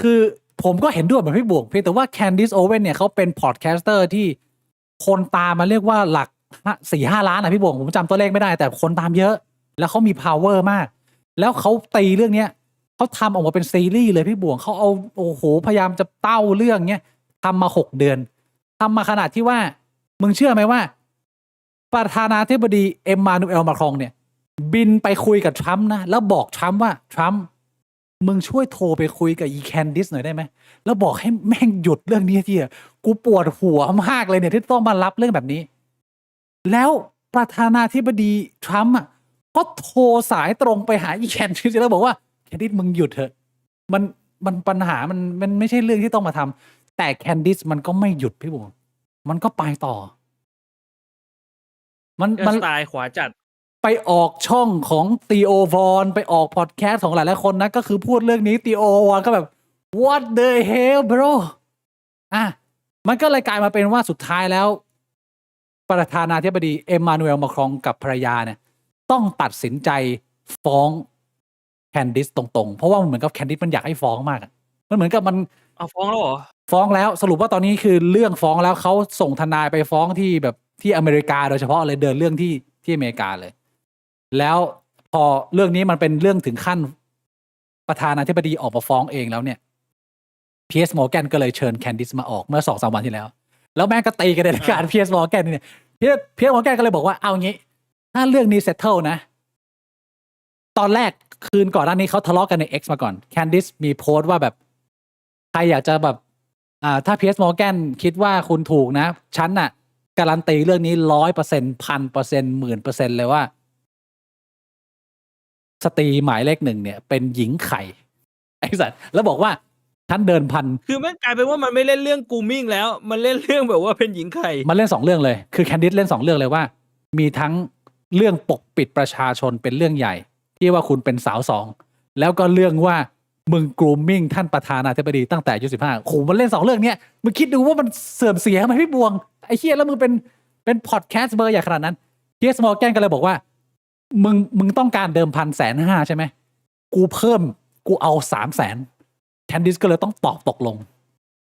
คือผมก็เห็นด้วยเหมือนพี่บวกเพียงแต่ว่าแคนดิสโอเว่นเนี่ยเขาเป็นพอดแคสเตอร์ที่คนตามมาเรียกว่าหลัก 4-5 ล้านนะพี่บวกผมจำตัวเลขไม่ได้แต่คนตามเยอะ แล้วเขามี power มาก แล้วเขาตีเรื่องเนี้ยเขาทำออกมาเป็นซีรีส์เลยพี่บวกเขาเอาโอ้โหพยายามจะเต้าเรื่องเนี้ยทำมา6 เดือนทำมาขนาดที่ว่ามึงเชื่อไหมว่า ประธานาธิบดีเอ็มมานูเอลมาครองเนี่ยบินไปคุยกับทรัมป์นะแล้วบอกทรัมป์ว่าทรัมป์มึงช่วยโทรไปคุยกับอีแคนดิสหน่อยได้ไหมแล้วบอกให้แม่งหยุดเรื่องนี้ทีอะกูปวดหัวมากเลยเนี่ยที่ต้องมารับเรื่องแบบนี้ แล้วประธานาธิบดีทรัมป์อ่ะก็โทรสายตรงไปหาอีแคนดิสแล้วบอกว่าแคนดิสมึงหยุดเถอะมันปัญหามันไม่ใช่เรื่องที่ต้องมาทำแต่แคนดิสมันก็ไม่หยุดพี่บุ๋มมันก็ไปต่อ มัน สไตล์ขวาจัด ไปออกช่องของตีโอวอนไปออกพอดแคสต์ของหลายๆคนนะก็คือพูดเรื่องนี้ตีโอวอนก็แบบ what the hell bro มันก็เลยกลายมาเป็นว่าสุดท้ายแล้ว ประธานาธิบดีเอ็มมานูเอลมาครองกับภรรยาเนี่ยต้องตัดสินใจฟ้องแคนดิสตรงๆ เพราะว่ามันเหมือนกับแคนดิสมันอยากให้ฟ้องมากมันเหมือนกับมัน เอาฟ้องแล้วเหรอ ฟ้องแล้วสรุปว่าตอนนี้คือเรื่องฟ้องแล้วเขาส่งทนายไปฟ้องที่แบบที่อเมริกาโดยเฉพาะเลยเดินเรื่องที่อเมริกาเลย แล้วพอเรื่องนี้มันเป็นเรื่องถึงขั้นประธานาธิบดีออกมาฟ้องเองแล้วเนี่ย P.S. Morgan ก็เลยเชิญแคนดิสมาออกเมื่อ 2-3 วันที่แล้วแล้วแม่งก็ตีกันในรายการ P.S. Morgan เนี่ย P.S. Morgan ก็เลยบอกว่าเอางี้ถ้าเรื่องนี้เซตเทิลนะตอนแรกคืนก่อนหน้านี้เขาทะเลาะกันใน X มาก่อนแคนดิสมีโพสต์ว่าแบบใครอยากจะแบบถ้า P.S. Morgan คิดว่าคุณถูกนะฉันน่ะการันตีเรื่องนี้ 100% 1,000% 10,000% เลยว่าสตรีหมายเลขหนึ่งเนี่ยเป็นหญิงไข่ไอ้สัสแล้วบอกว่าฉันเดินพัน คือแม่งกลายเป็นว่ามันไม่เล่นเรื่องกูมิ่งแล้ว มันเล่นเรื่องแบบว่าเป็นหญิงไข่ มันเล่น2 เรื่องเลยคือแคนดิสเล่น2 เรื่องเลยว่ามีทั้งเรื่องปกปิดประชาชนเป็นเรื่องใหญ่ที่ว่าคุณเป็นสาว2แล้วก็เรื่องว่ามึงกรูมมิ่งท่านประธานาธิบดีตั้งแต่อายุ15โหมันเล่น2 เรื่องเนี้ยมึงคิดดูว่ามันเสื่อมเสียไหมพี่บวงไอ้เหี้ยแล้วมึงเป็นพอดแคสต์เบอร์ใหญ่ขนาดนั้นP.S. Morgan ก็เลยบอกว่ามึงต้องการเดิม1,500,000ใช่ไหมกูเอา300,000แคนดิสก็เลยต้องตอบตกลง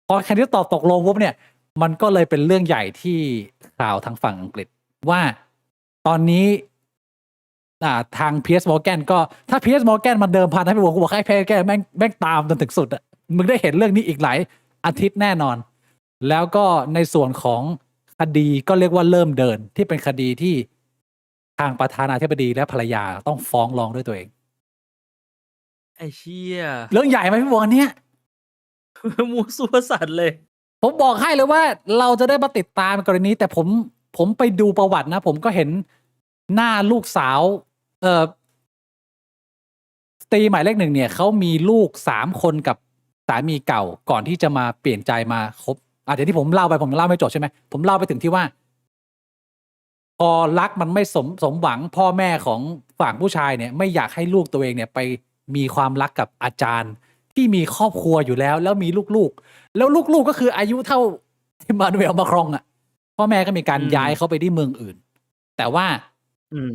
พอแคนดิสตอบตกลงปุ๊บเนี่ยมันก็เลยเป็นเรื่องใหญ่ที่ข่าวทางฝั่งอังกฤษว่าตอนนี้ทาง P.S. Morgan ก็ถ้า P.S. Morgan มันเดิมพันให้พี่บอกกูบอกให้ P.S. Morgan แม่งตามจนถึงสุดอ่ะมึงได้เห็นเรื่องนี้อีกหลายอาทิตย์แน่นอน แล้วก็ในส่วนของคดีก็เรียกว่าเริ่มเดินที่เป็นคดีที่ทางประธานาธิบดีและภรรยาต้องฟ้องร้องด้วยตัวเอง ไอ้เชี่ย เรื่องใหญ่ไหมพี่บอลเนี่ย มูสัวสัตว์เลย ผมบอกให้เลยว่าเราจะได้มาติดตามกรณีแต่ผมไปดูประวัตินะผมก็เห็นหน้าลูกสาวสตรีหมายเลขหนึ่งเนี่ยเขามีลูก3 คนกับสามีเก่าก่อนที่จะมาเปลี่ยนใจมาคบเดี๋ยวที่ผมเล่าไปผมเล่าไม่จบใช่ไหมผมเล่าไปถึงที่ว่าพอรักมันไม่สมหวังพ่อแม่ของฝั่งผู้ชายเนี่ยไม่อยากให้ลูกตัวเองเนี่ยไปมีความรักกับอาจารย์ที่มีครอบครัวอยู่แล้วมีลูกๆแล้วลูกๆก็คืออายุเท่าที่มานูเอลมาครองอ่ะพ่อแม่ก็มีการย้ายเขาไปที่เมืองอื่น แต่ว่า อืม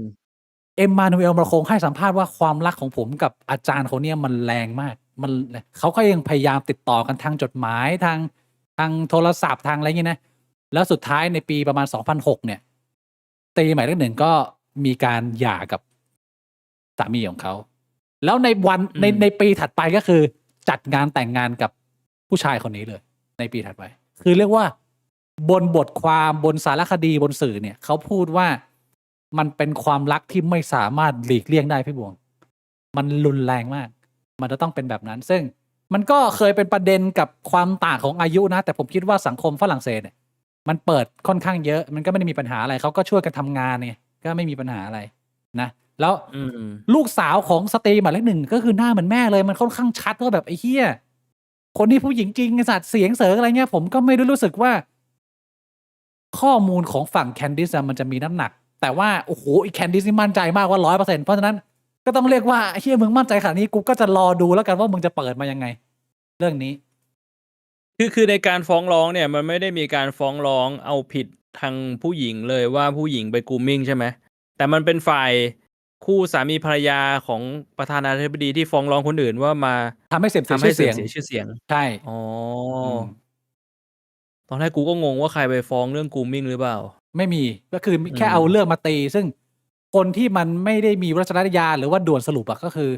เอ็มมานูเอลมาโคงให้สัมภาษณ์ว่าความรักของผมกับอาจารย์คนเนี้ยมันแรงมาก มันเขาก็ยังพยายามติดต่อกันทางจดหมายทางโทรศัพท์ทางอะไรเงี้ยนะ แล้วสุดท้ายในปีประมาณ 2006 เนี่ยสตรีหมายเลขหนึ่งก็มีการหย่ากับสามีของเขา แล้วในวันในปีถัดไปก็คือ จัดงานแต่งงานกับผู้ชายคนนี้เลย ในปีถัดไป คือเรียกว่าบนบทความบนสารคดีบนสื่อเนี่ยเขาพูดว่ามันเป็นความรักที่ไม่สามารถหลีกเลี่ยงได้พี่บวง มันรุนแรงมาก มันจะต้องเป็นแบบนั้น ซึ่งมันก็เคยเป็นประเด็นกับความต่างของอายุนะ แต่ผมคิดว่าสังคมฝรั่งเศสเนี่ยมันเปิดค่อนข้างเยอะ มันก็ไม่ได้มีปัญหาอะไร เขาก็ช่วยกันทำงานเนี่ยก็ไม่มีปัญหาอะไรนะ แล้วลูกสาวของสตรีหมายเลขหนึ่งก็คือหน้าเหมือนแม่เลย มันค่อนข้างชัดว่าแบบไอ้เหี้ยคนที่ผู้หญิงจริงไอ้สัตว์เสียงเสริงอะไรเงี้ย ผมก็ไม่ได้รู้สึกว่า ข้อมูลของฝั่งแคนดิสมันจะมีน้ำหนัก แต่ว่าโอ้โหอีแคนดิสนี่มั่นใจมากว่า 100% เพราะฉะนั้นก็ต้องเรียกว่าเฮียมึงมั่นใจขนาดนี้กูก็จะรอดูแล้วกันว่ามึงจะเปิดมายังไง เรื่องนี้ คือในการฟ้องร้องเนี่ย มันไม่ได้มีการฟ้องร้องเอาผิดทางผู้หญิงเลยว่าผู้หญิงไปกรูมมิ่งใช่ไหม แต่มันเป็นฝ่ายคู่สามีภรรยาของประธานาธิบดีที่ฟ้องร้องคนอื่นว่ามาทำให้เสีย ทำให้ ชื่อ เสื่ เสี อย ม ง เสียชื่อเสียง ใช่ อ๋อ ม ตอนแรกกูก็งงว่าใครไปฟ้องเรื่องกรูมมิ่งหรือเปล่า ไม่มีก็คือแค่เอาเรื่องมาตี ซึ่งคนที่มันไม่ได้มีวิจารณญาณหรือว่าด่วนสรุปอะก็คือ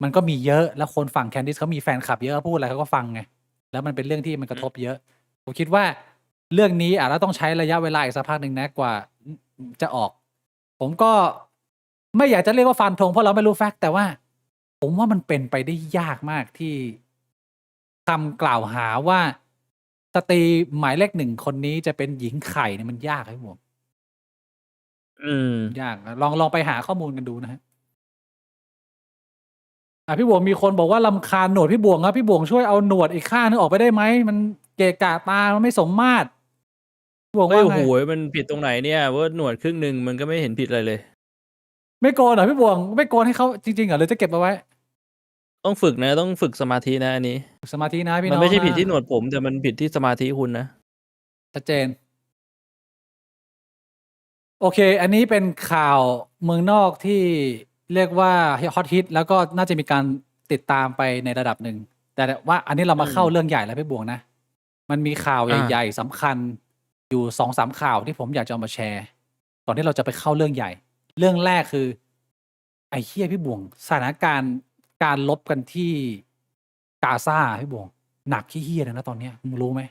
มันก็มีเยอะแล้วคนฝั่งแคนดิสเขามีแฟนคลับเยอะพูดอะไรเขาก็ฟังไงแล้วมันเป็นเรื่องที่มันกระทบเยอะ ผมคิดว่าเรื่องนี้อาจจะต้องใช้ระยะเวลาอีกสักพักหนึ่งนะกว่าจะออก ผมก็ไม่อยากจะเรียกว่าฟันธงเพราะเราไม่รู้แฟกต์แต่ว่า ผมว่ามันเป็นไปได้ยากมากที่คำกล่าวหาว่าสตรีหมายเลขหนึ่งคนนี้จะเป็นหญิงไข่เนี่ยมันยากครับผมยากนะลองไปหาข้อมูลกันดูนะฮะพี่บวงมีคนบอกว่ารำคาญหนวดพี่บวงครับพี่บวงช่วยเอาหนวดอีกข้างนึงออกไปได้ไหมมันเกะกะตามันไม่สมมาตรพี่บวง เฮ้ย ว่า โอ้ ไง โหมันผิดตรงไหนเนี่ยว่าหนวดครึ่งหนึ่งมันก็ไม่เห็นผิดอะไรเลย ไม่โกนเหรอพี่บวงไม่โกนให้เขาจริงๆเหรอหรือจะเก็บเอาไว้ ต้องฝึกนะต้องฝึกสมาธินะอันนี้ สมาธินะพี่ มัน น้อง ไม่ใช่ผิด นะ ที่หนวดผมแต่มันผิดที่สมาธิคุณนะ ชัดเจน โอเค อันนี้เป็นข่าวเมืองนอกที่เรียกว่าฮอตฮิตแล้วก็น่าจะมีการติดตามไปในระดับหนึ่ง แต่ว่าอันนี้เรามาเข้าเรื่องใหญ่แล้วพี่บวงนะ มันมีข่าวใหญ่ๆสำคัญอยู่2-3ข่าวที่ผมอยากจะเอามาแชร์ ก่อนที่เราจะไปเข้าเรื่องใหญ่ เรื่องแรกคือ ไอ้เหี้ยพี่บวงสถานการณ์การลบกันที่กาซาพี่บวงหนักขี้เหี้ยเลยนะตอนเนี้ยมึงรู้ไหม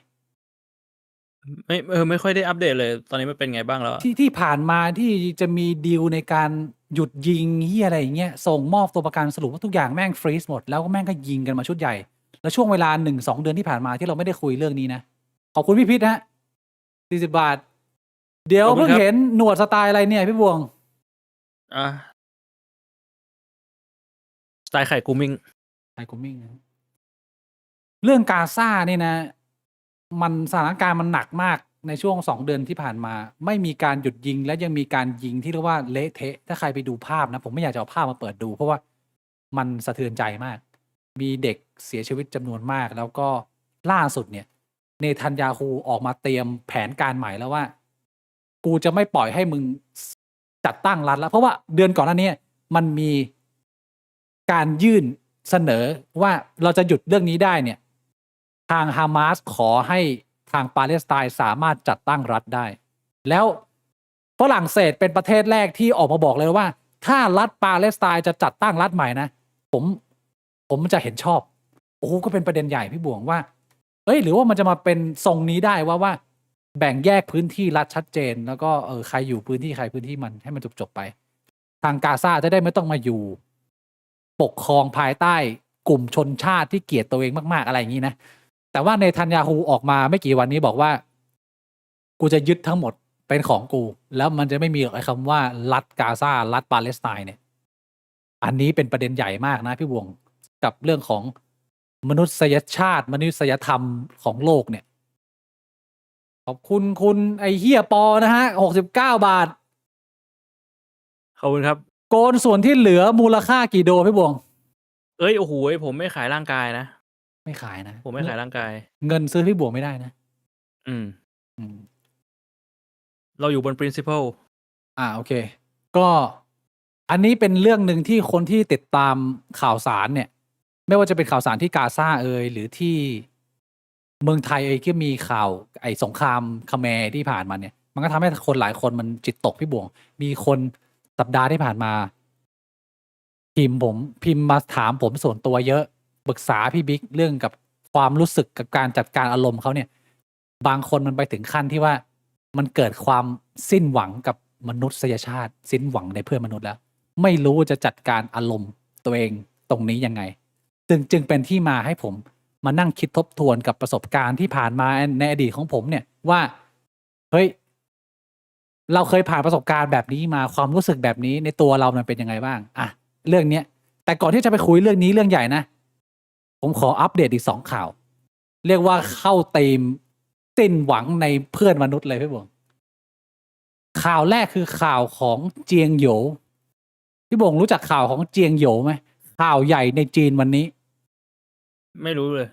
ไม่ค่อยได้อัปเดตเลย ตอนนี้มันเป็นไงบ้างแล้วอะ ที่ผ่านมาที่จะมีดีลในการหยุดยิงเฮียอะไรอย่างเงี้ยส่งมอบตัวประกันสรุปว่าทุกอย่างแม่งฟรีซหมดแล้วก็แม่งก็ยิงกันมาชุดใหญ่ แล้วช่วงเวลา1-2 เดือนที่ผ่านมาที่เราไม่ได้คุยเรื่องนี้นะ ขอบคุณพี่พิษนะ40 บาท เดี๋ยว ขอบคุณ เพิ่ง ครับ เห็นหนวดสไตล์อะไรเนี่ยพี่บวง อ่ะสไตล์ไข่กูมิง ไอ้กูมิ่งนะเรื่องกาซานี่นะ มันสถานการณ์มันหนักมากในช่วง2 เดือนที่ผ่านมา ไม่มีการหยุดยิงและยังมีการยิงที่เรียกว่าเละเทะ ถ้าใครไปดูภาพนะ ผมไม่อยากจะเอาภาพมาเปิดดู เพราะว่ามันสะเทือนใจมาก มีเด็กเสียชีวิตจำนวนมาก แล้วก็ล่าสุดเนี่ย เนทันยาฮูออกมาเตรียมแผนการใหม่แล้วว่า กูจะไม่ปล่อยให้มึงจัดตั้งรัฐแล้ว เพราะว่าเดือนก่อนหน้านี้มันมีการยื่นเสนอว่าเราจะหยุดเรื่องนี้ได้เนี่ย ทางฮามาสขอให้ทางปาเลสไตน์สามารถจัดตั้งรัฐได้ แล้วฝรั่งเศสเป็นประเทศแรกที่ออกมาบอกเลยว่า ถ้ารัฐปาเลสไตน์จะจัดตั้งรัฐใหม่นะผมจะเห็นชอบ โอ้ก็เป็นประเด็นใหญ่พี่บวงว่า เอ้ยหรือว่ามันจะมาเป็นทรงนี้ได้ว่าแบ่งแยกพื้นที่รัฐชัดเจน แล้วก็ใครอยู่พื้นที่ใครพื้นที่มันให้มันจบไป ทางกาซาจะได้ไม่ต้องมาอยู่ ปกครองภายใต้กลุ่มชนชาติที่เกลียดตัวเองมากๆอะไรอย่างนี้นะ แต่ว่าเนทันยาฮูออกมาไม่กี่วันนี้บอกว่า กูจะยึดทั้งหมดเป็นของกู แล้วมันจะไม่มีไอ้คำว่ารัฐกาซารัฐปาเลสไตน์เนี่ย อันนี้เป็นประเด็นใหญ่มากนะพี่วงกับเรื่องของมนุษยชาติมนุษยธรรมของโลกเนี่ย ขอบคุณคุณไอเฮียปอนะฮะ69 บาท ขอบคุณครับ โกนส่วนที่เหลือมูลค่ากี่โดพี่บวง เอ้ยโอ้โหผมไม่ขายร่างกายนะ ไม่ขายนะ ผมไม่ขายร่างกาย เงินซื้อพี่บวงไม่ได้นะ อืม อืม เราอยู่บน principle โอเค ก็อันนี้เป็นเรื่องหนึ่งที่คนที่ติดตามข่าวสารเนี่ย ไม่ว่าจะเป็นข่าวสารที่กาซาหรือที่เมืองไทยก็มีข่าวไอ้สงครามคาแมร์ที่ผ่านมาเนี่ย มันก็ทำให้คนหลายคนมันจิตตกพี่บวง มีคนสัปดาห์ที่ผ่านมา พิมพ์มาถามผมส่วนตัวเยอะปรึกษาพี่บิ๊กเรื่องกับความรู้สึกกับการจัดการอารมณ์เขาเนี่ย บางคนมันไปถึงขั้นที่ว่ามันเกิดความสิ้นหวังกับมนุษยชาติ สิ้นหวังในเพื่อนมนุษย์แล้ว ไม่รู้จะจัดการอารมณ์ตัวเองตรงนี้ยังไงจึงเป็นที่มาให้ผมมานั่งคิดทบทวนกับประสบการณ์ที่ผ่านมาในอดีตของผมเนี่ยว่าเฮ้ยเราเคยผ่านประสบการณ์แบบนี้มาความรู้สึกแบบนี้ในตัวเรามันเป็นยังไงบ้างอ่ะเรื่องเนี้ยแต่ก่อนที่จะไปคุยเรื่องนี้เรื่องใหญ่นะผมขออัปเดตอีก2 ข่าว เรียกว่าเข้าธีมสิ้นหวังในเพื่อนมนุษย์เลยพี่บวงข่าวแรกคือข่าวของเจียงโหยวพี่บวงรู้จักข่าวของเจียงโหยวไหมข่าวใหญ่ในจีนวันนี้ ไม่รู้เลย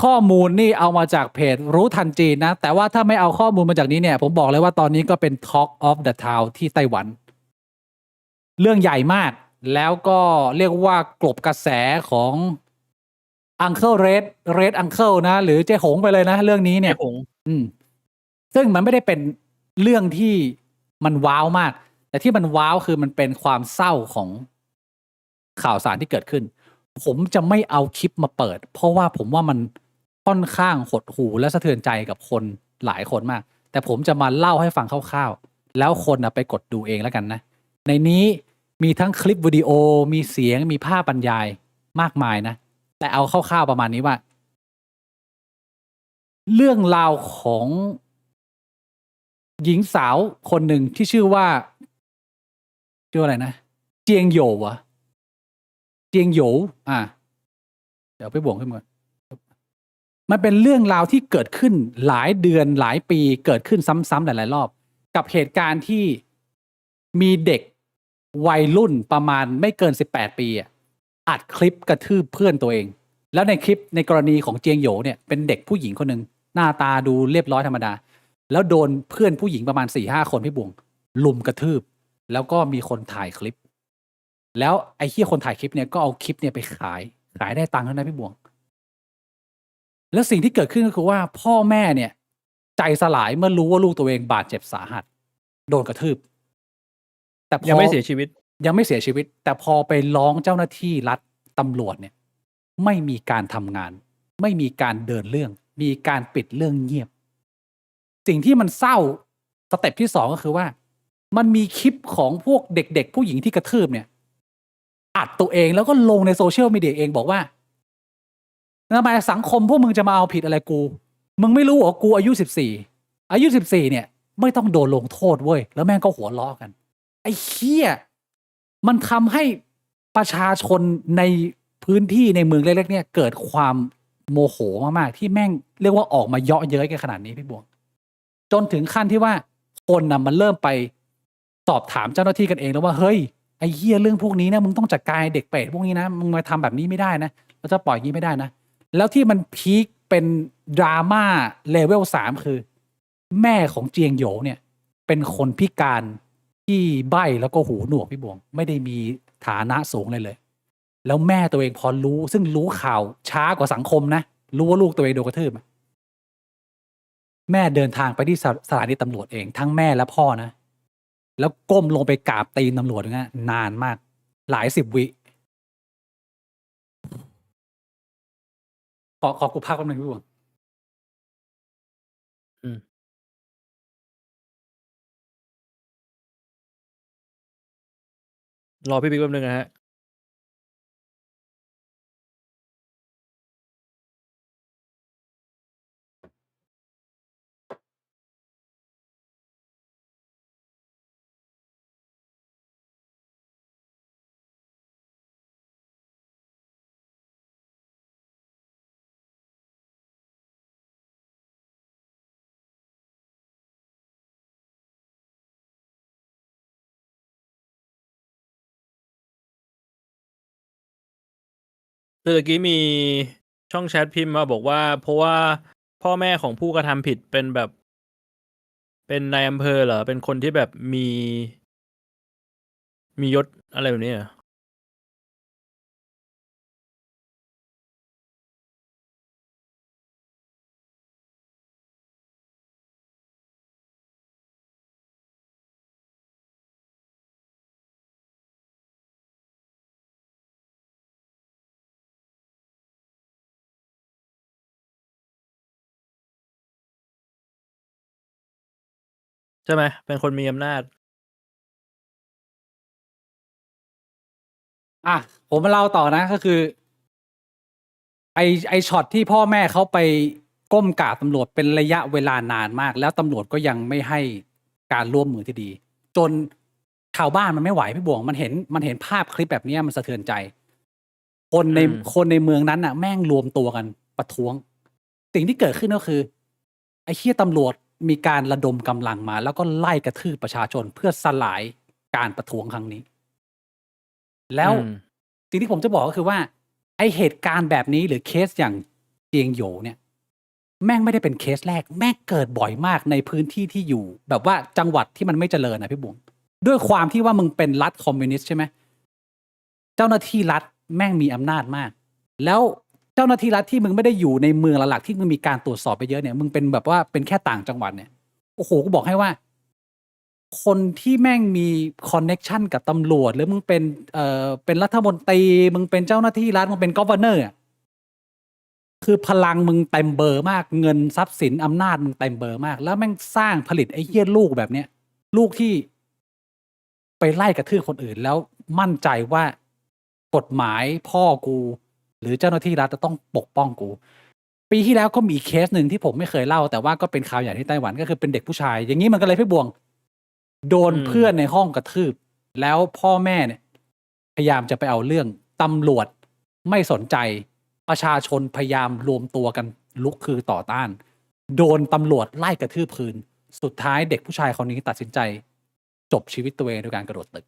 ข้อมูลนี่เอามาจากเพจรู้ทันจีนนะ แต่ว่าถ้าไม่เอาข้อมูลมาจากนี้เนี่ย ผมบอกเลยว่าตอนนี้ก็เป็น Talk of the Town ที่ไต้หวัน เรื่องใหญ่มาก แล้วก็เรียกว่ากลบกระแสของ Uncle Red Uncle นะ หรือเจ๊หงไปเลยนะ เรื่องนี้เนี่ย เจ๊หง อืม ซึ่งมันไม่ได้เป็นเรื่องที่มันว้าวมาก แต่ที่มันว้าวคือมันเป็นความเศร้าของข่าวสารที่เกิดขึ้น ผมจะไม่เอาคลิปมาเปิด เพราะว่าผมว่ามันค่อนข้างหดหู่และสะเทือนใจกับคนหลายคนมาก แต่ผมจะมาเล่าให้ฟังคร่าวๆ แล้วคนไปกดดูเองแล้วกันนะ ในนี้มีทั้งคลิปวิดีโอ มีเสียง มีภาพบรรยายมากมายนะ แต่เอาคร่าวๆประมาณนี้ว่า เรื่องราวของหญิงสาวคนหนึ่งที่ชื่อว่าอะไรนะ เจียงโหยววะเจียงโหยวเดี๋ยวไปบวกขึ้นมามันเป็นเรื่องราวที่เกิดขึ้นหลายเดือนหลายปีเกิดขึ้นซ้ำๆหลายๆรอบ กับเหตุการณ์ที่มีเด็กวัยรุ่นประมาณไม่เกิน18 ปีอัดคลิปกระทืบเพื่อนตัวเอง แล้วในคลิปในกรณีของเจียงโหยวเนี่ยเป็นเด็กผู้หญิงคนหนึ่งหน้าตาดูเรียบร้อยธรรมดา แล้วโดนเพื่อนผู้หญิงประมาณ4-5 คนพี่บวงลุมกระทืบ แล้วก็มีคนถ่ายคลิป แล้วไอ้ที่คนถ่ายคลิปเนี่ยก็เอาคลิปเนี่ยไปขายได้ตังค์แล้วนะพี่บวง แล้วสิ่งที่เกิดขึ้นก็คือว่าพ่อแม่เนี่ย ใจสลายเมื่อรู้ว่าลูกตัวเองบาดเจ็บสาหัส โดนกระทืบ แต่พอ ยังไม่เสียชีวิต ยังไม่เสียชีวิต แต่พอไปร้องเจ้าหน้าที่รัฐตำรวจเนี่ย ไม่มีการทำงาน ไม่มีการเดินเรื่อง มีการปิดเรื่องเงียบ สิ่งที่มันเศร้าสเต็ปที่2ก็คือว่า มันมีคลิปของพวกเด็กๆผู้หญิงที่กระทืบเนี่ย อัดตัวเองแล้วก็ลงในโซเชียลมีเดียเองบอกว่าทำไมสังคมพวกมึงจะมาเอาผิดอะไรกู มึงไม่รู้เหรอกูอายุ14เนี่ย ไม่ต้องโดนลงโทษเว้ยแล้วแม่งก็หัวล้อกัน ไอ้เหี้ยมันทำให้ประชาชนในพื้นที่ในเมืองเล็กๆเนี่ยเกิดความโมโหมากๆที่แม่งเรียกว่าออกมาเยาะเย้ยกันขนาดนี้พี่บวง จนถึงขั้นที่ว่าคนมันเริ่มไปสอบถามเจ้าหน้าที่กันเองแล้วว่าเฮ้ยไอ้เหี้ยเรื่องพวกนี้นะมึงต้องจัดการเด็กเปรตพวกนี้นะมึงมาทำแบบนี้ไม่ได้นะเราจะปล่อยอย่างนี้ไม่ได้นะแล้วที่มันพีคเป็นดราม่าเลเวล3คือ แม่ของเจียงโหยวเนี่ยเป็นคนพิการที่ใบ้แล้วก็หูหนวกพี่บวงไม่ได้มีฐานะสูงเลยแล้วแม่ตัวเองพอรู้ซึ่งรู้ข่าวช้ากว่าสังคมนะรู้ว่าลูกตัวเองโดนกระทืบแม่เดินทางไปที่สถานีตำรวจเองทั้งแม่และพ่อนะแล้วก้มลงไปกราบตีนตำรวจนะนานมากหลาย10 วิขอกูพักแป๊บนึงพี่บวง อืม รอพี่บิ๊กแป๊บนึงนะฮะ คือตะกี้มีช่องแชทพิมพ์มาบอกว่า เพราะว่าพ่อแม่ของผู้กระทำผิดเป็นแบบ เป็นนายอำเภอเหรอ เป็นคนที่แบบมียศอะไรแบบนี้เหรอใช่ไหม เป็นคนมีอำนาจ อ่ะผมมาเล่าต่อนะก็คือ ไอไอช็อตที่พ่อแม่เขาไปก้มกราบตำรวจเป็นระยะเวลานานมาก แล้วตำรวจก็ยังไม่ให้การร่วมมือที่ดี จนชาวบ้านมันไม่ไหวพี่บวงมันเห็นภาพคลิปแบบเนี้ยมันสะเทือนใจ คนใน อืม คนในเมืองนั้นน่ะแม่งรวมตัวกันประท้วง สิ่งที่เกิดขึ้นก็คือ ไอ้เหี้ยตำรวจมีการระดมกำลังมา แล้วก็ไล่กระทืบประชาชนเพื่อสลายการประท้วงครั้งนี้ แล้ว อืม สิ่งที่ผมจะบอกก็คือว่า ไอเหตุการณ์แบบนี้หรือเคสอย่างเจียงโหยเนี่ย แม่งไม่ได้เป็นเคสแรก แม่งเกิดบ่อยมากในพื้นที่ที่อยู่ แบบว่าจังหวัดที่มันไม่เจริญนะพี่บุ๋มด้วยความที่ว่ามึงเป็นรัฐคอมมิวนิสต์ใช่ไหมเจ้าหน้าที่รัฐแม่งมีอำนาจมาก แล้วเจ้าหน้าที่รัฐที่มึงไม่ได้อยู่ในเมืองหลักๆที่มึงมีการตรวจสอบไปเยอะเนี่ยมึงเป็นแบบว่าเป็นแค่ต่างจังหวัดเนี่ยโอ้โหกูบอกให้ว่า คนที่แม่งมีคอนเน็กชันกับตำรวจหรือมึงเป็นรัฐมนตรีมึงเป็นเจ้าหน้าที่รัฐมึงเป็นกอร์เวเนอร์คือพลังมึงเต็มเบอร์มากเงินทรัพย์สินอำนาจมึงเต็มเบอร์มาก แล้วแม่งสร้างผลิตไอ้เหี้ยลูกแบบเนี้ยลูกที่ไปไล่กระทืบคนอื่นแล้วมั่นใจว่ากฎหมายพ่อกู หรือเจ้าหน้าที่รัฐจะต้องปกป้องกู ปีที่แล้วก็มีอีกเคสหนึ่งที่ผมไม่เคยเล่า แต่ว่าก็เป็นข่าวใหญ่ที่ไต้หวันก็คือเป็นเด็กผู้ชาย อย่างนี้มันก็เลยพี่บวง โดน อืม เพื่อนในห้องกระทืบ แล้วพ่อแม่เนี่ย พยายามจะไปเอาเรื่องตำรวจไม่สนใจประชาชนพยายามรวมตัวกันลุกคือต่อต้าน โดนตำรวจไล่กระทืบคืน สุดท้ายเด็กผู้ชายคนนี้ตัดสินใจ จบชีวิตตัวเองโดยการกระโดดตึก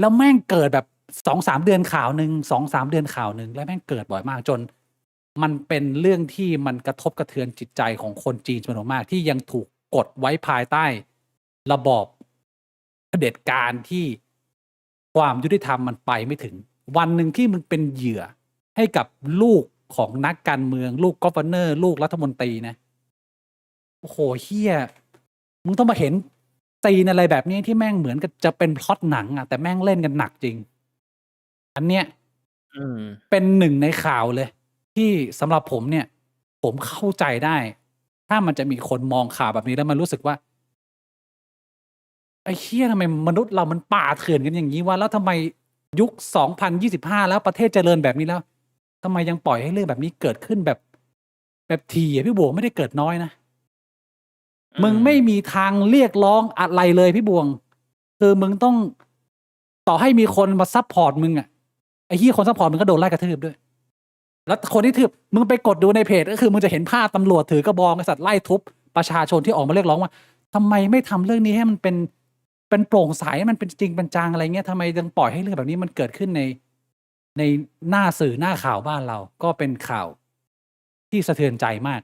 แล้วแม่งเกิดแบบ2-3 เดือนข่าวหนึ่ง2-3 เดือนข่าวหนึ่งแล้วแม่งเกิดบ่อยมากจน มันเป็นเรื่องที่มันกระทบกระเทือนจิตใจของคนจีนจำนวนมากที่ยังถูกกดไว้ภายใต้ระบอบเผด็จการที่ความยุติธรรมมันไปไม่ถึง วันหนึ่งที่มึงเป็นเหยื่อให้กับลูกของนักการเมือง ลูกกอร์เวเนอร์ ลูกรัฐมนตรีนะ โอ้โหเฮียมึงต้องมาเห็นซีนอะไรแบบนี้ที่แม่งเหมือนกับจะเป็นพล็อตหนังอะแต่แม่งเล่นกันหนักจริง อันเนี้ย อืม เป็นหนึ่งในข่าวเลย ที่สำหรับผมเนี่ย ผมเข้าใจได้ ถ้ามันจะมีคนมองข่าวแบบนี้แล้วมันรู้สึกว่า ไอ้เหี้ยทำไมมนุษย์เรามันป่าเถื่อนกันอย่างนี้วะแล้วทำไมยุค2025แล้วประเทศเจริญแบบนี้แล้วทำไมยังปล่อยให้เรื่องแบบนี้เกิดขึ้นแบบทีอะพี่บวงไม่ได้เกิดน้อยนะ มึงไม่มีทางเรียกร้องอะไรเลยพี่บวง คือมึงต้องต่อให้มีคนมาซัพพอร์ตมึงอ่ะไอ้ที่คนซัพพอร์ตมึงก็โดนไล่กระทืบด้วย แล้วคนที่ทืบมึงไปกดดูในเพจก็คือมึงจะเห็นภาพตำรวจถือกระบองไอ้สัตว์ไล่ทุบประชาชนที่ออกมาเรียกร้องว่าทำไมไม่ทำเรื่องนี้ให้มันเป็นโปร่งใสมันเป็นจริงเป็นจังอะไรเงี้ยทำไมยังปล่อยให้เรื่องแบบนี้มันเกิดขึ้นในหน้าสื่อหน้าข่าวบ้านเรา ก็เป็นข่าวที่สะเทือนใจมาก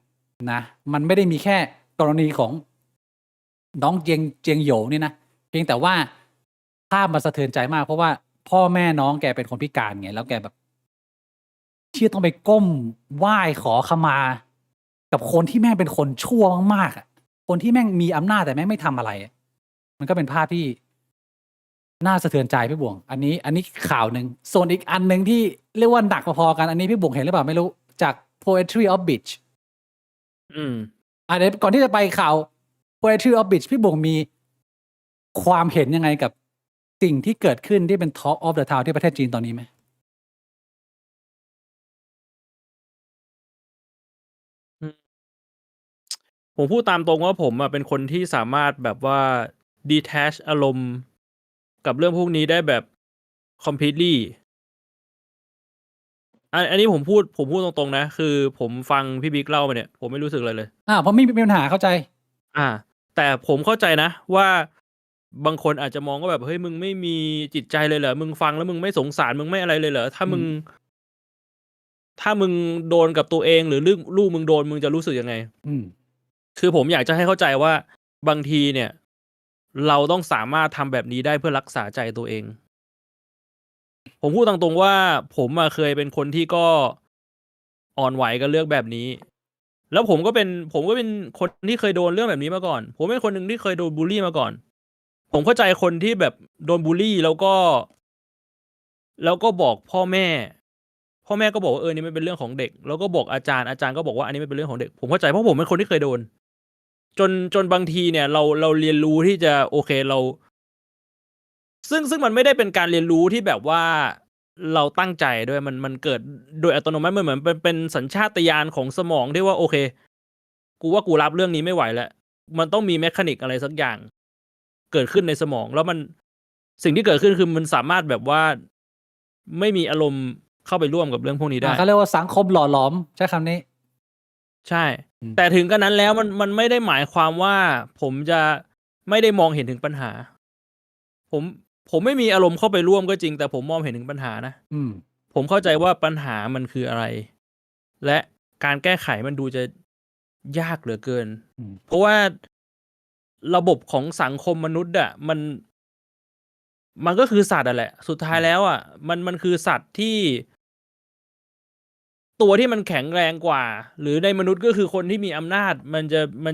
นะ มันไม่ได้มีแค่กรณีของน้องเจียงโหยนี่นะเพียงแต่ว่าภาพมันสะเทือนใจมาก เพราะว่าพ่อแม่น้องแกเป็นคนพิการไงแล้วแกแบบเชี่ยต้องไปก้มไหว้ขอขมา กับคนที่แม่งเป็นคนชั่วมากๆอ่ะคนที่แม่งมีอำนาจแต่แม่งไม่ทำอะไรอะมันก็เป็นภาพที่น่าสะเทือนใจพี่บวง อันนี้ข่าวหนึ่งส่วนอีกอันหนึ่งที่เรียกว่าหนักพอๆกันอันนี้พี่บวงเห็นหรือเปล่าไม่รู้จาก Poetry of Beach อืม เดี๋ยวก่อนที่จะไปข่าว Poetry of Beach พี่บวงมีความเห็นยังไงกับสิ่งที่เกิดขึ้นที่เป็น Talk of the Town ที่ประเทศจีนตอนนี้ไหม ผมพูดตามตรงว่าผมอะเป็นคนที่สามารถแบบว่า detach อารมณ์กับเรื่องพวกนี้ได้แบบ completely อันนี้ผมพูดตรงๆนะ คือผมฟังพี่บิ๊กเล่ามาเนี่ย ผมไม่รู้สึกอะไรเลย เพราะไม่มีปัญหาเข้าใจ แต่ผมเข้าใจนะว่าบางคนอาจจะมองว่าแบบเฮ้ยมึงไม่มีจิตใจเลยเหรอมึงฟังแล้วมึงไม่สงสารมึงไม่อะไรเลยเหรอถ้ามึงโดนกับตัวเองหรือลูกมึงโดนมึงจะรู้สึกยังไง อืม คือผมอยากจะให้เข้าใจว่า บางทีเนี่ย เราต้องสามารถทำแบบนี้ได้เพื่อรักษาใจตัวเอง ผมพูดตรงๆว่า ผมอะเคยเป็นคนที่ก็อ่อนไหวกับเรื่องแบบนี้ แล้วผมก็เป็นคนที่เคยโดนเรื่องแบบนี้มาก่อน ผมเป็นคนหนึ่งที่เคยโดนบุลลีมาก่อน ผมเข้าใจคนที่แบบโดนบุลลีแล้วก็บอกพ่อแม่ก็บอกว่านี่มันเป็นเรื่องของเด็ก แล้วก็บอกอาจารย์ก็บอกว่าอันนี้มันเป็นเรื่องของเด็ก ผมเข้าใจเพราะผมเป็นคนที่เคยโดน จนบางทีเนี่ยเราเรียนรู้ที่จะโอเคเรา ซึ่งมันไม่ได้เป็นการเรียนรู้ที่แบบว่าเราตั้งใจด้วยมันเกิดโดยอัตโนมัติมันเหมือนเป็นสัญชาตญาณของสมองที่ว่าโอเค กูว่ากูรับเรื่องนี้ไม่ไหวแล้ว มันต้องมีเมคานิกอะไรสักอย่าง เกิดขึ้นในสมอง แล้วสิ่งที่เกิดขึ้นคือมันสามารถแบบว่าไม่มีอารมณ์เข้าไปร่วมกับเรื่องพวกนี้ได้ เขาเรียกว่าสังคมหล่อหลอมใช้คำนี้ ใช่ แต่ถึงกระนั้นแล้วมันไม่ได้หมายความว่า ผมจะไม่ได้มองเห็นถึงปัญหา ผมไม่มีอารมณ์เข้าไปร่วมก็จริง แต่ผมมองเห็นถึงปัญหานะ ผมเข้าใจว่าปัญหามันคืออะไร และการแก้ไขมันดูจะยากเหลือเกิน เพราะว่าระบบของสังคมมนุษย์อ่ะมันก็คือสัตว์อ่ะแหละ สุดท้ายแล้วอ่ะมันคือสัตว์ที่ ตัวที่มันแข็งแรงกว่า หรือในมนุษย์ก็คือคนที่มีอำนาจ มัน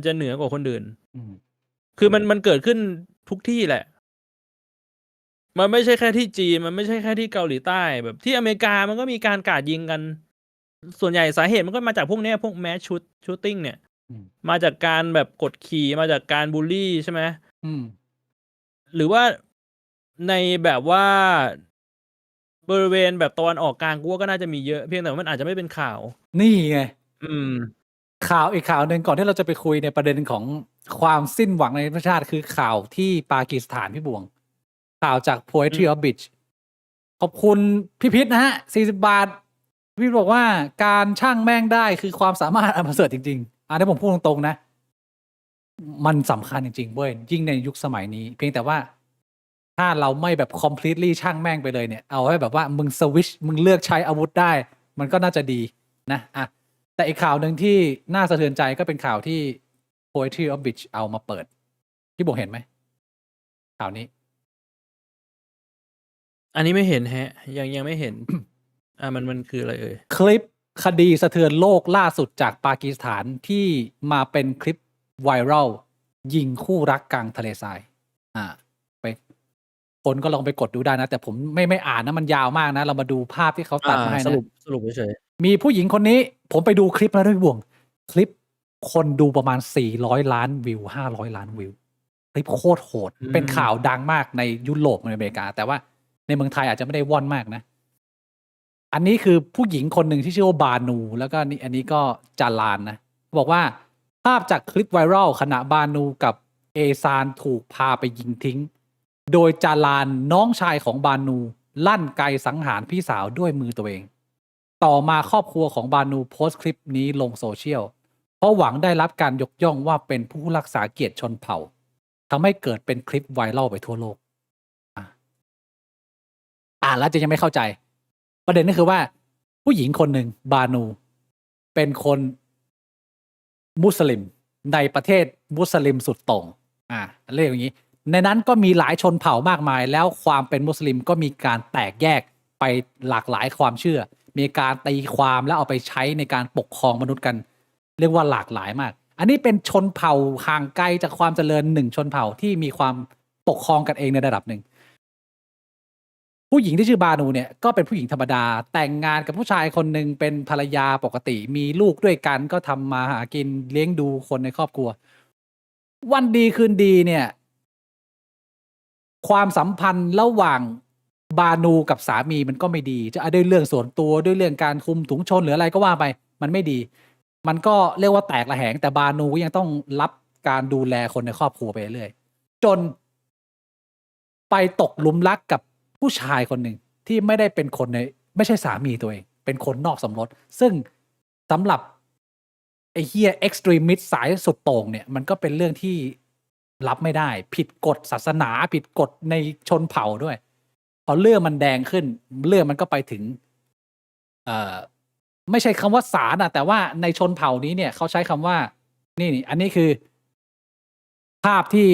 จะเหนือกว่าคนอื่น คือมันเกิดขึ้นทุกที่แหละ มันไม่ใช่แค่ที่จีน มันไม่ใช่แค่ที่เกาหลีใต้ แบบที่อเมริกามันก็มีการกราดยิงกัน ส่วนใหญ่สาเหตุมันก็มาจากพวกเนี้ยพวก mass shooting เนี่ย มาจากการแบบกดขี่มาจากการบูลลีใช่ไหม หรือว่าในแบบว่าบริเวณแบบตะวันออกกลางกูว่าก็น่าจะมีเยอะ เพียงแต่ว่ามันอาจจะไม่เป็นข่าว นี่ไง ข่าว อีกข่าวหนึ่งก่อนที่เราจะไปคุยในประเด็นของความสิ้นหวังในประเทศชาติคือข่าวที่ปากีสถานพี่บวง ข่าวจาก Poetry of Beach ขอบคุณพี่พิษนะฮะ40 บาท พี่บอกว่าการช่างแม่งได้คือความสามารถอันประเสริฐจริงๆอันนี้ผมพูดตรงๆนะ มันสำคัญจริงๆเว้ยยิ่งในยุคสมัยนี้ เพียงแต่ว่าถ้าเราไม่แบบ completely ช่างแม่งไปเลยเนี่ย เอาให้แบบว่ามึงสวิชมึงเลือกใช้อาวุธได้ มันก็น่าจะดีนะแต่อีกข่าวหนึ่งที่น่าสะเทือนใจก็เป็นข่าวที่ Poetry of Beach เอามาเปิดพี่บอกเห็นไหมข่าวนี้ อันนี้ไม่เห็นแฮะ ยังไม่เห็น มันคืออะไรเอ่ย คลิปคดีสะเทือนโลกล่าสุดจากปากีสถานที่มาเป็นคลิปไวรัลยิงคู่รักกลางทะเลทรายไปคนก็ลองไปกดดูได้นะ แต่ผมไม่อ่านนะมันยาวมากนะ เรามาดูภาพที่เขาตัดมาให้นะ สรุปเฉย มีผู้หญิงคนนี้ ผมไปดูคลิปแล้วด้วยบ่วง คลิปคนดูประมาณ400 ล้านวิว500 ล้านวิวคลิปโคตรโหดเป็นข่าวดังมากในยุโรปในอเมริกา แต่ว่าในเมืองไทยอาจจะไม่ได้ว่อนมากนะ อันนี้คือผู้หญิงคนหนึ่งที่ชื่อว่าบานู แล้วก็อันนี้ก็จาลานนะบอกว่าภาพจากคลิปไวรัลขณะบานูกับเอซานถูกพาไปยิงทิ้ง โดยจาลานน้องชายของบานู ลั่นไกสังหารพี่สาวด้วยมือตัวเอง ต่อมาครอบครัวของบานูโพสต์คลิปนี้ลงโซเชียลเพราะหวังได้รับการยกย่องว่าเป็นผู้รักษาเกียรติชนเผ่าทำให้เกิดเป็นคลิปไวรัลไปทั่วโลกแล้วจะยังไม่เข้าใจประเด็นก็คือว่าผู้หญิงคนหนึ่งบานูเป็นคนมุสลิมในประเทศมุสลิมสุดโต่งเรียกอย่างนี้ในนั้นก็มีหลายชนเผ่ามากมายแล้วความเป็นมุสลิมก็มีการแตกแยกไปหลากหลายความเชื่อมีการตีความแล้วเอาไปใช้ในการปกครองมนุษย์กันเรียกว่าหลากหลายมากอันนี้เป็นชนเผ่าห่างไกลจากความเจริญหนึ่งชนเผ่าที่มีความปกครองกันเองในระดับหนึ่งผู้หญิงที่ชื่อบานูเนี่ยก็เป็นผู้หญิงธรรมดาแต่งงานกับผู้ชายคนหนึ่งเป็นภรรยาปกติมีลูกด้วยกันก็ทำมาหากินเลี้ยงดูคนในครอบครัววันดีคืนดีเนี่ยความสัมพันธ์ระหว่างบานูกับสามีมันก็ไม่ดีจะด้วยเรื่องส่วนตัวด้วยเรื่องการคุมถุงชนหรืออะไรก็ว่าไปมันไม่ดีมันก็เรียกว่าแตกระแหงแต่บานูยังต้องรับการดูแลคนในครอบครัวไปเรื่อยจนไปตกหลุมรักกับผู้ชายคนหนึ่งที่ไม่ได้เป็นคนในไม่ใช่สามีตัวเองเป็นคนนอกสมรสซึ่งสำหรับไอ้เฮียเอ็กซ์ตรีมิสสายสุดโต่งเนี่ยมันก็เป็นเรื่องที่รับไม่ได้ผิดกฎศาสนาผิดกฎในชนเผ่าด้วยพอเรื่องมันแดงขึ้นเรื่องมันก็ไปถึงไม่ใช่คำว่าศาลแต่ว่าในชนเผ่านี้เนี่ยเขาใช้คำว่านี่อันนี้คือ ภาพที่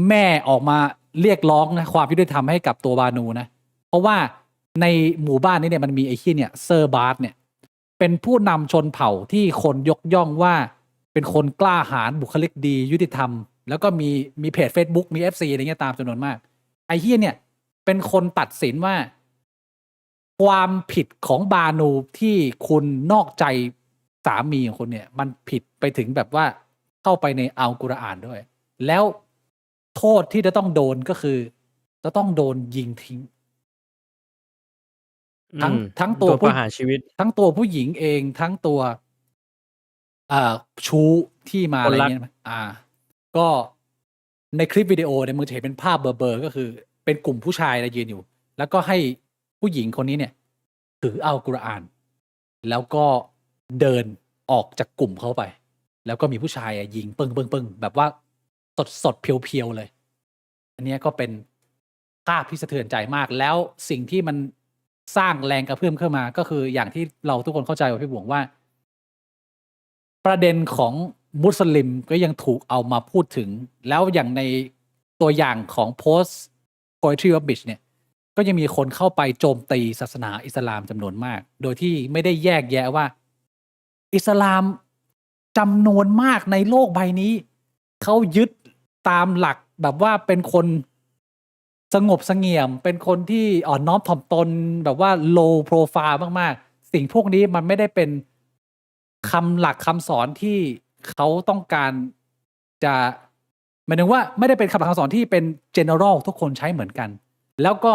แม่ออกมาเรียกร้องนะความยุติธรรมให้กับตัวบานูนะเพราะว่าในหมู่บ้านนี้เนี่ยมันมีไอ้ที่เนี่ยเซอร์บาร์เนี่ยเป็นผู้นำชนเผ่าที่คนยกย่องว่าเป็นคนกล้าหาญบุคลิกดียุติธรรม แล้วก็มีเพจ Facebook มี FC อะไรเงี้ยตามจำนวนมากไอ้เฮียเนี่ยเป็นคนตัดสินว่าความผิดของบานูที่คุณนอกใจสามีของคุณเนี่ยมันผิดไปถึงแบบว่าเข้าไปในอัลกุรอานด้วย แล้วโทษที่จะต้องโดนก็คือจะต้องโดนยิงทิ้ง ทั้งตัว โดนประหารชีวิต ทั้งตัวผู้หญิงเองทั้งตัวชู้ที่มา ค อะไร นรัก เงี้ยก็ในคลิปวิดีโอเนี่ยมึงจะเห็นเป็นภาพเบลอๆก็คือเป็นกลุ่มผู้ชายนะยืนอยู่ แล้วก็ให้ผู้หญิงคนนี้เนี่ยถืออัลกุรอาน แล้วก็เดินออกจากกลุ่มเขาไป แล้วก็มีผู้ชายยิงปึ้งปึ้งปึ้งแบบว่าสดๆเพียวๆเลย อันเนี้ยก็เป็นภาพที่สะเทือนใจมาก แล้วสิ่งที่มันสร้างแรงกระเพื่อมขึ้นมา ก็คืออย่างที่เราทุกคนเข้าใจว่าพี่บวงว่า ประเด็นของมุสลิมก็ยังถูกเอามาพูดถึง แล้วอย่างในตัวอย่างของโพสต์ Poetry of Bitch เนี่ยก็ยังมีคนเข้าไปโจมตีศาสนาอิสลามจำนวนมาก โดยที่ไม่ได้แยกแยะว่า อิสลามจำนวนมากในโลกใบนี้ เขายึดตามหลักแบบว่าเป็นคนสงบเสงี่ยม เป็นคนที่อ่อนน้อมถ่อมตนแบบว่า low profile มากๆ สิ่งพวกนี้มันไม่ได้เป็นคำหลักคำสอนที่เขาต้องการจะหมายถึงว่าไม่ได้เป็นคำหลักคำสอนที่เป็น general ทุกคนใช้เหมือนกัน แล้วก็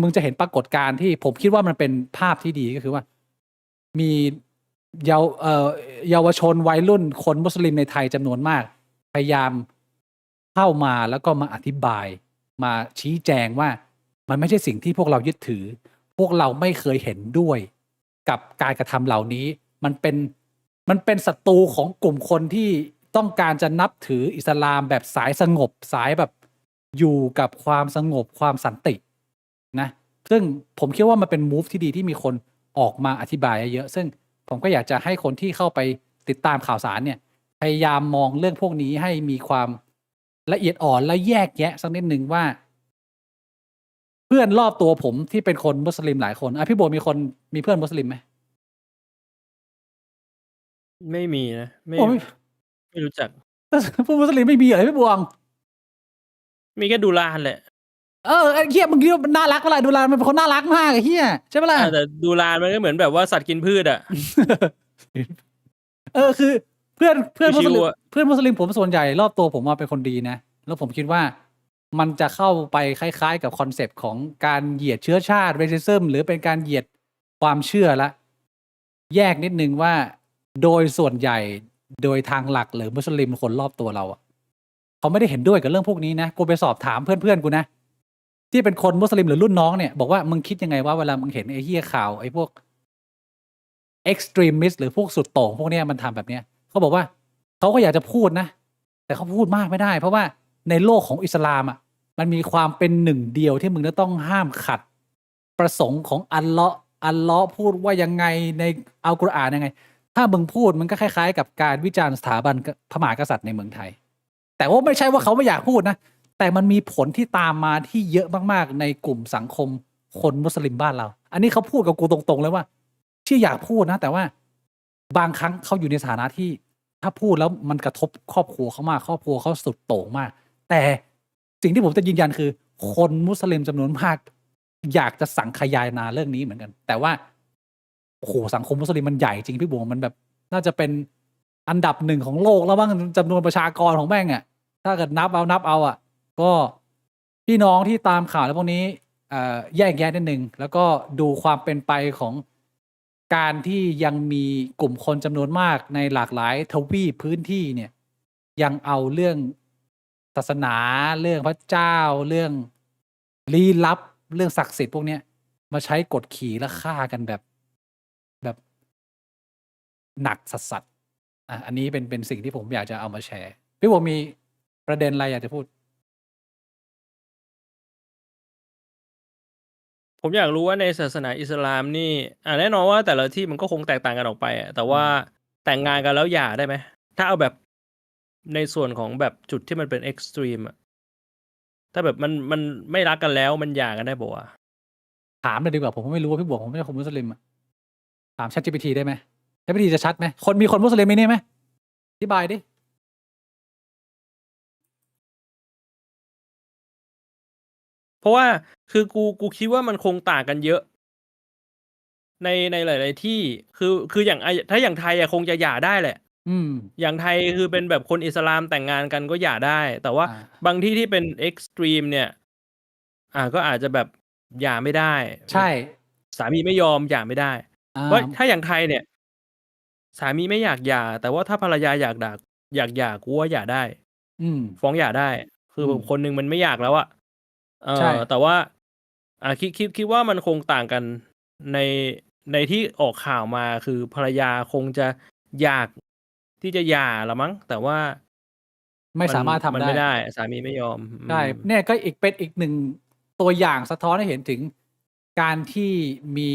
มึงจะเห็นปรากฏการณ์ที่ผมคิดว่ามันเป็นภาพที่ดีก็คือว่ามีเยาวชนวัยรุ่นคนมุสลิมในไทยจำนวนมาก พยายามเข้ามาแล้วก็มาอธิบายมาชี้แจงว่ามันไม่ใช่สิ่งที่พวกเรายึดถือ พวกเราไม่เคยเห็นด้วยกับการกระทำเหล่านี้ มันเป็นศัตรูของกลุ่มคนที่ต้องการจะนับถืออิสลามแบบสายสงบสายแบบอยู่กับความสงบความสันตินะซึ่งผมคิดว่ามันเป็นมูฟที่ดีที่มีคนออกมาอธิบายเยอะซึ่งผมก็อยากจะให้คนที่เข้าไปติดตามข่าวสารเนี่ยพยายามมองเรื่องพวกนี้ให้มีความละเอียดอ่อนและแยกแยะสักนิดนึงว่า เพื่อนรอบตัวผมที่เป็นคนมุสลิมหลายคนพี่โบมีเพื่อนมุสลิมไหม ไม่มีนะไม่ โอ้ย ไม่รู้จัก พวกมุสลิมไม่มีเหรอพี่บวง มีแค่ดูลานแหละ ไอ้เฮียมึงคิดว่ามันน่ารักเปะล่าดูแลมันเป็นคนน่ารักมากไอ้เฮียใช่ปะล่ะ แต่ดูลานมันก็เหมือนแบบว่าสัตว์กินพืชอ่ะ คือเพื่อนมุส ชิ ลิ ว ม ๆอะ เพื่อนมุสลิมผมส่วนใหญ่รอบตัวผมว่าเป็นคนดีนะ แล้วผมคิดว่ามันจะเข้าไปคล้ายๆกับคอนเซปต์ของการเหยียดเชื้อชาติ racism หรือเป็นการเหยียดความเชื่อละแยกนิดนึงว่าโดยส่วนใหญ่โดยทางหลักหรือมุสลิมคนรอบตัวเราอะเขาไม่ได้เห็นด้วยกับเรื่องพวกนี้นะกูไปสอบถามเพื่อนๆกูนะที่เป็นคนมุสลิมหรือรุ่นน้องเนี่ยบอกว่ามึงคิดยังไงว่าเวลามึงเห็นไอ้เหี้ยข่าวไอ้พวก extremist หรือพวกสุดโต่งพวกเนี้ยมันทำแบบเนี้ยเขาบอกว่าเขาก็อยากจะพูดนะ แต่เขาพูดมากไม่ได้ เพราะว่าในโลกของอิสลามอ่ะมันมีความเป็นหนึ่งเดียวที่มึงจะต้องห้ามขัด ประสงค์ของอัลเลาะห์พูดว่ายังไงในอัลกุรอานยังไง ถ้ามึงพูดมันก็คล้ายๆ กับการวิจารณ์สถาบันพระมหากษัตริย์ในเมืองไทย แต่ว่าไม่ใช่ว่าเขาไม่อยากพูดนะ แต่มันมีผลที่ตามมาที่เยอะมากๆ ในกลุ่มสังคมคนมุสลิมบ้านเรา อันนี้เขาพูดกับกูตรงๆเลยว่า ที่อยากพูดนะ แต่ว่าบางครั้งเขาอยู่ในสถานะที่ถ้าพูดแล้วมันกระทบครอบครัวเขามากครอบครัวเขาสุดโต่งมาก แต่สิ่งที่ผมจะยืนยันคือ คนมุสลิมจำนวนมาก อยากจะสังขยายนาเรื่องนี้เหมือนกัน แต่ว่าโอ้โหสังคมมุสลิมมันใหญ่จริงพี่บวงมันแบบ น่าจะเป็นอันดับหนึ่งของโลกแล้วบ้างจำนวนประชากรของแม่งอ่ะถ้าเกิดนับเอาอ่ะ ก็พี่น้องที่ตามข่าวแล้วพวกนี้แยกแยะนิดนึงแล้วก็ดูความเป็นไปของการที่ยังมีกลุ่มคนจำนวนมากในหลากหลายทวีปพื้นที่เนี่ย ยังเอาเรื่องศาสนาเรื่องพระเจ้าเรื่องลี้ลับเรื่องศักดิ์สิทธิ์พวกเนี้ยมาใช้กดขี่และฆ่ากันแบบหนักสัสๆอันนี้เป็นสิ่งที่ผมอยากจะเอามาแชร์พี่ผมมีประเด็นอะไรอยากจะพูด ผมอยากรู้ว่าในศาสนาอิสลามนี่แน่นอนว่าแต่ละที่มันก็คงแตกต่างกันออกไปอะแต่ว่าแต่งงานกันแล้วหย่าได้ไหมถ้าเอาแบบ ในส่วนของแบบจุดที่มันเป็นเอ็กซ์ตรีมอะถ้าแบบมันไม่รักกันแล้วมันหย่ากันได้ป่าวะ ถามเลยดีกว่าผมไม่รู้ว่าพี่บวกผมไม่ใช่คนมุสลิมอะถาม ChatGPT ได้ไหม ChatGPT จะชัดไหมมีคนมุสลิมไหมนี่ไหมอธิบายดิ เพราะว่าคือกูคิดว่ามันคงต่างกันเยอะ ในหลาย ๆ ที่คืออย่างถ้าอย่างไทยอะคงจะหย่าได้แหละ อืม อย่างไทยคือเป็นแบบคนอิสลามแต่งงานกันก็หย่าได้ แต่ว่า อ่า บางที่ที่เป็นเอ็กซ์ตรีมเนี่ย ก็อาจจะแบบหย่าไม่ได้ ใช่ สามีไม่ยอมหย่าไม่ได้ อ่า เพราะถ้าอย่างไทยเนี่ย สามีไม่อยากหย่า แต่ว่าถ้าภรรยาอยากหย่ากูว่าหย่าได้ อืม ฟ้องหย่าได้ คืออ ม คนหนึ่งมันไม่อยากแล้วอะ ใช่ แต่ว่าคิดว่ามันคงต่างกันในที่ออกข่าวมาคือภรรยาคงจะอยากที่จะหย่าละมั้ง แต่ว่า ไม่สามารถทำ มัน ได้ ไม่ได้ สามีไม่ยอม ใช่ เนี่ยก็เป็นอีกหนึ่งตัวอย่างสะท้อนให้เห็นถึงการที่มี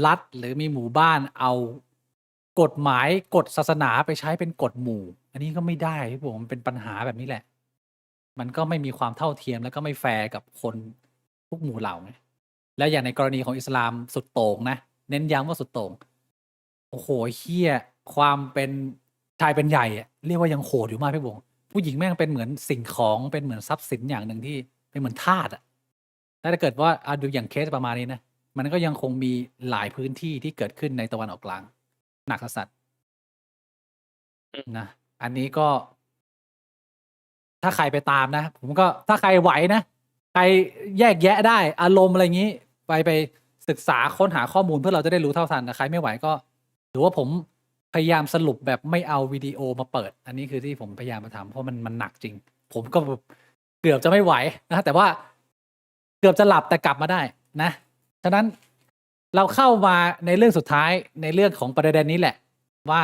รัฐหรือมีหมู่บ้านเอากฎหมายกฎศาสนาไปใช้เป็นกฎหมู่ อันนี้ก็ไม่ได้พี่ผมมันเป็นปัญหาแบบนี้แหละ มันก็ไม่มีความเท่าเทียมแล้วก็ไม่แฟร์กับคนทุกหมู่เหล่าไงและอย่างในกรณีของอิสลามสุดโต่งนะ เน้นย้ำว่าสุดโต่งโอ้โหเฮี้ยความเป็นชายเป็นใหญ่อะเรียกว่ายังโหดอยู่มากพี่บงผู้หญิงแม่งเป็นเหมือนสิ่งของเป็นเหมือนทรัพย์สินอย่างหนึ่งที่เป็นเหมือนทาสอะแต่ถ้าเกิดว่าดูอย่างเคสประมาณนี้นะมันก็ยังคงมีหลายพื้นที่ที่เกิดขึ้นในตะวันออกกลางหนักสัสนะอันนี้ก็ ถ้าใครไปตามนะผมก็ถ้าใครไหวนะใครแยกแยะได้อารมณ์อะไรอย่างนี้ไปศึกษาค้นหาข้อมูลเพื่อเราจะได้รู้เท่าทันนะใครไม่ไหวก็หรือว่าผมพยายามสรุปแบบไม่เอาวิดีโอมาเปิด อันนี้คือที่ผมพยายามมาทำเพราะมันหนักจริง ผมก็เกือบจะไม่ไหวนะแต่ว่าเกือบจะหลับแต่กลับมาได้นะฉะนั้นเราเข้ามาในเรื่องสุดท้ายในเรื่องของประเด็นนี้แหละว่า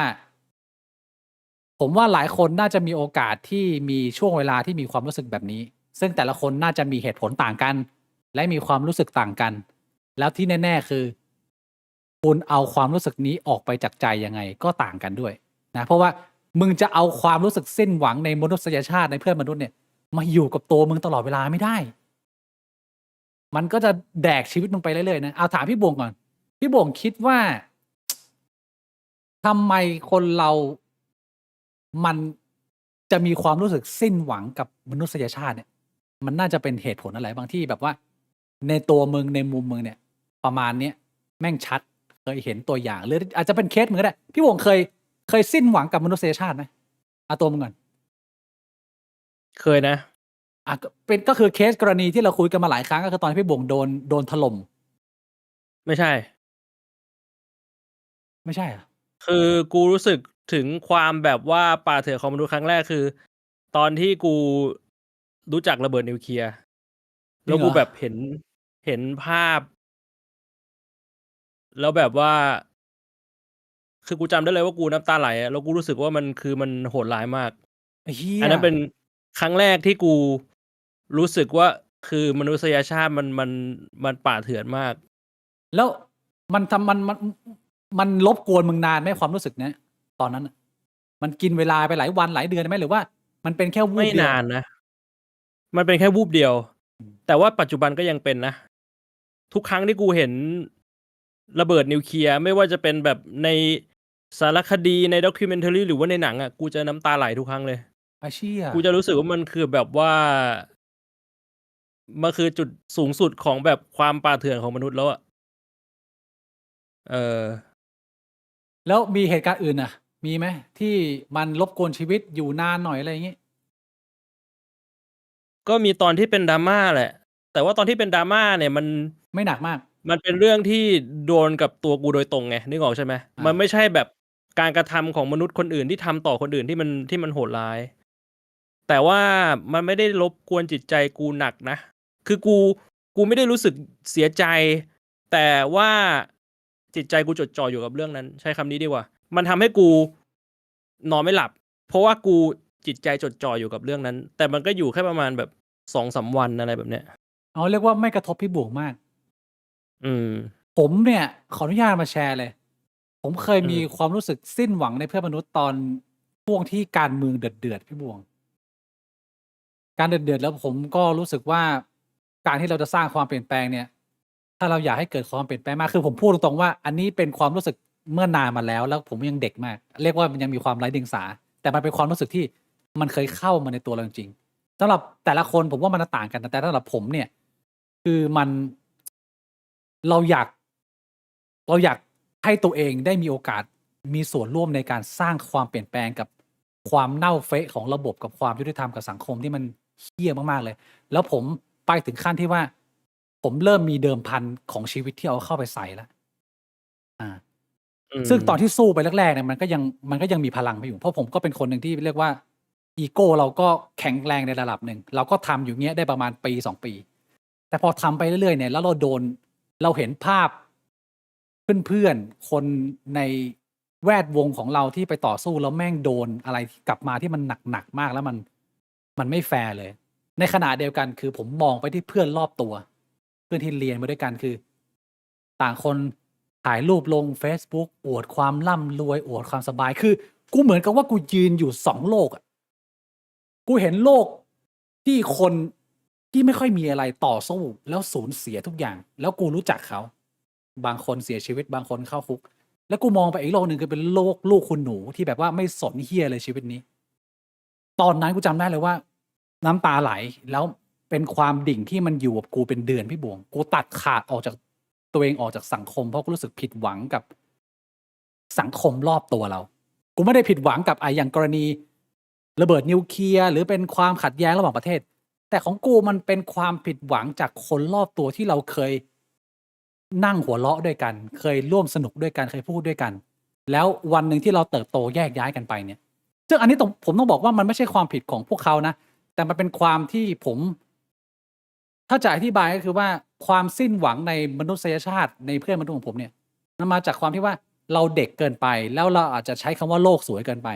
ผมว่าหลายคนน่าจะมีโอกาสที่มีช่วงเวลาที่มีความรู้สึกแบบนี้ ซึ่งแต่ละคนน่าจะมีเหตุผลต่างกัน และมีความรู้สึกต่างกัน แล้วที่แน่ๆคือคุณเอาความรู้สึกนี้ออกไปจากใจยังไงก็ต่างกันด้วยนะเพราะว่ามึงจะเอาความรู้สึกสิ้นหวังในมนุษยชาติในเพื่อนมนุษย์เนี่ยมาอยู่กับตัวมึงตลอดเวลาไม่ได้ มันก็จะแดกชีวิตมึงไปเรื่อยๆนะเอาถามพี่บวงก่อนพี่บวงคิดว่าทำไมคนเรามันจะมีความรู้สึกสิ้นหวังกับมนุษยชาติเนี่ย มันน่าจะเป็นเหตุผลอะไรบางที่แบบว่า ในตัวมึงในมุมมึงเนี่ย ประมาณเนี้ยแม่งชัดเคยเห็นตัวอย่างหรืออาจจะเป็นเคสมึงก็ได้พี่วงเคยสิ้นหวังกับมนุษยชาติไหมเอาตัวมึงก่อน เคยนะ ก็คือเคสกรณีที่เราคุยกันมาหลายครั้งก็คือตอนที่พี่บวงโดนถล่ม ไม่ใช่ ไม่ใช่เหรอ คือกูรู้สึกถึงความแบบว่าป่าเถื่อนของมนุษย์ครั้งแรกคือ ตอนที่กูรู้จักระเบิดนิวเคลียร์ จริ แล้ว งเหร กู อ แบบเห็นภาพ แล้วแบบว่า คือกูจำได้เลยว่ากูน้ำตาไหลอะแล้วกูรู้สึกว่ามันโหดร้ายมาก ไอ้เหี้ อัน ย นั้นเป็นครั้งแรกที่กูรู้สึกว่าคือมนุษยชาติมันป่าเถื่อนมาก แล้วมันทำมันรบกวนมึงนานไหมความรู้สึกเนี้ยตอนนั้นน่ะมันกินเวลาไปหลายวันหลายเดือนไหมหรือว่า มันเป็นแค่วู ไม่ บเดียว นานนะ มันเป็นแค่วูบเดียว อืม แต่ว่าปัจจุบันก็ยังเป็นนะ ทุกครั้งที่กูเห็นระเบิดนิวเคลียร์ไม่ว่าจะเป็นแบบในสารคดีในด็อกิเมนทารีหรือว่าในหนังอ่ะกูจะน้ำตาไหลทุกครั้งเลย ไอ้เชี่ย กูจะรู้สึกว่ามันคือแบบว่า มันคือจุดสูงสุดของแบบความป่าเถื่อนของมนุษย์แล้วอะเออ แล้วมีเหตุการณ์อื่นน่ะ มีไหมที่มันรบกวนชีวิตอยู่นานหน่อยอะไรอย่างงี้ ก็มีตอนที่เป็นดราม่าแหละ แต่ว่าตอนที่เป็นดราม่าเนี่ยมัน ไม่หนักมาก มันเป็นเรื่องที่โดนกับตัวกูโดยตรงไงนึกออกใช่ไหม อ่ามั มันไม่ใช่แบบการกระทำของมนุษย์คนอื่นที่ทำต่อคนอื่นที่มันโหดร้าย แต่ว่ามันไม่ได้รบกวนจิตใจกูหนักนะ คือกูไม่ได้รู้สึกเสียใจ แต่ว่าจิตใจกูจดจ่ออยู่กับเรื่องนั้น ใช้คำนี้ดีกว่า มันทำให้กูนอนไม่หลับ เพราะว่ากูจิตใจจดจ่ออยู่กับเรื่องนั้น แต่มันก็อยู่แค่ประมาณแบบ2-3 วันอะไรแบบเนี้ย เอาเรียกว่าไม่กระทบพี่บวงมาก อืม ผมเนี่ย ขออนุญาตมาแชร์เลย ผมเคย อืม มีความรู้สึกสิ้นหวังในเพื่อนมนุษย์ตอน ช่วงที่การเมืองเดือดๆพี่บวง การเดือดๆแล้วผมก็รู้สึกว่าการที่เราจะสร้างความเปลี่ยนแปลงเนี่ย ถ้าเราอยากให้เกิดความเปลี่ยนแปลงมากคือผมพูดตรงๆว่า อันนี้เป็นความรู้สึกเมื่อนานมาแล้ว แล้วผมยังเด็กมาก เรียกว่ามันยังมีความไร้เดียงสา แต่มันเป็นความรู้สึกที่มันเคยเข้ามาในตัวเราจริงๆสำหรับแต่ละคนผมว่ามันต่างกันนะแต่สำหรับผมเนี่ย คือมันเราอยากเราอยากให้ตัวเองได้มีโอกาสมีส่วนร่วมในการสร้างความเปลี่ยนแปลงกับความเน่าเฟะของระบบกับความยุติธรรมกับสังคมที่มันเหี้ยมากๆเลย แล้วผมไปถึงขั้นที่ว่า ผมเริ่มมีเดิมพันของชีวิตที่เอาเข้าไปใส่แล้วอ่า อื ซึ่งตอน ม ที่สู้ไปแรกๆเนี่ยมันก็ยังมีพลังอยู่เพราะผมก็เป็นคนหนึ่งที่เรียกว่าอีโก้เราก็แข็งแรงในระดับหนึ่งเราก็ทำอยู่เงี้ยได้ประมาณปี2 ปี แต่พอทำไปเรื่อยๆเนี่ยแล้วเราเห็นภาพเพื่อนๆคนในแวดวงของเราที่ไปต่อสู้แล้วแม่งโดนอะไรกลับมาที่มันหนักๆมากแล้วมันไม่แฟร์เลย ในขณะเดียวกันคือผมมองไปที่เพื่อนรอบตัว เพื่อนที่เรียนมาด้วยกันคือ ต่างคนถ่ายรูปลง Facebook อวดความร่ำรวยอวดความสบายคือ กูเหมือนกับว่ากูยืนอยู่2 โลกอะกูเห็นโลกที่คนที่ไม่ค่อยมีอะไรต่อสู้แล้วสูญเสียทุกอย่าง แล้วกูรู้จักเขา บางคนเสียชีวิตบางคนเข้าคุก แล้วกูมองไปอีกโลกหนึ่งคือเป็นโลกลูกคุณหนูที่แบบว่าไม่สนเหี้ยเลยชีวิตนี้ ตอนนั้นกูจำได้เลยว่า น้ำตาไหลแล้วเป็นความดิ่งที่มันอยู่กับกูเป็นเดือนพี่บวง กูตัดขาดออกจากตัวเองออกจากสังคมเพราะกูรู้สึกผิดหวังกับสังคมรอบตัวเรา กูไม่ได้ผิดหวังกับอย่างกรณีระเบิดนิวเคลียร์หรือเป็นความขัดแย้งระหว่างประเทศ แต่ของกูมันเป็นความผิดหวังจากคนรอบตัวที่เราเคยนั่งหัวเราะด้วยกัน เคยร่วมสนุกด้วยกันเคยพูดด้วยกัน แล้ววันหนึ่งที่เราเติบโตแยกย้ายกันไปเนี่ย ซึ่งอันนี้ผมต้องบอกว่ามันไม่ใช่ความผิดของพวกเขานะ แต่มันเป็นความที่ผม ถ้าจะอธิบายก็คือว่าความสิ้นหวังในมนุษยชาติในเพื่อนมนุษย์ของผมเนี่ยมันมาจากความที่ว่าเราเด็กเกินไป แล้วเราอาจจะใช้คำว่าโลกสวยเกินไป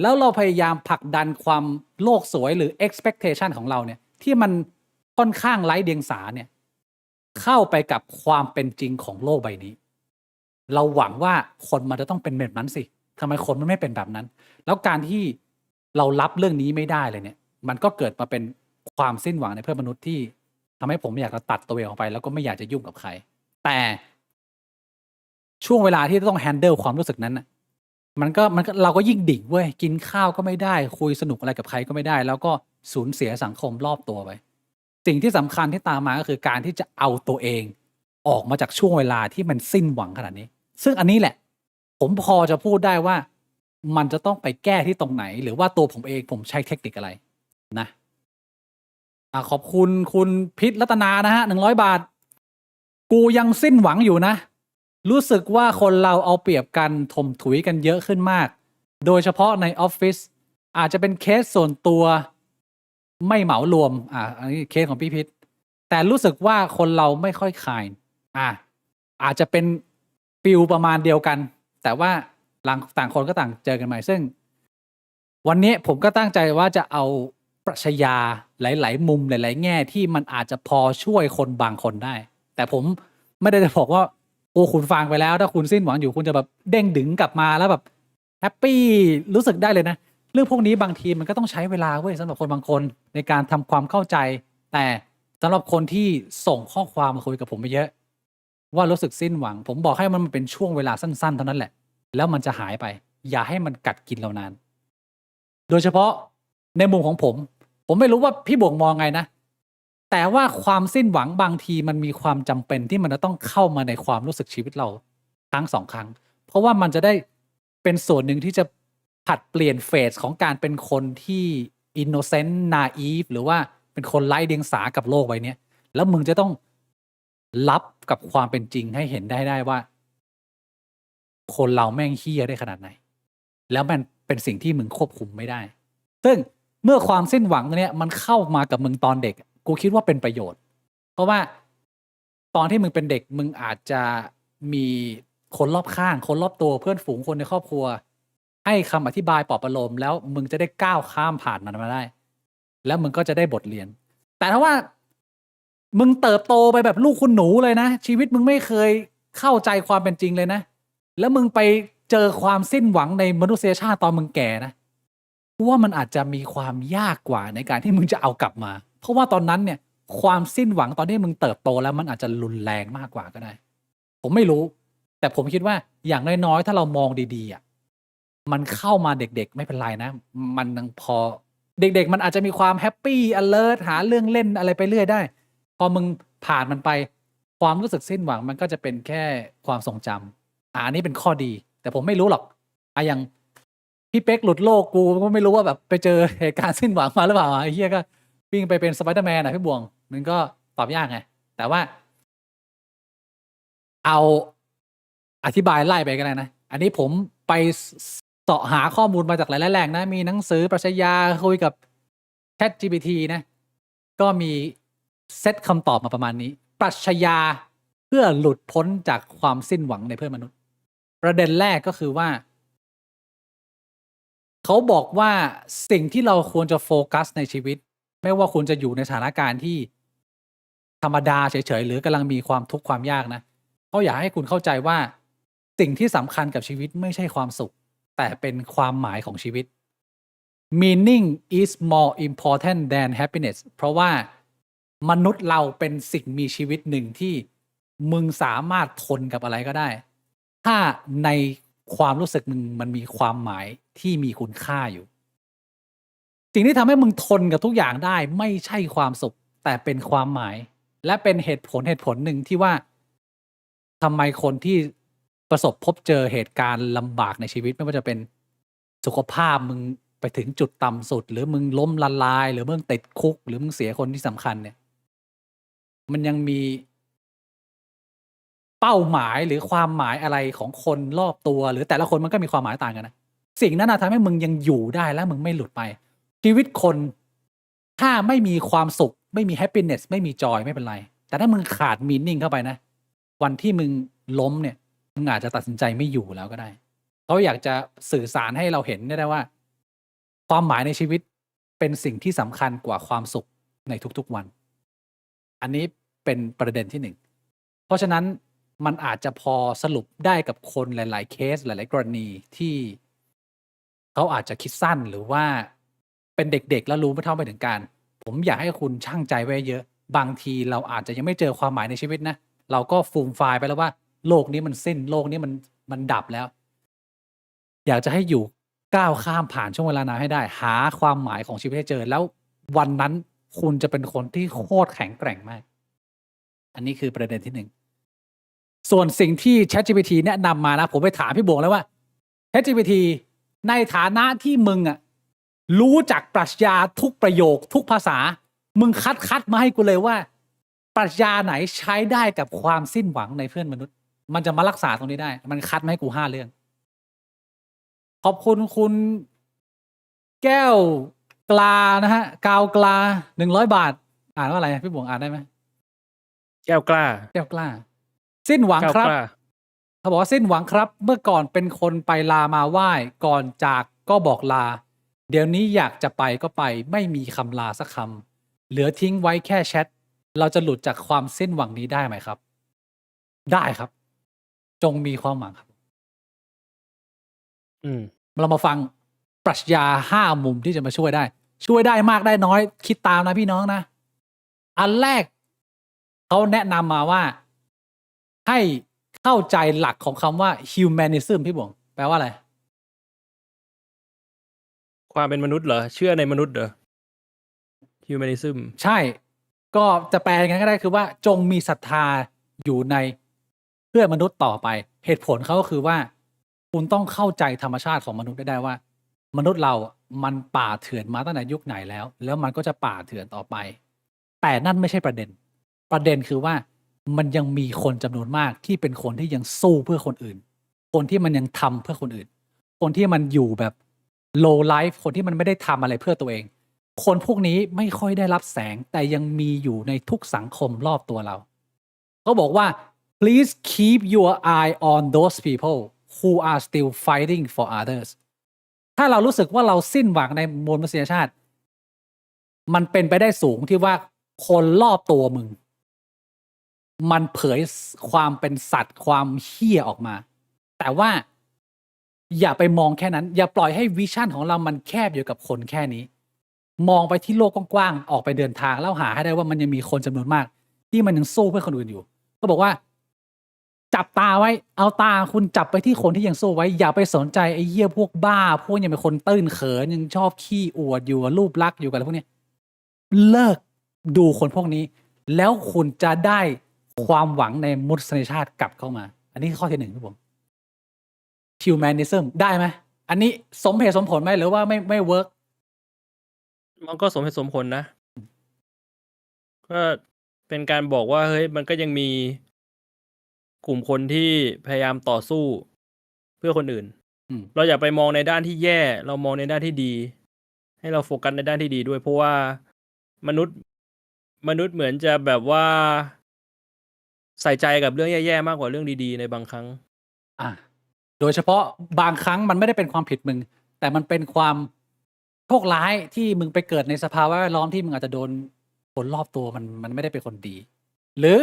แล้วเราพยายามผลักดันความโลกสวยหรือ expectation ของเราเนี่ย ที่มันค่อนข้างไร้เดียงสาเนี่ย เข้าไปกับความเป็นจริงของโลกใบนี้ เราหวังว่าคนมันจะต้องเป็นแบบนั้นสิทำไมคนมันไม่เป็นแบบนั้น แล้วการที่เรารับเรื่องนี้ไม่ได้เลยเนี่ย มันก็เกิดมาเป็นความสิ้นหวังในเพื่อนมนุษย์ที่ทำให้ผมอยากจะตัดตัวเองออกไป แล้วก็ไม่อยากจะยุ่งกับใคร แต่ช่วงเวลาที่ต้อง handle ความรู้สึกนั้นน่ะมันก็เราก็ยิ่งดิ่งเว้ยกินข้าวก็ไม่ได้ คุยสนุกอะไรกับใครก็ไม่ได้ แล้วก็สูญเสียสังคมรอบตัวไป สิ่งที่สำคัญที่ตามมาก็คือการที่จะเอาตัวเองออกมาจากช่วงเวลาที่มันสิ้นหวังขนาดนี้ ซึ่งอันนี้แหละ ผมพอจะพูดได้ว่ามันจะต้องไปแก้ที่ตรงไหน หรือว่าตัวผมเองผมใช้เทคนิคอะไรนะขอบคุณคุณพิษรัตนานะฮะ100 บาท กูยังสิ้นหวังอยู่นะ รู้สึกว่าคนเราเอาเปรียบกันถมถุยกันเยอะขึ้นมาก โดยเฉพาะในออฟฟิศอาจจะเป็นเคสส่วนตัวไม่เหมารวมอันนี้เคสของพี่พิษแต่รู้สึกว่าคนเราไม่ค่อยคายอาจจะเป็นฟิลประมาณเดียวกัน แต่ว่าต่างคนก็ต่างเจอกันใหม่ซึ่ง วันนี้ผมก็ตั้งใจว่าจะเอาปรัชญาหลาย ๆ มุมหลาย ๆ แง่ที่มันอาจจะพอช่วยคนบางคนได้ แต่ผมไม่ได้จะบอกว่าโอ้คุณฟังไปแล้วถ้าคุณสิ้นหวังอยู่คุณจะแบบเด้งดึงกลับมาแล้วแบบแฮปปี้รู้สึกได้เลยนะ เรื่องพวกนี้บางทีมันก็ต้องใช้เวลาเว้ยสำหรับคนบางคนในการทำความเข้าใจ แต่สำหรับคนที่ส่งข้อความมาคุยกับผมไปเยอะ ว่ารู้สึกสิ้นหวัง ผมบอกให้มันเป็นช่วงเวลาสั้น ๆ เท่านั้นแหละ แล้วมันจะหายไป อย่าให้มันกัดกินเรานาน โดยเฉพาะในมุมของผมไม่รู้ว่าพี่บวงมองไงนะ แต่ว่าความสิ้นหวังบางทีมันมีความจำเป็นที่มันจะต้องเข้ามาในความรู้สึกชีวิตเราครั้ง2 ครั้ง เพราะว่ามันจะได้เป็นส่วนหนึ่งที่จะผลัดเปลี่ยนเฟสของการเป็นคนที่ innocent naive หรือว่าเป็นคนไร้เดียงสากับโลกใบนี้แล้วมึงจะต้องรับกับความเป็นจริงให้เห็นได้ว่า คนเราแม่งเหี้ยได้ขนาดไหน แล้วมันเป็นสิ่งที่มึงควบคุมไม่ได้ ซึ่งเมื่อความสิ้นหวังตัวเนี้ยมันเข้ามากับมึงตอนเด็ก กูคิดว่าเป็นประโยชน์ เพราะว่าตอนที่มึงเป็นเด็กมึงอาจจะมีคนรอบข้างคนรอบตัวเพื่อนฝูงคนในครอบครัว ให้คำอธิบายปลอบประโลมแล้วมึงจะได้ก้าวข้ามผ่านมันมาได้ แล้วมึงก็จะได้บทเรียน แต่ถ้าว่ามึงเติบโตไปแบบลูกคุณหนูเลยนะ ชีวิตมึงไม่เคยเข้าใจความเป็นจริงเลยนะ แล้วมึงไปเจอความสิ้นหวังในมนุษยชาติตอนมึงแก่นะ ว่ามันอาจจะมีความยากกว่าในการที่มึงจะเอากลับมา เพราะว่าตอนนั้นเนี่ย ความสิ้นหวังตอนที่มึงเติบโตแล้วมันอาจจะรุนแรงมากกว่าก็ได้ ผมไม่รู้ แต่ผมคิดว่าอย่างน้อยๆถ้าเรามองดีๆอ่ะมันเข้ามาเด็กๆไม่เป็นไรนะ มันยังพอเด็กๆมันอาจจะมีความแฮปปี้ alert หาเรื่องเล่นอะไรไปเรื่อยได้ พอมึงผ่านมันไป ความรู้สึกสิ้นหวังมันก็จะเป็นแค่ความทรงจำอันนี้เป็นข้อดี แต่ผมไม่รู้หรอกอย่างพี่เป๊กหลุดโลกกูก็ไม่รู้ว่าแบบไปเจอเหตุการณ์สิ้นหวังมาหรือเปล่าไอ้เหี้ยก็วิ่งไปเป็นสไปเดอร์แมนพี่บวงมันก็ตอบยากไงแต่ว่า เอาอธิบายไล่ไปกันเลยนะ อันนี้ผมไปเสาะหาข้อมูลมาจากหลายๆแหล่งนะ มีหนังสือปรัชญาคุยกับ ChatGPT นะ ก็มีเซตคำตอบมาประมาณนี้ ปรัชญาเพื่อหลุดพ้นจากความสิ้นหวังในเพื่อนมนุษย์ ประเด็นแรกก็คือว่า เขาบอกว่าสิ่งที่เราควรจะโฟกัสในชีวิต ไม่ว่าคุณจะอยู่ในสถานการณ์ที่ธรรมดาเฉยๆหรือกำลังมีความทุกข์ความยากนะเขาอยากให้คุณเข้าใจว่าสิ่งที่สำคัญกับชีวิตไม่ใช่ความสุข แต่เป็นความหมายของชีวิต meaning is more important than happiness เพราะว่ามนุษย์เราเป็นสิ่งมีชีวิตหนึ่งที่มึงสามารถทนกับอะไรก็ได้ ถ้าในความรู้สึกมึงมันมีความหมายที่มีคุณค่าอยู่ สิ่งที่ทำให้มึงทนกับทุกอย่างได้ไม่ใช่ความสุข แต่เป็นความหมาย และเป็นเหตุผลหนึ่งที่ว่าทำไมคนที่ประสบพบเจอเหตุการณ์ลำบากในชีวิตไม่ว่าจะเป็นสุขภาพมึงไปถึงจุดต่ำสุด หรือมึงล้มละลาย หรือมึงติดคุก หรือมึงเสียคนที่สำคัญเนี่ย มันยังมีเป้าหมายหรือความหมายอะไรของคนรอบตัว หรือแต่ละคนมันก็มีความหมายต่างกันนะสิ่งนั้นทำให้มึงยังอยู่ได้และมึงไม่หลุดไป ชีวิตคนถ้าไม่มีความสุขไม่มี happiness ไม่มี joy ไม่เป็นไร แต่ถ้ามึงขาด meaning เข้าไปนะ วันที่มึงล้มเนี่ยมึงอาจจะตัดสินใจไม่อยู่แล้วก็ได้เขาอยากจะสื่อสารให้เราเห็นได้ว่า ความหมายในชีวิตเป็นสิ่งที่สำคัญกว่าความสุขในทุกๆวัน อันนี้เป็นประเด็นที่หนึ่งเพราะฉะนั้นมันอาจจะพอสรุปได้กับคนหลายๆเคสหลายๆกรณีที่เขาอาจจะคิดสั้นหรือว่าเป็นเด็กๆแล้วรู้ไม่เท่าไม่ถึงการผมอยากให้คุณชั่งใจไว้เยอะบางทีเราอาจจะยังไม่เจอความหมายในชีวิตนะเราก็ฟูมไฟล์ไปแล้วว่าโลกนี้มันสิ้นโลกนี้มันดับแล้ว อยากจะให้อยู่ก้าวข้ามผ่านช่วงเวลานั้นให้ได้ หาความหมายของชีวิตให้เจอแล้ววันนั้นคุณจะเป็นคนที่โคตรแข็งแกร่งมาก อันนี้คือประเด็นที่หนึ่งส่วนสิ่งที่ ChatGPT แนะนำมานะผมไปถามพี่บวงแล้วว่า ChatGPT ในฐานะที่มึงรู้จักปรัชญาทุกประโยคทุกภาษา มึงคัดมาให้กูเลยว่า ปรัชญาไหนใช้ได้กับความสิ้นหวังในเพื่อนมนุษย์ มันจะมารักษาตรงนี้ได้ มันคัดมาให้กู5 เรื่อง ขอบคุณคุณแก้วกลานะฮะกาวกลา100 บาท อ่านว่าอะไรพี่บวงอ่านได้ไหม แก้วกล้า แก้วกล้า สิ้นหวัง แก้ว ครับ กล้า เขาบอกว่าสิ้นหวังครับ เมื่อก่อนเป็นคนไปลามาไหว้ก่อนจากก็บอกลา เดี๋ยวนี้อยากจะไปก็ไป ไม่มีคำลาสักคำเหลือทิ้งไว้แค่แชทเราจะหลุดจากความสิ้นหวังนี้ได้ไหมครับ ได้ครับ จงมีความหวังครับ เรามาฟังปรัชญา5 มุมที่จะมาช่วยได้มากได้น้อยคิดตามนะพี่น้องนะ อันแรกเขาแนะนำมาว่าให้เข้าใจหลักของคำว่า humanism พี่บวงแปลว่าอะไร ความเป็นมนุษย์เหรอ เชื่อในมนุษย์เหรอ humanism ใช่ ก็จะแปลอย่างนั้นก็ได้คือว่าจงมีศรัทธาอยู่ในเพื่อนมนุษย์ต่อไป เหตุผลเขาก็คือว่า คุณต้องเข้าใจธรรมชาติของมนุษย์ได้ว่า มนุษย์เรามันป่าเถื่อนมาตั้งแต่ยุคไหนแล้ว แล้วมันก็จะป่าเถื่อนต่อไป แต่นั่นไม่ใช่ประเด็น ประเด็นคือว่ามันยังมีคนจำนวนมากที่เป็นคนที่ยังสู้เพื่อคนอื่น คนที่มันยังทำเพื่อคนอื่น คนที่มันอยู่แบบ low life คนที่มันไม่ได้ทำอะไรเพื่อตัวเอง คนพวกนี้ไม่ค่อยได้รับแสงแต่ยังมีอยู่ในทุกสังคมรอบตัวเราเขาบอกว่า please keep your eye on those people who are still fighting for others ถ้าเรารู้สึกว่าเราสิ้นหวังในมวลมนุษยชาติมันเป็นไปได้สูงที่ว่าคนรอบตัวมึงมันเผยความเป็นสัตว์ความเหี้ยออกมาแต่ว่า อย่าไปมองแค่นั้น อย่าปล่อยให้วิชั่นของเรามันแคบอยู่กับคนแค่นี้ มองไปที่โลกกว้างๆออกไปเดินทางแล้วหาให้ได้ว่ามันยังมีคนจำนวนมาก ที่มันยังสู้เพื่อคนอื่นอยู่ ก็บอกว่า จับตาไว้ เอาตาคุณจับไปที่คนที่ยังสู้ไว้ อย่าไปสนใจไอ้เหี้ยพวกบ้า พวกยังเป็นคนตื้นเขินยังชอบขี้อวดอยู่กับรูปลักษณ์อยู่กับอะไรพวกเนี้ยเลิกดูคนพวกนี้ แล้วคุณจะได้ความหวังในมนุษยชาติกลับเข้ามา อันนี้คือข้อที่หนึ่งครับผม humanism ได้ไหมอันนี้สมเหตุสมผลไหมหรือว่าไม่เวิร์ก มันก็สมเหตุสมผลนะ ก็เป็นการบอกว่าเฮ้ยมันก็ยังมีกลุ่มคนที่พยายามต่อสู้เพื่อคนอื่น อืม เราอย่าไปมองในด้านที่แย่ เรามองในด้านที่ดี ให้เราโฟกัสในด้านที่ดีด้วย เพราะว่ามนุษย์เหมือนจะแบบว่าใส่ใจกับเรื่องแย่ๆมากกว่าเรื่องดีๆในบางครั้ง อ่ะโดยเฉพาะบางครั้งมันไม่ได้เป็นความผิดมึง แต่มันเป็นความโชคร้ายที่มึงไปเกิดในสภาวะแวดล้อมที่มึงอาจจะโดนคนรอบตัวมันไม่ได้เป็นคนดี หรือ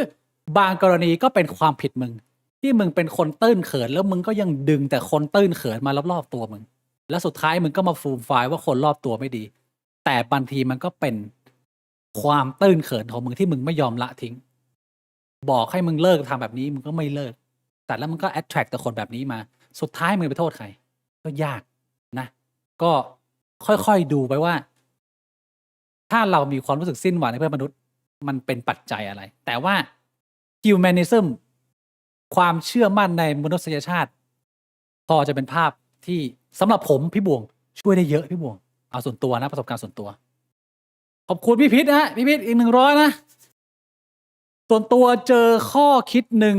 บางกรณีก็เป็นความผิดมึง ที่มึงเป็นคนตื้นเขินแล้วมึงก็ยังดึงแต่คนตื้นเขินมารอบๆตัวมึง แล้วสุดท้ายมึงก็มาฟูมไฟล์ว่าคนรอบตัวไม่ดี แต่บางทีมันก็เป็นความตื้นเขินของมึงที่มึงไม่ยอมละทิ้ง บอกให้มึงเลิกทำแบบนี้มึงก็ไม่เลิก แต่แล้วมันก็ attract แต่คนแบบนี้มา สุดท้ายมึงไปโทษใคร ก็ยากนะ ก็ค่อยๆดูไปว่า ถ้าเรามีความรู้สึกสิ้นหวังในเพื่อนมนุษย์ มันเป็นปัจจัยอะไร แต่ว่า humanism ความเชื่อมั่นในมนุษยชาติ พอจะเป็นภาพที่สำหรับผมพี่บวง ช่วยได้เยอะพี่บวง เอาส่วนตัวนะประสบการณ์ส่วนตัว ขอบคุณพี่พิษนะพี่พิษอีก100นะ ส่วนตัวเจอข้อคิดหนึ่ง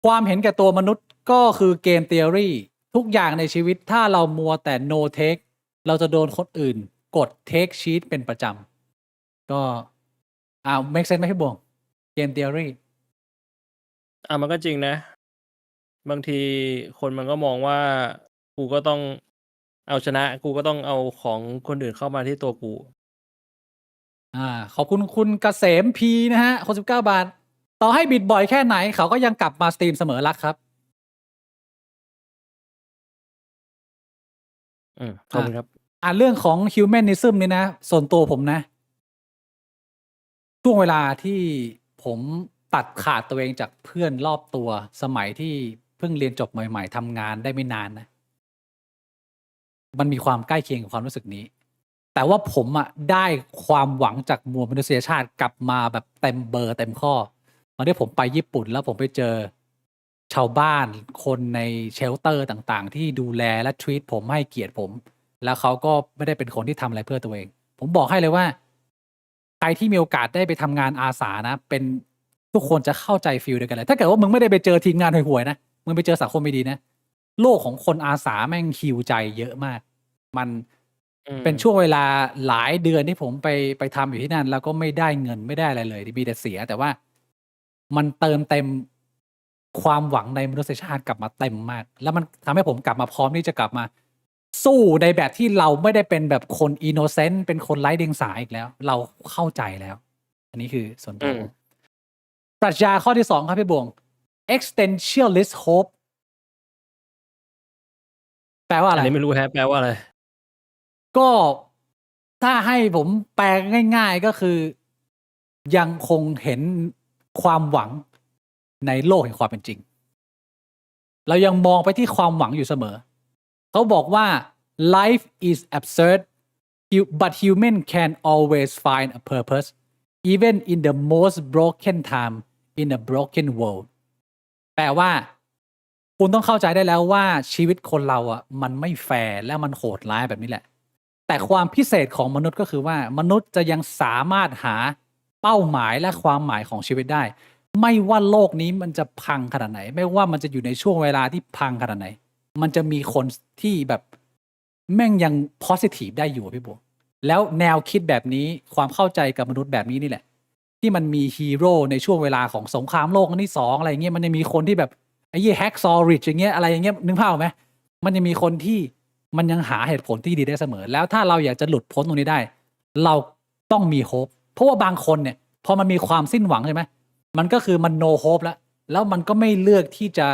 ความเห็นแก่ตัวมนุษย์ก็คือเกม theory ทุกอย่างในชีวิตถ้าเรามัวแต่ no take เราจะโดนคนอื่นกด take sheet เป็นประจำก็make sense ไหมพี่บวงเกม theory มันก็จริงนะ บางทีคนมันก็มองว่ากูก็ต้องเอาชนะ กูก็ต้องเอาของคนอื่นเข้ามาที่ตัวกู ขอบคุณคุณเกษมพีนะฮะคน19 บาท ต่อให้บิดบ่อยแค่ไหน เขาก็ยังกลับมาสตรีมเสมอรักครับ ขอบคุณครับ เรื่องของ humanism นี่นะ ส่วนตัวผมนะ ช่วงเวลาที่ผมตัดขาดตัวเองจากเพื่อนรอบตัวสมัยที่เพิ่งเรียนจบใหม่ๆทำงานได้ไม่นานนะ มันมีความใกล้เคียงกับความรู้สึกนี้ แต่ว่าผมได้ความหวังจากมวลมนุษยชาติกลับมาแบบเต็มเบอร์เต็มข้อตอนที่ผมไปญี่ปุ่นแล้วผมไปเจอชาวบ้านคนในเชลเตอร์ต่างๆ ที่ดูแลและทรีตผมให้เกียรติผม แล้วเขาก็ไม่ได้เป็นคนที่ทำอะไรเพื่อตัวเอง ผมบอกให้เลยว่าใครที่มีโอกาสได้ไปทำงานอาสานะ เป็นทุกคนจะเข้าใจฟีลเดียวกันเลยถ้าเกิดว่ามึงไม่ได้ไปเจอทีมงานห่วยๆนะมึงไปเจอสังคมไม่ดีนะโลกของคนอาสาแม่งฮิวใจเยอะมาก มันเป็นช่วงเวลาหลายเดือนที่ผมไปทำอยู่ที่นั่นแล้วก็ไม่ได้เงินไม่ได้อะไรเลยมีแต่เสีย แต่ว่ามันเติมเต็มความหวังในมนุษยชาติกลับมาเต็มมาก แล้วมันทำให้ผมกลับมาพร้อมที่จะกลับมาสู้ในแบบที่เราไม่ได้เป็นแบบคนอินโนเซนต์เป็นคนไร้เดียงสาอีกแล้ว เราเข้าใจแล้ว อันนี้คือส่วนตัวปรัชญาข้อที่ 2 ครับพี่บวง existentialist hope แปลว่าอะไร อันนี้ไม่รู้แฮะแปลว่าอะไร ก็ถ้าให้ผมแปลง่ายๆก็คือยังคงเห็นความหวังในโลกแห่งความเป็นจริง เรายังมองไปที่ความหวังอยู่เสมอ เขาบอกว่า life is absurd but human can always find a purpose even in the most broken time in a broken world แปลว่าคุณต้องเข้าใจได้แล้วว่าชีวิตคนเรามันไม่แฟร์และมันโหดร้ายแบบนี้แหละแต่ความพิเศษของมนุษย์ก็คือว่ามนุษย์จะยังสามารถหาเป้าหมายและความหมายของชีวิตได้ ไม่ว่าโลกนี้มันจะพังขนาดไหน ไม่ว่ามันจะอยู่ในช่วงเวลาที่พังขนาดไหน มันจะมีคนที่แบบแม่งยัง positive ได้อยู่พี่บัวแล้วแนวคิดแบบนี้ความเข้าใจกับมนุษย์แบบนี้นี่แหละ ที่มันมีฮีโร่ในช่วงเวลาของสงครามโลกครั้งที่2อะไรเงี้ยมันยังมีคนที่แบบไอ้ยี่แฮกซอริชอย่างเงี้ยอะไรอย่างเงี้ยนึกภาพไหมมันยังมีคนที่มันยังหาเหตุผลที่ดีได้เสมอ แล้วถ้าเราอยากจะหลุดพ้นตรงนี้ได้ เราต้องมีโฮปเพราะว่าบางคนเนี่ยพอมันมีความสิ้นหวังใช่ไหมมันก็คือมันโนโฮปแล้วมันก็ไม่เลือกที่จะ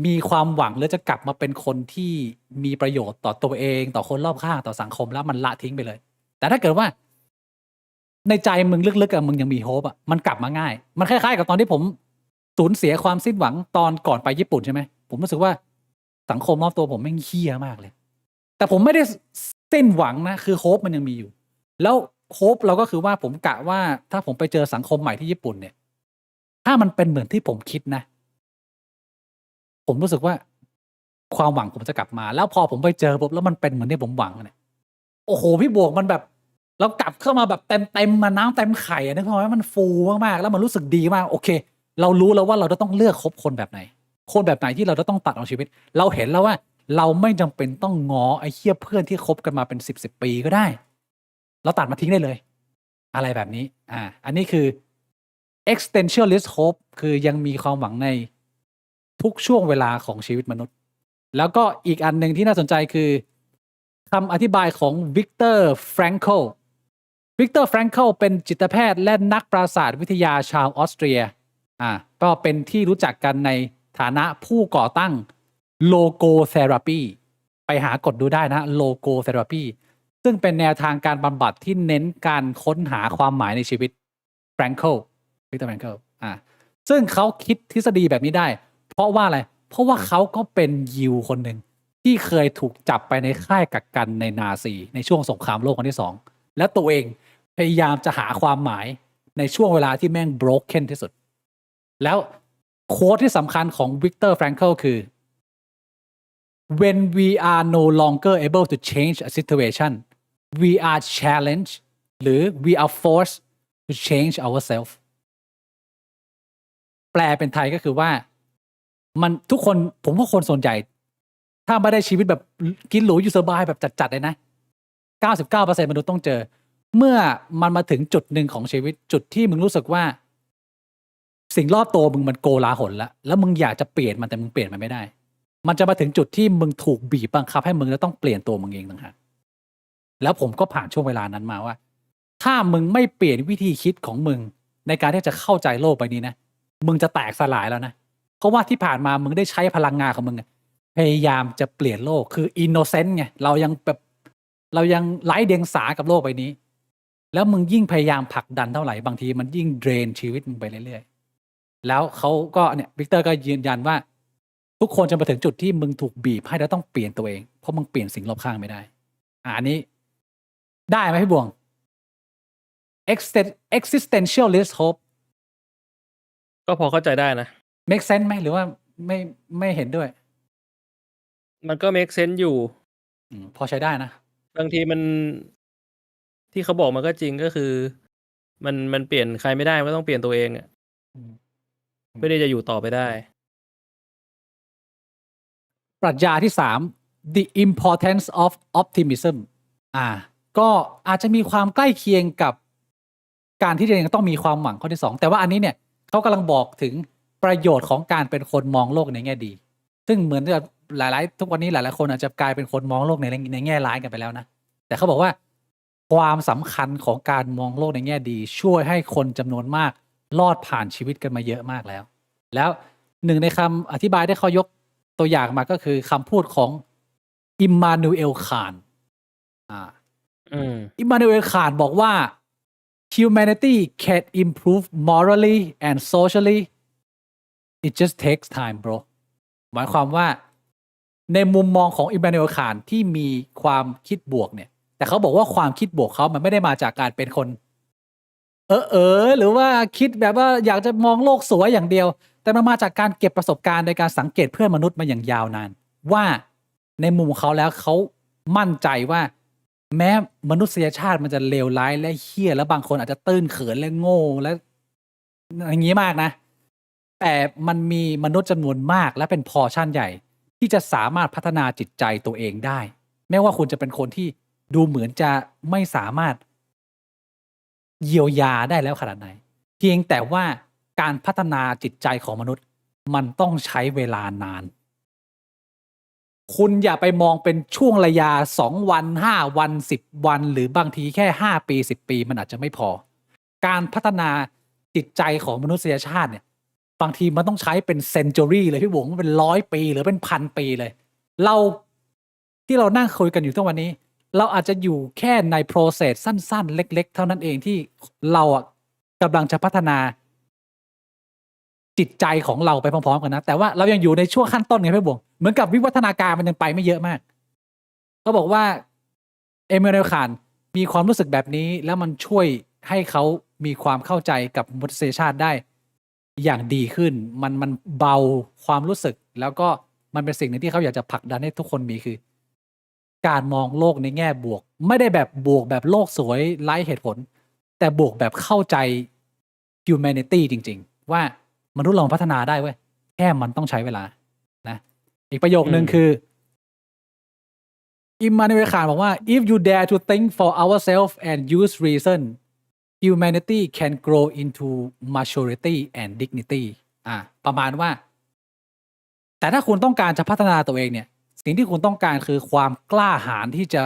มีความหวังหรือจะกลับมาเป็นคนที่มีประโยชน์ต่อตัวเองต่อคนรอบข้างต่อสังคมแล้วมันละทิ้งไปเลย แต่ถ้าเกิดว่า ในใจมึงลึกๆอะมึงยังมีโฮปอะมันกลับมาง่าย มันคล้ายๆกับตอนที่ผมสูญเสียความสิ้นหวังตอนก่อนไปญี่ปุ่นใช่ไหมผมรู้สึกว่าสังคมรอบตัวผมแม่งเหี้ยมากเลย แต่ผมไม่ได้สิ้นหวังนะคือโฮปมันยังมีอยู่ แล้วโฮปเราก็คือว่าผมกะว่าถ้าผมไปเจอสังคมใหม่ที่ญี่ปุ่นเนี่ย ถ้ามันเป็นเหมือนที่ผมคิดนะ ผมรู้สึกว่าความหวังผมจะกลับมา แล้วพอผมไปเจอปุ๊บแล้วมันเป็นเหมือนที่ผมหวังเนี่ยโอ้โหพี่บวกมันแบบเรากลับเข้ามาแบบเต็มมาน้ำเต็มไข่อะนึกภาพไหมมันฟูมากๆแล้วมันรู้สึกดีมากโอเค เรารู้แล้วว่าเราจะต้องเลือกคบคนแบบไหน คนแบบไหนที่เราจะต้องตัดเอาชีวิต เราเห็นแล้วว่า เราไม่จำเป็นต้องง้อไอ้เหี้ยเพื่อนที่คบกันมาเป็น10ปีก็ได้ เราตัดมาทิ้งได้เลย อะไรแบบนี้ อันนี้คือ existentialist hope คือยังมีความหวังในทุกช่วงเวลาของชีวิตมนุษย์ แล้วก็อีกอันหนึ่งที่น่าสนใจคือคำอธิบายของวิกเตอร์แฟรงโคลวิกเตอร์แฟรงโคลเป็นจิตแพทย์และนักประสาทวิทยาชาวออสเตรียก็เป็นที่รู้จักกันในฐานะผู้ก่อตั้งโลโกเทอราปีไปหากดดูได้นะโลโกเทอราปีซึ่งเป็นแนวทางการบำบัดที่เน้นการค้นหาความหมายในชีวิตแฟรงโคลวิกเตอร์แฟรงโคลซึ่งเขาคิดทฤษฎีแบบนี้ได้ เพราะว่าอะไร เพราะว่าเขาก็เป็นยิวคนหนึ่งที่เคยถูกจับไปในค่ายกักกันในนาซีในช่วงสงครามโลกครั้งที่สองและตัวเองพยายามจะหาความหมายในช่วงเวลาที่แม่ง broken ที่สุด แล้วโค้ดที่สำคัญของวิกเตอร์แฟรงโคลคือ when we are no longer able to change a situation we are challenged หรือ we are forced to change ourselves แปลเป็นไทยก็คือว่ามันทุกคนผมว่าคนส่วนใหญ่ ถ้าไม่ได้ชีวิตแบบกินหรูอยู่สบายแบบจัดๆเลยนะ 99% มนุษย์ต้องเจอ เมื่อมันมาถึงจุดหนึ่งของชีวิตจุดที่มึงรู้สึกว่า สิ่งรอบตัวมึงมันโกลาหลแล้วมึงอยากจะเปลี่ยนมันแต่มึงเปลี่ยนมันไม่ได้ มันจะมาถึงจุดที่มึงถูกบีบบังคับให้มึงแล้วต้องเปลี่ยนตัวมึงเองต่างหากแล้วผมก็ผ่านช่วงเวลานั้นมาว่า ถ้ามึงไม่เปลี่ยนวิธีคิดของมึงในการที่จะเข้าใจโลกใบนี้นะมึงจะแตกสลายแล้วนะเพราะว่าที่ผ่านมามึงได้ใช้พลังงานของมึงพยายามจะเปลี่ยนโลกคืออินโนเซนต์ไงเรายังไร้เดียงสากับโลกใบนี้ แล้วมึงยิ่งพยายามผลักดันเท่าไหร่บางทีมันยิ่งเดรนชีวิตมึงไปเรื่อยๆแล้วเขาก็เนี่ยวิกเตอร์ก็ยืนยันว่า ทุกคนจะมาถึงจุดที่มึงถูกบีบให้แล้วต้องเปลี่ยนตัวเองเพราะมึงเปลี่ยนสิ่งรอบข้างไม่ได้อันนี้ได้ไหมพี่บวง existentialist hope ก็พอเข้าใจได้นะ make sense ไหมหรือว่าไม่เห็นด้วย มันก็ make sense อยู่ พอใช้ได้นะ บางทีมันที่เขาบอกมันก็จริงก็คือ มันเปลี่ยนใครไม่ได้มันต้องเปลี่ยนตัวเองอ่ะไม่ได้จะอยู่ต่อไปได้ ปรัชญาที่3 the importance of optimism ก็อาจจะมีความใกล้เคียงกับการที่ยังต้องมีความหวังข้อที่2แต่ว่าอันนี้เนี่ยเขากำลังบอกถึงประโยชน์ของการเป็นคนมองโลกในแง่ดี ซึ่งเหมือนกับหลายๆทุกวันนี้หลายๆคนอาจจะกลายเป็นคนมองโลกในแง่ร้ายกันไปแล้วนะแต่เขาบอกว่าความสำคัญของการมองโลกในแง่ดีช่วยให้คนจำนวนมากรอดผ่านชีวิตกันมาเยอะมากแล้วหนึ่งในคำอธิบายที่เขายกตัวอย่างมาก็คือคำพูดของอิมมานูเอลคานอิมมานูเอลคานบอกว่า humanity can improve morally and socially it just takes time bro หมายความว่าในมุมมองของอิมมานูเอลคานที่มีความคิดบวกเนี่ยแต่เขาบอกว่าความคิดบวกเขามันไม่ได้มาจากการเป็นคนหรือว่าคิดแบบว่าอยากจะมองโลกสวยอย่างเดียวแต่มันมาจากการเก็บประสบการณ์ในการสังเกตเพื่อนมนุษย์มาอย่างยาวนานว่าในมุมของเขาแล้วเขามั่นใจว่าแม้มนุษยชาติมันจะเลวร้ายและเหี้ยแล้วบางคนอาจจะตื้นเขินและโง่และอย่างนี้มากนะแต่มันมีมนุษย์จำนวนมากและเป็นพอชั่นใหญ่ที่จะสามารถพัฒนาจิตใจตัวเองได้แม้ว่าคุณจะเป็นคนที่ดูเหมือนจะไม่สามารถเยียวยาได้แล้วขนาดไหนเพียงแต่ว่าการพัฒนาจิตใจของมนุษย์มันต้องใช้เวลานานคุณอย่าไปมองเป็นช่วงระยะ2วัน5วัน10วันหรือบางทีแค่5ปี10ปีมันอาจจะไม่พอการพัฒนาจิตใจของมนุษยชาติเนี่ย บางทีมันต้องใช้เป็นเซนจูรี่เลยพี่บุ๋มมันเป็น100 ปีหรือเป็น1,000 ปีเลย เราที่เรานั่งคุยกันอยู่ทุกวันนี้ เราอาจจะอยู่แค่ใน process สั้นๆ เล็กๆ เท่านั้นเองที่เราอ่ะกำลังจะพัฒนาจิตใจของเราไปพร้อมๆกันนะ แต่ว่าเรายังอยู่ในช่วงขั้นต้นไงพี่บุ๋มเหมือนกับวิวัฒนาการมันยังไปไม่เยอะมากเขาบอกว่าเอเมนูคานมีความรู้สึกแบบนี้แล้วมันช่วยให้เขามีความเข้าใจกับมนุษยชาติได้อย่างดีขึ้นมันเบาความรู้สึกแล้วก็มันเป็นสิ่งหนึ่งที่เขาอยากจะผลักดันให้ทุกคนมีคือ การมองโลกในแง่บวก ไม่ได้แบบบวกแบบโลกสวยไร้เหตุผล แต่บวกแบบเข้าใจ humanity จริงๆ ว่ามนุษย์เราพัฒนาได้เว้ยแค่มันต้องใช้เวลานะอีกประโยคนึงคืออิมมานูเอล คานบอกว่า if you dare to think for ourselves and use reason humanity can grow into maturity and dignity ประมาณว่า แต่ถ้าคุณต้องการจะพัฒนาตัวเองเนี่ย สิ่งที่คุณต้องการคือความกล้าหาญที่จะ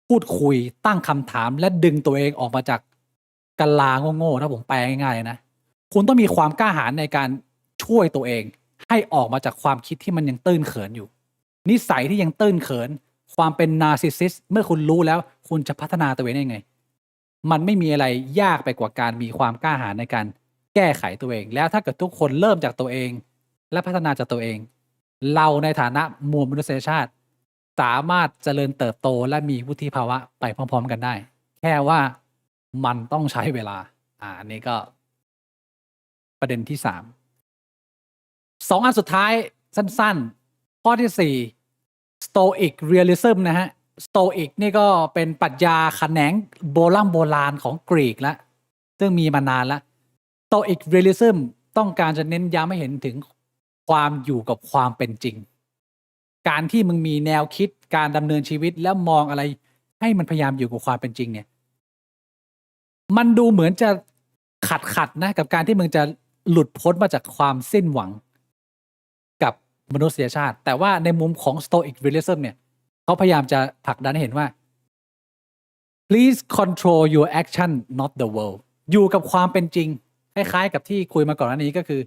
พูดคุยตั้งคำถามและดึงตัวเองออกมาจากกะลาโง่ๆถ้าผมแปลง่ายๆนะ คุณต้องมีความกล้าหาญในการช่วยตัวเอง ให้ออกมาจากความคิดที่มันยังตื้นเขินอยู่ นิสัยที่ยังตื้นเขิน ความเป็นนาร์ซิสซิสเมื่อคุณรู้แล้ว คุณจะพัฒนาตัวเองได้ไง มันไม่มีอะไรยากไปกว่าการมีความกล้าหาญในการแก้ไขตัวเอง แล้วถ้าเกิดทุกคนเริ่มจากตัวเอง และพัฒนาจากตัวเอง เราในฐานะมวลมนุษยชาติ สามารถเจริญเติบโตและมีวุฒิภาวะไปพร้อมๆกันได้ แค่ว่ามันต้องใช้เวลาอันนี้ก็ประเด็นที่3 2 อันสุดท้ายสั้นๆ ข้อที่ 4 Stoic Realism นะฮะ Stoic นี่ก็เป็นปรัชญาแขนงโบราณของกรีกแล้วซึ่งมีมานานแล้ว Stoic Realism ต้องการจะเน้นย้ำให้เห็นถึงความอยู่กับความเป็นจริง การที่มึงมีแนวคิดการดำเนินชีวิตแล้วมองอะไรให้มันพยายามอยู่กับความเป็นจริงเนี่ย มันดูเหมือนจะขัดนะกับการที่มึงจะหลุดพ้นมาจากความสิ้นหวังกับมนุษยชาติ แต่ว่าในมุมของ Stoic Realism เนี่ยเขาพยายามจะผลักดันให้เห็นว่า please control your action not the world อยู่กับความเป็นจริงคล้ายๆกับที่คุยมาก่อนหน้านี้ก็คือ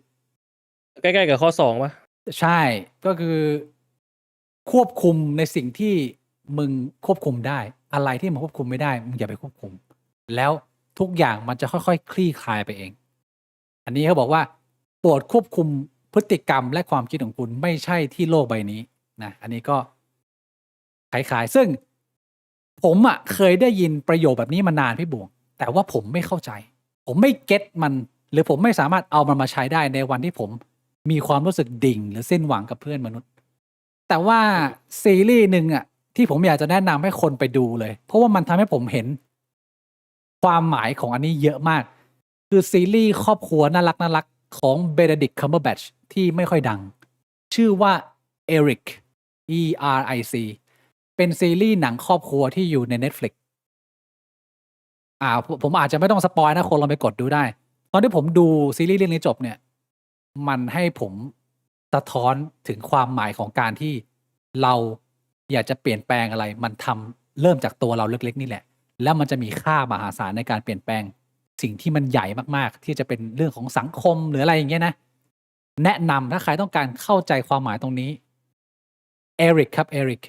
ใกล้ๆกับข้อ2ป่ะใช่ก็คือควบคุมในสิ่งที่มึงควบคุมได้อะไรที่มึงควบคุมไม่ได้มึงอย่าไปควบคุมแล้วทุกอย่างมันจะค่อยๆคลี่คลายไปเองอันนี้เขาบอกว่าโปรดควบคุมพฤติกรรมและความคิดของคุณไม่ใช่ที่โลกใบนี้นะอันนี้ก็คล้ายๆซึ่งผมเคยได้ยินประโยคแบบนี้มานานพี่บวงแต่ว่าผมไม่เข้าใจผมไม่เก็ตมันหรือผมไม่สามารถเอามันมาใช้ได้ในวันที่ผมมีความรู้สึกดิ่งหรือสิ้นหวังกับเพื่อนมนุษย์แต่ว่าซีรีส์หนึ่งที่ผมอยากจะแนะนำให้คนไปดูเลยเพราะว่ามันทำให้ผมเห็นความหมายของอันนี้เยอะมากคือซีรีส์ครอบครัวน่ารักของ Benedict Cumberbatch ที่ไม่ค่อยดังชื่อว่า Eric ERIC เป็นซีรีส์หนังครอบครัวที่อยู่ใน Netflix ผมอาจจะไม่ต้องสปอยนะคนลองไปกดดูได้ตอนที่ผมดูซีรีส์เรื่องนี้จบเนี่ยมันให้ผมสะท้อนถึงความหมายของการที่เราอยากจะเปลี่ยนแปลงอะไรมันทำเริ่มจากตัวเราเล็กๆนี่แหละแล้วมันจะมีค่ามหาศาลในการเปลี่ยนแปลงสิ่งที่มันใหญ่มากๆที่จะเป็นเรื่องของสังคมหรืออะไรอย่างเงี้ยนะแนะนำถ้าใครต้องการเข้าใจความหมายตรงนี้เอริกครับเอริก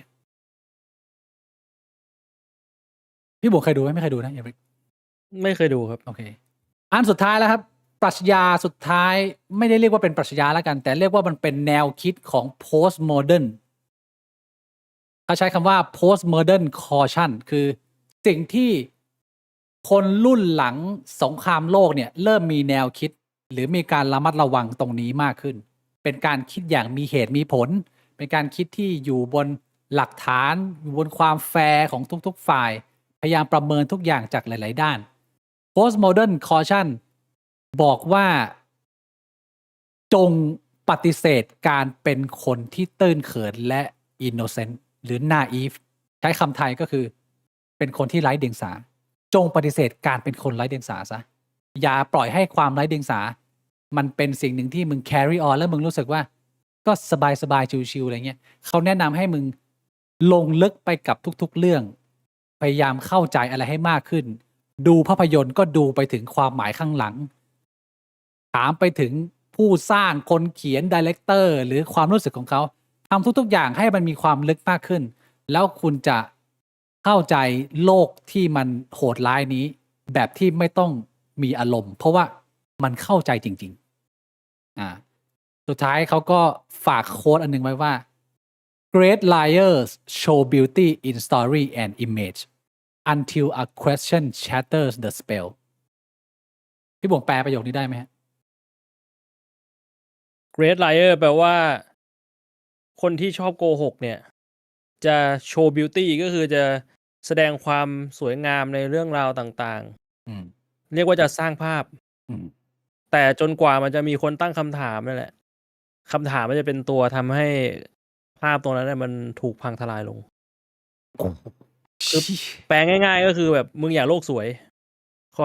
พี่บุ๋มเคยดูไหมไม่เคยดูนะเอริกไม่เคยดูครับโอเคอันสุดท้ายแล้วครับปรัชญาสุดท้ายไม่ได้เรียกว่าเป็นปรัชญาแล้วกันแต่เรียกว่ามันเป็นแนวคิดของ postmodern เขาใช้คำว่า postmodern caution คือสิ่งที่คนรุ่นหลังสงครามโลกเนี่ยเริ่มมีแนวคิดหรือมีการระมัดระวังตรงนี้มากขึ้นเป็นการคิดอย่างมีเหตุมีผลเป็นการคิดที่อยู่บนหลักฐานอยู่บนความแฟร์ของทุกๆฝ่ายพยายามประเมินทุกอย่างจากหลายๆด้าน postmodern caution บอกว่าจงปฏิเสธการเป็นคนที่ตื้นเขินและ innocent หรือ naive ใช้คำไทยก็คือเป็นคนที่ไร้เดียงสาจงปฏิเสธการเป็นคนไร้เดียงสาซะอย่าปล่อยให้ความไร้เดียงสามันเป็นสิ่งหนึ่งที่มึง carry on แล้วมึงรู้สึกว่าก็สบายๆชิวๆอะไรเงี้ยเขาแนะนำให้มึงลงลึกไปกับทุกๆเรื่องพยายามเข้าใจอะไรให้มากขึ้นดูภาพยนตร์ก็ดูไปถึงความหมายข้างหลังถามไปถึง ผู้สร้างคนเขียนดีเลกเตอร์หรือความรู้สึกของเขาทำทุกๆอย่างให้มันมีความลึกมากขึ้น แล้วคุณจะเข้าใจโลกที่มันโหดร้ายนี้ แบบที่ไม่ต้องมีอารมณ์ เพราะว่ามันเข้าใจจริงๆสุดท้ายเขาก็ฝากโค้ดอันหนึงไว้ว่า Great liars show beauty in story and image until a question shatters the spell พี่บ่งแปลประโยคนี้ได้ไหมฮะ Great liar แปลว่า คนที่ชอบโกหกเนี่ย จะโชว์บิวตี้ก็คือจะแสดงความสวยงามในเรื่องราวต่าง อืม ๆ เรียกว่าจะสร้างภาพ อืม แต่จนกว่ามันจะมีคนตั้งคำถามนั่นแหละคำถามมันจะเป็นตัวทำให้ภาพตรงนั้นเนยมันถูกพังทลายลง คือ แปลง่ายๆ ก็คือแบบมึงอย่าโลกสวย ข้อ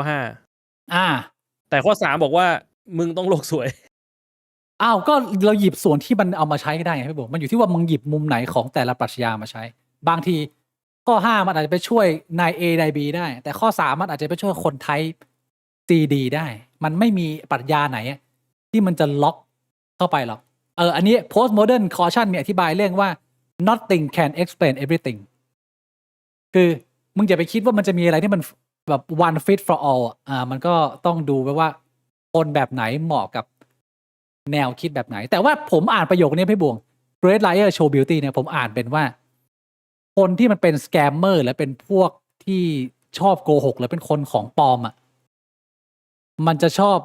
อ่า 5 แต่ข้อ 3 บอกว่ามึงต้องโลกสวย อ้าวก็เราหยิบส่วนที่มันเอามาใช้ก็ได้ไงพี่บอกมันอยู่ที่ว่ามึงหยิบมุมไหนของแต่ละปรัชญามาใช้ บางทีข้อ 5 มันอาจจะไปช่วยนาย A นาย B ได้ แต่ข้อ 3 มันอาจจะไปช่วยคนไทป์ CD ได้ มันไม่มีปรัชญาไหนที่มันจะล็อกเข้าไปหรอกอันนี้ postmodern caution เนี่ยอธิบายเรื่องว่า nothing can explain everything คือมึงอย่าไปคิดว่ามันจะมีอะไรที่มันแบบ one fit for all มันก็ต้องดูไปว่าคนแบบไหนเหมาะกับแนวคิดแบบไหน แต่ว่าผมอ่านประโยคนี้พี่บวง Great Liar Show Beauty เนี่ยผมอ่านเป็นว่า คนที่มันเป็นสแกมเมอร์และเป็นพวกที่ชอบโกหกหรือเป็นคนของปลอมมันจะชอบ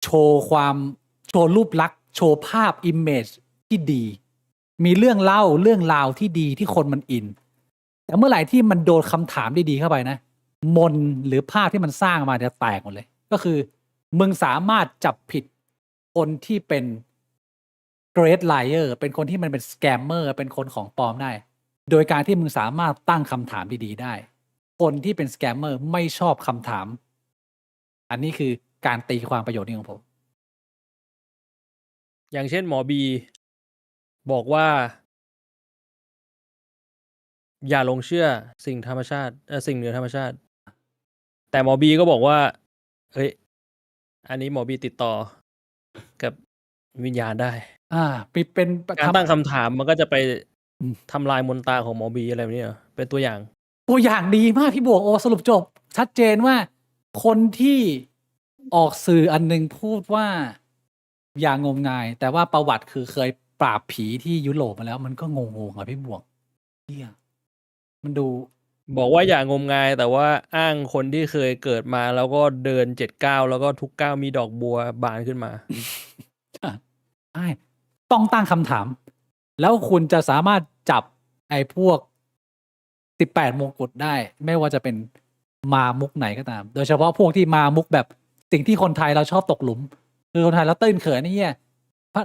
โชว์รูปลักษณ์โชว์ภาพ image ที่ดี มีเรื่องเล่าเรื่องราวที่ดีที่คนมันอิน แต่เมื่อไหร่ที่มันโดนคำถามดีๆเข้าไปนะ มนหรือภาพที่มันสร้างมาจะแตกหมดเลย ก็คือมึงสามารถจับผิดคนที่เป็น Great Liar เป็นคนที่มันเป็น Scammer เป็นคนของปลอมได้ โดยการที่มึงสามารถตั้งคำถามดีๆได้ คนที่เป็น Scammer ไม่ชอบคำถาม อันนี้คือการตีความประโยชน์นี้ของผม อย่างเช่นหมอบีบอกว่า อย่าหลงเชื่อสิ่งธรรมชาติสิ่งเหนือธรรมชาติ แต่หมอบีก็บอกว่าเฮ้ยอันนี้หมอบีติดต่อกับวิญญาณได้ เป็น การตั้งคำถามมันก็จะไป อืม ทำลายมนตราของหมอบีอะไรแบบนี้เหรอเป็นตัวอย่าง ตัวอย่างดีมากพี่บวกโอสรุปจบ ชัดเจนว่าคนที่ออกสื่ออันหนึงพูดว่าอย่างงมงาย แต่ว่าประวัติคือเคยปราบผีที่ยุโรปมาแล้ว มันก็งงๆอ่ะพี่บวกเฮียมันดู บอกว่าอย่างมงายแต่ว่าอ้างคนที่เคยเกิดมาแล้วก็เดิน7 ก้าวแล้วก็ทุกก้าวมีดอกบัวบานขึ้นมา ใช่ต้องตั้งคำถาม แล้วคุณจะสามารถจับไอ้พวก18 มงกุฎได้ ไม่ว่าจะเป็นมามุกไหนก็ตาม โดยเฉพาะพวกที่มามุกแบบสิ่งที่คนไทยเราชอบตกหลุม คือคนไทยเราตื้นเขินนี่เงี้ย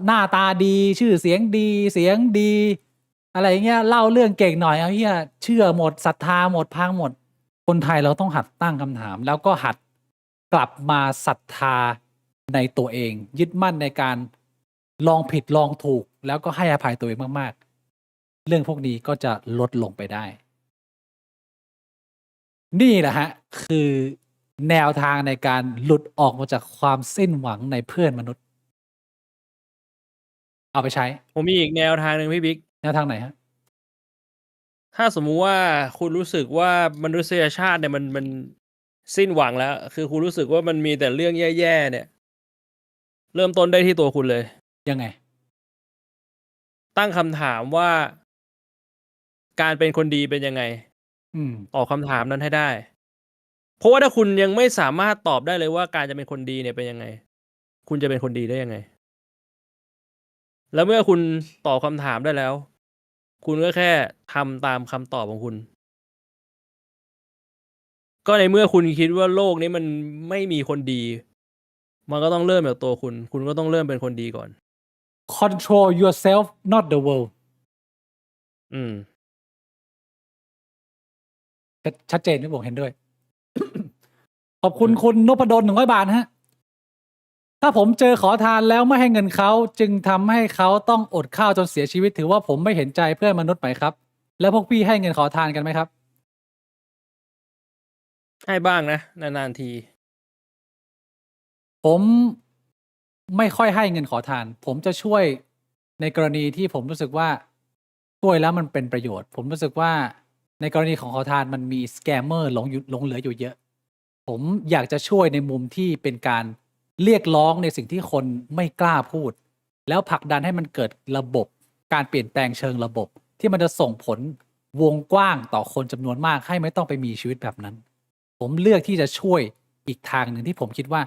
หน้าตาดีชื่อเสียงดีเสียงดี อะไรเงี้ยเล่าเรื่องเก่งหน่อยเอาเฮียเชื่อหมดศรัทธาหมดพังหมด คนไทยเราต้องหัดตั้งคำถาม แล้วก็หัดกลับมาศรัทธาในตัวเอง ยึดมั่นในการลองผิดลองถูก แล้วก็ให้อภัยตัวเองมากๆ เรื่องพวกนี้ก็จะลดลงไปได้ นี่แหละฮะ คือแนวทางในการหลุดออกมาจากความสิ้นหวังในเพื่อนมนุษย์ เอาไปใช้ ผมมีอีกแนวทางหนึ่งพี่บิ๊ก แนวทางไหนฮะ ถ้าสมมุติว่าคุณรู้สึกว่ามนุษยชาติเนี่ยมันสิ้นหวังแล้ว คือคุณรู้สึกว่ามันมีแต่เรื่องแย่ๆเนี่ย เริ่มต้นได้ที่ตัวคุณเลย ยังไง ตั้งคำถามว่าการเป็นคนดีเป็นยังไง อืม ตอบคำถามนั้นให้ได้ เพราะว่าถ้าคุณยังไม่สามารถตอบได้เลยว่าการจะเป็นคนดีเนี่ยเป็นยังไง คุณจะเป็นคนดีได้ยังไง แล้วเมื่อคุณตอบคำถามได้แล้ว คุณก็แค่ทำตามคำตอบของคุณ ก็ในเมื่อคุณคิดว่าโลกนี้มันไม่มีคนดี มันก็ต้องเริ่มจากตัวคุณ คุณก็ต้องเริ่มเป็นคนดีก่อน control yourself not the world อืม ชัดเจนที่ผมเห็นด้วย ขอบคุณคุณนพดล100 บาทฮะ ถ้าผมเจอขอทานแล้วไม่ให้เงินเขาจึงทำให้เขาต้องอดข้าวจนเสียชีวิตถือว่าผมไม่เห็นใจเพื่อนมนุษย์ไหมครับ แล้วพวกพี่ให้เงินขอทานกันไหมครับ ให้บ้างนะ นานๆที ผม ไม่ค่อยให้เงินขอทาน ผมจะช่วยในกรณีที่ผมรู้สึกว่าช่วยแล้วมันเป็นประโยชน์ ผมรู้สึกว่าในกรณีของขอทานมันมีสแกมเมอร์หลงเหลืออยู่เยอะ ผมอยากจะช่วยในมุมที่เป็นการเรียกร้องในสิ่งที่คนไม่กล้าพูด แล้วผลักดันให้มันเกิดระบบการเปลี่ยนแปลงเชิงระบบ ที่มันจะส่งผลวงกว้างต่อคนจำนวนมากให้ไม่ต้องไปมีชีวิตแบบนั้น ผมเลือกที่จะช่วยอีกทางหนึ่งที่ผมคิดว่า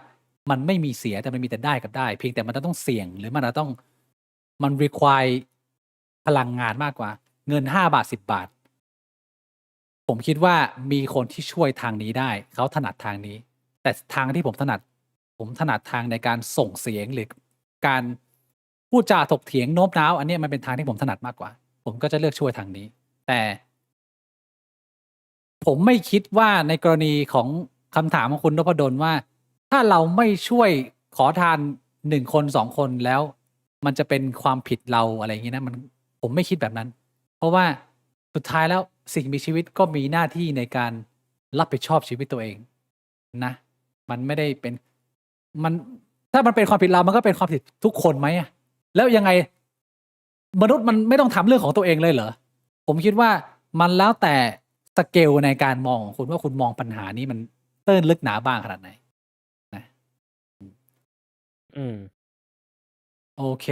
มันไม่มีเสียแต่มันมีแต่ได้กับได้ เพียงแต่มันจะต้องเสี่ยงหรือมันจะต้องมัน require พลังงานมากกว่า เงิน5 บาท 10 บาท ผมคิดว่ามีคนที่ช่วยทางนี้ได้ เขาถนัดทางนี้ แต่ทางที่ผมถนัด ผมถนัดทางในการส่งเสียงหรือการพูดจาถกเถียงโน้มน้าว อันเนี้ยมันเป็นทางที่ผมถนัดมากกว่า ผมก็จะเลือกช่วยทางนี้ แต่ ผมไม่คิดว่าในกรณีของคำถามของคุณนพดลว่า ถ้าเราไม่ช่วยขอทาน1 คน 2 คนแล้ว มันจะเป็นความผิดเราอะไรอย่างงี้นะผมไม่คิดแบบนั้น เพราะว่าสุดท้ายแล้วสิ่งมีชีวิตก็มีหน้าที่ในการรับผิดชอบชีวิตตัวเองนะ มันไม่ได้เป็นมันถ้ามันเป็นความผิดเรามันก็เป็นความผิดทุกคนไหมอะแล้วยังไง มนุษย์มันไม่ต้องทำเรื่องของตัวเองเลยเหรอ ผมคิดว่ามันแล้วแต่สเกลในการมองของคุณว่าคุณมองปัญหานี้มันตื้นลึกหนาบางขนาดไหนนะ อืม โอเค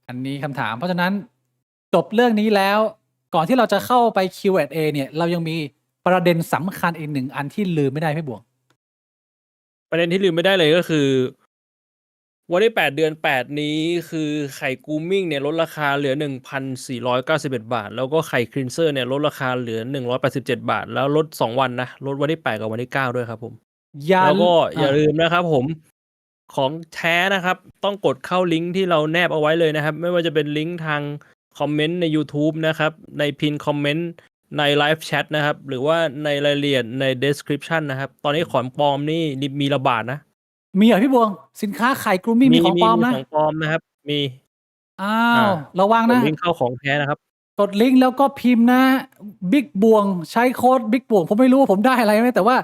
อันนี้คำถาม เพราะฉะนั้นจบเรื่องนี้แล้ว ก่อนที่เราจะเข้าไป Q&A เนี่ย เรายังมีประเด็นสำคัญอีก 1 อันที่ลืมไม่ได้พี่บวง ประเด็นที่ลืมไม่ได้เลยก็คือ วันที่ 8 เดือน 8 นี้คือไข่ Grooming เนี่ยลดราคาเหลือ 1,491 บาท แล้วก็ไข่ Cleanser เนี่ยลดราคาเหลือ 187 บาท แล้วลด 2 วันนะ ลดวันที่ 8 กับวันที่ 9 ด้วยครับผม อย่า แล้วก็อ อา ย่าลืมนะครับผม ของแท้นะครับ ต้องกดเข้าลิงก์ที่เราแนบเอาไว้เลยนะครับ ไม่ว่าจะเป็นลิงก์ทางคอมเมนต์ในยูทูบนะครับ ในพินคอมเมนต์ในไลฟ์แชตนะครับ หรือว่าในรายละเอียดใน description นะครับ ตอนนี้ของปลอมนี่มีระบาดนะ มีเหรอพี่บวง สินค้าไข่ Grooming มีของปลอมนะ ของปลอมนะครับ มี อ้า อ่า ว ระวัง กด นะ ลิงก์เข้าของแท้นะครับ กดลิงก์แล้วก็พิมพ์นะ บิ๊กบวง ใช้โค้ดบิ๊กบวง ผมไม่รู้ว่าผมได้อะไรไหม แต่ว่า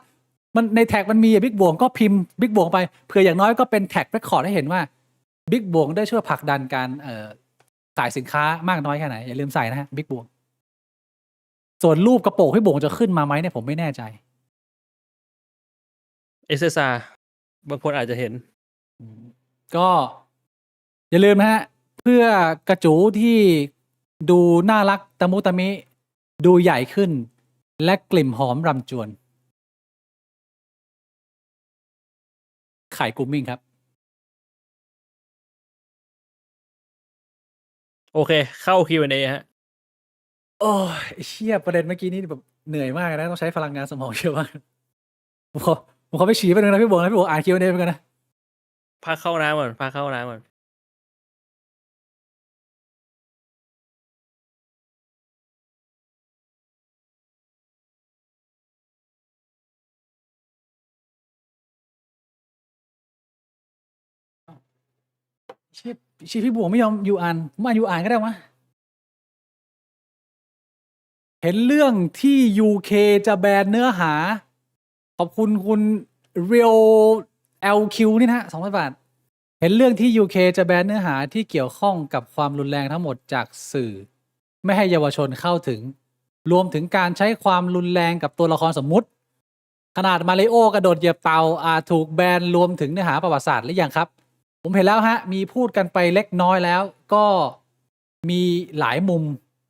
มันในแท็กมันมีอะบิ๊กบวง ก็พิมพ์บิ๊กบวงไป เผื่ออย่างน้อยก็เป็นแท็ก record ให้เห็นว่าบิ๊กบวงได้ช่วยผลักดันการขายสินค้ามากน้อยแค่ไหน อย่าลืมใส่นะครับบิ๊กบวง ส่วนรูปกระโปรงพี่บวงจะขึ้นมาไหมเนี่ยผมไม่แน่ใจ SSR บางคนอาจจะเห็น ก็อย่าลืมนะฮะ เพื่อกระจูที่ดูน่ารักตะมุตะมิ ดูใหญ่ขึ้น และกลิ่นหอมรำจวน ไข่ Grooming ครับ โอเค เข้า Q&A ฮะ โอ้ยไอ้เชี่ยประเด็นเมื่อกี้นี้แบบเหนื่อยมากนะ ต้องใช้พลังงานสมองเยอะมาก ผมขอไปฉี่แป๊บนึงนะพี่บวงนะพี่บวงอ่าน Q&A ไปก่อนนะ พักเข้าน้ำก่อน พักเข้าน้ำก่อน เชี่ยพี่บวงไม่ยอมอยู่อ่านผมอ่านอยู่อ่านก็ได้วะ เห็นเรื่องที่ UK จะแบนเนื้อหา ขอบคุณคุณ Real LQ นี่นะฮะ 200 บาท เห็นเรื่องที่ UK จะแบนเนื้อหาที่เกี่ยวข้องกับความรุนแรงทั้งหมดจากสื่อ ไม่ให้เยาวชนเข้าถึง รวมถึงการใช้ความรุนแรงกับตัวละครสมมุติ ขนาดมาริโอกระโดดเหยียบเตาอาจถูกแบนรวมถึงเนื้อหาประวัติศาสตร์หรือยังครับ ผมเห็นแล้วฮะ มีพูดกันไปเล็กน้อยแล้ว ก็มีหลายมุม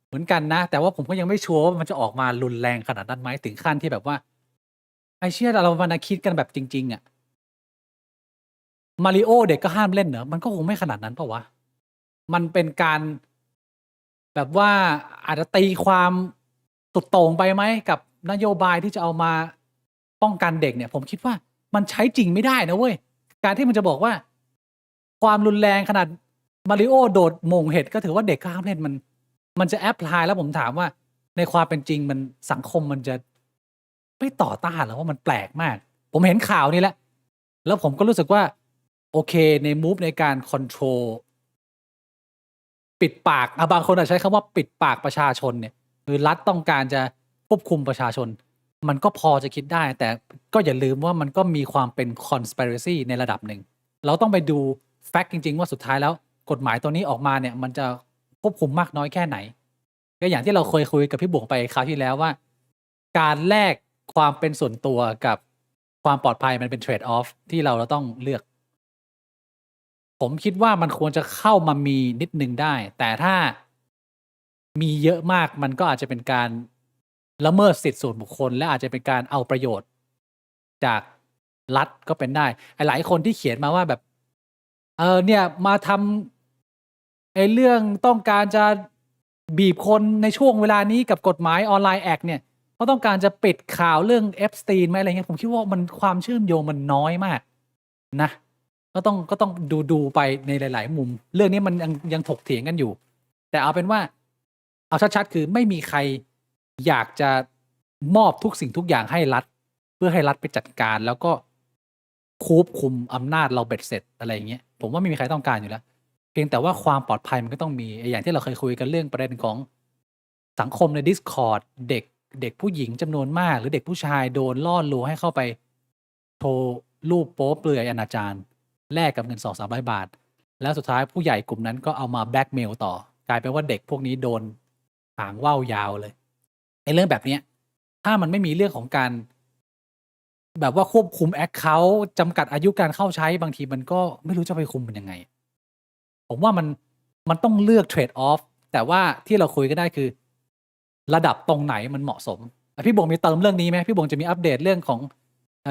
เหมือนกันนะ แต่ว่าผมก็ยังไม่ชัวร์ว่ามันจะออกมารุนแรงขนาดนั้นไหม ถึงขั้นที่แบบว่า ไอ้เชี่ยเรามาคิดกันแบบจริง ๆ อะ มาริโอเด็กก็ห้ามเล่นเหรอ มันก็คงไม่ขนาดนั้นเปล่าวะ มันเป็นการแบบว่าอาจจะตีความสุดโต่งไปไหมกับนโยบายที่จะเอามาป้องกันเด็กเนี่ย ผมคิดว่ามันใช้จริงไม่ได้นะเว้ย การที่มันจะบอกว่า ความรุนแรงขนาดมาริโอโดดโหม่งเห็ดก็ถือว่าเด็กก็ห้ามเล่นมันจะแอพพลายแล้วผมถามว่า ในความเป็นจริงมันสังคมมันจะไม่ต่อต้านเหรอว่ามันแปลกมาก ผมเห็นข่าวนี้แล้ว แล้วผมก็รู้สึกว่า โอเคในมูฟในการคอนโทรลปิดปากบางคนอาจใช้คำว่าปิดปากประชาชนเนี่ยคือรัฐต้องการจะควบคุมประชาชน มันก็พอจะคิดได้ แต่ก็อย่าลืมว่ามันก็มีความเป็น conspiracy ในระดับหนึ่ง เราต้องไปดู แฟกต์จริง ๆ ว่าสุดท้ายแล้วกฎหมายตัวนี้ออกมาเนี่ย มันจะควบคุมมากน้อยแค่ไหน ก็อย่างที่เราเคยคุยกับพี่บวงไปคราวที่แล้วว่า การแลกความเป็นส่วนตัวกับความปลอดภัยมันเป็น trade off ที่เราต้องเลือก ผมคิดว่ามันควรจะเข้ามามีนิดหนึ่งได้ แต่ถ้ามีเยอะมากมันก็อาจจะเป็นการละเมิดสิทธิส่วนบุคคล และอาจจะเป็นการเอาประโยชน์ จากรัฐก็เป็นได้ไอ้หลายคนที่เขียนมาว่าแบบ เนี่ยมาทำไอ้เรื่องต้องการจะบีบคนในช่วงเวลานี้กับกฎหมายออนไลน์แอคเนี่ยเขาต้องการจะปิดข่าวเรื่องเอฟสตีนไหมอะไรเงี้ยผมคิดว่ามันความเชื่อมโยงมันน้อยมากนะ ก็ต้องดูไปในหลาย ๆ มุม เรื่องนี้มันยังถกเถียงกันอยู่ แต่เอาเป็นว่า เอาชัด ๆ คือไม่มีใครอยากจะมอบทุกสิ่งทุกอย่างให้รัฐ เพื่อให้รัฐไปจัดการ แล้วก็ควบคุมอำนาจเราเบ็ดเสร็จอะไรอย่างเงี้ยผมว่าไม่มีใครต้องการอยู่แล้ว เพียงแต่ว่าความปลอดภัยมันก็ต้องมีอย่างที่เราเคยคุยกันเรื่องประเด็นของสังคมใน Discord เด็กผู้หญิงจำนวนมาก หรือเด็กผู้ชายโดนล่อลวงให้เข้าไปโชว์รูปโป๊เปลือยอนาจารแลกกับเงิน 200-300 บาท แล้วสุดท้ายผู้ใหญ่กลุ่มนั้นก็เอามาแบล็กเมลต่อกลายเป็นว่าเด็กพวกนี้โดนหางว่าวยาวเลยไอ้เรื่องแบบเนี้ยถ้ามันไม่มีเรื่องของการ แบบว่าควบคุมแอคเคาท์จำกัดอายุการเข้าใช้บางทีมันก็ไม่รู้จะไปคุมมันยังไง ผมว่ามันต้องเลือกเทรดออฟแต่ว่าที่เราคุยกันได้คือ ระดับตรงไหนมันเหมาะสมพี่บงมีเติมเรื่องนี้ไหมพี่บงจะมีอัปเดตเรื่องของอ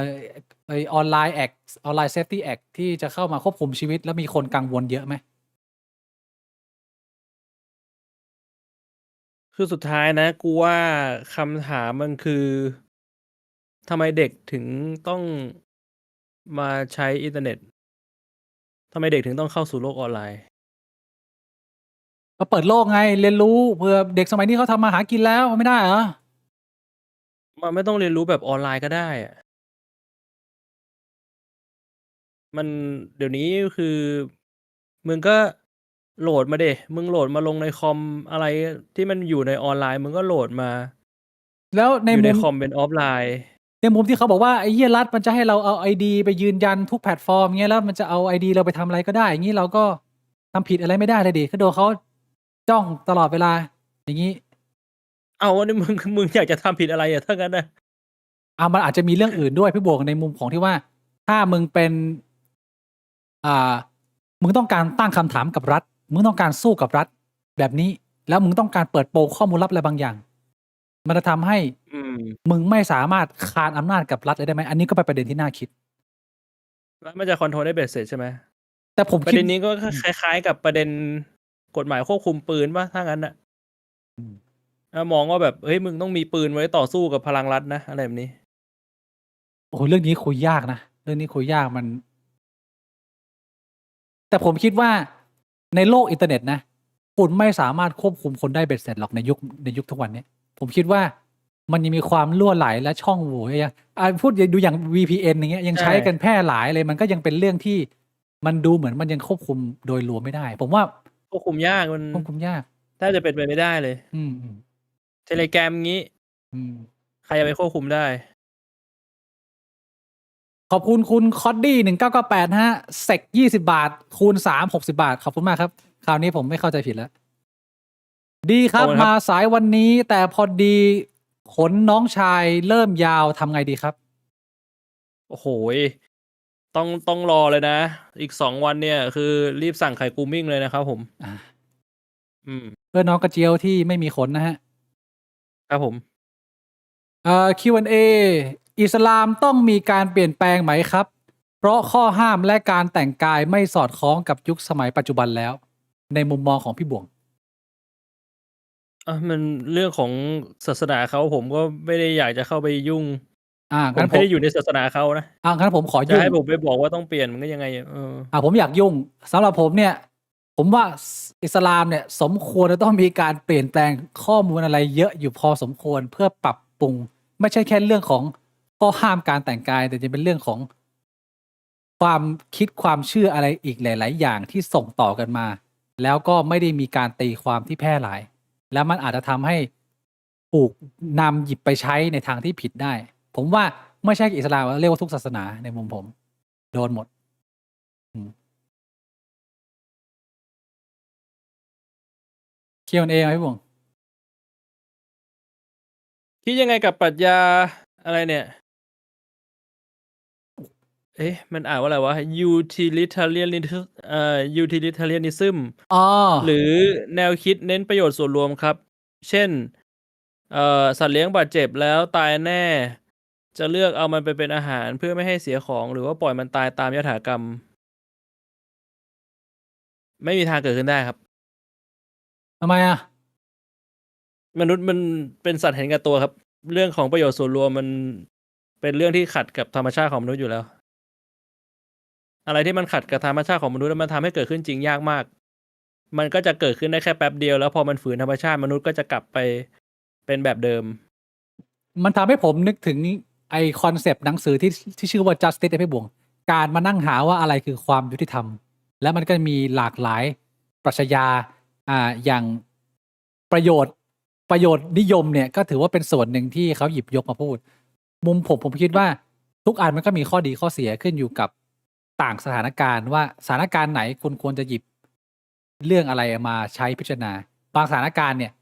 อนไลน์แอคออนไลน์เซฟตี้แอคที่จะเข้ามาควบคุมชีวิต แล้วมีคนกังวลเยอะไหม คือสุดท้ายนะ กูว่าคำถามมันคือทำไมเด็กถึงต้องมาใช้อินเทอร์เน็ตทำไมเด็กถึงต้องเข้าสู่โลกออนไลน์ ก็เปิดโลกไงเรียนรู้เผื่อเด็กสมัยนี้เขาทำมาหากินแล้วไม่ได้เหรอ มันไม่ต้องเรียนรู้แบบออนไลน์ก็ได้อะมันเดี๋ยวนี้คือมึงก็โหลดมาดิมึงโหลดมาลงในคอมอะไรที่มันอยู่ในออนไลน์มึงก็โหลดมา แล้วในอยู่ใน มุม คอมเป็นออฟไลน์ ในมุมที่เขาบอกว่าไอ้เหี้ยรัฐมันจะให้เราเอาไอดีไปยืนยันทุกแพลตฟอร์มเงี้ยแล้วมันจะเอาไอดีเราไปทำอะไรก็ได้อย่างนี้เราก็ทำผิดอะไรไม่ได้เลยดิเขาโดนเขาจ้องตลอดเวลา อย่างนี้ เอาวันนี้มึงอยากจะทำผิดอะไรอ่ะถ้างั้นนะ มันอาจจะมีเรื่องอื่นด้วยพี่บวกในมุมของที่ว่า ถ้ามึงเป็นมึงต้องการตั้งคำถามกับรัฐ มึงต้องการสู้กับรัฐ แบบนี้ แล้วมึงต้องการเปิดโปงข้อมูลลับอะไรบางอย่าง มันจะทำให้ มึงไม่สามารถคานอำนาจกับรัฐได้ไหมอันนี้ก็เป็นประเด็นที่น่าคิด แล้วมันจะคอนโทรลได้เบ็ดเสร็จใช่ไหม แต่ผม ประ คิด เด็นนี้ก็คล้ายๆกับประเด็นกฎหมายควบคุมปืนป่ะถ้างั้นน่ะ อืม มองว่าแบบเฮ้ยมึงต้องมีปืนไว้ต่อสู้กับพลังรัฐนะอะไรแบบนี้ โอ้โหเรื่องนี้คุยยากนะ เรื่องนี้คุยยากมัน แต่ผมคิดว่าในโลกอินเทอร์เน็ตนะคุณไม่สามารถควบคุมคนได้เบ็ดเสร็จหรอกในยุคทุกวันนี้ ผมคิดว่ามันยังมีความรั่วไหลและช่องโหว่ยังพูดดูอย่าง VPN อย่างเงี้ยยังใช้ ใช่ กันแพร่หลายเลยมันก็ยังเป็นเรื่องที่มันดูเหมือนมันยังควบคุมโดยรวมไม่ได้ ผมว่า ควบคุมยากมัน ควบคุมยาก แทบจะเป็นไปไม่ได้เลย อืม เทเลแกรมงี้ อืม ใครจะไปควบคุมได้ ขอบคุณคุณคอดดี้1998นะฮะเซก20 บาท คูณ3 60 บาท ขอบคุณมากครับ คราวนี้ผมไม่เข้าใจผิดแล้ว ดีครับ ขอบคุณครับ มาสายวันนี้ แต่พอดีขนน้องชายเริ่มยาวทำไงดีครับ โอ้โหยต้องรอเลยนะ อีก2 วันเนี่ย คือรีบสั่งไข่กูมิ่งเลยนะครับผม อ่า อืม เพื่อน้องกระเจียวที่ไม่มีขนนะฮะ ครับผม Q&A อิสลามต้องมีการเปลี่ยนแปลงไหมครับ เพราะข้อห้ามและการแต่งกายไม่สอดคล้องกับยุคสมัยปัจจุบันแล้ว ในมุมมองของพี่บวง มันเรื่องของศาสนาเขาผมก็ไม่ได้อยากจะเข้าไปยุ่ง ผม งั้น ไม่ได้อยู่ในศาสนาเขานะ งั้นผมขอ จะ ยุ่ง ให้ผมไปบอกว่าต้องเปลี่ยนมันก็ยังไงผมอยากยุ่งสำหรับผมเนี่ย ผมว่าอิสลามเนี่ย สมควรจะต้องมีการเปลี่ยนแปลงข้อมูลอะไรเยอะอยู่พอสมควรเพื่อปรับปรุง ไม่ใช่แค่เรื่องของข้อห้ามการแต่งกาย แต่จะเป็นเรื่องของความคิดความเชื่ออะไรอีกหลาย ๆ อย่างที่ส่งต่อกันมา แล้วก็ไม่ได้มีการตีความที่แพร่หลาย แล้วมันอาจจะทำให้ถูกนำหยิบไปใช้ในทางที่ผิดได้ ผมว่าไม่ใช่อิสลามเรียกว่าทุกศาสนาในมุมผม โดนหมด Q&A ไหมพี่บวง คิดยังไงกับปรัชญาอะไรเนี่ย มันอ่านว่าอะไรวะ utilitarianism utilitarianism อ๋อ หรือแนวคิดเน้นประโยชน์ส่วนรวมครับ เช่นสัตว์เลี้ยงบาดเจ็บแล้วตายแน่ จะเลือกเอามันไปเป็นอาหารเพื่อไม่ให้เสียของ หรือว่าปล่อยมันตายตามยถากรรม ไม่มีทางเกิดขึ้นได้ครับ ทำไมอ่ะ มนุษย์มันเป็นสัตว์เห็นแก่ตัวครับ เรื่องของประโยชน์ส่วนรวมมันเป็นเรื่องที่ขัดกับธรรมชาติของมนุษย์อยู่แล้ว อะไรที่มันขัดกับธรรมชาติของมนุษย์แล้วมันทำให้เกิดขึ้นจริงยากมาก มันก็จะเกิดขึ้นได้แค่แป๊บเดียวแล้วพอมันฝืนธรรมชาติมนุษย์ก็จะกลับไปเป็นแบบเดิม มันทำให้ผมนึกถึงไอคอนเซปต์หนังสือที่ชื่อว่า justice พี่บวง การมานั่งหาว่าอะไรคือความยุติธรรม แล้วมันก็มีหลากหลายปรัชญาอย่างประโยชน์นิยมเนี่ยก็ถือว่าเป็นส่วนหนึ่งที่เขาหยิบยกมาพูด มุมผมคิดว่าทุกอันมันก็มีข้อดีข้อเสียขึ้นอยู่กับต่างสถานการณ์ว่าสถานการณ์ไหนคุณควรจะหยิบเรื่องอะไรมาใช้พิจารณาบางสถานการณ์เนี่ย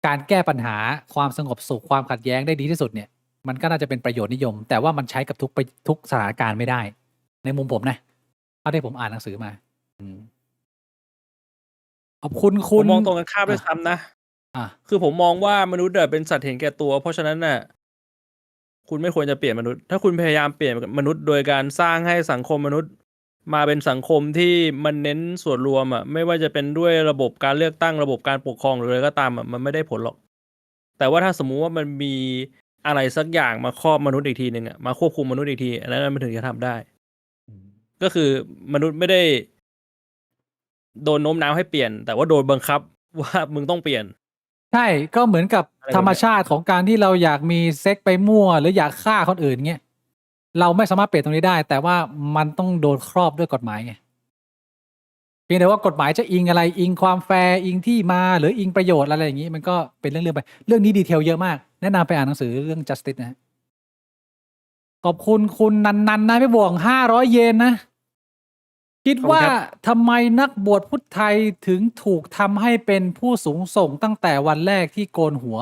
การแก้ปัญหาความสงบสุขความขัดแย้งได้ดีที่สุดเนี่ยมันก็น่าจะเป็นประโยชน์นิยม แต่ว่ามันใช้กับทุกสถานการณ์ไม่ได้ ในมุมผมนะเท่าที่ผมอ่านหนังสือมาขอบคุณ ผ คุ ม ณ มองตรงกันข้ามด้วยซ้ำนะ อ่ะ คือผมมองว่ามนุษย์เป็นสัตว์เห็นแก่ตัว เพราะฉะนั้นน่ะคุณไม่ควรจะเปลี่ยนมนุษย์ ถ้าคุณพยายามเปลี่ยนมนุษย์โดยการสร้างให้สังคมมนุษย์มาเป็นสังคมที่มันเน้นส่วนรวมอ่ะไม่ว่าจะเป็นด้วยระบบการเลือกตั้งระบบการปกครองหรืออะไรก็ตามอ่ะมันไม่ได้ผลหรอก แต่ว่าถ้าสมมุติว่ามันมีอะไรสักอย่างมาครอบมนุษย์อีกทีหนึ่งอ่ะมาควบคุมมนุษย์อีกทีอันนั้นมันถึงจะทำได้ ก็คือมนุษย์ไม่ได้โดนโน้มน้าวให้เปลี่ยน แต่ว่าโดนบังคับว่ามึงต้องเปลี่ยน ใช่ก็เหมือนกับ อะไรแบบเนี้ย ธรรมชาติของการที่เราอยากมีเซ็กไปมั่ว หรืออยากฆ่าคนอื่นเงี้ยเราไม่สามารถเปลี่ยนตรงนี้ได้ แต่ว่ามันต้องโดนครอบด้วยกฎหมายไงเพียงแต่ว่ากฎหมายจะอิงอะไรอิงความแฟร์อิงที่มาหรืออิงประโยชน์อะไรอย่างนี้มันก็เป็นเรื่องไปเรื่องนี้ดีเทลเยอะมากแนะนำไปอ่านหนังสือเรื่อง justice นะฮะขอบคุณคุณนันนะพี่บวง500 เยนนะคิด ขอบคุณ ว่า ครับ ทำไมนักบวชพุทธไทยถึงถูกทำให้เป็นผู้สูงส่งตั้งแต่วันแรกที่โกนหัว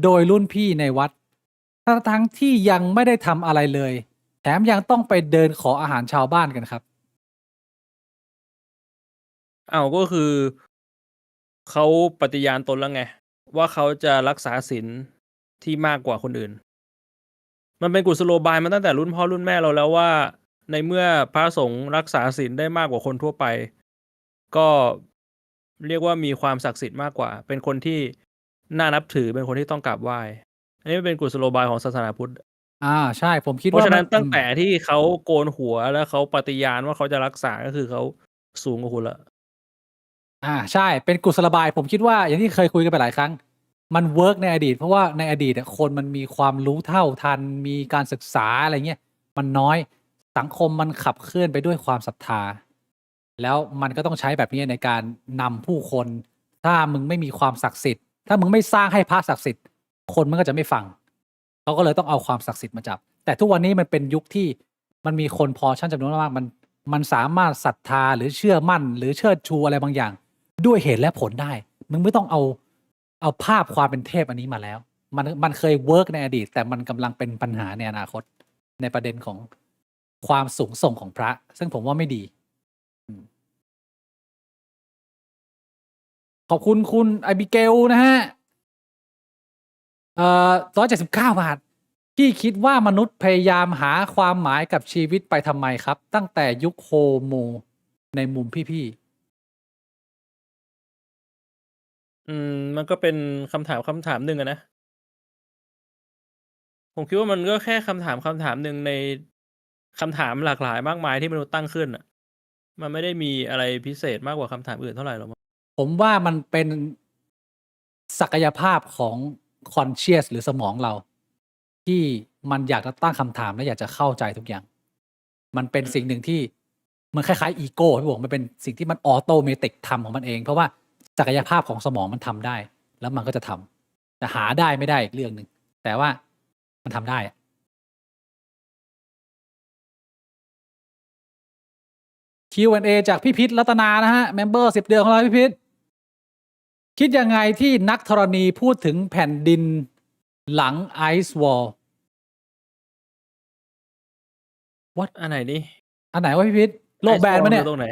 โดยรุ่นพี่ในวัดทั้งที่ยังไม่ได้ทำอะไรเลย แถมยังต้องไปเดินขออาหารชาวบ้านกันครับ ก็คือเขาปฏิญาณตนแล้วไง ว่าเขาจะรักษาศีลที่มากกว่าคนอื่น มันเป็นกุศโลบายมาตั้งแต่รุ่นพ่อรุ่นแม่เราแล้วว่า ในเมื่อพระสงฆ์รักษาศีลได้มากกว่าคนทั่วไป ก็เรียกว่ามีความศักดิ์สิทธิ์มากกว่า เป็นคนที่น่านับถือเป็นคนที่ต้องกราบไหว้ อันนี้เป็นกุศโลบายของศาสนาพุทธ ใช่ผมคิด เพราะ ว่า ฉะนั้น มั ตั้งแต่ที่เขาโกนหัวแล้วเขาปฏิญาณว่าเขาจะรักษาก็คือเขาสูงกว่าคุณละ ใช่เป็นกุศโลบายผมคิดว่าอย่างที่เคยคุยกันไปหลายครั้ง มันเวิร์กในอดีต เพราะว่าในอดีตคนมันมีความรู้เท่าทันมีการศึกษาอะไรเงี้ยมันน้อยสังคมมันขับเคลื่อนไปด้วยความศรัทธา แล้วมันก็ต้องใช้แบบนี้ในการนำผู้คน ถ้ามึงไม่มีความศักดิ์สิทธิ์ถ้ามึงไม่สร้างให้พระศักดิ์สิทธิ์คนมันก็จะไม่ฟังเขาก็เลยต้องเอาความศักดิ์สิทธิ์มาจับ แต่ทุกวันนี้มันเป็นยุคที่มันมีคนพอชั่นจำนวนมากมันสามารถศรัทธาหรือเชื่อมั่น หรือเชิดชูอะไรบางอย่าง ด้วยเหตุและผลได้ มึงไม่ต้องเอาภาพความเป็นเทพอันนี้มาแล้ว มันเคยเวิร์กในอดีต แต่มันกำลังเป็นปัญหาในอนาคต ในประเด็นของความสูงส่งของพระ ซึ่งผมว่าไม่ดี ขอบคุณคุณไอบิเกลนะฮะ179 บาทพี่คิดว่ามนุษย์พยายามหาความหมายกับชีวิตไปทำไมครับ ตั้งแต่ยุคโฮโมในมุมพี่มันก็เป็นคำถามหนึ่งอะนะ ผมคิดว่ามันก็แค่คำถามหนึ่งในคำถามหลากหลายมากมายที่มนุษย์ตั้งขึ้นอะมันไม่ได้มีอะไรพิเศษมากกว่าคำถามอื่นเท่าไหร่หรอกมั้ง ผมว่ามันเป็นศักยภาพของ conscious หรือสมองเรา ที่มันอยากจะตั้งคำถามและอยากจะเข้าใจทุกอย่าง มันเป็นสิ่งหนึ่งที่มันคล้ายๆอีโก้พี่บอกมันเป็นสิ่งที่มันออโตเมติกทำของมันเอง เพราะว่าศักยภาพของสมองมันทำได้ แล้วมันก็จะทำแต่หาได้ไม่ได้อีกเรื่องหนึ่งแต่ว่ามันทำได้ Q&A จากพี่พิษรัตนานะฮะเมมเบอร์10 เดือนของเราพี่พิษ คิดยังไงที่นักธรณีพูดถึงแผ่นดินหลังไอซ์วอล อันไหนนี่ อันไหนวะพี่พิษโลกแบน Ice มา Wall เนี่ย คือตรงไหน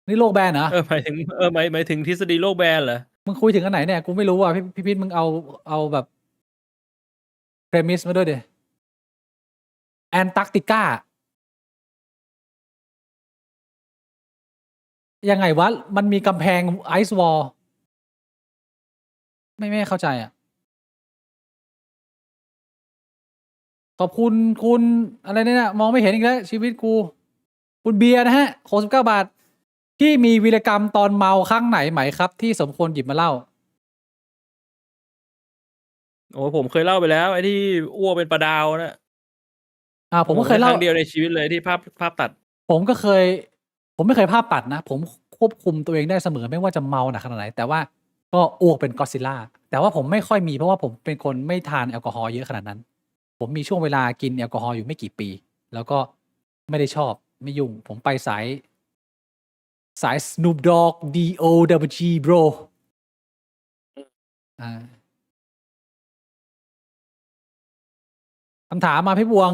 นี่โลกแบนเหรอ หมายถึงทฤษฎีโลกแบนเหรอ มึงคุยถึงอันไหนเนี่ยกูไม่รู้อ่ะพี่พิษมึงเอาแบบเพรมิสมาด้วยเดแอนตาร์กติกายังไงวะมันมีกำแพงไอซ์วอลไม่เข้าใจอ่ะขอบคุณคุณอะไรเนี่ยมองไม่เห็นอีกแล้วชีวิตกู คุณเบียร์นะฮะ69 บาทที่มีวีรกรรมตอนเมาครั้งไหนไหมครับ ที่สมควรหยิบมาเล่า โอ้ผมเคยเล่าไปแล้วไอ้ที่อ้วกเป็นปลาดาวนะ ผมก็เคย ค เล่า รั้งเดียวในชีวิตเลยที่ภาพตัด ผมก็เคย ผมไม่เคยภาพตัดนะ ผมควบคุมตัวเองได้เสมอไม่ว่าจะเมาหนักขนาดไหน แต่ว่าก็อ้วกเป็นก็อดซิลล่าแต่ว่าผมไม่ค่อยมีเพราะว่าผมเป็นคนไม่ทานแอลกอฮอล์เยอะขนาดนั้น ผมมีช่วงเวลากินแอลกอฮอล์อยู่ไม่กี่ปี แล้วก็ไม่ได้ชอบไม่ยุ่ง ผมไปสาย Snoop Dogg DOWG bro คำถามมาพี่บวง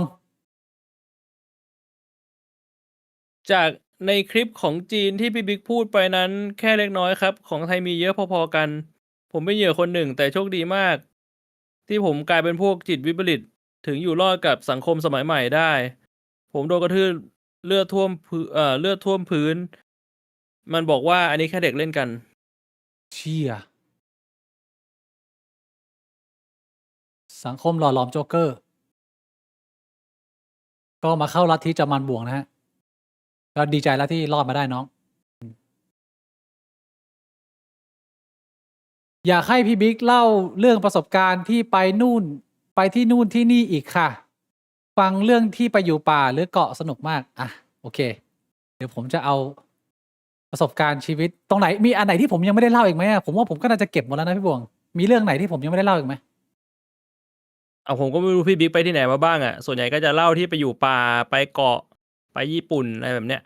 จากในคลิปของจีนที่พี่บิ๊กพูดไปนั้นแค่เล็กน้อยครับ ของไทยมีเยอะพอๆกัน ผมเป็นเหยื่อคนหนึ่งแต่โชคดีมาก ที่ผมกลายเป็นพวกจิตวิปริตถึงอยู่รอดกับสังคมสมัยใหม่ได้ ผมโดนกระทืบเลือดท่วมพื้น มันบอกว่าอันนี้แค่เด็กเล่นกัน เชี่ยสังคมหล่อหลอมโจ๊กเกอร์ ก็มาเข้าลัทธิจำมันบ่วงนะฮะก็ดีใจแล้วที่รอดมาได้น้อง อยากให้พี่บิ๊กเล่าเรื่องประสบการณ์ที่ไปที่นู่นที่นี่อีกค่ะ ฟังเรื่องที่ไปอยู่ป่าหรือเกาะสนุกมากอ่ะโอเค เดี๋ยวผมจะเอาประสบการณ์ชีวิตตรงไหนมีอันไหนที่ผมยังไม่ได้เล่าอีกไหมผมว่าผมก็น่าจะเก็บหมดแล้วนะพี่บวงมีเรื่องไหนที่ผมยังไม่ได้เล่าอีกไหม ผมก็ไม่รู้พี่บิ๊กไปที่ไหนมาบ้างส่วนใหญ่ก็จะเล่าที่ไปอยู่ป่าไปเกาะไปญี่ปุ่นอะไรแบบเนี้ย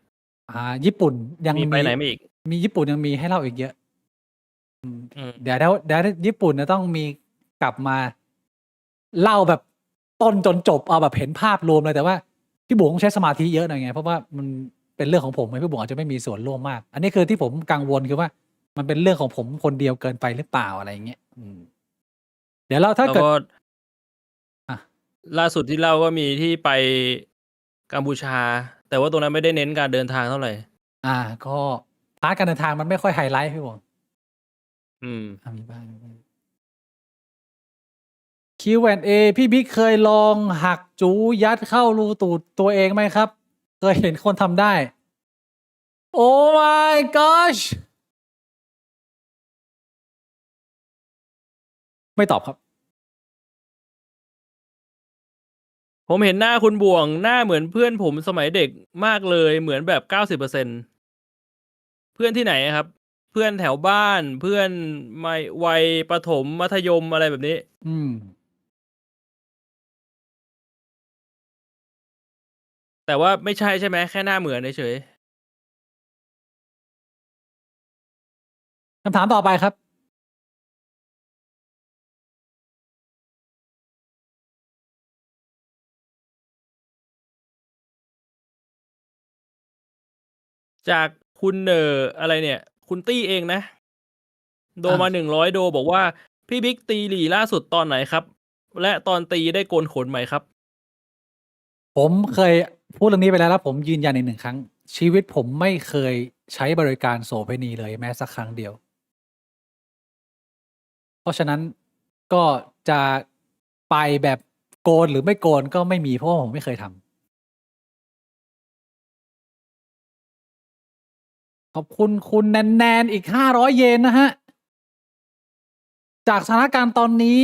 ญี่ปุ่นยัง มีไปไหนมาอีก มีญี่ปุ่นยังมีให้เล่าอีกเยอะ เดี๋ยวญี่ปุ่นจะต้องมีกลับมา เล่าแบบต้นจนจบเอาแบบเห็นภาพรวมเลยแต่ว่าพี่บุ๋งต้องใช้สมาธิเยอะหน่อยไงเพราะว่ามันเป็นเรื่องของผมพี่บุ๋งอาจจะไม่มีส่วนร่วมมาก อันนี้คือที่ผมกังวลคือว่ามันเป็นเรื่องของผมคนเดียวเกินไปหรือเปล่าอะไรอย่างเงี้ยเดี๋ยวเราถ้าเกิดล่าสุดที่เล่าก็มีที่ไปกัมพูชา แต่ว่าตรงนั้นไม่ได้เน้นการเดินทางเท่าไหร่ก็พาร์ทการเดินทางมันไม่ค่อยไฮไลท์พี่บุ๋งมีบ้างQ&A พี่บิ๊กเคยลองหักจูยัดเข้ารูตูดตัวเองไหมครับ เคยเห็นคนทำได้ โอ้ my gosh ไม่ตอบครับ ผมเห็นหน้าคุณบ่วงหน้าเหมือนเพื่อนผมสมัยเด็กมากเลยเหมือนแบบ 90%เพื่อนที่ไหนครับ เพื่อนแถวบ้านเพื่อนวัยประถมมัธยมอะไรแบบนี้แต่ว่าไม่ใช่ใช่ไหมแค่หน้าเหมือนเฉยคำถามต่อไปครับจากคุณอะไรเนี่ย คุณตี้เองนะ โดมา100โดบอกว่าพี่บิ๊กตีหลี่ล่าสุดตอนไหนครับ และตอนตีได้โกนขนไหมครับ ผมเคยพูดเรื่องนี้ไปแล้วผมยืนยันอีก1 ครั้ง ชีวิตผมไม่เคยใช้บริการโสเภณีเลยแม้สักครั้งเดียว เพราะฉะนั้นก็จะไปแบบโกนหรือไม่โกนก็ไม่มีเพราะว่าผมไม่เคยทำขอบคุณคุณแนนอีก500 เยนนะฮะจากสถานการณ์ตอนนี้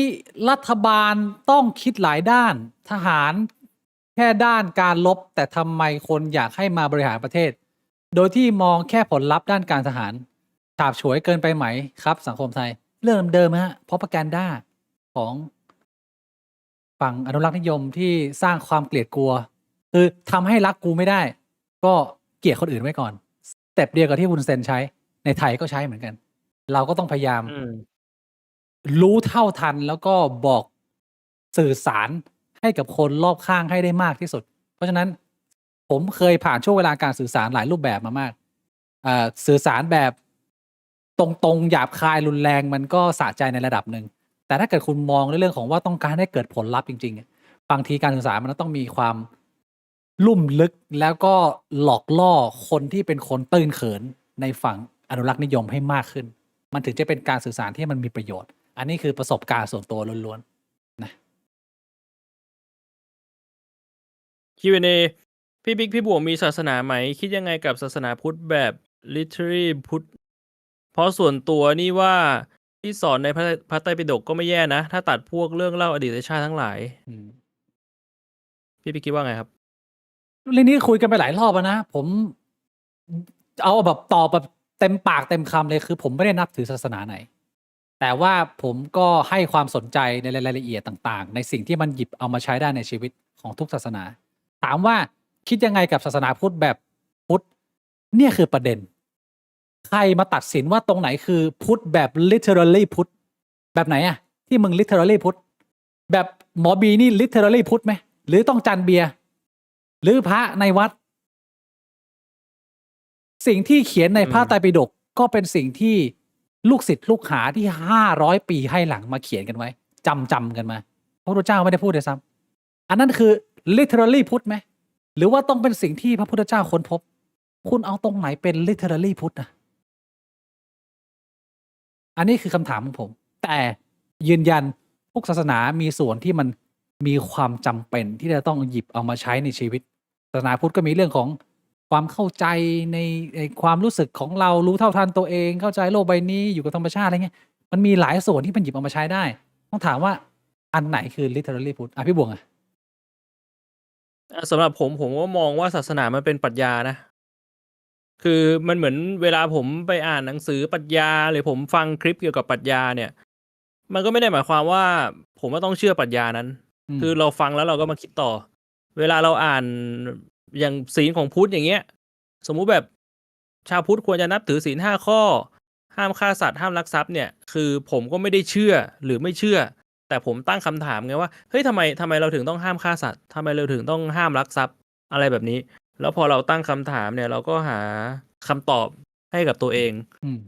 รัฐบาลต้องคิดหลายด้านทหารแค่ด้านการลบแต่ทำไมคนอยากให้มาบริหารประเทศโดยที่มองแค่ผลลัพธ์ด้านการทหารฉาบฉวยเกินไปไหมครับสังคมไทยเรื่องเดิมฮะเพราะpropagandaของฝั่งอนุรักษ์นิยมที่สร้างความเกลียดกลัวคือทำให้รักกูไม่ได้ก็เกลียดคนอื่นไว้ก่อนสเต็ปเดียวกับที่คุณเซนใช้ในไทยก็ใช้เหมือนกันเราก็ต้องพยายาม รู้เท่าทันแล้วก็บอกสื่อสารให้กับคนรอบข้างให้ได้มากที่สุด เพราะฉะนั้นผมเคยผ่านช่วงเวลาการสื่อสารหลายรูปแบบมามากสื่อสารแบบตรงๆหยาบคายรุนแรงมันก็สะใจในระดับหนึ่ง แต่ถ้าเกิดคุณมองในเรื่องของว่าต้องการให้เกิดผลลัพธ์จริงๆบางทีการสื่อสารมันต้องมีความลุ่มลึกแล้วก็หลอกล่อคนที่เป็นคนตื้นเขินในฝั่งอนุรักษ์นิยมให้มากขึ้น มันถึงจะเป็นการสื่อสารที่มันมีประโยชน์ อันนี้คือประสบการณ์ส่วนตัวล้วนๆนะ Q&A พี่บิ๊กพี่บวงมีศาสนาไหม คิดยังไงกับศาสนาพุทธแบบ literary พุทธ เพราะส่วนตัวนี่ว่าที่สอนในพระไตรปิฎกก็ไม่แย่นะ ถ้าตัดพวกเรื่องเล่าอดีตชาติทั้งหลาย อืม พี่บิ๊กคิดว่าไงครับ เรื่องนี้คุยกันไปหลายรอบแล้วนะ ผมเอาแบบตอบแบบเต็มปากเต็มคำเลยคือผมไม่ได้นับถือศาสนาไหน แต่ว่าผมก็ให้ความสนใจในรายละเอียดต่างๆ ในสิ่งที่มันหยิบเอามาใช้ได้ในชีวิตของทุกศาสนา ถามว่าคิดยังไงกับศาสนาพุทธแบบพุทธเนี่ยคือประเด็น ใครมาตัดสินว่าตรงไหนคือพุทธแบบ literally พุทธแบบไหนอะที่มึง literally พุทธแบบหมอบีนี่ literally พุทธไหมหรือต้องจันเบียร์หรือพระในวัด สิ่งที่เขียนในพระไตรปิฎกก็เป็นสิ่งที่ลูกศิษย์ลูกหาที่500 ปีให้หลังมาเขียนกันไว้จำกันมาพระพุทธเจ้าไม่ได้พูดเลยซ้ำอันนั้นคือ literally พุทธไหมหรือว่าต้องเป็นสิ่งที่พระพุทธเจ้าค้นพบ คุณเอาตรงไหนเป็น literally พุทธนะอันนี้คือคำถามของผม แต่ยืนยันทุกศาสนามีส่วนที่มันมีความจำเป็นที่จะต้องหยิบเอามาใช้ในชีวิต ศาสนาพุทธก็มีเรื่องของความเข้าใจในความรู้สึกของเรารู้เท่าทันตัวเองเข้าใจโลกใบนี้อยู่กับธรรมชาติอะไรเงี้ยมันมีหลายส่วนที่มันหยิบเอามาใช้ได้ ต้องถามว่าอันไหนคือ literally พุทธพี่บวงอะ สำหรับผมก็มองว่าศาสนามันเป็นปรัชญานะ คือมันเหมือนเวลาผมไปอ่านหนังสือปรัชญาหรือผมฟังคลิปเกี่ยวกับปรัชญาเนี่ย มันก็ไม่ได้หมายความว่าผมว่าต้องเชื่อปรัชญานั้น คือเราฟังแล้วเราก็มาคิดต่อ เวลาเราอ่านอย่างศีลของพุทธอย่างเงี้ย สมมุติแบบชาวพุทธควรจะนับถือศีล5 ข้อ ห้ามฆ่าสัตว์ห้ามลักทรัพย์เนี่ย คือผมก็ไม่ได้เชื่อหรือไม่เชื่อ แต่ผมตั้งคำถามไงว่าเฮ้ยทำไมเราถึงต้องห้ามฆ่าสัตว์ทำไมเราถึงต้องห้ามลักทรัพย์อะไรแบบนี้ แล้วพอเราตั้งคำถามเนี่ย เราก็หาคำตอบให้กับตัวเอง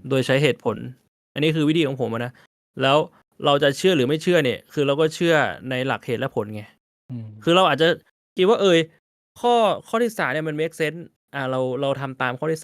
โดยใช้เหตุผล อันนี้คือวิธีของผมนะแล้วเราจะเชื่อหรือไม่เชื่อเนี่ย คือเราก็เชื่อในหลักเหตุและผลไง คือเราอาจจะคิดว่าข้อที่3เนี่ยมัน make sense เราทำตามข้อที่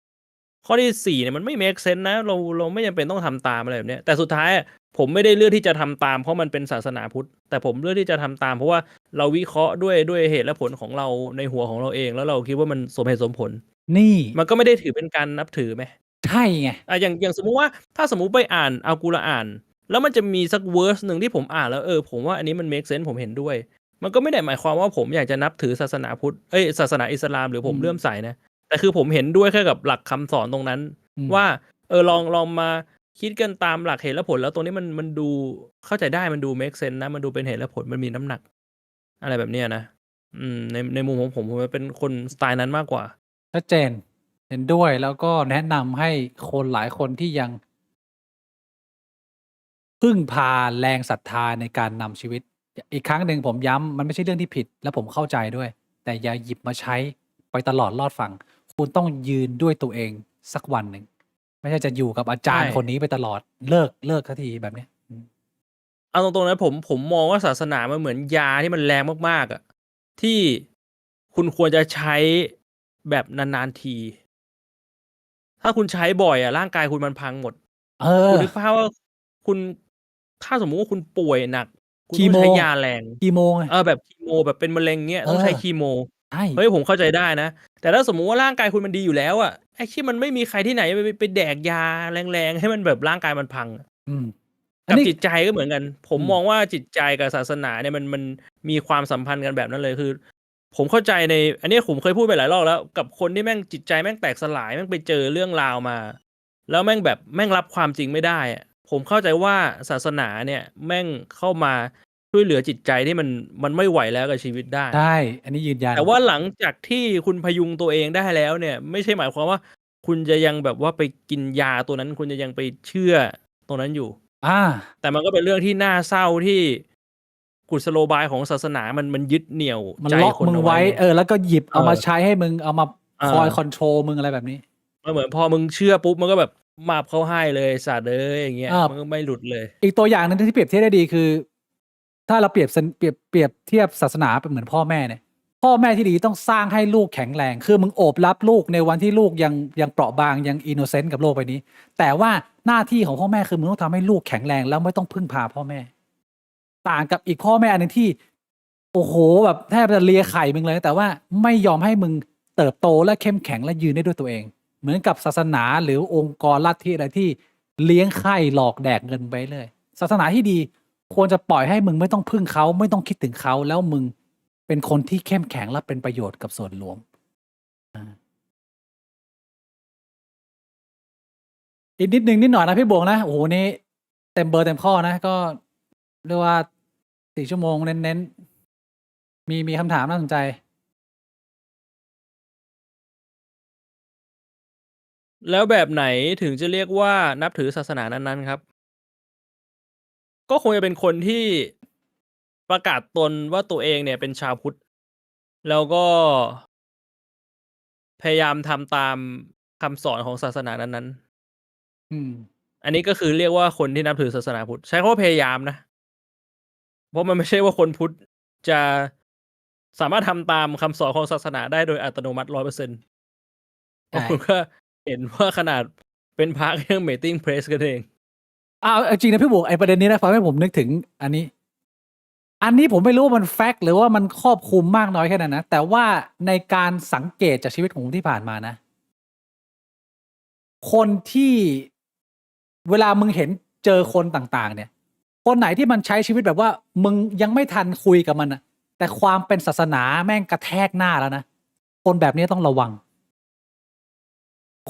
3ข้อที่4เนี่ยมันไม่ make sense นะเราไม่จำเป็นต้องทำตามอะไรแบบเนี้ยแต่สุดท้ายผมไม่ได้เลือกที่จะทำตามเพราะมันเป็นศาสนาพุทธแต่ผมเลือกที่จะทำตามเพราะว่าเราวิเคราะห์ด้วยเหตุและผลของเราในหัวของเราเองแล้วเราคิดว่ามันสมเหตุสมผล นี่มันก็ไม่ได้ถือเป็นการนับถือไหม ใช่ไง อย่างสมมุติว่าถ้าสมมุติไปอ่านอัลกุรอาน แล้วมันจะมีสักเวอร์สหนึ่งที่ผมอ่านแล้วผมว่าอันนี้มัน make sense ผมเห็นด้วย มันก็ไม่ได้หมายความว่าผมอยากจะนับถือศาสนาพุทธศาสนาอิสลามหรือผมเลื่อมใสนะ แต่คือผมเห็นด้วยแค่กับหลักคำสอนตรงนั้น ว่าลองมาคิดกันตามหลักเหตุและผลแล้วตรงนี้มันดูเข้าใจได้มันดู make sense นะมันดูเป็นเหตุและผลมันมีน้ำหนัก อะไรแบบเนี้ยนะในมุมของผมเป็นคนสไตล์นั้นมากกว่า ชัดเจนเห็นด้วยแล้วก็แนะนำให้คนหลายคนที่ยังพึ่งพาแรงศรัทธาในการนำชีวิต อีกครั้งหนึ่งผมย้ำมันไม่ใช่เรื่องที่ผิด และผมเข้าใจด้วย แต่อย่าหยิบมาใช้ไปตลอดรอดฝั่งคุณต้องยืนด้วยตัวเองสักวันหนึ่งไม่ใช่จะอยู่กับอาจารย์ ใช่ คนนี้ไปตลอดเลิกทันทีแบบเนี้ย เอาตรงๆนะผมมองว่าศาสนามันเหมือนยาที่มันแรงมากๆอ่ะที่คุณควรจะใช้แบบนานๆที ถ้าคุณใช้บ่อยอ่ะร่างกายคุณมันพังหมด คุณนึกภาพว่าคุณถ้าสมมุติว่าคุณป่วยหนัก คุณต้องใช้ยาแรง คีโมไง แบบคีโมแบบเป็นมะเร็งเงี้ยต้องใช้คีโม ใช่ เฮ้ยผมเข้าใจได้นะ แต่ถ้าสมมุติว่าร่างกายคุณมันดีอยู่แล้วอ่ะไอ้ที่มันไม่มีใครที่ไหนไปแดกยาแรงๆให้มันแบบร่างกายมันพัง กับจิตใจก็เหมือนกัน ผมมองว่าจิตใจกับศาสนาเนี่ยมันมีความสัมพันธ์กันแบบนั้นเลยคือ ผมเข้าใจในอันนี้ผมเคยพูดไปหลายรอบแล้วกับคนที่แม่งจิตใจแม่งแตกสลายแม่งไปเจอเรื่องราวมา แล้วแม่งแบบแม่งรับความจริงไม่ได้อะผมเข้าใจว่าศาสนาเนี่ยแม่งเข้ามาช่วยเหลือจิตใจที่มันไม่ไหวแล้วกับชีวิตได้ ใช่ อันนี้ยืนยัน แต่ว่าหลังจากที่คุณพยุงตัวเองได้แล้วเนี่ย ไม่ใช่หมายความว่า คุณจะยังแบบว่าไปกินยาตัวนั้น คุณจะยังไปเชื่อตรงนั้นอยู่ อ่า แต่มันก็เป็นเรื่องที่น่าเศร้าที่กุศโลบายของศาสนามันยึดเหนี่ยวมันใจล็อก คน มึง เอา ไว้ ไว้ไง แล้วก็หยิบ เอ เอามา อ ใช้ให้มึง เอามา เอ คอย อ คอนโทรลมึง อะไรแบบนี้ มันเหมือนพอมึงเชื่อปุ๊บ มันก็แบบมาบเข้าให้เลย สัตว์เอ้ย อย่างเงี้ย อา มันก็ไม่หลุดเลย อีกตัวอย่างหนึ่งที่เปรียบเทียบได้ดีคือ ถ้าเราเปรียบเทียบศาสนาเป็นเหมือนพ่อแม่เนี่ย พ่อแม่ที่ดีต้องสร้างให้ลูกแข็งแรง คือมึงโอบรับลูกในวันที่ลูกยังเปราะบาง ยัง innocent กับโลกใบนี้ แต่ว่าหน้าที่ของพ่อแม่คือมึงต้องทำให้ลูกแข็งแรง แล้วไม่ต้องพึ่งพาพ่อแม่ ต่างกับอีกพ่อแม่อันหนึ่งที่ โอ้โฮ แบบแทบจะเลียไข่มึงเลย แต่ว่าไม่ยอมให้มึงเติบโตและเข้มแข็งและยืนได้ด้วยตัวเอง เหมือนกับศาสนาหรือองค์กรลัทธิอะไรที่เลี้ยงไข่หลอกแดกเงินไปเรื่อย ศาสนาที่ดีควรจะปล่อยให้มึงไม่ต้องพึ่งเขา ไม่ต้องคิดถึงเขา แล้วมึงเป็นคนที่เข้มแข็งและเป็นประโยชน์กับส่วนรวม อา อีกนิดหนึ่งนิดหน่อยนะพี่บวกนะ โอ้โฮ นี่เต็มเบอร์เต็มข้อนะ ก็เรียกว่า 4 ชั่วโมงเน้น ๆ มีคำถามน่าสนใจ แล้วแบบไหนถึงจะเรียกว่านับถือศาสนานั้น ๆ ครับ? ก็คงจะเป็นคนที่ประกาศตนว่าตัวเองเนี่ยเป็นชาวพุทธ แล้วก็พยายามทำตามคำสอนของศาสนานั้น ๆ อืม อันนี้ก็คือเรียกว่าคนที่นับถือศาสนาพุทธ ใช้คำว่าพยายามนะ เพราะมันไม่ใช่ว่าคนพุทธจะสามารถทำตามคำสอนของศาสนาได้โดยอัตโนมัติ 100% เพ ใช ราะคุณ ่ ก็เห็นว่าขนาดเป็นพระ ก็ยัง Meeting Place กันเอง เอาจริงนะพี่บวก ไอ้ประเด็นนี้นะทำให้ผมนึกถึงอันนี้ อันนี้ผมไม่รู้ว่ามันแฟกต์ หรือว่ามันครอบคลุมมากน้อยแค่ไหนนะ แต่ว่าในการสังเกตจากชีวิตของผมที่ผ่านมานะ คนที่เวลามึงเห็นเจอคนต่าง ๆ เนี่ย คนไหนที่มันใช้ชีวิตแบบว่ามึงยังไม่ทันคุยกับมันน่ะ แต่ความเป็นศาสนาแม่งกระแทกหน้าแล้วนะ คนแบบนี้ต้องระวัง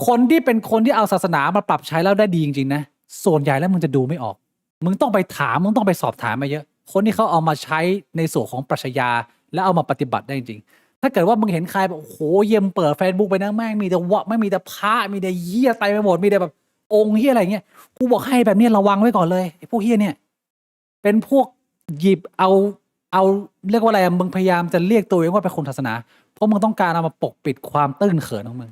คนที่เป็นคนที่เอาศาสนามาปรับใช้แล้วได้ดีจริง ๆ นะ ส่วนใหญ่แล้วมึงจะดูไม่ออก มึงต้องไปถาม มึงต้องไปสอบถามมาเยอะ คนที่เขาเอามาใช้ในส่วนของปรัชญา แล้วเอามาปฏิบัติได้จริง ๆ ถ้าเกิดว่ามึงเห็นใครแบบ โอ้โฮ เหี้ย มึงเปิดเฟซบุ๊กไปนะ แม่งมีแต่แม่งมีแต่พระ มีแต่เหี้ยเต็มไปหมด มีแต่แบบองค์เหี้ย อะไรอย่างเงี้ย กูบอกให้แบบนี้ระวังไว้ก่อนเลย ไอ้พวกเหี้ยเนี่ย เป็นพวกหยิบเอา เรียกว่าอะไรอะ มึงพยายามจะเรียกตัวเองว่าเป็นคนศาสนา เพราะมึงต้องการเอามาปกปิดความตื้นเขินของมึง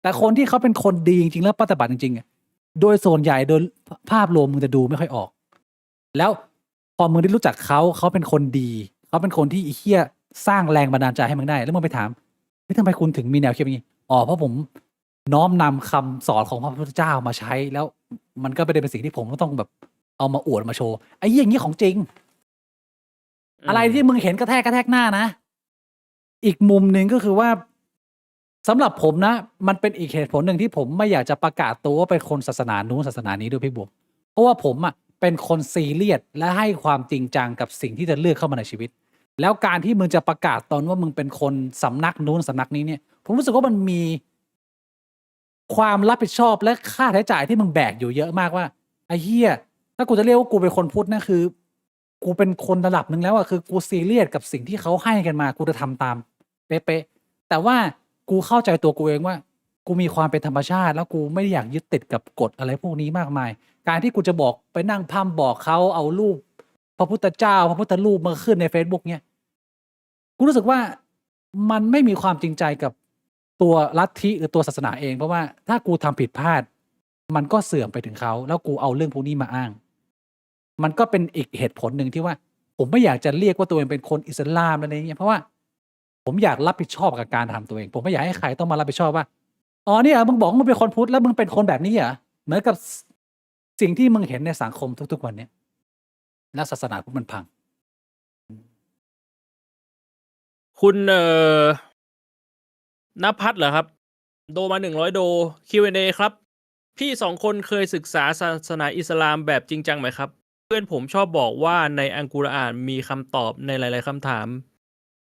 แต่คนที่เขาเป็นคนดีจริง ๆ แล้วปฏิบัติจริง ๆ อะ โดยส่วนใหญ่โดยภาพรวมมึงจะดูไม่ค่อยออก แล้วพอมึงได้รู้จักเขา เขาเป็นคนดี เขาเป็นคนที่ไอ้เหี้ยสร้างแรงบันดาลใจให้มึงได้ แล้วมึงไปถาม เฮ้ย ทำไมคุณถึงมีแนวคิดอย่างงี้? อ๋อ เพราะผมน้อมนำคำสอนของพระพุทธเจ้ามาใช้ แล้วมันก็ไม่ได้เป็นสิ่งที่ผมก็ต้องแบบเอามาอวด มาโชว์ ไอ้เหี้ย อย่างงี้ของจริง อะไรที่มึงเห็นกระแทกหน้านะ อีกมุมหนึ่งก็คือว่า สำหรับผมนะ มันเป็นอีกเหตุผลหนึ่งที่ผมไม่อยากจะประกาศตัวว่าเป็นคนศาสนานู้นศาสนานี้ด้วยพี่บวก เพราะว่าผมอะเป็นคนซีเรียสและให้ความจริงจังกับสิ่งที่จะเลือกเข้ามาในชีวิต แล้วการที่มึงจะประกาศตนว่ามึงเป็นคนสำนักนู้นสำนักนี้เนี่ย ผมรู้สึกว่ามันมีความรับผิดชอบและค่าใช้จ่ายที่มึงแบกอยู่เยอะมากว่า ไอ้เหี้ย ถ้ากูจะเรียกว่ากูเป็นคนพุทธนะ คือกูเป็นคนระดับหนึ่งแล้วอะ คือกูซีเรียสกับสิ่งที่เขาให้กันมา กูจะทำตามเป๊ะ ๆ แต่ว่ากูเข้าใจตัวกูเองว่า กูมีความเป็นธรรมชาติ แล้วกูไม่ได้อยากยึดติดกับกฎอะไรพวกนี้มากมาย การที่กูจะบอกไปนั่งพร่ำบอกเขาเอารูปพระพุทธเจ้า พระพุทธรูปมาขึ้นในเฟซบุ๊กเนี่ย กูรู้สึกว่ามันไม่มีความจริงใจกับตัวลัทธิหรือตัวศาสนาเอง เพราะว่าถ้ากูทำผิดพลาด มันก็เสื่อมไปถึงเขา แล้วกูเอาเรื่องพวกนี้มาอ้าง มันก็เป็นอีกเหตุผลหนึ่งที่ว่า ผมไม่อยากจะเรียกว่าตัวเองเป็นคนอิสลาม อะไรอย่างเงี้ย เพราะว่าผมอยากรับผิดชอบกับการทำตัวเอง ผมไม่อยากให้ใครต้องมารับผิดชอบว่า อ๋อ เนี่ยเหรอ มึงบอกว่ามึงเป็นคนพุทธ แล้วมึงเป็นคนแบบนี้เหรอ? เหมือนกับ สิ่งที่มึงเห็นในสังคมทุก ๆ วันเนี้ย แล้วศาสนาพุทธมันพัง คุณ ณภัทรเหรอครับ? โดมา 100 โด Q&A ครับ พี่ 2 คนเคยศึกษาศาสนาอิสลามแบบจริงจังไหมครับ? เพื่อนผมชอบบอกว่าในอัลกุรอานมีคำตอบในหลาย ๆ คำถาม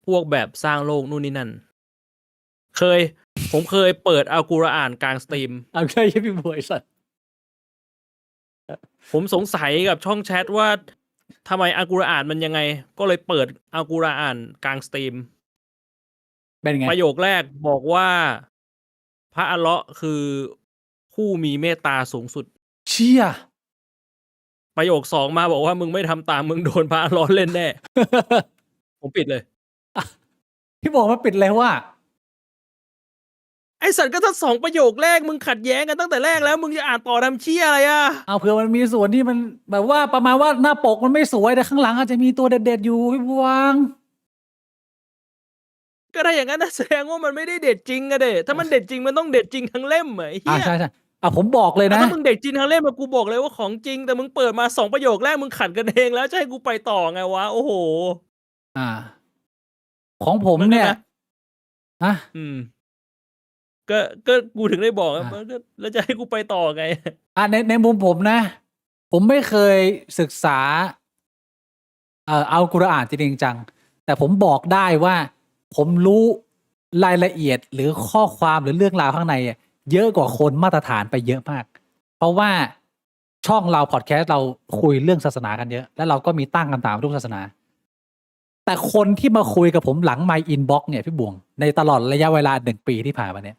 พวกแบบสร้างโลกนู่นนี่นั่น เคย ผมเคยเปิดอัลกุรอานกลางสตรีม อ้าว ใช่ พี่บวย ไอ้สัตว์ ผมสงสัยกับช่องแชตว่า ทำไมอัลกุรอานมันยังไง? ก็เลยเปิดอัลกุรอานกลางสตรีม เป็นไง? ประโยคแรกบอกว่า พระอัลเลาะห์คือผู้มีเมตตาสูงสุด เชี่ย ประโยค2มาบอกว่ามึงไม่ทำตามมึงโดนพระล้อเล่นแน่ ผมปิดเลย พี่บอกมาปิดเลยว่า ไอสัตว์ก็ถ้า2ประโยคแรกมึงขัดแย้งกันตั้งแต่แรกแล้วมึงจะอ่านต่อทำเชี่ยอะไรอ่ะ เอาเผื่อมันมีส่วนที่มันแบบว่าประมาณว่าหน้าปกมันไม่สวยแต่ข้างหลังอาจจะมีตัวเด็ดๆอยู่พี่บวง ก็ถ้าอย่างนั้นนะแสดงว่ามันไม่ได้เด็ดจริงอะเด็ถ้ามันเด็ดจริงมันต้องเด็ดจริงทั้งเล่มเหรอไอ้เหี้ย ใช่ผมบอกเลย แต่ นะ ถ้ามึงเด็ดจริงทั้งเล่มอะกูบอกเลยว่าของจริงแต่มึงเปิดมา2ประโยคแรกมึงขัดกันเองแล้วจะให้กูไปต่อไงวะโอ้โห อ่า ของผม มันก็ เนี่ย นะ อ่ะ อืม ก็กูถึงได้บอกว่า อ่ะ มันก็แล้วจะให้กูไปต่อไง ในมุมผมนะ ผมไม่เคยศึกษาเอากุรอานจริงจังแต่ผมบอกได้ว่า ผมรู้รายละเอียดหรือข้อความหรือเรื่องราวข้างในอะเยอะกว่าคนมาตรฐานไปเยอะมาก เพราะว่าช่องเราพอดแคสต์เราคุยเรื่องศาสนากันเยอะ แล้วเราก็มีตั้งคำถามทุกศาสนา แต่คนที่มาคุยกับผมหลังไมค์อินบ็อกเนี่ยพี่บวงในตลอดระยะเวลา1 ปีที่ผ่านมาเนี่ย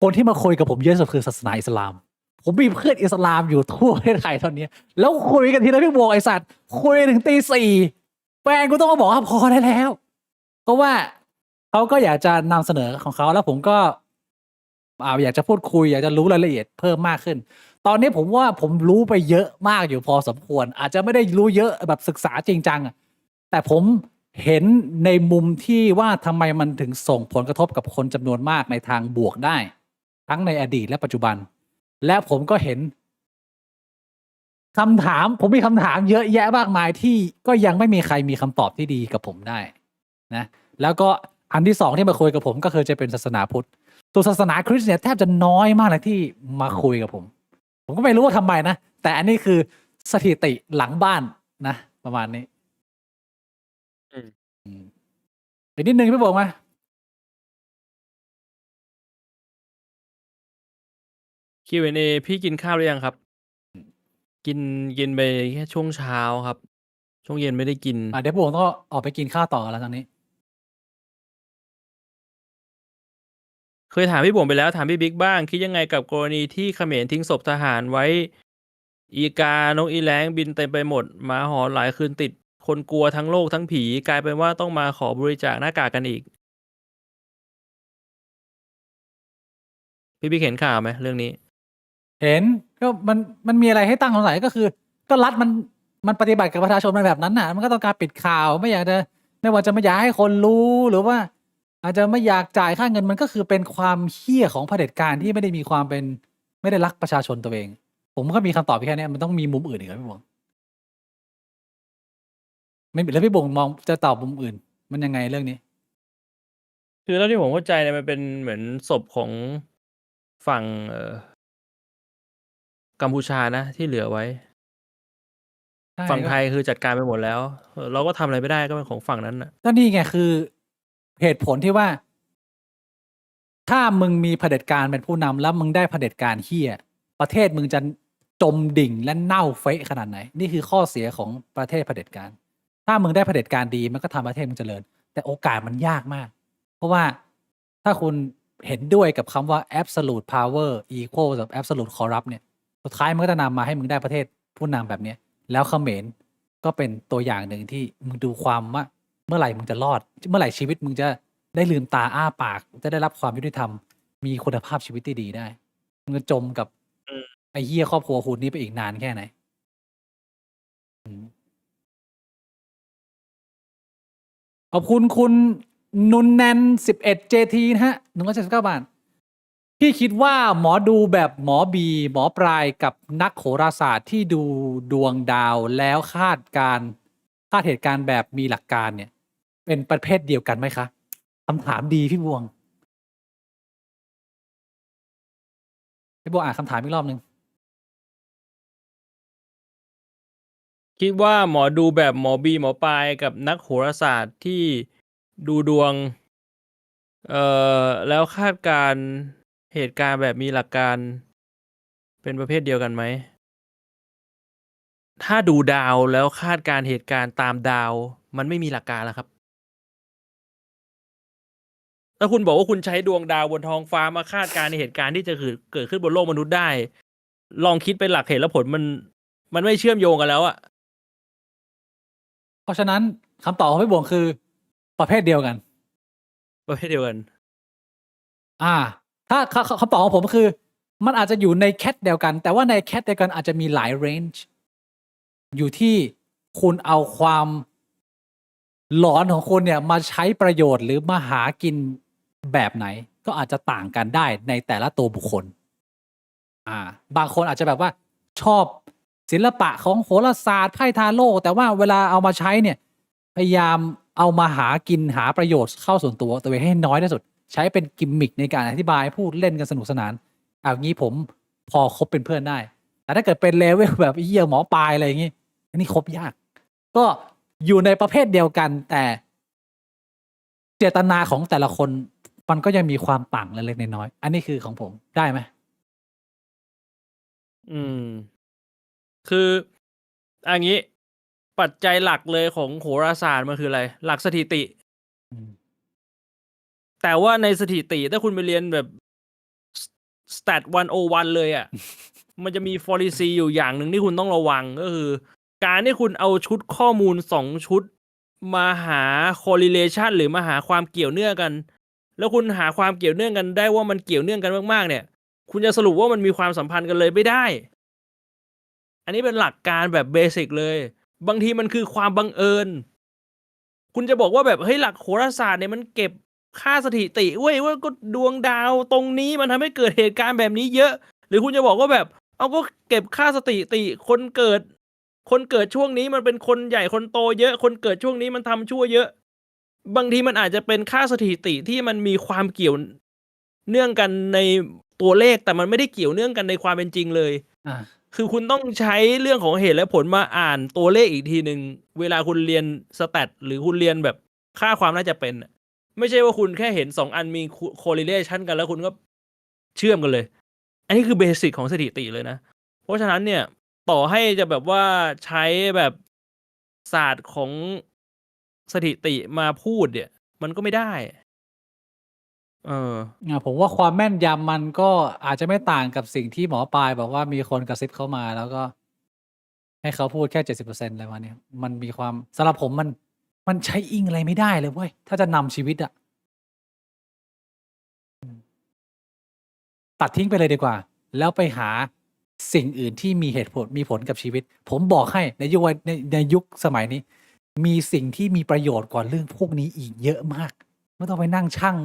คนที่มาคุยกับผมเยอะสุดคือศาสนาอิสลาม ผมมีเพื่อนอิสลามอยู่ทั่วประเทศไทยตอนนี้ แล้วคุยกันทีละพี่บวงไอสัตว์คุยถึงตี 4แฟนกูต้องมาบอกว่าพอได้แล้ว เพราะว่าเขาก็อยากจะนำเสนอของเขาแล้วผมก็อยากจะพูดคุยอยากจะรู้รายละเอียดเพิ่มมากขึ้น ตอนนี้ผมว่าผมรู้ไปเยอะมากอยู่พอสมควร อาจจะไม่ได้รู้เยอะแบบศึกษาจริงจังอะแต่ผมเห็นในมุมที่ว่าทำไมมันถึงส่งผลกระทบกับคนจำนวนมากในทางบวกได้ ทั้งในอดีตและปัจจุบัน และผมก็เห็นคำถามผมมีคำถามเยอะแยะมากมายที่ก็ยังไม่มีใครมีคำตอบที่ดีกับผมได้นะแล้วก็อันที่2ที่มาคุยกับผมก็คือจะเป็นศาสนาพุทธตัวศาสนาคริสต์เนี่ยแทบจะน้อยมากเลยที่มาคุยกับผม ผมก็ไม่รู้ว่าทำไมนะแต่อันนี้คือสถิติหลังบ้านนะ ประมาณนี้ อืม อีกนิดนึงพี่บอกมา Q&A พี่กินข้าวหรือยังครับ กินไปแค่ช่วงเช้าครับ ช่วงเย็นไม่ได้กิน เดี๋ยวผมต้องออกไปกินข้าวต่อแล้วตอนนี้ เคยถามพี่บ่วงไปแล้วถามพี่บิ๊กบ้าง คิดยังไงกับกรณีที่เขมรทิ้งศพทหารไว้ อีกานกอีแร้งบินเต็มไปหมดหมาหอนหลายคืนติด คนกลัวทั้งโลกทั้งผี กลายเป็นว่าต้องมาขอบริจาคหน้ากากกันอีก พี่บิ๊กเห็นข่าวไหมเรื่องนี้ เห็นก็มันมีอะไรให้ตั้งสงสัยก็คือ ก็รัฐมันปฏิบัติกับประชาชนมาแบบนั้นน่ะ มันก็ต้องการปิดข่าวไม่อยากจะไม่ว่าจะไม่อยากให้คนรู้หรือว่า อาจจะไม่อยากจ่ายค่าเงินมันก็คือเป็นความเหี้ยของเผด็จการที่ไม่ได้มีความเป็นไม่ได้รักประชาชนตัวเอง ผมก็มีคำตอบแค่นี้มันต้องมีมุมอื่นอีกครับพี่บงไม่แล้วพี่บงมองจะตอบมุมอื่น มันยังไงเรื่องนี้ คือเท่าที่ผมเข้าใจเนี่ยมันเป็นเหมือนศพของฝั่งกัมพูชานะที่เหลือไว้ ใช่ ฝั่ง ก็ ไทยคือจัดการไปหมดแล้ว เราก็ทำอะไรไม่ได้ก็เป็นของฝั่งนั้นน่ะ ก็นี่ไงคือเหตุผลที่ว่า ถ้ามึงมีเผด็จการเป็นผู้นำแล้วมึงได้เผด็จการเหี้ยประเทศมึงจะจมดิ่งและเน่าเฟะขนาดไหน นี่คือข้อเสียของประเทศเผด็จการ ถ้ามึงได้เผด็จการดีมันก็ทำประเทศมึงเจริญ แต่โอกาสมันยากมาก เพราะว่าถ้าคุณเห็นด้วยกับคำว่า absolute power equal กับ absolute corrupt เนี่ย สุดท้ายมันก็จะนำมาให้มึงได้ประเทศผู้นำแบบเนี้ยแล้วเขมรก็เป็นตัวอย่างหนึ่งที่มึงดูความว่าเมื่อไหร่มึงจะรอด เมื่อไหร่ชีวิตมึงจะได้ลืมตาอ้าปาก จะได้รับความยุติธรรม มีคุณภาพชีวิตที่ดีได้ มึงจะจมกับ อืม ไอ้เหี้ยครอบครัวคุณนี้ไปอีกนานแค่ไหน ขอบคุณคุณนุนแนน11 JT นะฮะ179 บาท พี่คิดว่าหมอดูแบบหมอบีหมอปลายกับนักโหราศาสตร์ที่ดูดวงดาวแล้วคาดเหตุการณ์แบบมีหลักการเนี่ย เป็นประเภทเดียวกันไหมคะคำถามดีพี่บวงอ่านคำถามอีกรอบหนึ่ง คิดว่าหมอดูแบบหมอบีหมอปลายกับนักโหราศาสตร์ที่ดูดวงแล้วคาดการณ์เหตุการณ์แบบมีหลักการ เป็นประเภทเดียวกันไหม ถ้าดูดาวแล้วคาดการณ์เหตุการณ์ตามดาว มันไม่มีหลักการแล้วครับ ถ้าคุณบอกว่าคุณใช้ดวงดาวบนท้องฟ้ามาคาดการณ์ในเหตุการณ์ที่จะเกิดขึ้นบนโลกมนุษย์ได้ ลองคิดเป็นหลักเหตุและผล มันไม่เชื่อมโยงกันแล้วอะ เพราะฉะนั้นคำตอบของพี่บวงคือประเภทเดียวกัน ประเภทเดียวกัน อ่า ถ้าคำตอบของผมคือ มันอาจจะอยู่ในแคทเดียวกัน แต่ว่าในแคทเดียวกันอาจจะมีหลายเรนจ์อยู่ที่คุณเอาความหลอนของคุณเนี่ยมาใช้ประโยชน์หรือมาหากินแบบไหน ก็อาจจะต่างกันได้ในแต่ละตัวบุคคล บางคนอาจจะแบบว่าชอบศิลปะของโหราศาสตร์ไพ่ทาโร่แต่ว่าเวลาเอามาใช้เนี่ย พยายามเอามาหากินหาประโยชน์เข้าส่วนตัวเองให้น้อยที่สุด ใช้เป็นกิมมิคในการอธิบายพูดเล่นกันสนุกสนานเอางี้ผมพอคบเป็นเพื่อนได้ แต่ถ้าเกิดเป็นเลเวลแบบเหี้ยหมอปลายอะไรอย่างงี้อันนี้คบยาก ก็อยู่ในประเภทเดียวกัน แต่เจตนาของแต่ละคนมันก็ยังมีความต่างเล็กๆน้อยๆอันนี้คือของผมได้ไหม อืม คืออันนี้ปัจจัยหลักเลยของโหราศาสตร์มันคืออะไร หลักสถิติ แต่ว่าในสถิติถ้าคุณไปเรียนแบบ stat 101 เลยอ่ะ มันจะมี fallacy อยู่อย่างหนึ่งที่คุณต้องระวังก็คือ การที่คุณเอาชุดข้อมูล2 ชุด มาหา correlation หรือมาหาความเกี่ยวเนื่องกัน แล้วคุณหาความเกี่ยวเนื่องกันได้ว่ามันเกี่ยวเนื่องกันมากๆเนี่ย คุณจะสรุปว่ามันมีความสัมพันธ์กันเลยไม่ได้ อันนี้เป็นหลักการแบบเบสิกเลย บางทีมันคือความบังเอิญ คุณจะบอกว่าแบบเฮ้ยหลักโหราศาสตร์เนี่ยมันเก็บค่าสถิติเว้ยว่าก็ดวงดาวตรงนี้มันทำให้เกิดเหตุการณ์แบบนี้เยอะ หรือคุณจะบอกว่าแบบเอาก็เก็บค่าสถิติคนเกิดช่วงนี้มันเป็นคนใหญ่คนโตเยอะ คนเกิดช่วงนี้มันทำชั่วเยอะ บางทีมันอาจจะเป็นค่าสถิติที่มันมีความเกี่ยวเนื่องกันในตัวเลขแต่มันไม่ได้เกี่ยวเนื่องกันในความเป็นจริงเลย คือคุณต้องใช้เรื่องของเหตุและผลมาอ่านตัวเลขอีกทีหนึ่งเวลาคุณเรียนสแตทหรือคุณเรียนแบบค่าความน่าจะเป็นไม่ใช่ว่าคุณแค่เห็น2 อันมี correlation กันแล้วคุณก็เชื่อมกันเลย อันนี้คือเบสิกของสถิติเลยนะ เพราะฉะนั้นเนี่ยต่อให้จะแบบว่าใช้แบบศาสตร์ของสถิติมาพูดเนี่ย มันก็ไม่ได้ ผมว่าความแม่นยำมันก็อาจจะไม่ต่างกับสิ่งที่หมอปลายบอกว่ามีคนกระซิบเข้ามาแล้วก็ให้เขาพูดแค่ 70% อะไรมาเนี่ยมันมีความสำหรับผมมันใช้อิงอะไรไม่ได้เลยเว้ยถ้าจะนำชีวิตอะตัดทิ้งไปเลยดีกว่า แล้วไปหาสิ่งอื่นที่มีเหตุผลมีผลกับชีวิต ผมบอกให้ในยุคสมัยนี้ มีสิ่งที่มีประโยชน์กว่าเรื่องพวกนี้อีกเยอะมากไม่ต้องไปนั่งชั่ง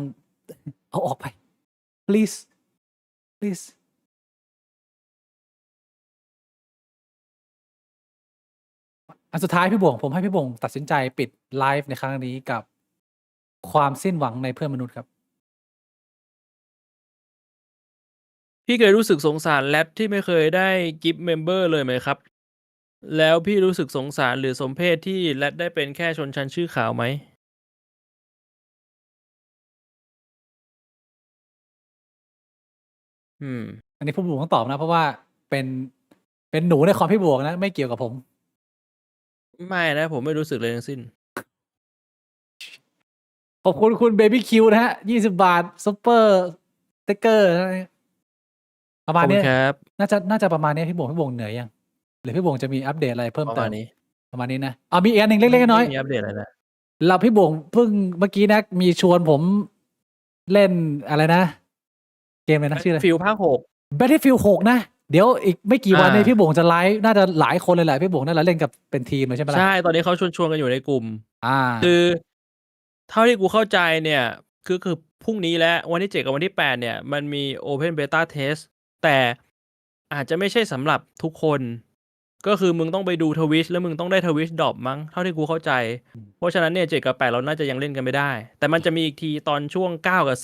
เอาออกไป please อันสุดท้ายพี่บวงผมให้พี่บวงตัดสินใจปิดไลฟ์ในครั้งนี้กับความสิ้นหวังในเพื่อนมนุษย์ครับ พี่เคยรู้สึกสงสารแรดที่ไม่เคยได้กิฟต์เมมเบอร์เลยไหมครับ แล้วพี่รู้สึกสงสารหรือสมเพชที่แรดได้เป็นแค่ชนชั้นชื่อขาวไหมอันนี้พี่บวงต้องตอบนะ เพราะว่าเป็นหนูในความพี่บวงนะ ไม่เกี่ยวกับผม ไม่นะ ผมไม่รู้สึกเลยทั้งสิ้น ขอบคุณคุณเบบี้คิวนะฮะ20 บาทซุปเปอร์สติ๊กเกอร์ประมาณ ขอบคุ นี้ ณครับ น่าจะประมาณนี้พี่บวงเหนื่อยยังหรือพี่บวงจะมีอัปเดตอะไรเพิ่ม ประ เติ มาม ณนี้ ประมาณนี้นะมีอีกอันหนึ่งเล็กๆน้อย ไม่มีอัปเดตอะไรนะ ๆเราพี่บวงเพิ่งเมื่อกี้นะ มีชวนผมเล่นอะไรนะ เกมอะไรนะชื่ออะไร ฟิลภาค Battlefield 6 นะ เดี๋ยวอีกไม่กี่วัน อ่า เนี่ยพี่บวงจะไลฟ์น่าจะหลายคนเลยแหละพี่บวงน่าจะเล่นกับเป็นทีมเลยใช่ไหม 6 ล่ะ ใช่ ตอนนี้เขาชวนกันอยู่ในกลุ่ม อ่า คือเท่าที่กูเข้าใจเนี่ย คือพรุ่งนี้และวันที่ 7 กับวันที่ 8 เนี่ย มันมี Open Beta Test แต่อาจจะไม่ใช่สำหรับทุกคน ก็คือมึงต้องไปดูทวิชแล้วมึงต้องได้ทวิชดรอปมั้งเท่าที่กูเข้าใจ เพราะฉะนั้นเนี่ย 7 กับ 8 เราน่าจะยังเล่นกันไม่ได้ แต่มันจะมีอีกทีตอนช่วง 9 กับ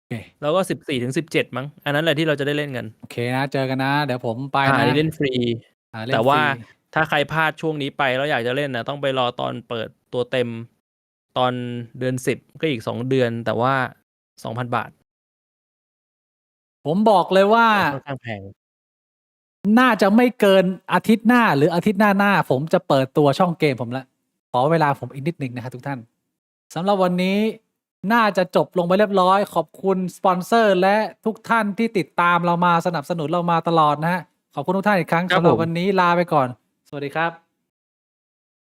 โอเค 10 แล้วก็ 14 ถึง 17 มั้ง อันนั้นแหละที่เราจะได้เล่นกัน โอเคนะ เจอกันนะ เดี๋ยวผมไป อัน นะ นี้เล่นฟรี เล่น แต่ว่า ฟรี ถ้าใครพลาดช่วงนี้ไปแล้วอยากจะเล่นนะต้องไปรอตอนเปิดตัวเต็มตอนเดือน 10 ก็อีก 2 เดือน แต่ว่า 2,000 บาท ผมบอกเลยว่า ค่อนข้างแพง น่าจะไม่เกินอาทิตย์หน้าหรืออาทิตย์หน้าผมจะเปิดตัวช่องเกมผมละขอเวลาผมอีกนิดนึงนะครับทุกท่านสำหรับวันนี้น่าจะจบลงไปเรียบร้อย ขอบคุณสปอนเซอร์และทุกท่านที่ติดตามเรามาสนับสนุนเรามาตลอดนะฮะ ขอบคุณทุกท่านอีกครั้ง ครับ สำหรับ ผม วันนี้ลาไปก่อน สวัสดีครับ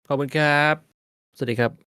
ขอบคุณครับ สวัสดีครับ